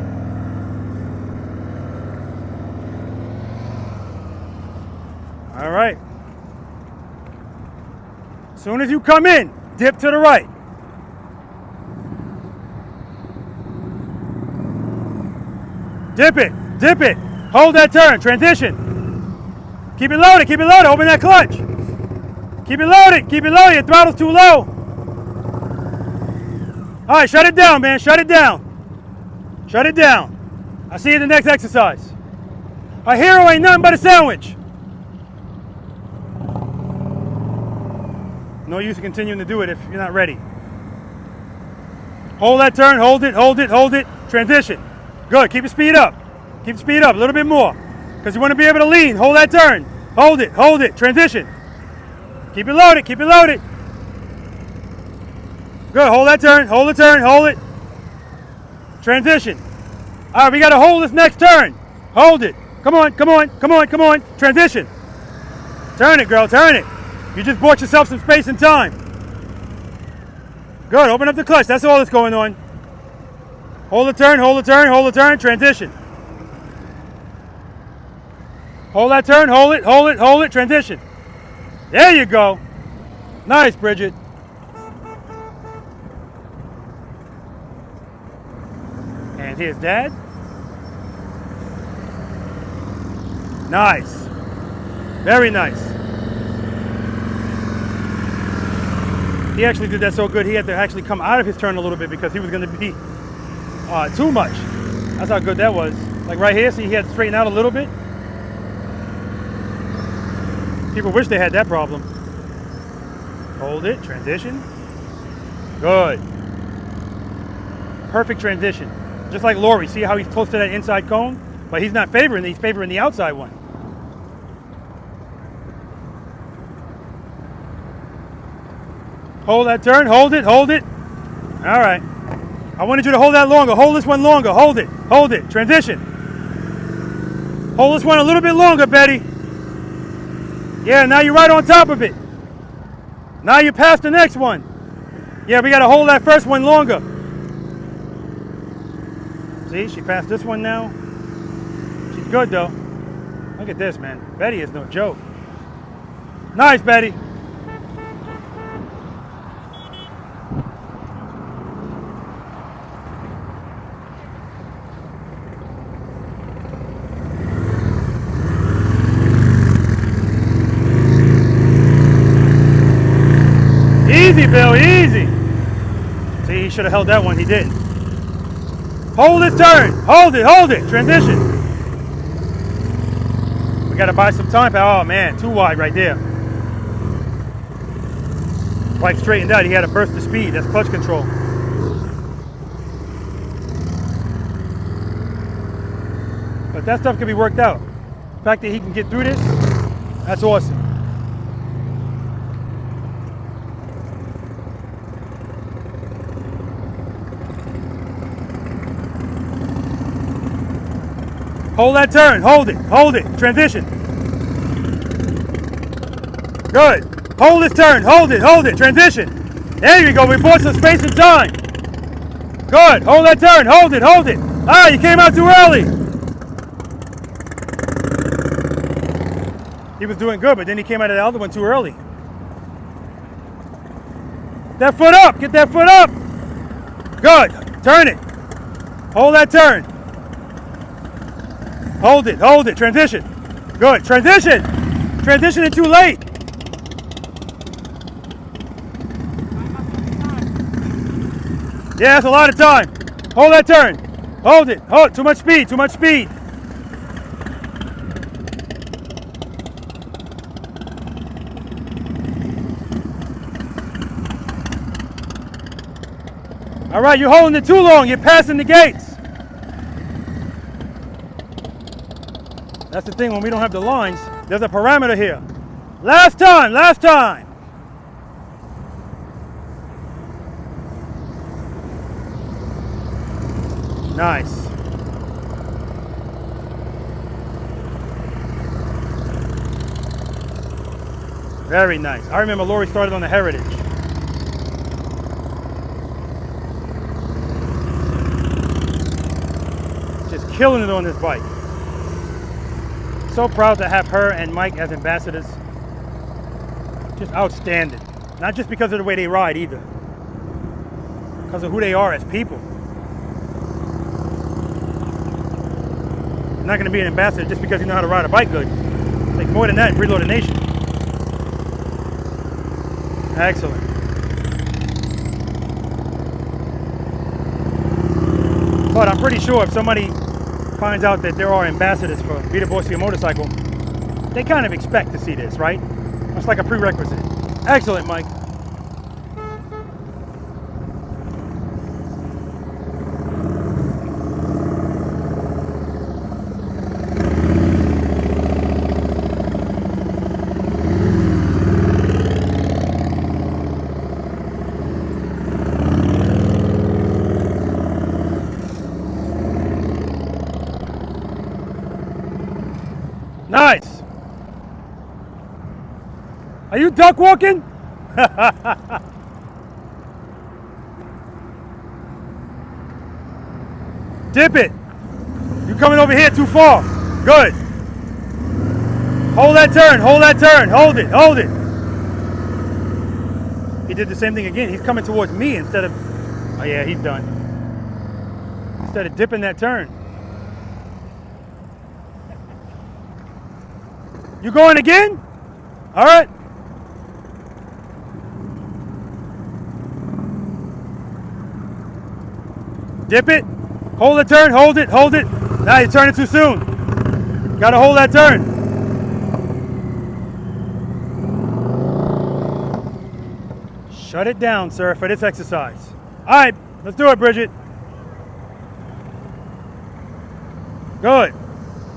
All right. Soon as you come in, dip to the right. Dip it, hold that turn, transition. Keep it loaded, open that clutch. Keep it loaded, your throttle's too low. All right, shut it down, man, shut it down. I'll see you in the next exercise. A hero ain't nothing but a sandwich. No use in continuing to do it if you're not ready. Hold that turn, hold it, transition. Good, keep your speed up, a little bit more. Because you want to be able to lean. Hold that turn. Hold it. Transition. Keep it loaded. Good. Hold that turn. Hold it. Transition. All right, we got to hold this next turn. Hold it. Come on. Transition. Turn it, girl. Turn it. You just bought yourself some space and time. Good. Open up the clutch. That's all that's going on. Hold the turn. Transition. Hold that turn, hold it, transition. There you go. Nice, Bridget. And here's Dad. Nice. Very nice. He actually did that so good, he had to actually come out of his turn a little bit because he was going to be too much. That's how good that was. Like right here, see he had to straighten out a little bit. People wish they had that problem. Hold it, transition. Good. Perfect transition. Just like Lori, see how he's close to that inside cone? But he's not favoring, he's favoring the outside one. Hold that turn, hold it, hold it. All right. I wanted you to hold that longer. Hold this one longer. Hold it, transition. Hold this one a little bit longer, Betty. Yeah, now you're right on top of it. Now you're past the next one. Yeah, we got to hold that first one longer. See, she passed this one now. She's good, though. Look at this, man. Betty is no joke. Nice, Betty. Easy, Bill, easy. See, he should have held that one. He didn't. Hold this turn. Hold it. Transition. We got to buy some time. Oh, man, too wide right there. Bike straightened out. He had a burst of speed. That's clutch control. But that stuff can be worked out. The fact that he can get through this, that's awesome. Hold that turn, hold it, transition. Good, hold this turn, hold it, transition. There you go, we bought some space and time. Good, hold that turn, hold it. Ah, you came out too early. He was doing good, but then he came out of the other one too early. That foot up, get that foot up. Good, turn it. Hold that turn. Hold it, transition. Good, transition. Transitioning too late. Yeah, that's a lot of time. Hold that turn. Hold it, too much speed. All right, you're holding it too long. You're passing the gates. That's the thing when we don't have the lines. There's a parameter here. Last time. Nice. Very nice. I remember Lori started on the Heritage. Just killing it on this bike. So proud to have her and Mike as ambassadors. Just outstanding. Not just because of the way they ride either. Because of who they are as people. You're not going to be an ambassador just because you know how to ride a bike good. Like more than that, Preloader Nation. Excellent. But I'm pretty sure if somebody finds out that there are ambassadors for V.I.Preloader motorcycle, they kind of expect to see this, right? It's like a prerequisite. Excellent, Mike. Nice. Are you duck walking? Dip it. You coming over here too far. Good. Hold that turn, hold it. He did the same thing again. He's coming towards me instead of, oh yeah, he's done. Instead of dipping that turn. You going again? All right. Dip it. Hold the turn. Hold it. Now you turn it too soon. Gotta hold that turn. Shut it down, sir, for this exercise. All right, let's do it, Bridget. Good.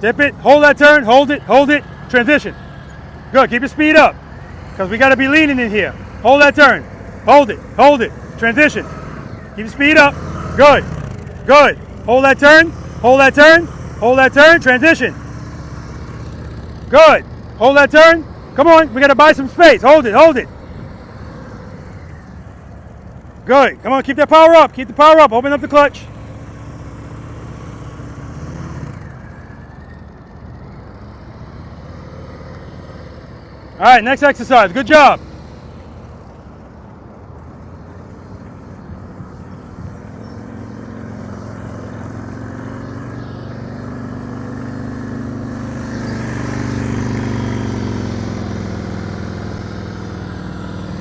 Dip it, hold that turn, hold it, transition. Good, keep your speed up, because we gotta be leaning in here. Hold that turn, hold it, transition. Keep your speed up, good, good. Hold that turn, transition. Good, hold that turn. Come on, we gotta buy some space, hold it. Good, come on, keep that power up, open up the clutch. All right, next exercise, good job.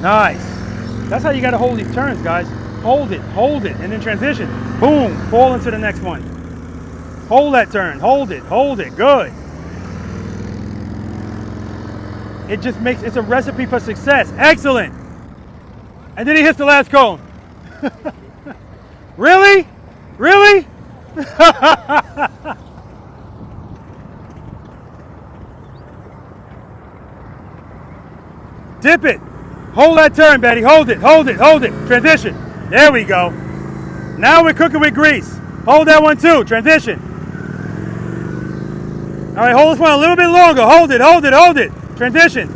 Nice. That's how you got to hold these turns, guys. Hold it, and then transition. Boom, fall into the next one. Hold that turn, hold it, good. It just makes, it's a recipe for success. Excellent. And then he hits the last cone. Really? Really? Dip it. Hold that turn, Betty. Hold it. Transition. There we go. Now we're cooking with grease. Hold that one too. Transition. All right, hold this one a little bit longer. Hold it. Transition.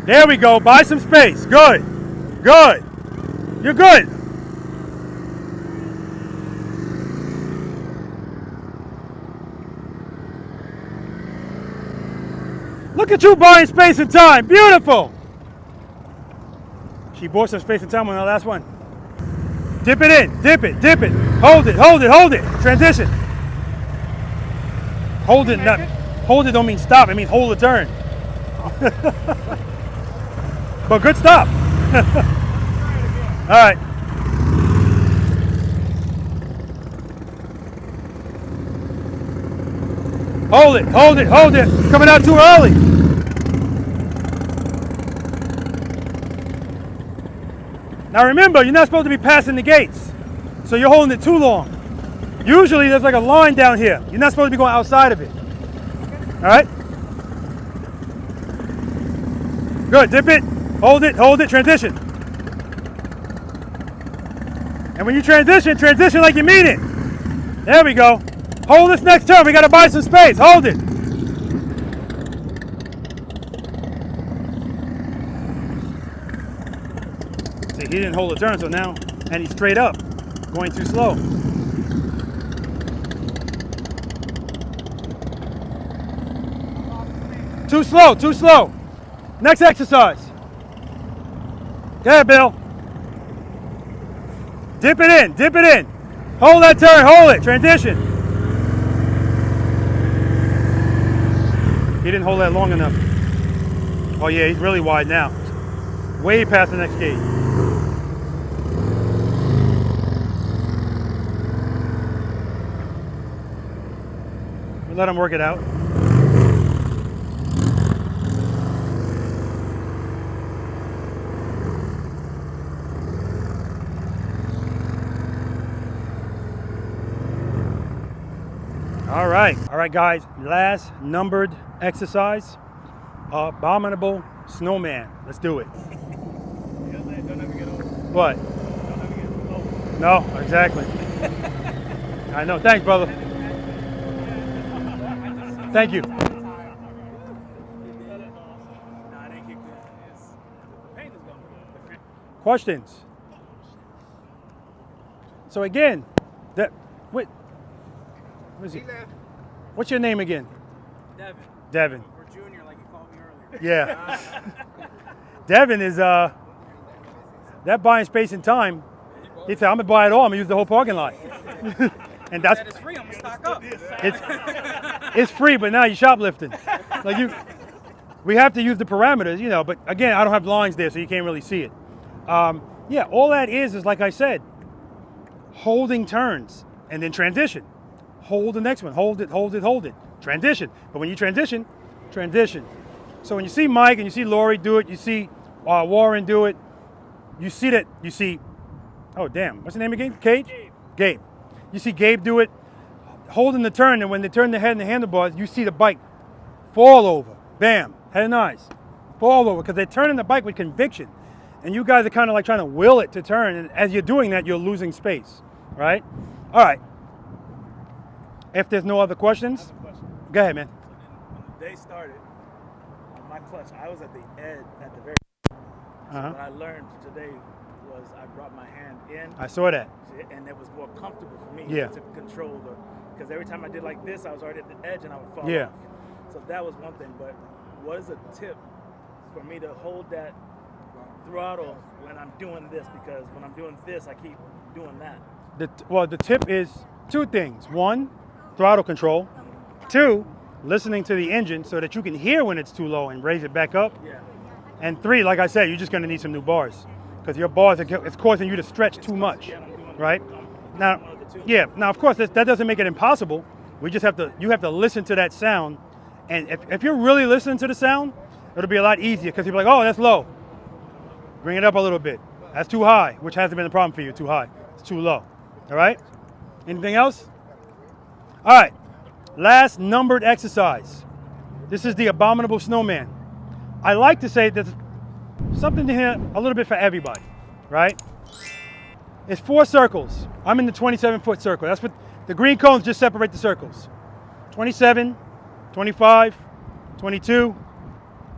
There we go. Buy some space. Good. You're good. Look at you buying space and time. Beautiful. She bought some space and time on the last one. Dip it in. Dip it. Hold it. Transition. Hold it. Hold it don't mean stop. It means hold the turn. But good stop. All right. Hold it. Coming out too early. Now remember, you're not supposed to be passing the gates. So you're holding it too long. Usually there's like a line down here. You're not supposed to be going outside of it. All right? Good, dip it, hold it, transition. And when you transition like you mean it. There we go. Hold this next turn, we gotta buy some space, hold it. See, he didn't hold the turn, so now, and he's straight up, going too slow. Too slow. Next exercise. Go ahead, Bill. Dip it in. Hold that turn, hold it, transition. He didn't hold that long enough. Oh yeah, he's really wide now. Way past the next gate. We'll let him work it out. All right, guys, last numbered exercise, Abominable Snowman. Let's do it. Don't ever get old. What? Don't ever get old. No, exactly. I know, thanks, brother. Thank you. Questions? So again, what is he? What's your name again? Devin. Or Junior, like you called me earlier. Yeah. Devin is that buying space and time. He said, I'm gonna buy it all. I'm gonna use the whole parking lot. And that's It's free. I'm gonna stock up. it's free, but now you're shoplifting. Like we have to use the parameters, you know. But again, I don't have lines there, so you can't really see it. Yeah, all that is like I said, holding turns, and then transition. Hold the next one, hold it, hold it, hold it. Transition. But when you transition, transition. So when you see Mike and you see Lori do it, you see Warren do it, you see that, you see, oh damn, what's the name again? Cage? Gabe. You see Gabe do it, holding the turn, and when they turn the head and the handlebars, you see the bike fall over. Bam, head and eyes. Fall over, because they're turning the bike with conviction. And you guys are kind of like trying to will it to turn, and as you're doing that, you're losing space, right? All right. If there's no other questions, go ahead, man. When the day started, on my clutch, I was at the edge, at the very so what I learned today was I brought my hand in. I saw that. And it was more comfortable for me to control because every time I did like this, I was already at the edge and I would fall off. So that was one thing, but what is a tip for me to hold that throttle when I'm doing this? Because when I'm doing this, I keep doing that. The tip is two things. One, throttle control. Two, listening to the engine so that you can hear when it's too low and raise it back up. And three, like I said, you're just going to need some new bars because your bars it's causing you to stretch too much, right? Now, now of course that doesn't make it impossible. We just you have to listen to that sound, and if you're really listening to the sound, it'll be a lot easier because you'll be like, oh, that's low. Bring it up a little bit. That's too high, which hasn't been a problem for you. Too high. It's too low. All right. Anything else? All right. Last numbered exercise. This is the Abominable Snowman. I like to say there's something here a little bit for everybody, right? It's 4 circles. I'm in the 27-foot circle. That's what the green cones just separate the circles. 27, 25, 22,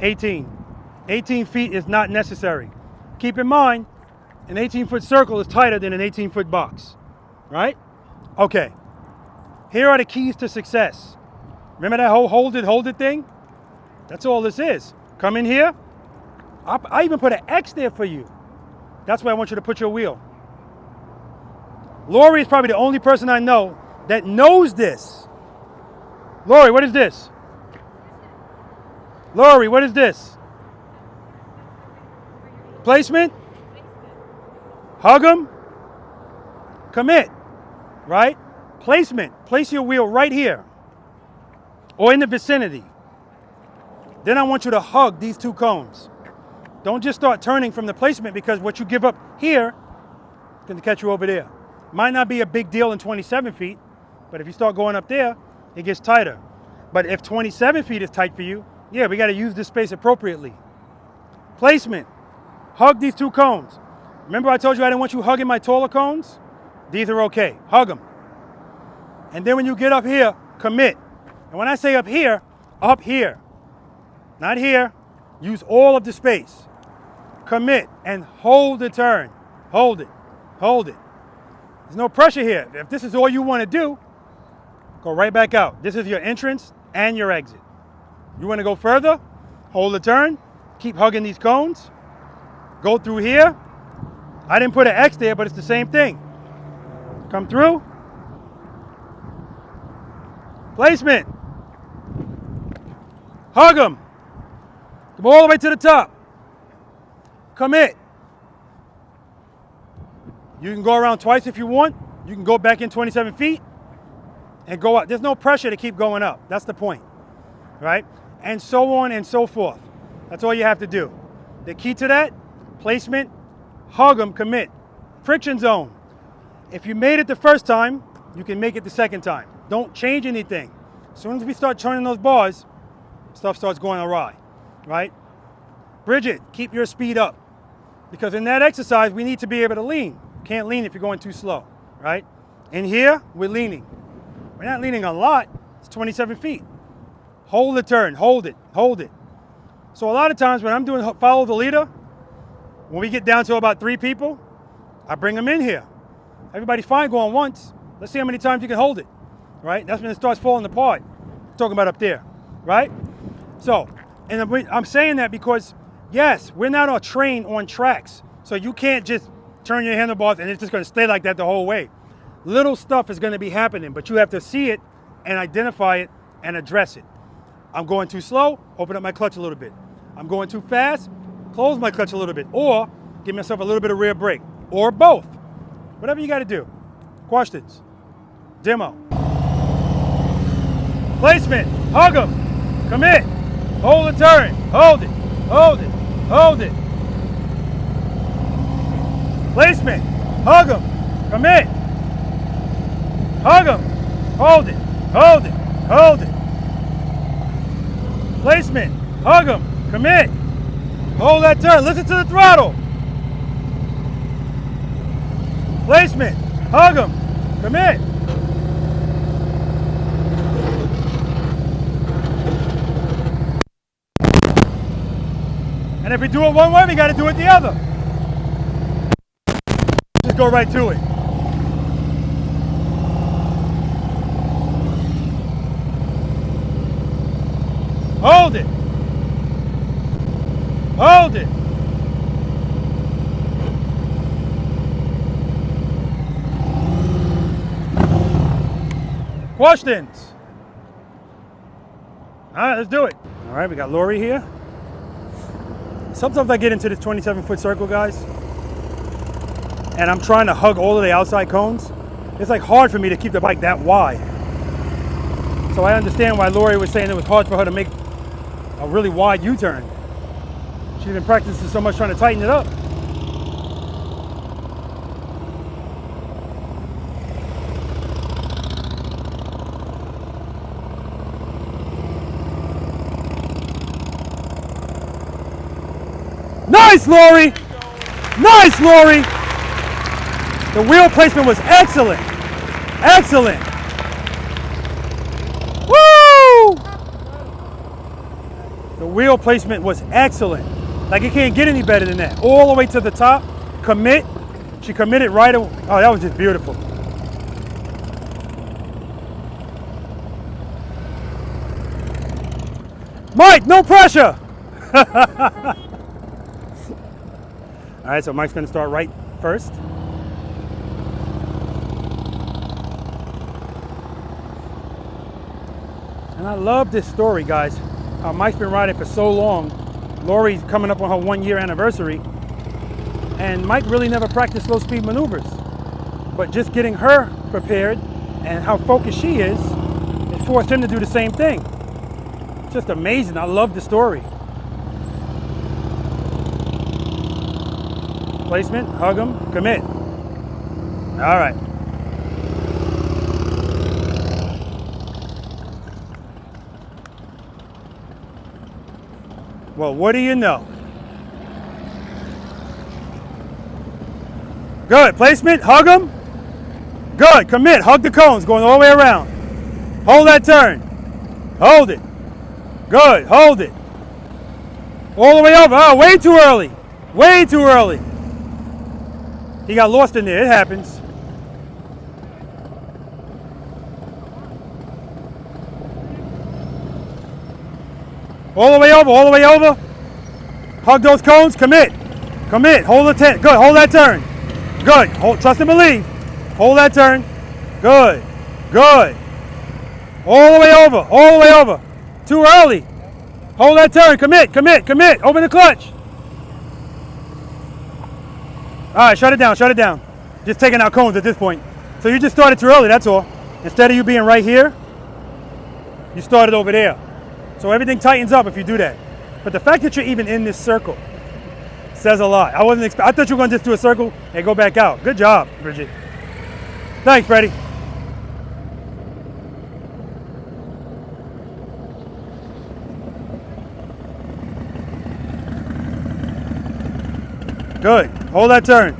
18. 18 feet is not necessary. Keep in mind, an 18-foot circle is tighter than an 18-foot box, right? Okay. Here are the keys to success. Remember that whole hold it thing? That's all this is. Come in here. I even put an X there for you. That's why I want you to put your wheel. Lori is probably the only person I know that knows this. Lori, what is this? Lori, what is this? Placement? Hug them? Commit, right? Placement. Place your wheel right here or in the vicinity. Then I want you to hug these 2 cones. Don't just start turning from the placement because what you give up here is going to catch you over there. Might not be a big deal in 27 feet, but if you start going up there, it gets tighter. But if 27 feet is tight for you, yeah, we got to use this space appropriately. Placement. Hug these 2 cones. Remember I told you I didn't want you hugging my taller cones? These are okay. Hug them. And then when you get up here, commit. And when I say up here, not here. Use all of the space. Commit and hold the turn. Hold it. Hold it. There's no pressure here. If this is all you want to do, go right back out. This is your entrance and your exit. You want to go further? Hold the turn. Keep hugging these cones. Go through here. I didn't put an X there, but it's the same thing. Come through. Placement. Hug them. Come all the way to the top. Commit. You can go around twice if you want. You can go back in 27 feet and go up. There's no pressure to keep going up. That's the point, right? And so on and so forth. That's all you have to do. The key to that, placement, hug them, commit. Friction zone. If you made it the first time, you can make it the second time. Don't change anything. As soon as we start turning those bars, stuff starts going awry, right? Bridget, keep your speed up. Because in that exercise, we need to be able to lean. Can't lean if you're going too slow, right? In here, we're leaning. We're not leaning a lot. It's 27 feet. Hold the turn. Hold it. Hold it. So a lot of times when I'm doing follow the leader, when we get down to about 3 people, I bring them in here. Everybody's fine going once. Let's see how many times you can hold it, right? That's when it starts falling apart. I'm talking about up there, right? So, and I'm saying that because, yes, we're not all trained on tracks. So you can't just turn your handlebars and it's just going to stay like that the whole way. Little stuff is going to be happening, but you have to see it and identify it and address it. I'm going too slow, open up my clutch a little bit. I'm going too fast, close my clutch a little bit, or give myself a little bit of rear brake, or both. Whatever you got to do. Questions? Demo. Placement. Hug them. Commit. Hold the turn. Hold it. Hold it. Hold it. Placement. Hug them. Commit. Hug them. Hold it. Hold it. Hold it. Placement. Hug them. Commit. Hold that turn. Listen to the throttle. Placement. Hug them. Commit. And if we do it one way, we got to do it the other. Just go right to it. Hold it. Hold it. Questions? All right, let's do it. All right, we got Lori here. Sometimes I get into this 27-foot circle, guys, and I'm trying to hug all of the outside cones. It's like hard for me to keep the bike that wide. So I understand why Lori was saying it was hard for her to make a really wide U-turn. She's been practicing so much trying to tighten it up. Nice, Lori! Nice, Lori! The wheel placement was excellent. Excellent. Woo! The wheel placement was excellent. Like, it can't get any better than that. All the way to the top. Commit. She committed right away. Oh, that was just beautiful. Mike, no pressure! All right, so Mike's gonna start right first. And I love this story, guys. Mike's been riding for so long. Lori's coming up on her 1-year anniversary. And Mike really never practiced low speed maneuvers. But just getting her prepared and how focused she is, it forced him to do the same thing. It's just amazing. I love the story. Placement, hug them, commit. All right. Well, what do you know? Good, placement, hug them. Good, commit, hug the cones, going all the way around. Hold that turn. Hold it. Good, hold it. All the way over, oh, way too early. Way too early. He got lost in there, it happens. All the way over, all the way over. Hug those cones, commit. Commit, hold the tent, good, hold that turn. Good, hold, trust and believe. Hold that turn, good, good. All the way over, all the way over. Too early. Hold that turn, commit, commit, commit. Open the clutch. All right, shut it down, shut it down. Just taking out cones at this point. So you just started too early, that's all. Instead of you being right here, you started over there. So everything tightens up if you do that. But the fact that you're even in this circle says a lot. I thought you were going to just do a circle and go back out. Good job, Bridget. Thanks, Freddie. Good. Hold that turn.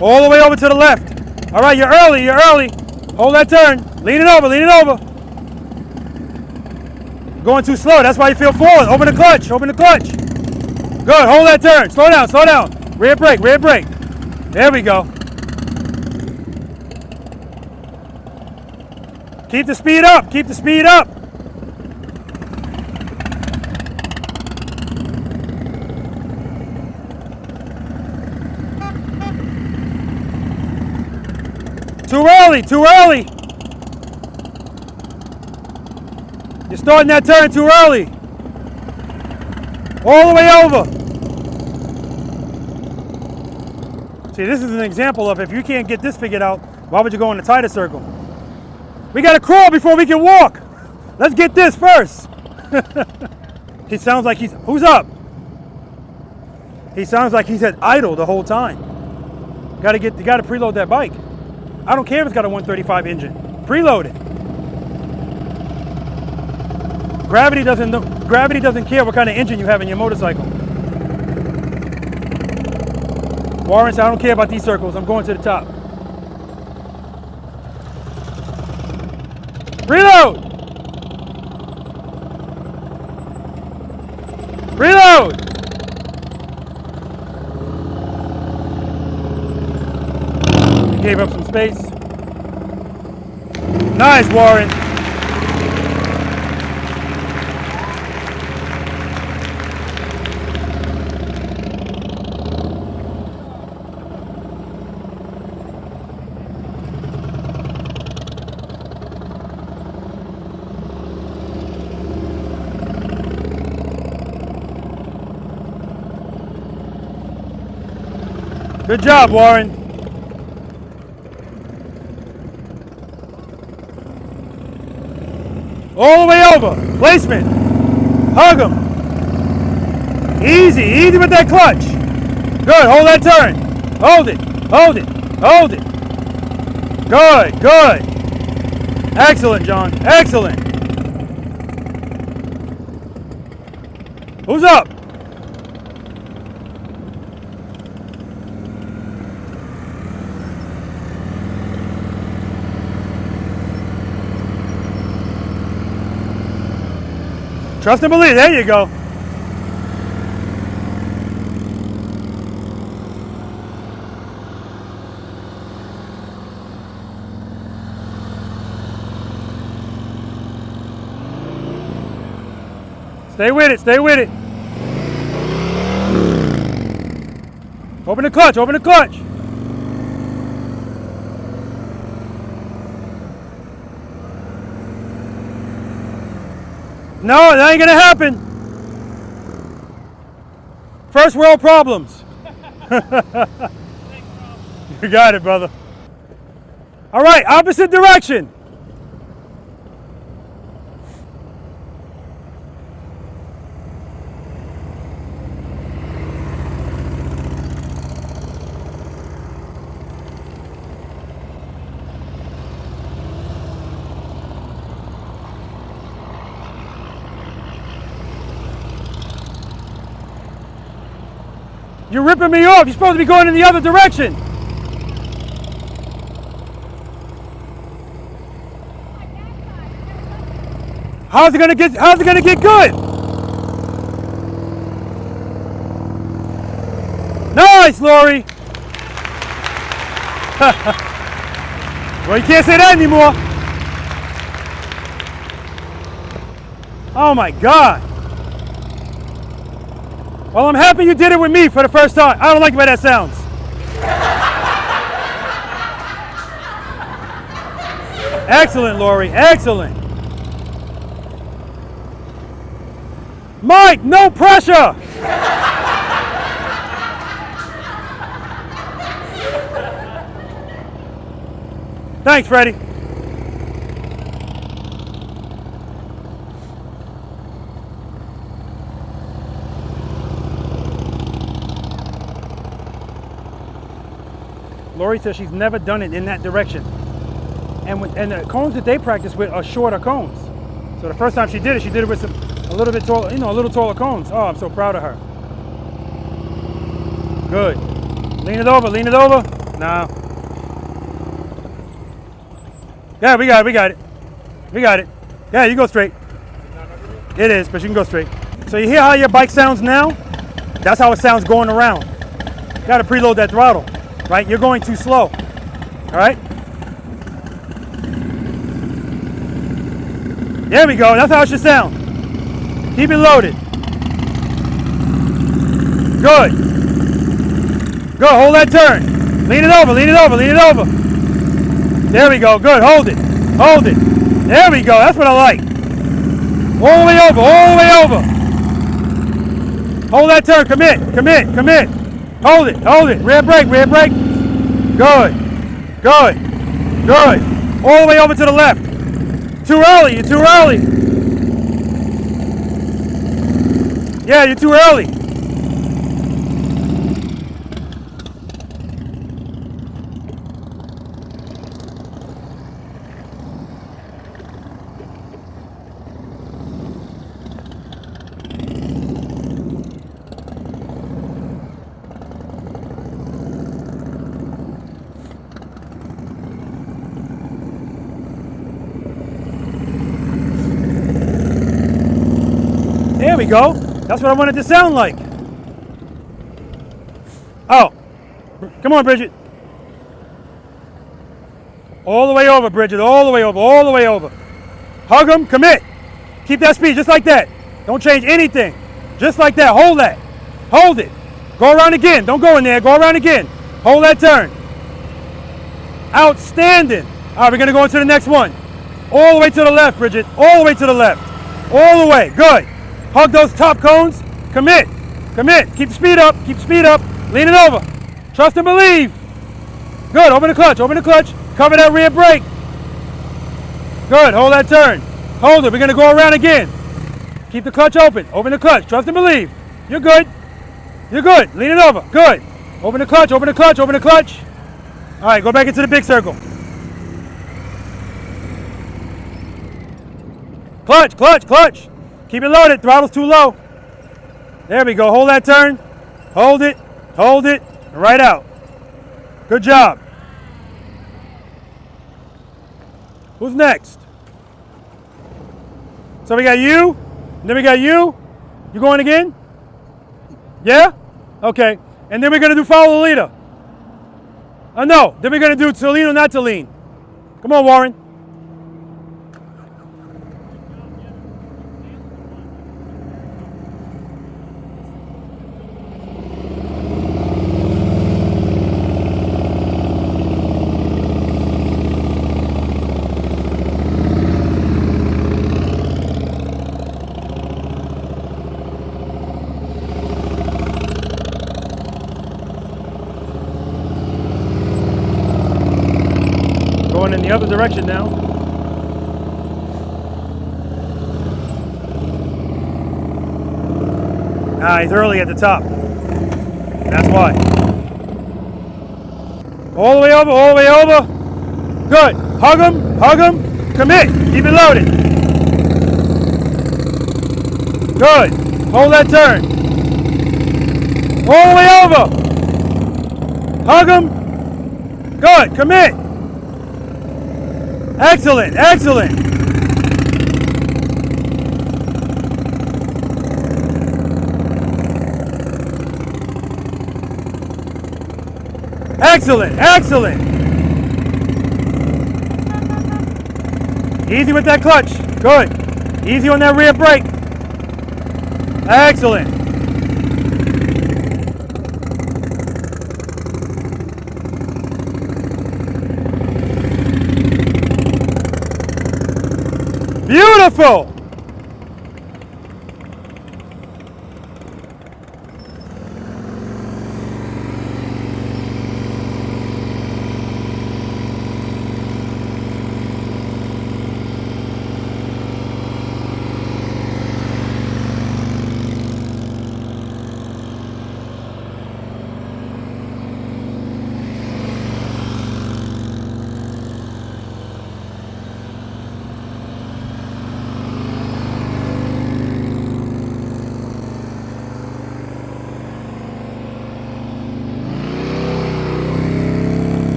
All the way over to the left. All right, you're early, you're early. Hold that turn. Lean it over, lean it over. Going too slow, that's why you feel forward. Open the clutch, open the clutch. Good, hold that turn. Slow down, slow down. Rear brake, rear brake. There we go. Keep the speed up, keep the speed up. Too early, too early. You're starting that turn too early. All the way over. See, this is an example of if you can't get this figured out, why would you go in the tighter circle? We got to crawl before we can walk. Let's get this first. He sounds like he's, who's up? He sounds like he's at idle the whole time. You got to preload that bike. I don't care if it's got a 135 engine. Preload it. Gravity doesn't care what kind of engine you have in your motorcycle. Warren said, I don't care about these circles. I'm going to the top. Reload! Reload! Gave up some space. Nice, Warren. Good job, Warren. All the way over. Placement. Hug him. Easy, easy with that clutch. Good, hold that turn. Hold it, hold it, hold it. Good, good. Excellent, John, excellent. Who's up? Trust and believe. There you go. Stay with it. Stay with it. Open the clutch. Open the clutch. No, that ain't gonna happen. First world problems. You got it, brother. All right, opposite direction. You're ripping me off. You're supposed to be going in the other direction. How's it gonna get good? Nice, Lori. Well, you can't say that anymore. Oh my God. Well, I'm happy you did it with me for the first time. I don't like the way that sounds. Excellent, Lori, excellent. Mike, no pressure. Thanks, Freddie. Lori says she's never done it in that direction. And the cones that they practice with are shorter cones. So the first time she did it with a little bit taller, a little taller cones. Oh, I'm so proud of her. Good. Lean it over, lean it over. No. Yeah, we got it. We got it. Yeah, you go straight. It is, but you can go straight. So you hear how your bike sounds now? That's how it sounds going around. You gotta preload that throttle. Right? You're going too slow. All right? There we go. That's how it should sound. Keep it loaded. Good. Good. Hold that turn. Lean it over, lean it over, lean it over. There we go. Good. Hold it. Hold it. There we go. That's what I like. All the way over, all the way over. Hold that turn. Commit. Commit. Commit. Hold it. Hold it. Rear brake. Rear brake. Good. Good. Good. All the way over to the left. Too early. You're too early. Yeah, you're too early. There we go. That's what I wanted to sound like. Oh, come on, Bridget. All the way over, Bridget. All the way over. All the way over. Hug them. Commit. Keep that speed just like that. Don't change anything. Just like that. Hold that. Hold it. Go around again. Don't go in there. Go around again. Hold that turn. Outstanding. All right, we're going to go into the next one. All the way to the left, Bridget. All the way to the left. All the way. Good. Hug those top cones. Commit. Commit. Keep the speed up. Keep the speed up. Lean it over. Trust and believe. Good. Open the clutch. Open the clutch. Cover that rear brake. Good. Hold that turn. Hold it. We're going to go around again. Keep the clutch open. Open the clutch. Trust and believe. You're good. You're good. Lean it over. Good. Open the clutch. Open the clutch. Open the clutch. All right. Go back into the big circle. Clutch. Clutch. Clutch. Keep it loaded. Throttle's too low. There we go. Hold that turn. Hold it. Hold it. And right out. Good job. Who's next? So we got you. And then we got you. You going again? Yeah? Okay. And then we're going to do follow the leader. No. Then we're going to do to lean or not to lean. Come on, Warren. Going in the other direction now. He's early at the top. That's why. All the way over, all the way over. Good. Hug him, commit. Keep it loaded. Good. Hold that turn. All the way over. Hug him. Good. Commit. Excellent, excellent. Excellent, excellent. Easy with that clutch. Good. Easy on that rear brake. Excellent. Beautiful.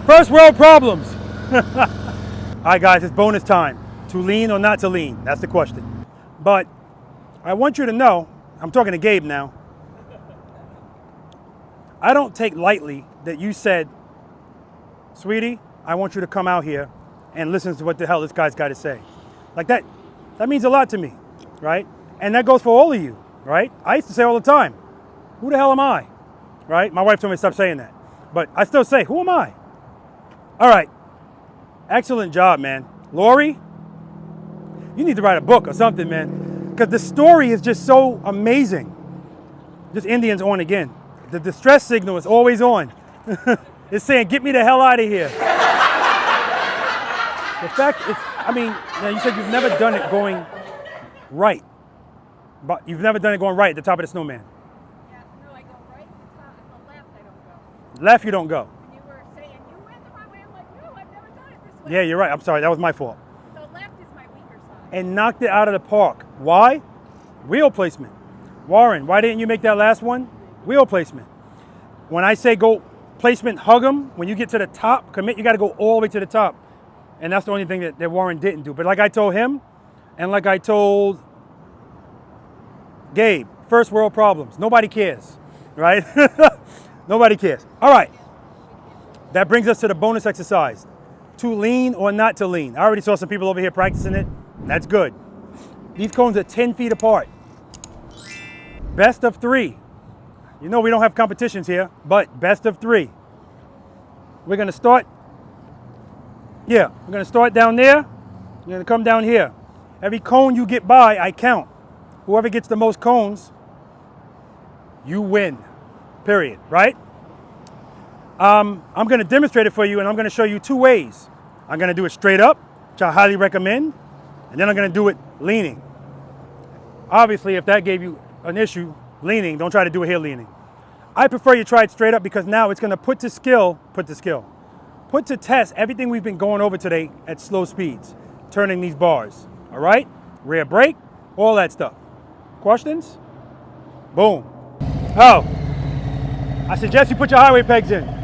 First world problems. All right, guys, it's bonus time. To lean or not to lean? That's the question. But I want you to know, I'm talking to Gabe now, I don't take lightly that you said, sweetie, I want you to come out here and listen to what the hell this guy's got to say. Like that means a lot to me, right? And that goes for all of you, right? I used to say all the time, who the hell am I? Right? My wife told me to stop saying that. But I still say, who am I? All right. Excellent job, man. Lori, You need to write a book or something, man. Because the story is just so amazing. This Indian's on again. The distress signal is always on. It's saying, get me the hell out of here. The fact is, I mean, now you said you've never done it going right. But you've never done it going right at the top of the Snowman. Yeah, no, I go right to the top. At the left, I don't go. Left, you don't go. And you were saying you went the wrong way. I'm like, no, I've never done it this way. Yeah, you're right. I'm sorry. That was my fault. The left is my weaker side. And knocked it out of the park. Why? Wheel placement. Warren, why didn't you make that last one? Wheel placement. When I say go placement, hug them. When you get to the top, commit, you got to go all the way to the top. And that's the only thing that Warren didn't do. But like I told him, and like I told Gabe, first world problems. Nobody cares, right? Nobody cares. All right. That brings us to the bonus exercise. To lean or not to lean. I already saw some people over here practicing it. That's good. These cones are 10 feet apart. Best of 3. You know we don't have competitions here, but best of 3. We're gonna start, we're gonna start down there. We're gonna come down here. Every cone you get by, I count. Whoever gets the most cones, you win, period, right? I'm gonna demonstrate it for you, and I'm gonna show you 2 ways. I'm gonna do it straight up, which I highly recommend, and then I'm gonna do it leaning. Obviously, if that gave you an issue, leaning, don't try to do it here leaning. I prefer you try it straight up because now it's gonna put to test everything we've been going over today at slow speeds, turning these bars, all right? Rear brake, all that stuff. Questions? Boom. Oh, I suggest you put your highway pegs in.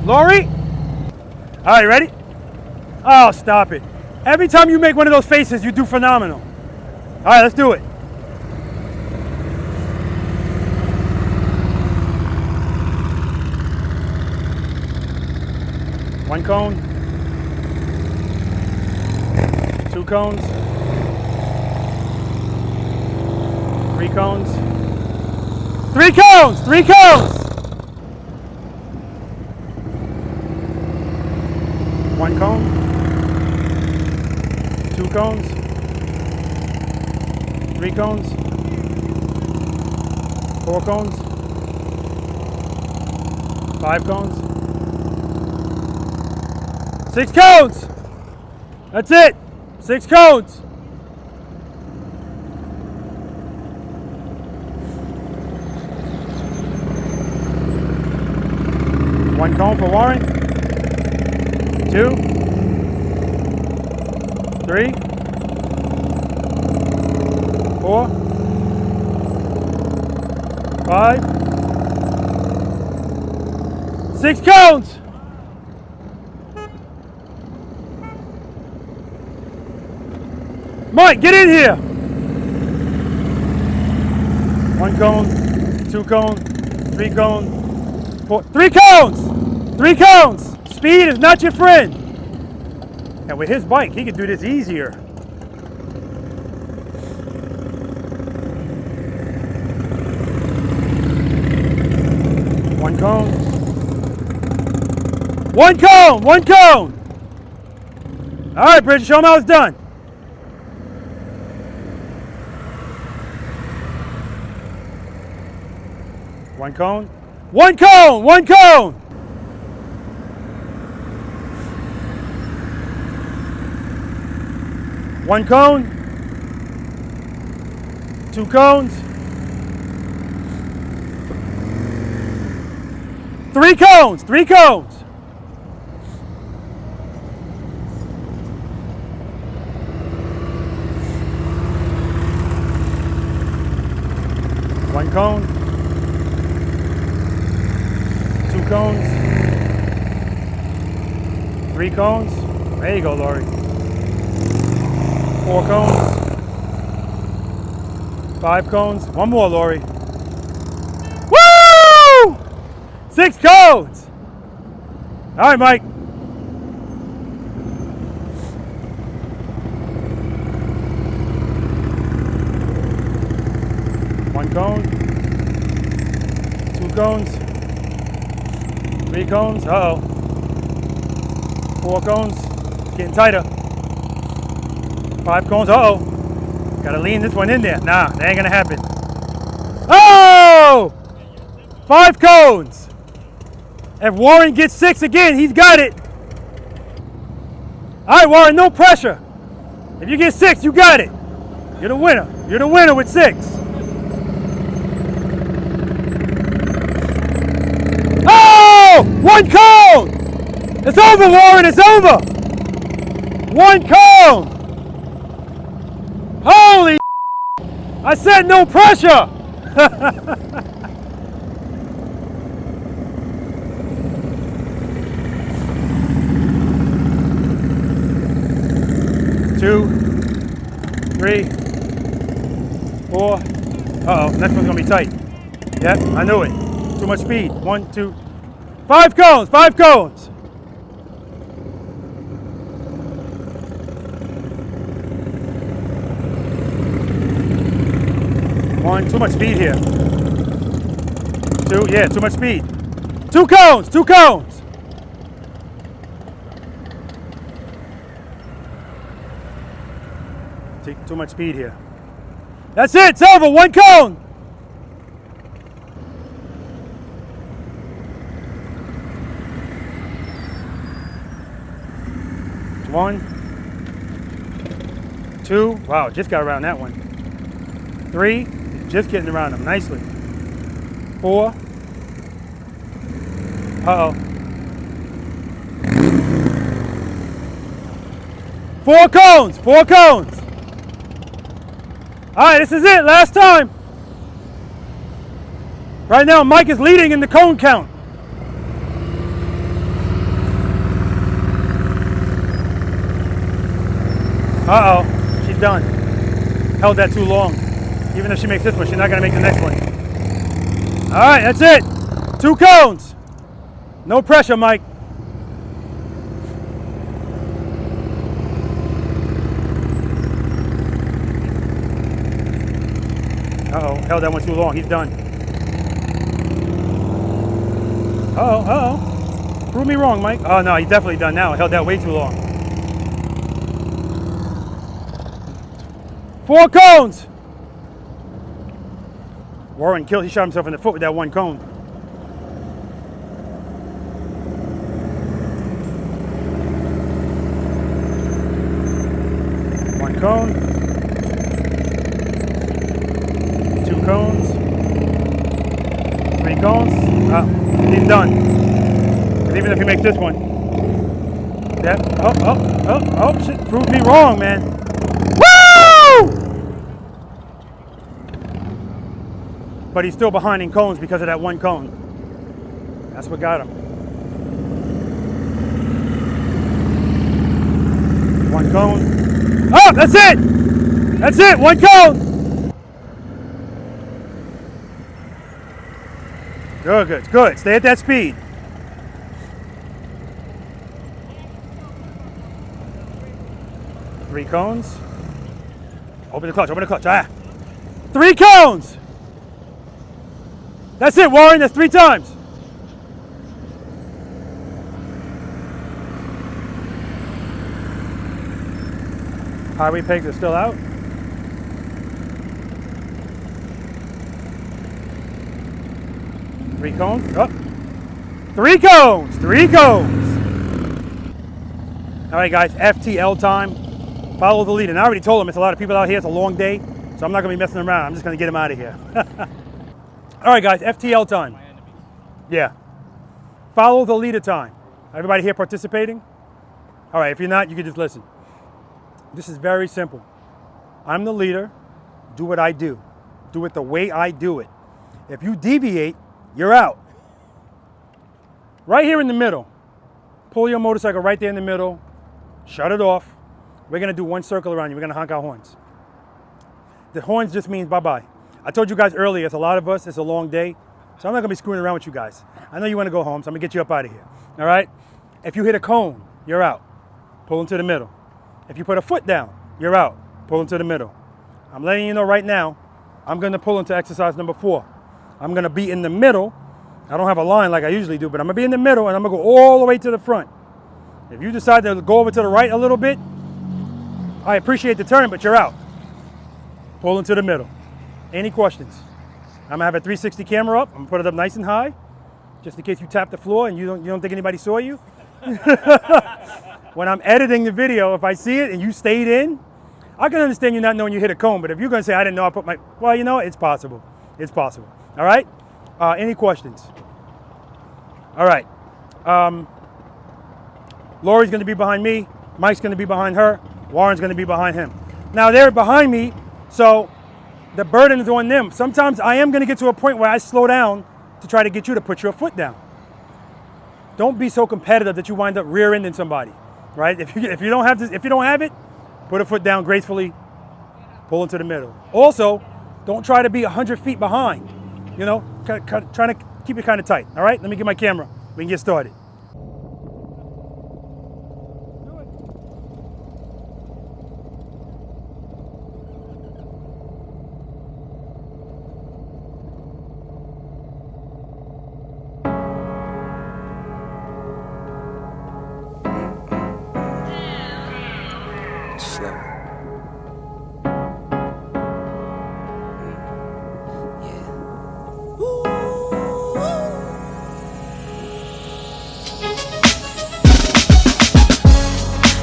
Lori? All right, ready? Oh, stop it. Every time you make one of those faces, you do phenomenal. All right, let's do it. One cone. 2 cones. 3 cones. 3 cones! 3 cones! 1 cone, 2 cones, 3 cones, 4 cones, 5 cones, 6 cones. That's it. 6 cones. One cone for Warren. 2, 3, 4, 5, 6 cones. Mike, get in here. 1 cone, 2 cone, 3 cone, 4, 3 cones. 3 cones. Speed is not your friend. And with his bike, he can do this easier. One cone. 1 cone. 1 cone. All right, Bridget, show him how it's done. One cone. 1 cone. 1 cone. 1 cone, 2 cones, 3 cones, 3 cones. 1 cone. 2 cones. 3 cones. There you go, Lori. 4 cones. 5 cones. 1 more, Lori. Woo! 6 cones. All right, Mike. One cone. 2 cones. 3 cones. Uh-oh. 4 cones. It's getting tighter. 5 cones. Uh-oh. Gotta lean this one in there. Nah, that ain't gonna happen. Oh! 5 cones. If Warren gets 6 again, he's got it. All right, Warren, no pressure. If you get 6, you got it. You're the winner. You're the winner with 6. Oh! 1 cone. It's over, Warren. It's over. 1 cone. Holy! I said no pressure. 2, 3, 4. Uh-oh, next one's gonna be tight. Yep, I knew it. Too much speed. 1, 2, 5 cones, 5 cones. Too much speed here. 2, yeah, too much speed. 2 cones, 2 cones. Too much speed here. That's it, it's over, 1 cone. One, 2, wow, just got around that one. 3, just getting around them nicely. 4, uh-oh. 4 cones, 4 cones. All right, this is it, last time. Right now, Mike is leading in the cone count. Uh-oh, she's done. Held that too long. Even if she makes this one, she's not gonna make the next one. All right, that's it. 2 cones. No pressure, Mike. Uh-oh, held that one too long. He's done. Uh-oh, uh-oh. Prove me wrong, Mike. Oh, no, he's definitely done now. Held that way too long. 4 cones. Warren killed. He shot himself in the foot with that 1 cone. One cone. 2 cones. 3 cones. He's done. And even if he makes this one. Yep. Oh, shit. Proved me wrong, man. Woo! But he's still behind in cones because of that 1 cone. That's what got him. 1 cone. Oh, that's it! That's it, 1 cone! Good, good. Stay at that speed. Three cones. Open the clutch, open the clutch. 3 cones! That's it, Warren, that's 3 times. Highway pegs are still out. Three cones. Oh. 3 cones. 3 cones. All right, guys. FTL time. Follow the lead. And I already told him it's a lot of people out here. It's a long day, so I'm not going to be messing around. I'm just going to get him out of here. All right, guys. FTL time. Yeah. Follow the leader time. Everybody here participating? All right. If you're not, you can just listen. This is very simple. I'm the leader. Do what I do. Do it the way I do it. If you deviate, you're out. Right here in the middle. Pull your motorcycle right there in the middle. Shut it off. We're gonna do one circle around you. We're gonna honk our horns. The horns just means bye-bye. I told you guys earlier, it's a lot of us, it's a long day. So I'm not gonna be screwing around with you guys. I know you wanna go home, so I'm gonna get you up out of here. All right? If you hit a cone, you're out. Pull into the middle. If you put a foot down, you're out. Pull into the middle. I'm letting you know right now, I'm gonna pull into exercise number 4. I'm gonna be in the middle. I don't have a line like I usually do, but I'm gonna be in the middle and I'm gonna go all the way to the front. If you decide to go over to the right a little bit, I appreciate the turn, but you're out. Pull into the middle. Any questions? I'm gonna have a 360 camera up. I'm gonna put it up nice and high, just in case you tap the floor and you don't think anybody saw you. When I'm editing the video, if I see it and you stayed in, I can understand you not knowing you hit a cone, but if you're gonna say, I didn't know I put my, well, you know, it's possible. It's possible. All right? Any questions? All right. Lori's gonna be behind me. Mike's gonna be behind her. Warren's gonna be behind him. Now they're behind me, so the burden is on them. Sometimes I am gonna get to a point where I slow down to try to get you to put your foot down. Don't be so competitive that you wind up rear-ending somebody, right? If you don't have this, if you don't have it, put a foot down gracefully, pull into the middle. Also, don't try to be 100 feet behind. You know, trying to keep it kind of tight. All right, let me get my camera. We can get started.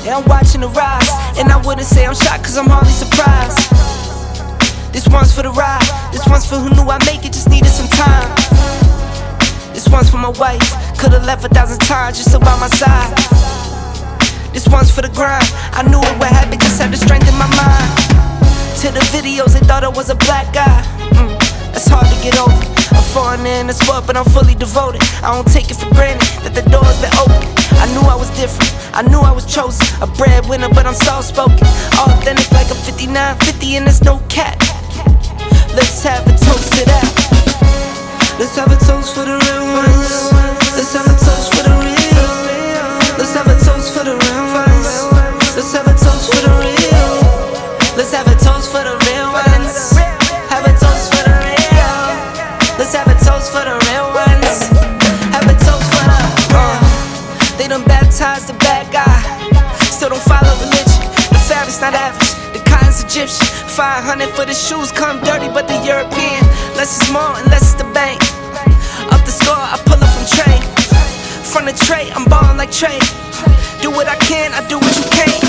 I'm watching the rise, and I wouldn't say I'm shocked cause I'm hardly surprised. This one's for the ride, this one's for who knew I'd make it, just needed some time. This one's for my wife, could've left 1,000 times just to by my side. This one's for the grind, I knew it would happen, just had the strength in my mind. To the videos, they thought I was a black guy. That's hard to get over. I'm foreigner in the sport, but I'm fully devoted. I don't take it for granted that the door's been open. I knew I was different, I knew I was chosen. A breadwinner, but I'm soft-spoken. Authentic like a 5950 and there's no cap. Let's have a toast to that. Let's have a toast for the real ones. Let's have a toast for the real. Let's have a toast for the real ones. Let's have a toast for the real. Let's have a toast for the real ones. Have a toast for the real. Let's have a toast for the real ones. Have a toast for the They done baptized the bad guy. Still don't follow religion. The fabric's not average, the cotton's Egyptian. 500 for the shoes, come dirty, but the European. Less is more and less is the bank. Up the score, I pull up from trade. From the tray, I'm ballin' like Trey. Do what I can, I do what you can't.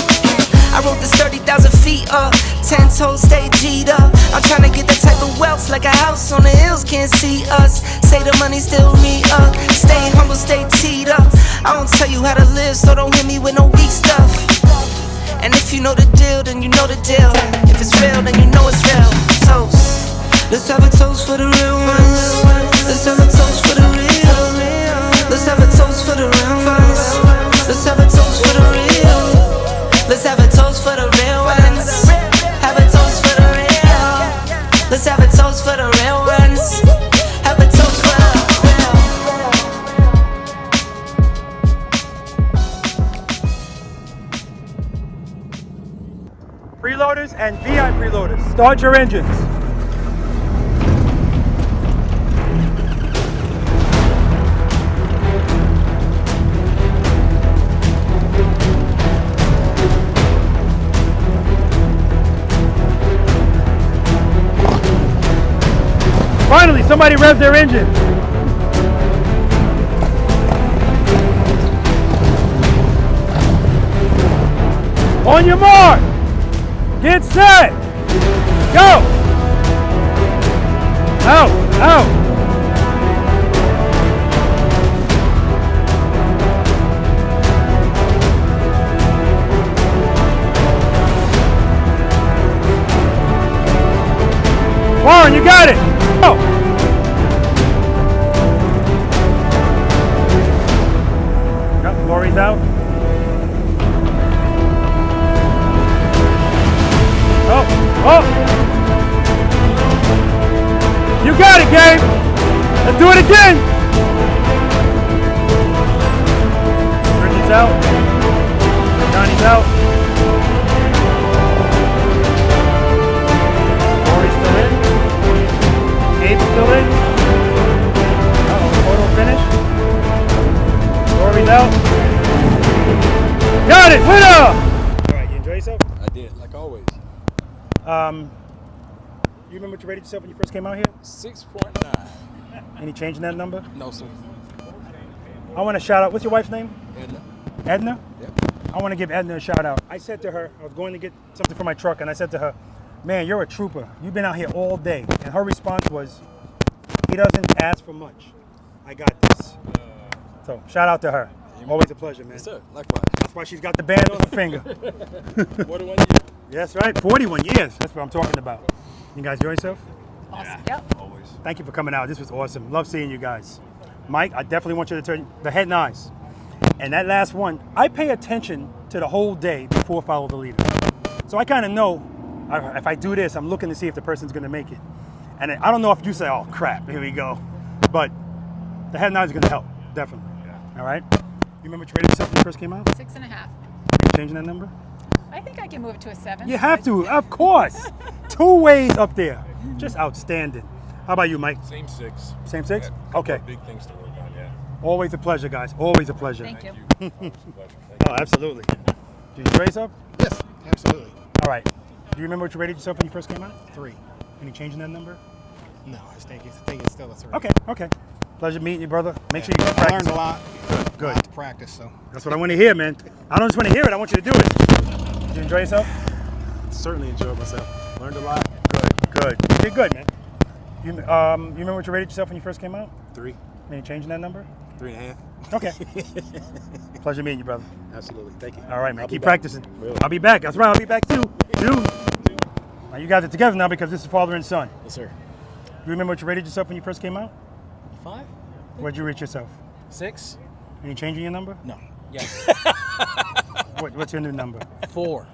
I wrote this 30,000 feet up, 10 toes stay G'd up. I'm tryna get that type of wealth, like a house on the hills, can't see us. Say the money still me up, stay humble, stay teed up. I don't tell you how to live, so don't hit me with no weak stuff. And if you know the deal, then you know the deal. If it's real, then you know it's real. Toast. Let's have a toast for the real ones. Let's have a toast for the real. Let's have a toast for the real ones. Let's have a toast for the real. Let's have a toast for the real ones. Have a toast for the real. Let's have a toast for the real ones. Have a toast for the real. Preloaders and V.I.Preloaders. Start your engines. Finally, somebody revs their engine. On your mark, get set, go. Out, out. Warren, you got it. Go. Oh! You got it, Gabe! Let's do it again! Bridget's out. Johnny's out. Corey's still in. Gabe's still in. Photo finish. Corey's out. Got it! Winner! Alright, you enjoy yourself? I did, like always. You remember what you rated yourself when you first came out here? 6.9. Any change in that number? No, sir. I want to shout out, what's your wife's name? Edna. Edna? Yep. I want to give Edna a shout out. I said to her, I was going to get something for my truck, and I said to her, man, you're a trooper. You've been out here all day. And her response was, he doesn't ask for much. I got this. So shout out to her. Always a pleasure, man. Yes, sir. Likewise. That's why she's got the band on her finger. 41 years. Yes, right. 41 years. That's what I'm talking about. You guys enjoy yourself? Awesome. Yeah, Yep. always. Thank you for coming out. This was awesome. Love seeing you guys. Mike, I definitely want you to turn the head and eyes. And that last one, I pay attention to the whole day before follow the leader. So I kind of know if I do this, I'm looking to see if the person's going to make it. And I don't know if you say, oh, crap, here we go. But the head and eyes is going to help, definitely. Yeah. All right? You remember what you rated yourself when you first came out? 6.5. Are you changing that number? I think I can move it to a 7. You have to, of course. 2 ways up there. Just outstanding. How about you, Mike? Same 6. Same 6? Yeah, couple Okay. of big things to work on, yeah. Always a pleasure, guys. Always a pleasure. Thank you. It's a pleasure. Thank you. Oh, absolutely. Did you enjoy yourself? Yes, absolutely. All right. Do you remember what you rated yourself when you first came out? 3. Any change in that number? No, I think it's still a 3. Okay, okay. Pleasure meeting you, brother. Make sure you I practice. learned a lot. Good. A lot to practice, so. That's what I want to hear, man. I don't just want to hear it. I want you to do it. Did you enjoy yourself? Certainly enjoyed myself. Learned a lot. Good. You did good, man. You remember what you rated yourself when you first came out? 3. Any change in that number? 3.5. Okay. Pleasure meeting you, brother. Absolutely. Thank you. All right, man. I'll Keep be back. practicing. Really. I'll be back. That's right. I'll be back too. June. Now you guys are together now because this is father and son. Yes, sir. You remember what you rated yourself when you first came out? 5? Where'd you rate yourself? 6? Any change in your number? No. Yes. What's your new number? 4.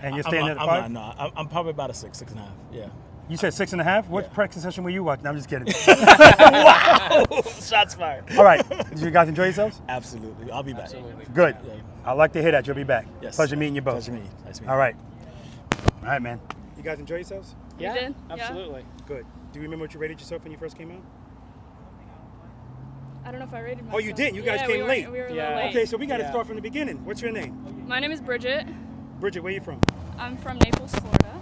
And you're staying at a 5? I'm probably about a 6, 6.5. Yeah. You said 6.5? What practice session were you watching? No, I'm just kidding. Wow! Shots fired. All right. Did you guys enjoy yourselves? Absolutely. I'll be back. Absolutely. Good. Yeah. I'd like to hear that. You'll be back. Yes. Pleasure meeting you both. Pleasure meeting you. Nice meeting you. All right. All right, man. You guys enjoy yourselves? Yeah, You did? absolutely. Good. Do you remember what you rated yourself when you first came out? I don't know if I rated myself. Oh, you didn't? You guys Yeah, came we were- late. We were a Yeah. little late. Okay, so we got to start from the beginning. What's your name? My name is Bridget. Bridget, where you from? I'm from Naples, Florida.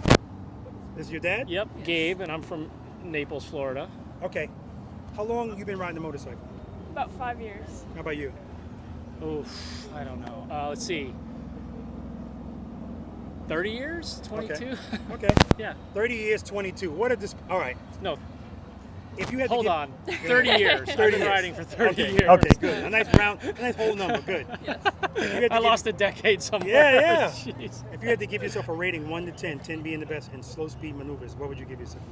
This is your dad? Yep, Gabe, and I'm from Naples, Florida. Okay. How long you been riding the motorcycle? About 5 years. How about you? Oof, I don't know. Let's see. 30 years? 22? Okay. Yeah. 30 years, 22. What a all right. No, If you had hold to on. 30 years. 'I've been riding for 30 okay. years. Okay, good. A nice round, a nice whole number. Good. Yes. I lost a decade somewhere. Yeah. Jeez. If you had to give yourself a rating 1 to 10, 10 being the best in slow speed maneuvers, what would you give yourself?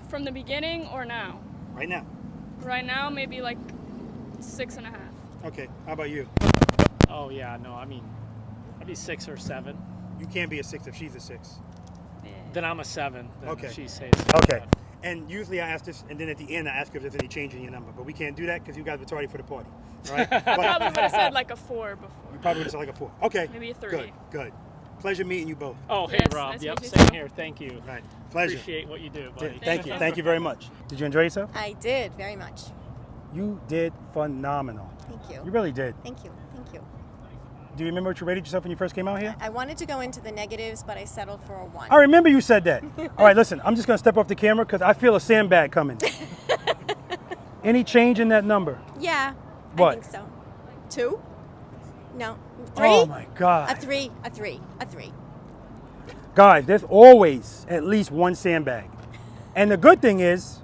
From the beginning or now? Right now. Right now, maybe like 6.5. Okay. How about you? Oh, yeah, no, I mean, I'd be 6 or 7. You can't be a 6 if she's a 6. Then I'm a 7. Then Okay. She says Okay. And usually I ask this, and then at the end I ask if there's any change in your number. But we can't do that because you guys were tardy for the party. All right? I probably would have said like a 4 before. You probably would have said like a 4. Okay. Maybe a 3. Good. Good. Pleasure meeting you both. Oh, hey, Yes, Rob. nice to Yep, meet you same too. here. Thank you. Right. Pleasure. Appreciate what you do, buddy. Thank you. Thank you very much. Did you enjoy yourself? I did, very much. You did phenomenal. Thank you. You really did. Thank you. Thank you. Do you remember what you rated yourself when you first came out here? I wanted to go into the negatives, but I settled for a 1. I remember you said that. All right, listen, I'm just going to step off the camera because I feel a sandbag coming. Any change in that number? Yeah, What? I think so. 2? No. 3? Oh, my God. A 3, a 3, a 3. Guys, there's always at least one sandbag. And the good thing is,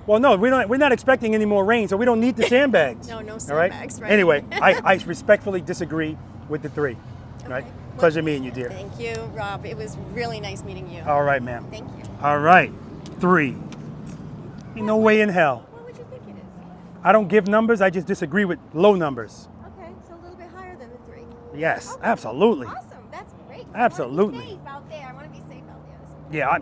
well, no, we're not expecting any more rain, so we don't need the sandbags. No All sandbags, right? Anyway, I respectfully disagree with the 3. All right? Pleasure meeting you, dear. Thank you, Rob. It was really nice meeting you. All right, ma'am. Thank you. All right, 3. Ain't no way in hell. What would you think it is? I don't give numbers, I just disagree with low numbers. Okay, so a little bit higher than the 3. Yes, Okay. absolutely. Awesome, that's great. Absolutely. I want to be safe out there. I want to be safe out there. Yeah,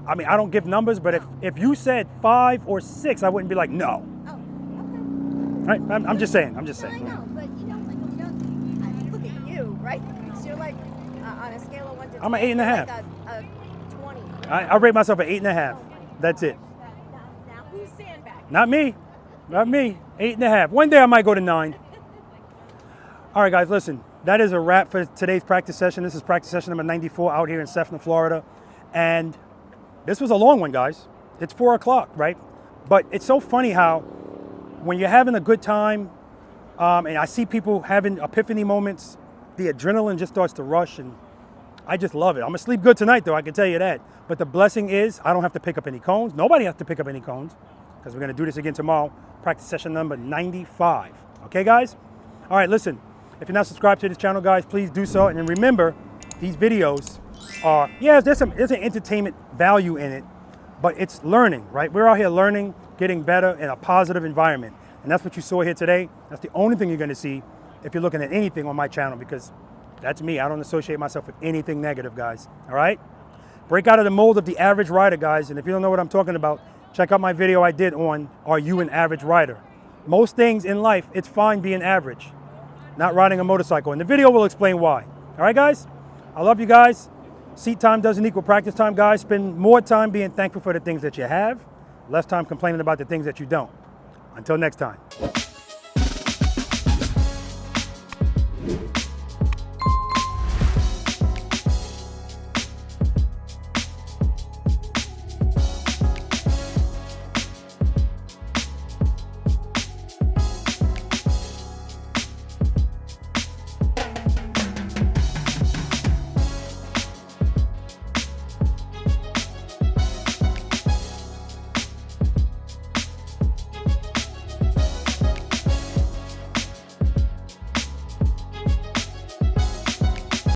I mean, I don't give numbers, but if you said 5 or 6, I wouldn't be like, no. Oh, okay. Right? I'm just saying. I'm just No, saying. I know, but you don't. I mean, look at you, right? Because you're like on a scale of 1 to 10. I'm an 8.5. Like a 20. I rate myself an 8.5. That's it. Now who's sandbagging? Not me. Not me. 8.5. One day I might go to 9. All right, guys, listen. That is a wrap for today's practice session. This is practice session number 94 out here in Cessna, Florida. And this was a long one, guys. It's 4 o'clock, right? But it's so funny how when you're having a good time, and I see people having epiphany moments, the adrenaline just starts to rush, and I just love it. I'm gonna sleep good tonight, though, I can tell you that. But the blessing is I don't have to pick up any cones. Nobody has to pick up any cones, because we're gonna do this again tomorrow. Practice session number 95. Okay, guys? All right, listen. If you're not subscribed to this channel, guys, please do so. And then remember, these videos are, yeah, there's an entertainment value in it, but it's learning, right? We're out here learning, getting better in a positive environment. And that's what you saw here today. That's the only thing you're gonna see if you're looking at anything on my channel, because that's me. I don't associate myself with anything negative, guys, all right? Break out of the mold of the average rider, guys. And if you don't know what I'm talking about, check out my video I did on, are you an average rider? Most things in life, it's fine being average, not riding a motorcycle. And the video will explain why. All right, guys? I love you guys. Seat time doesn't equal practice time, guys. Spend more time being thankful for the things that you have, less time complaining about the things that you don't. Until next time.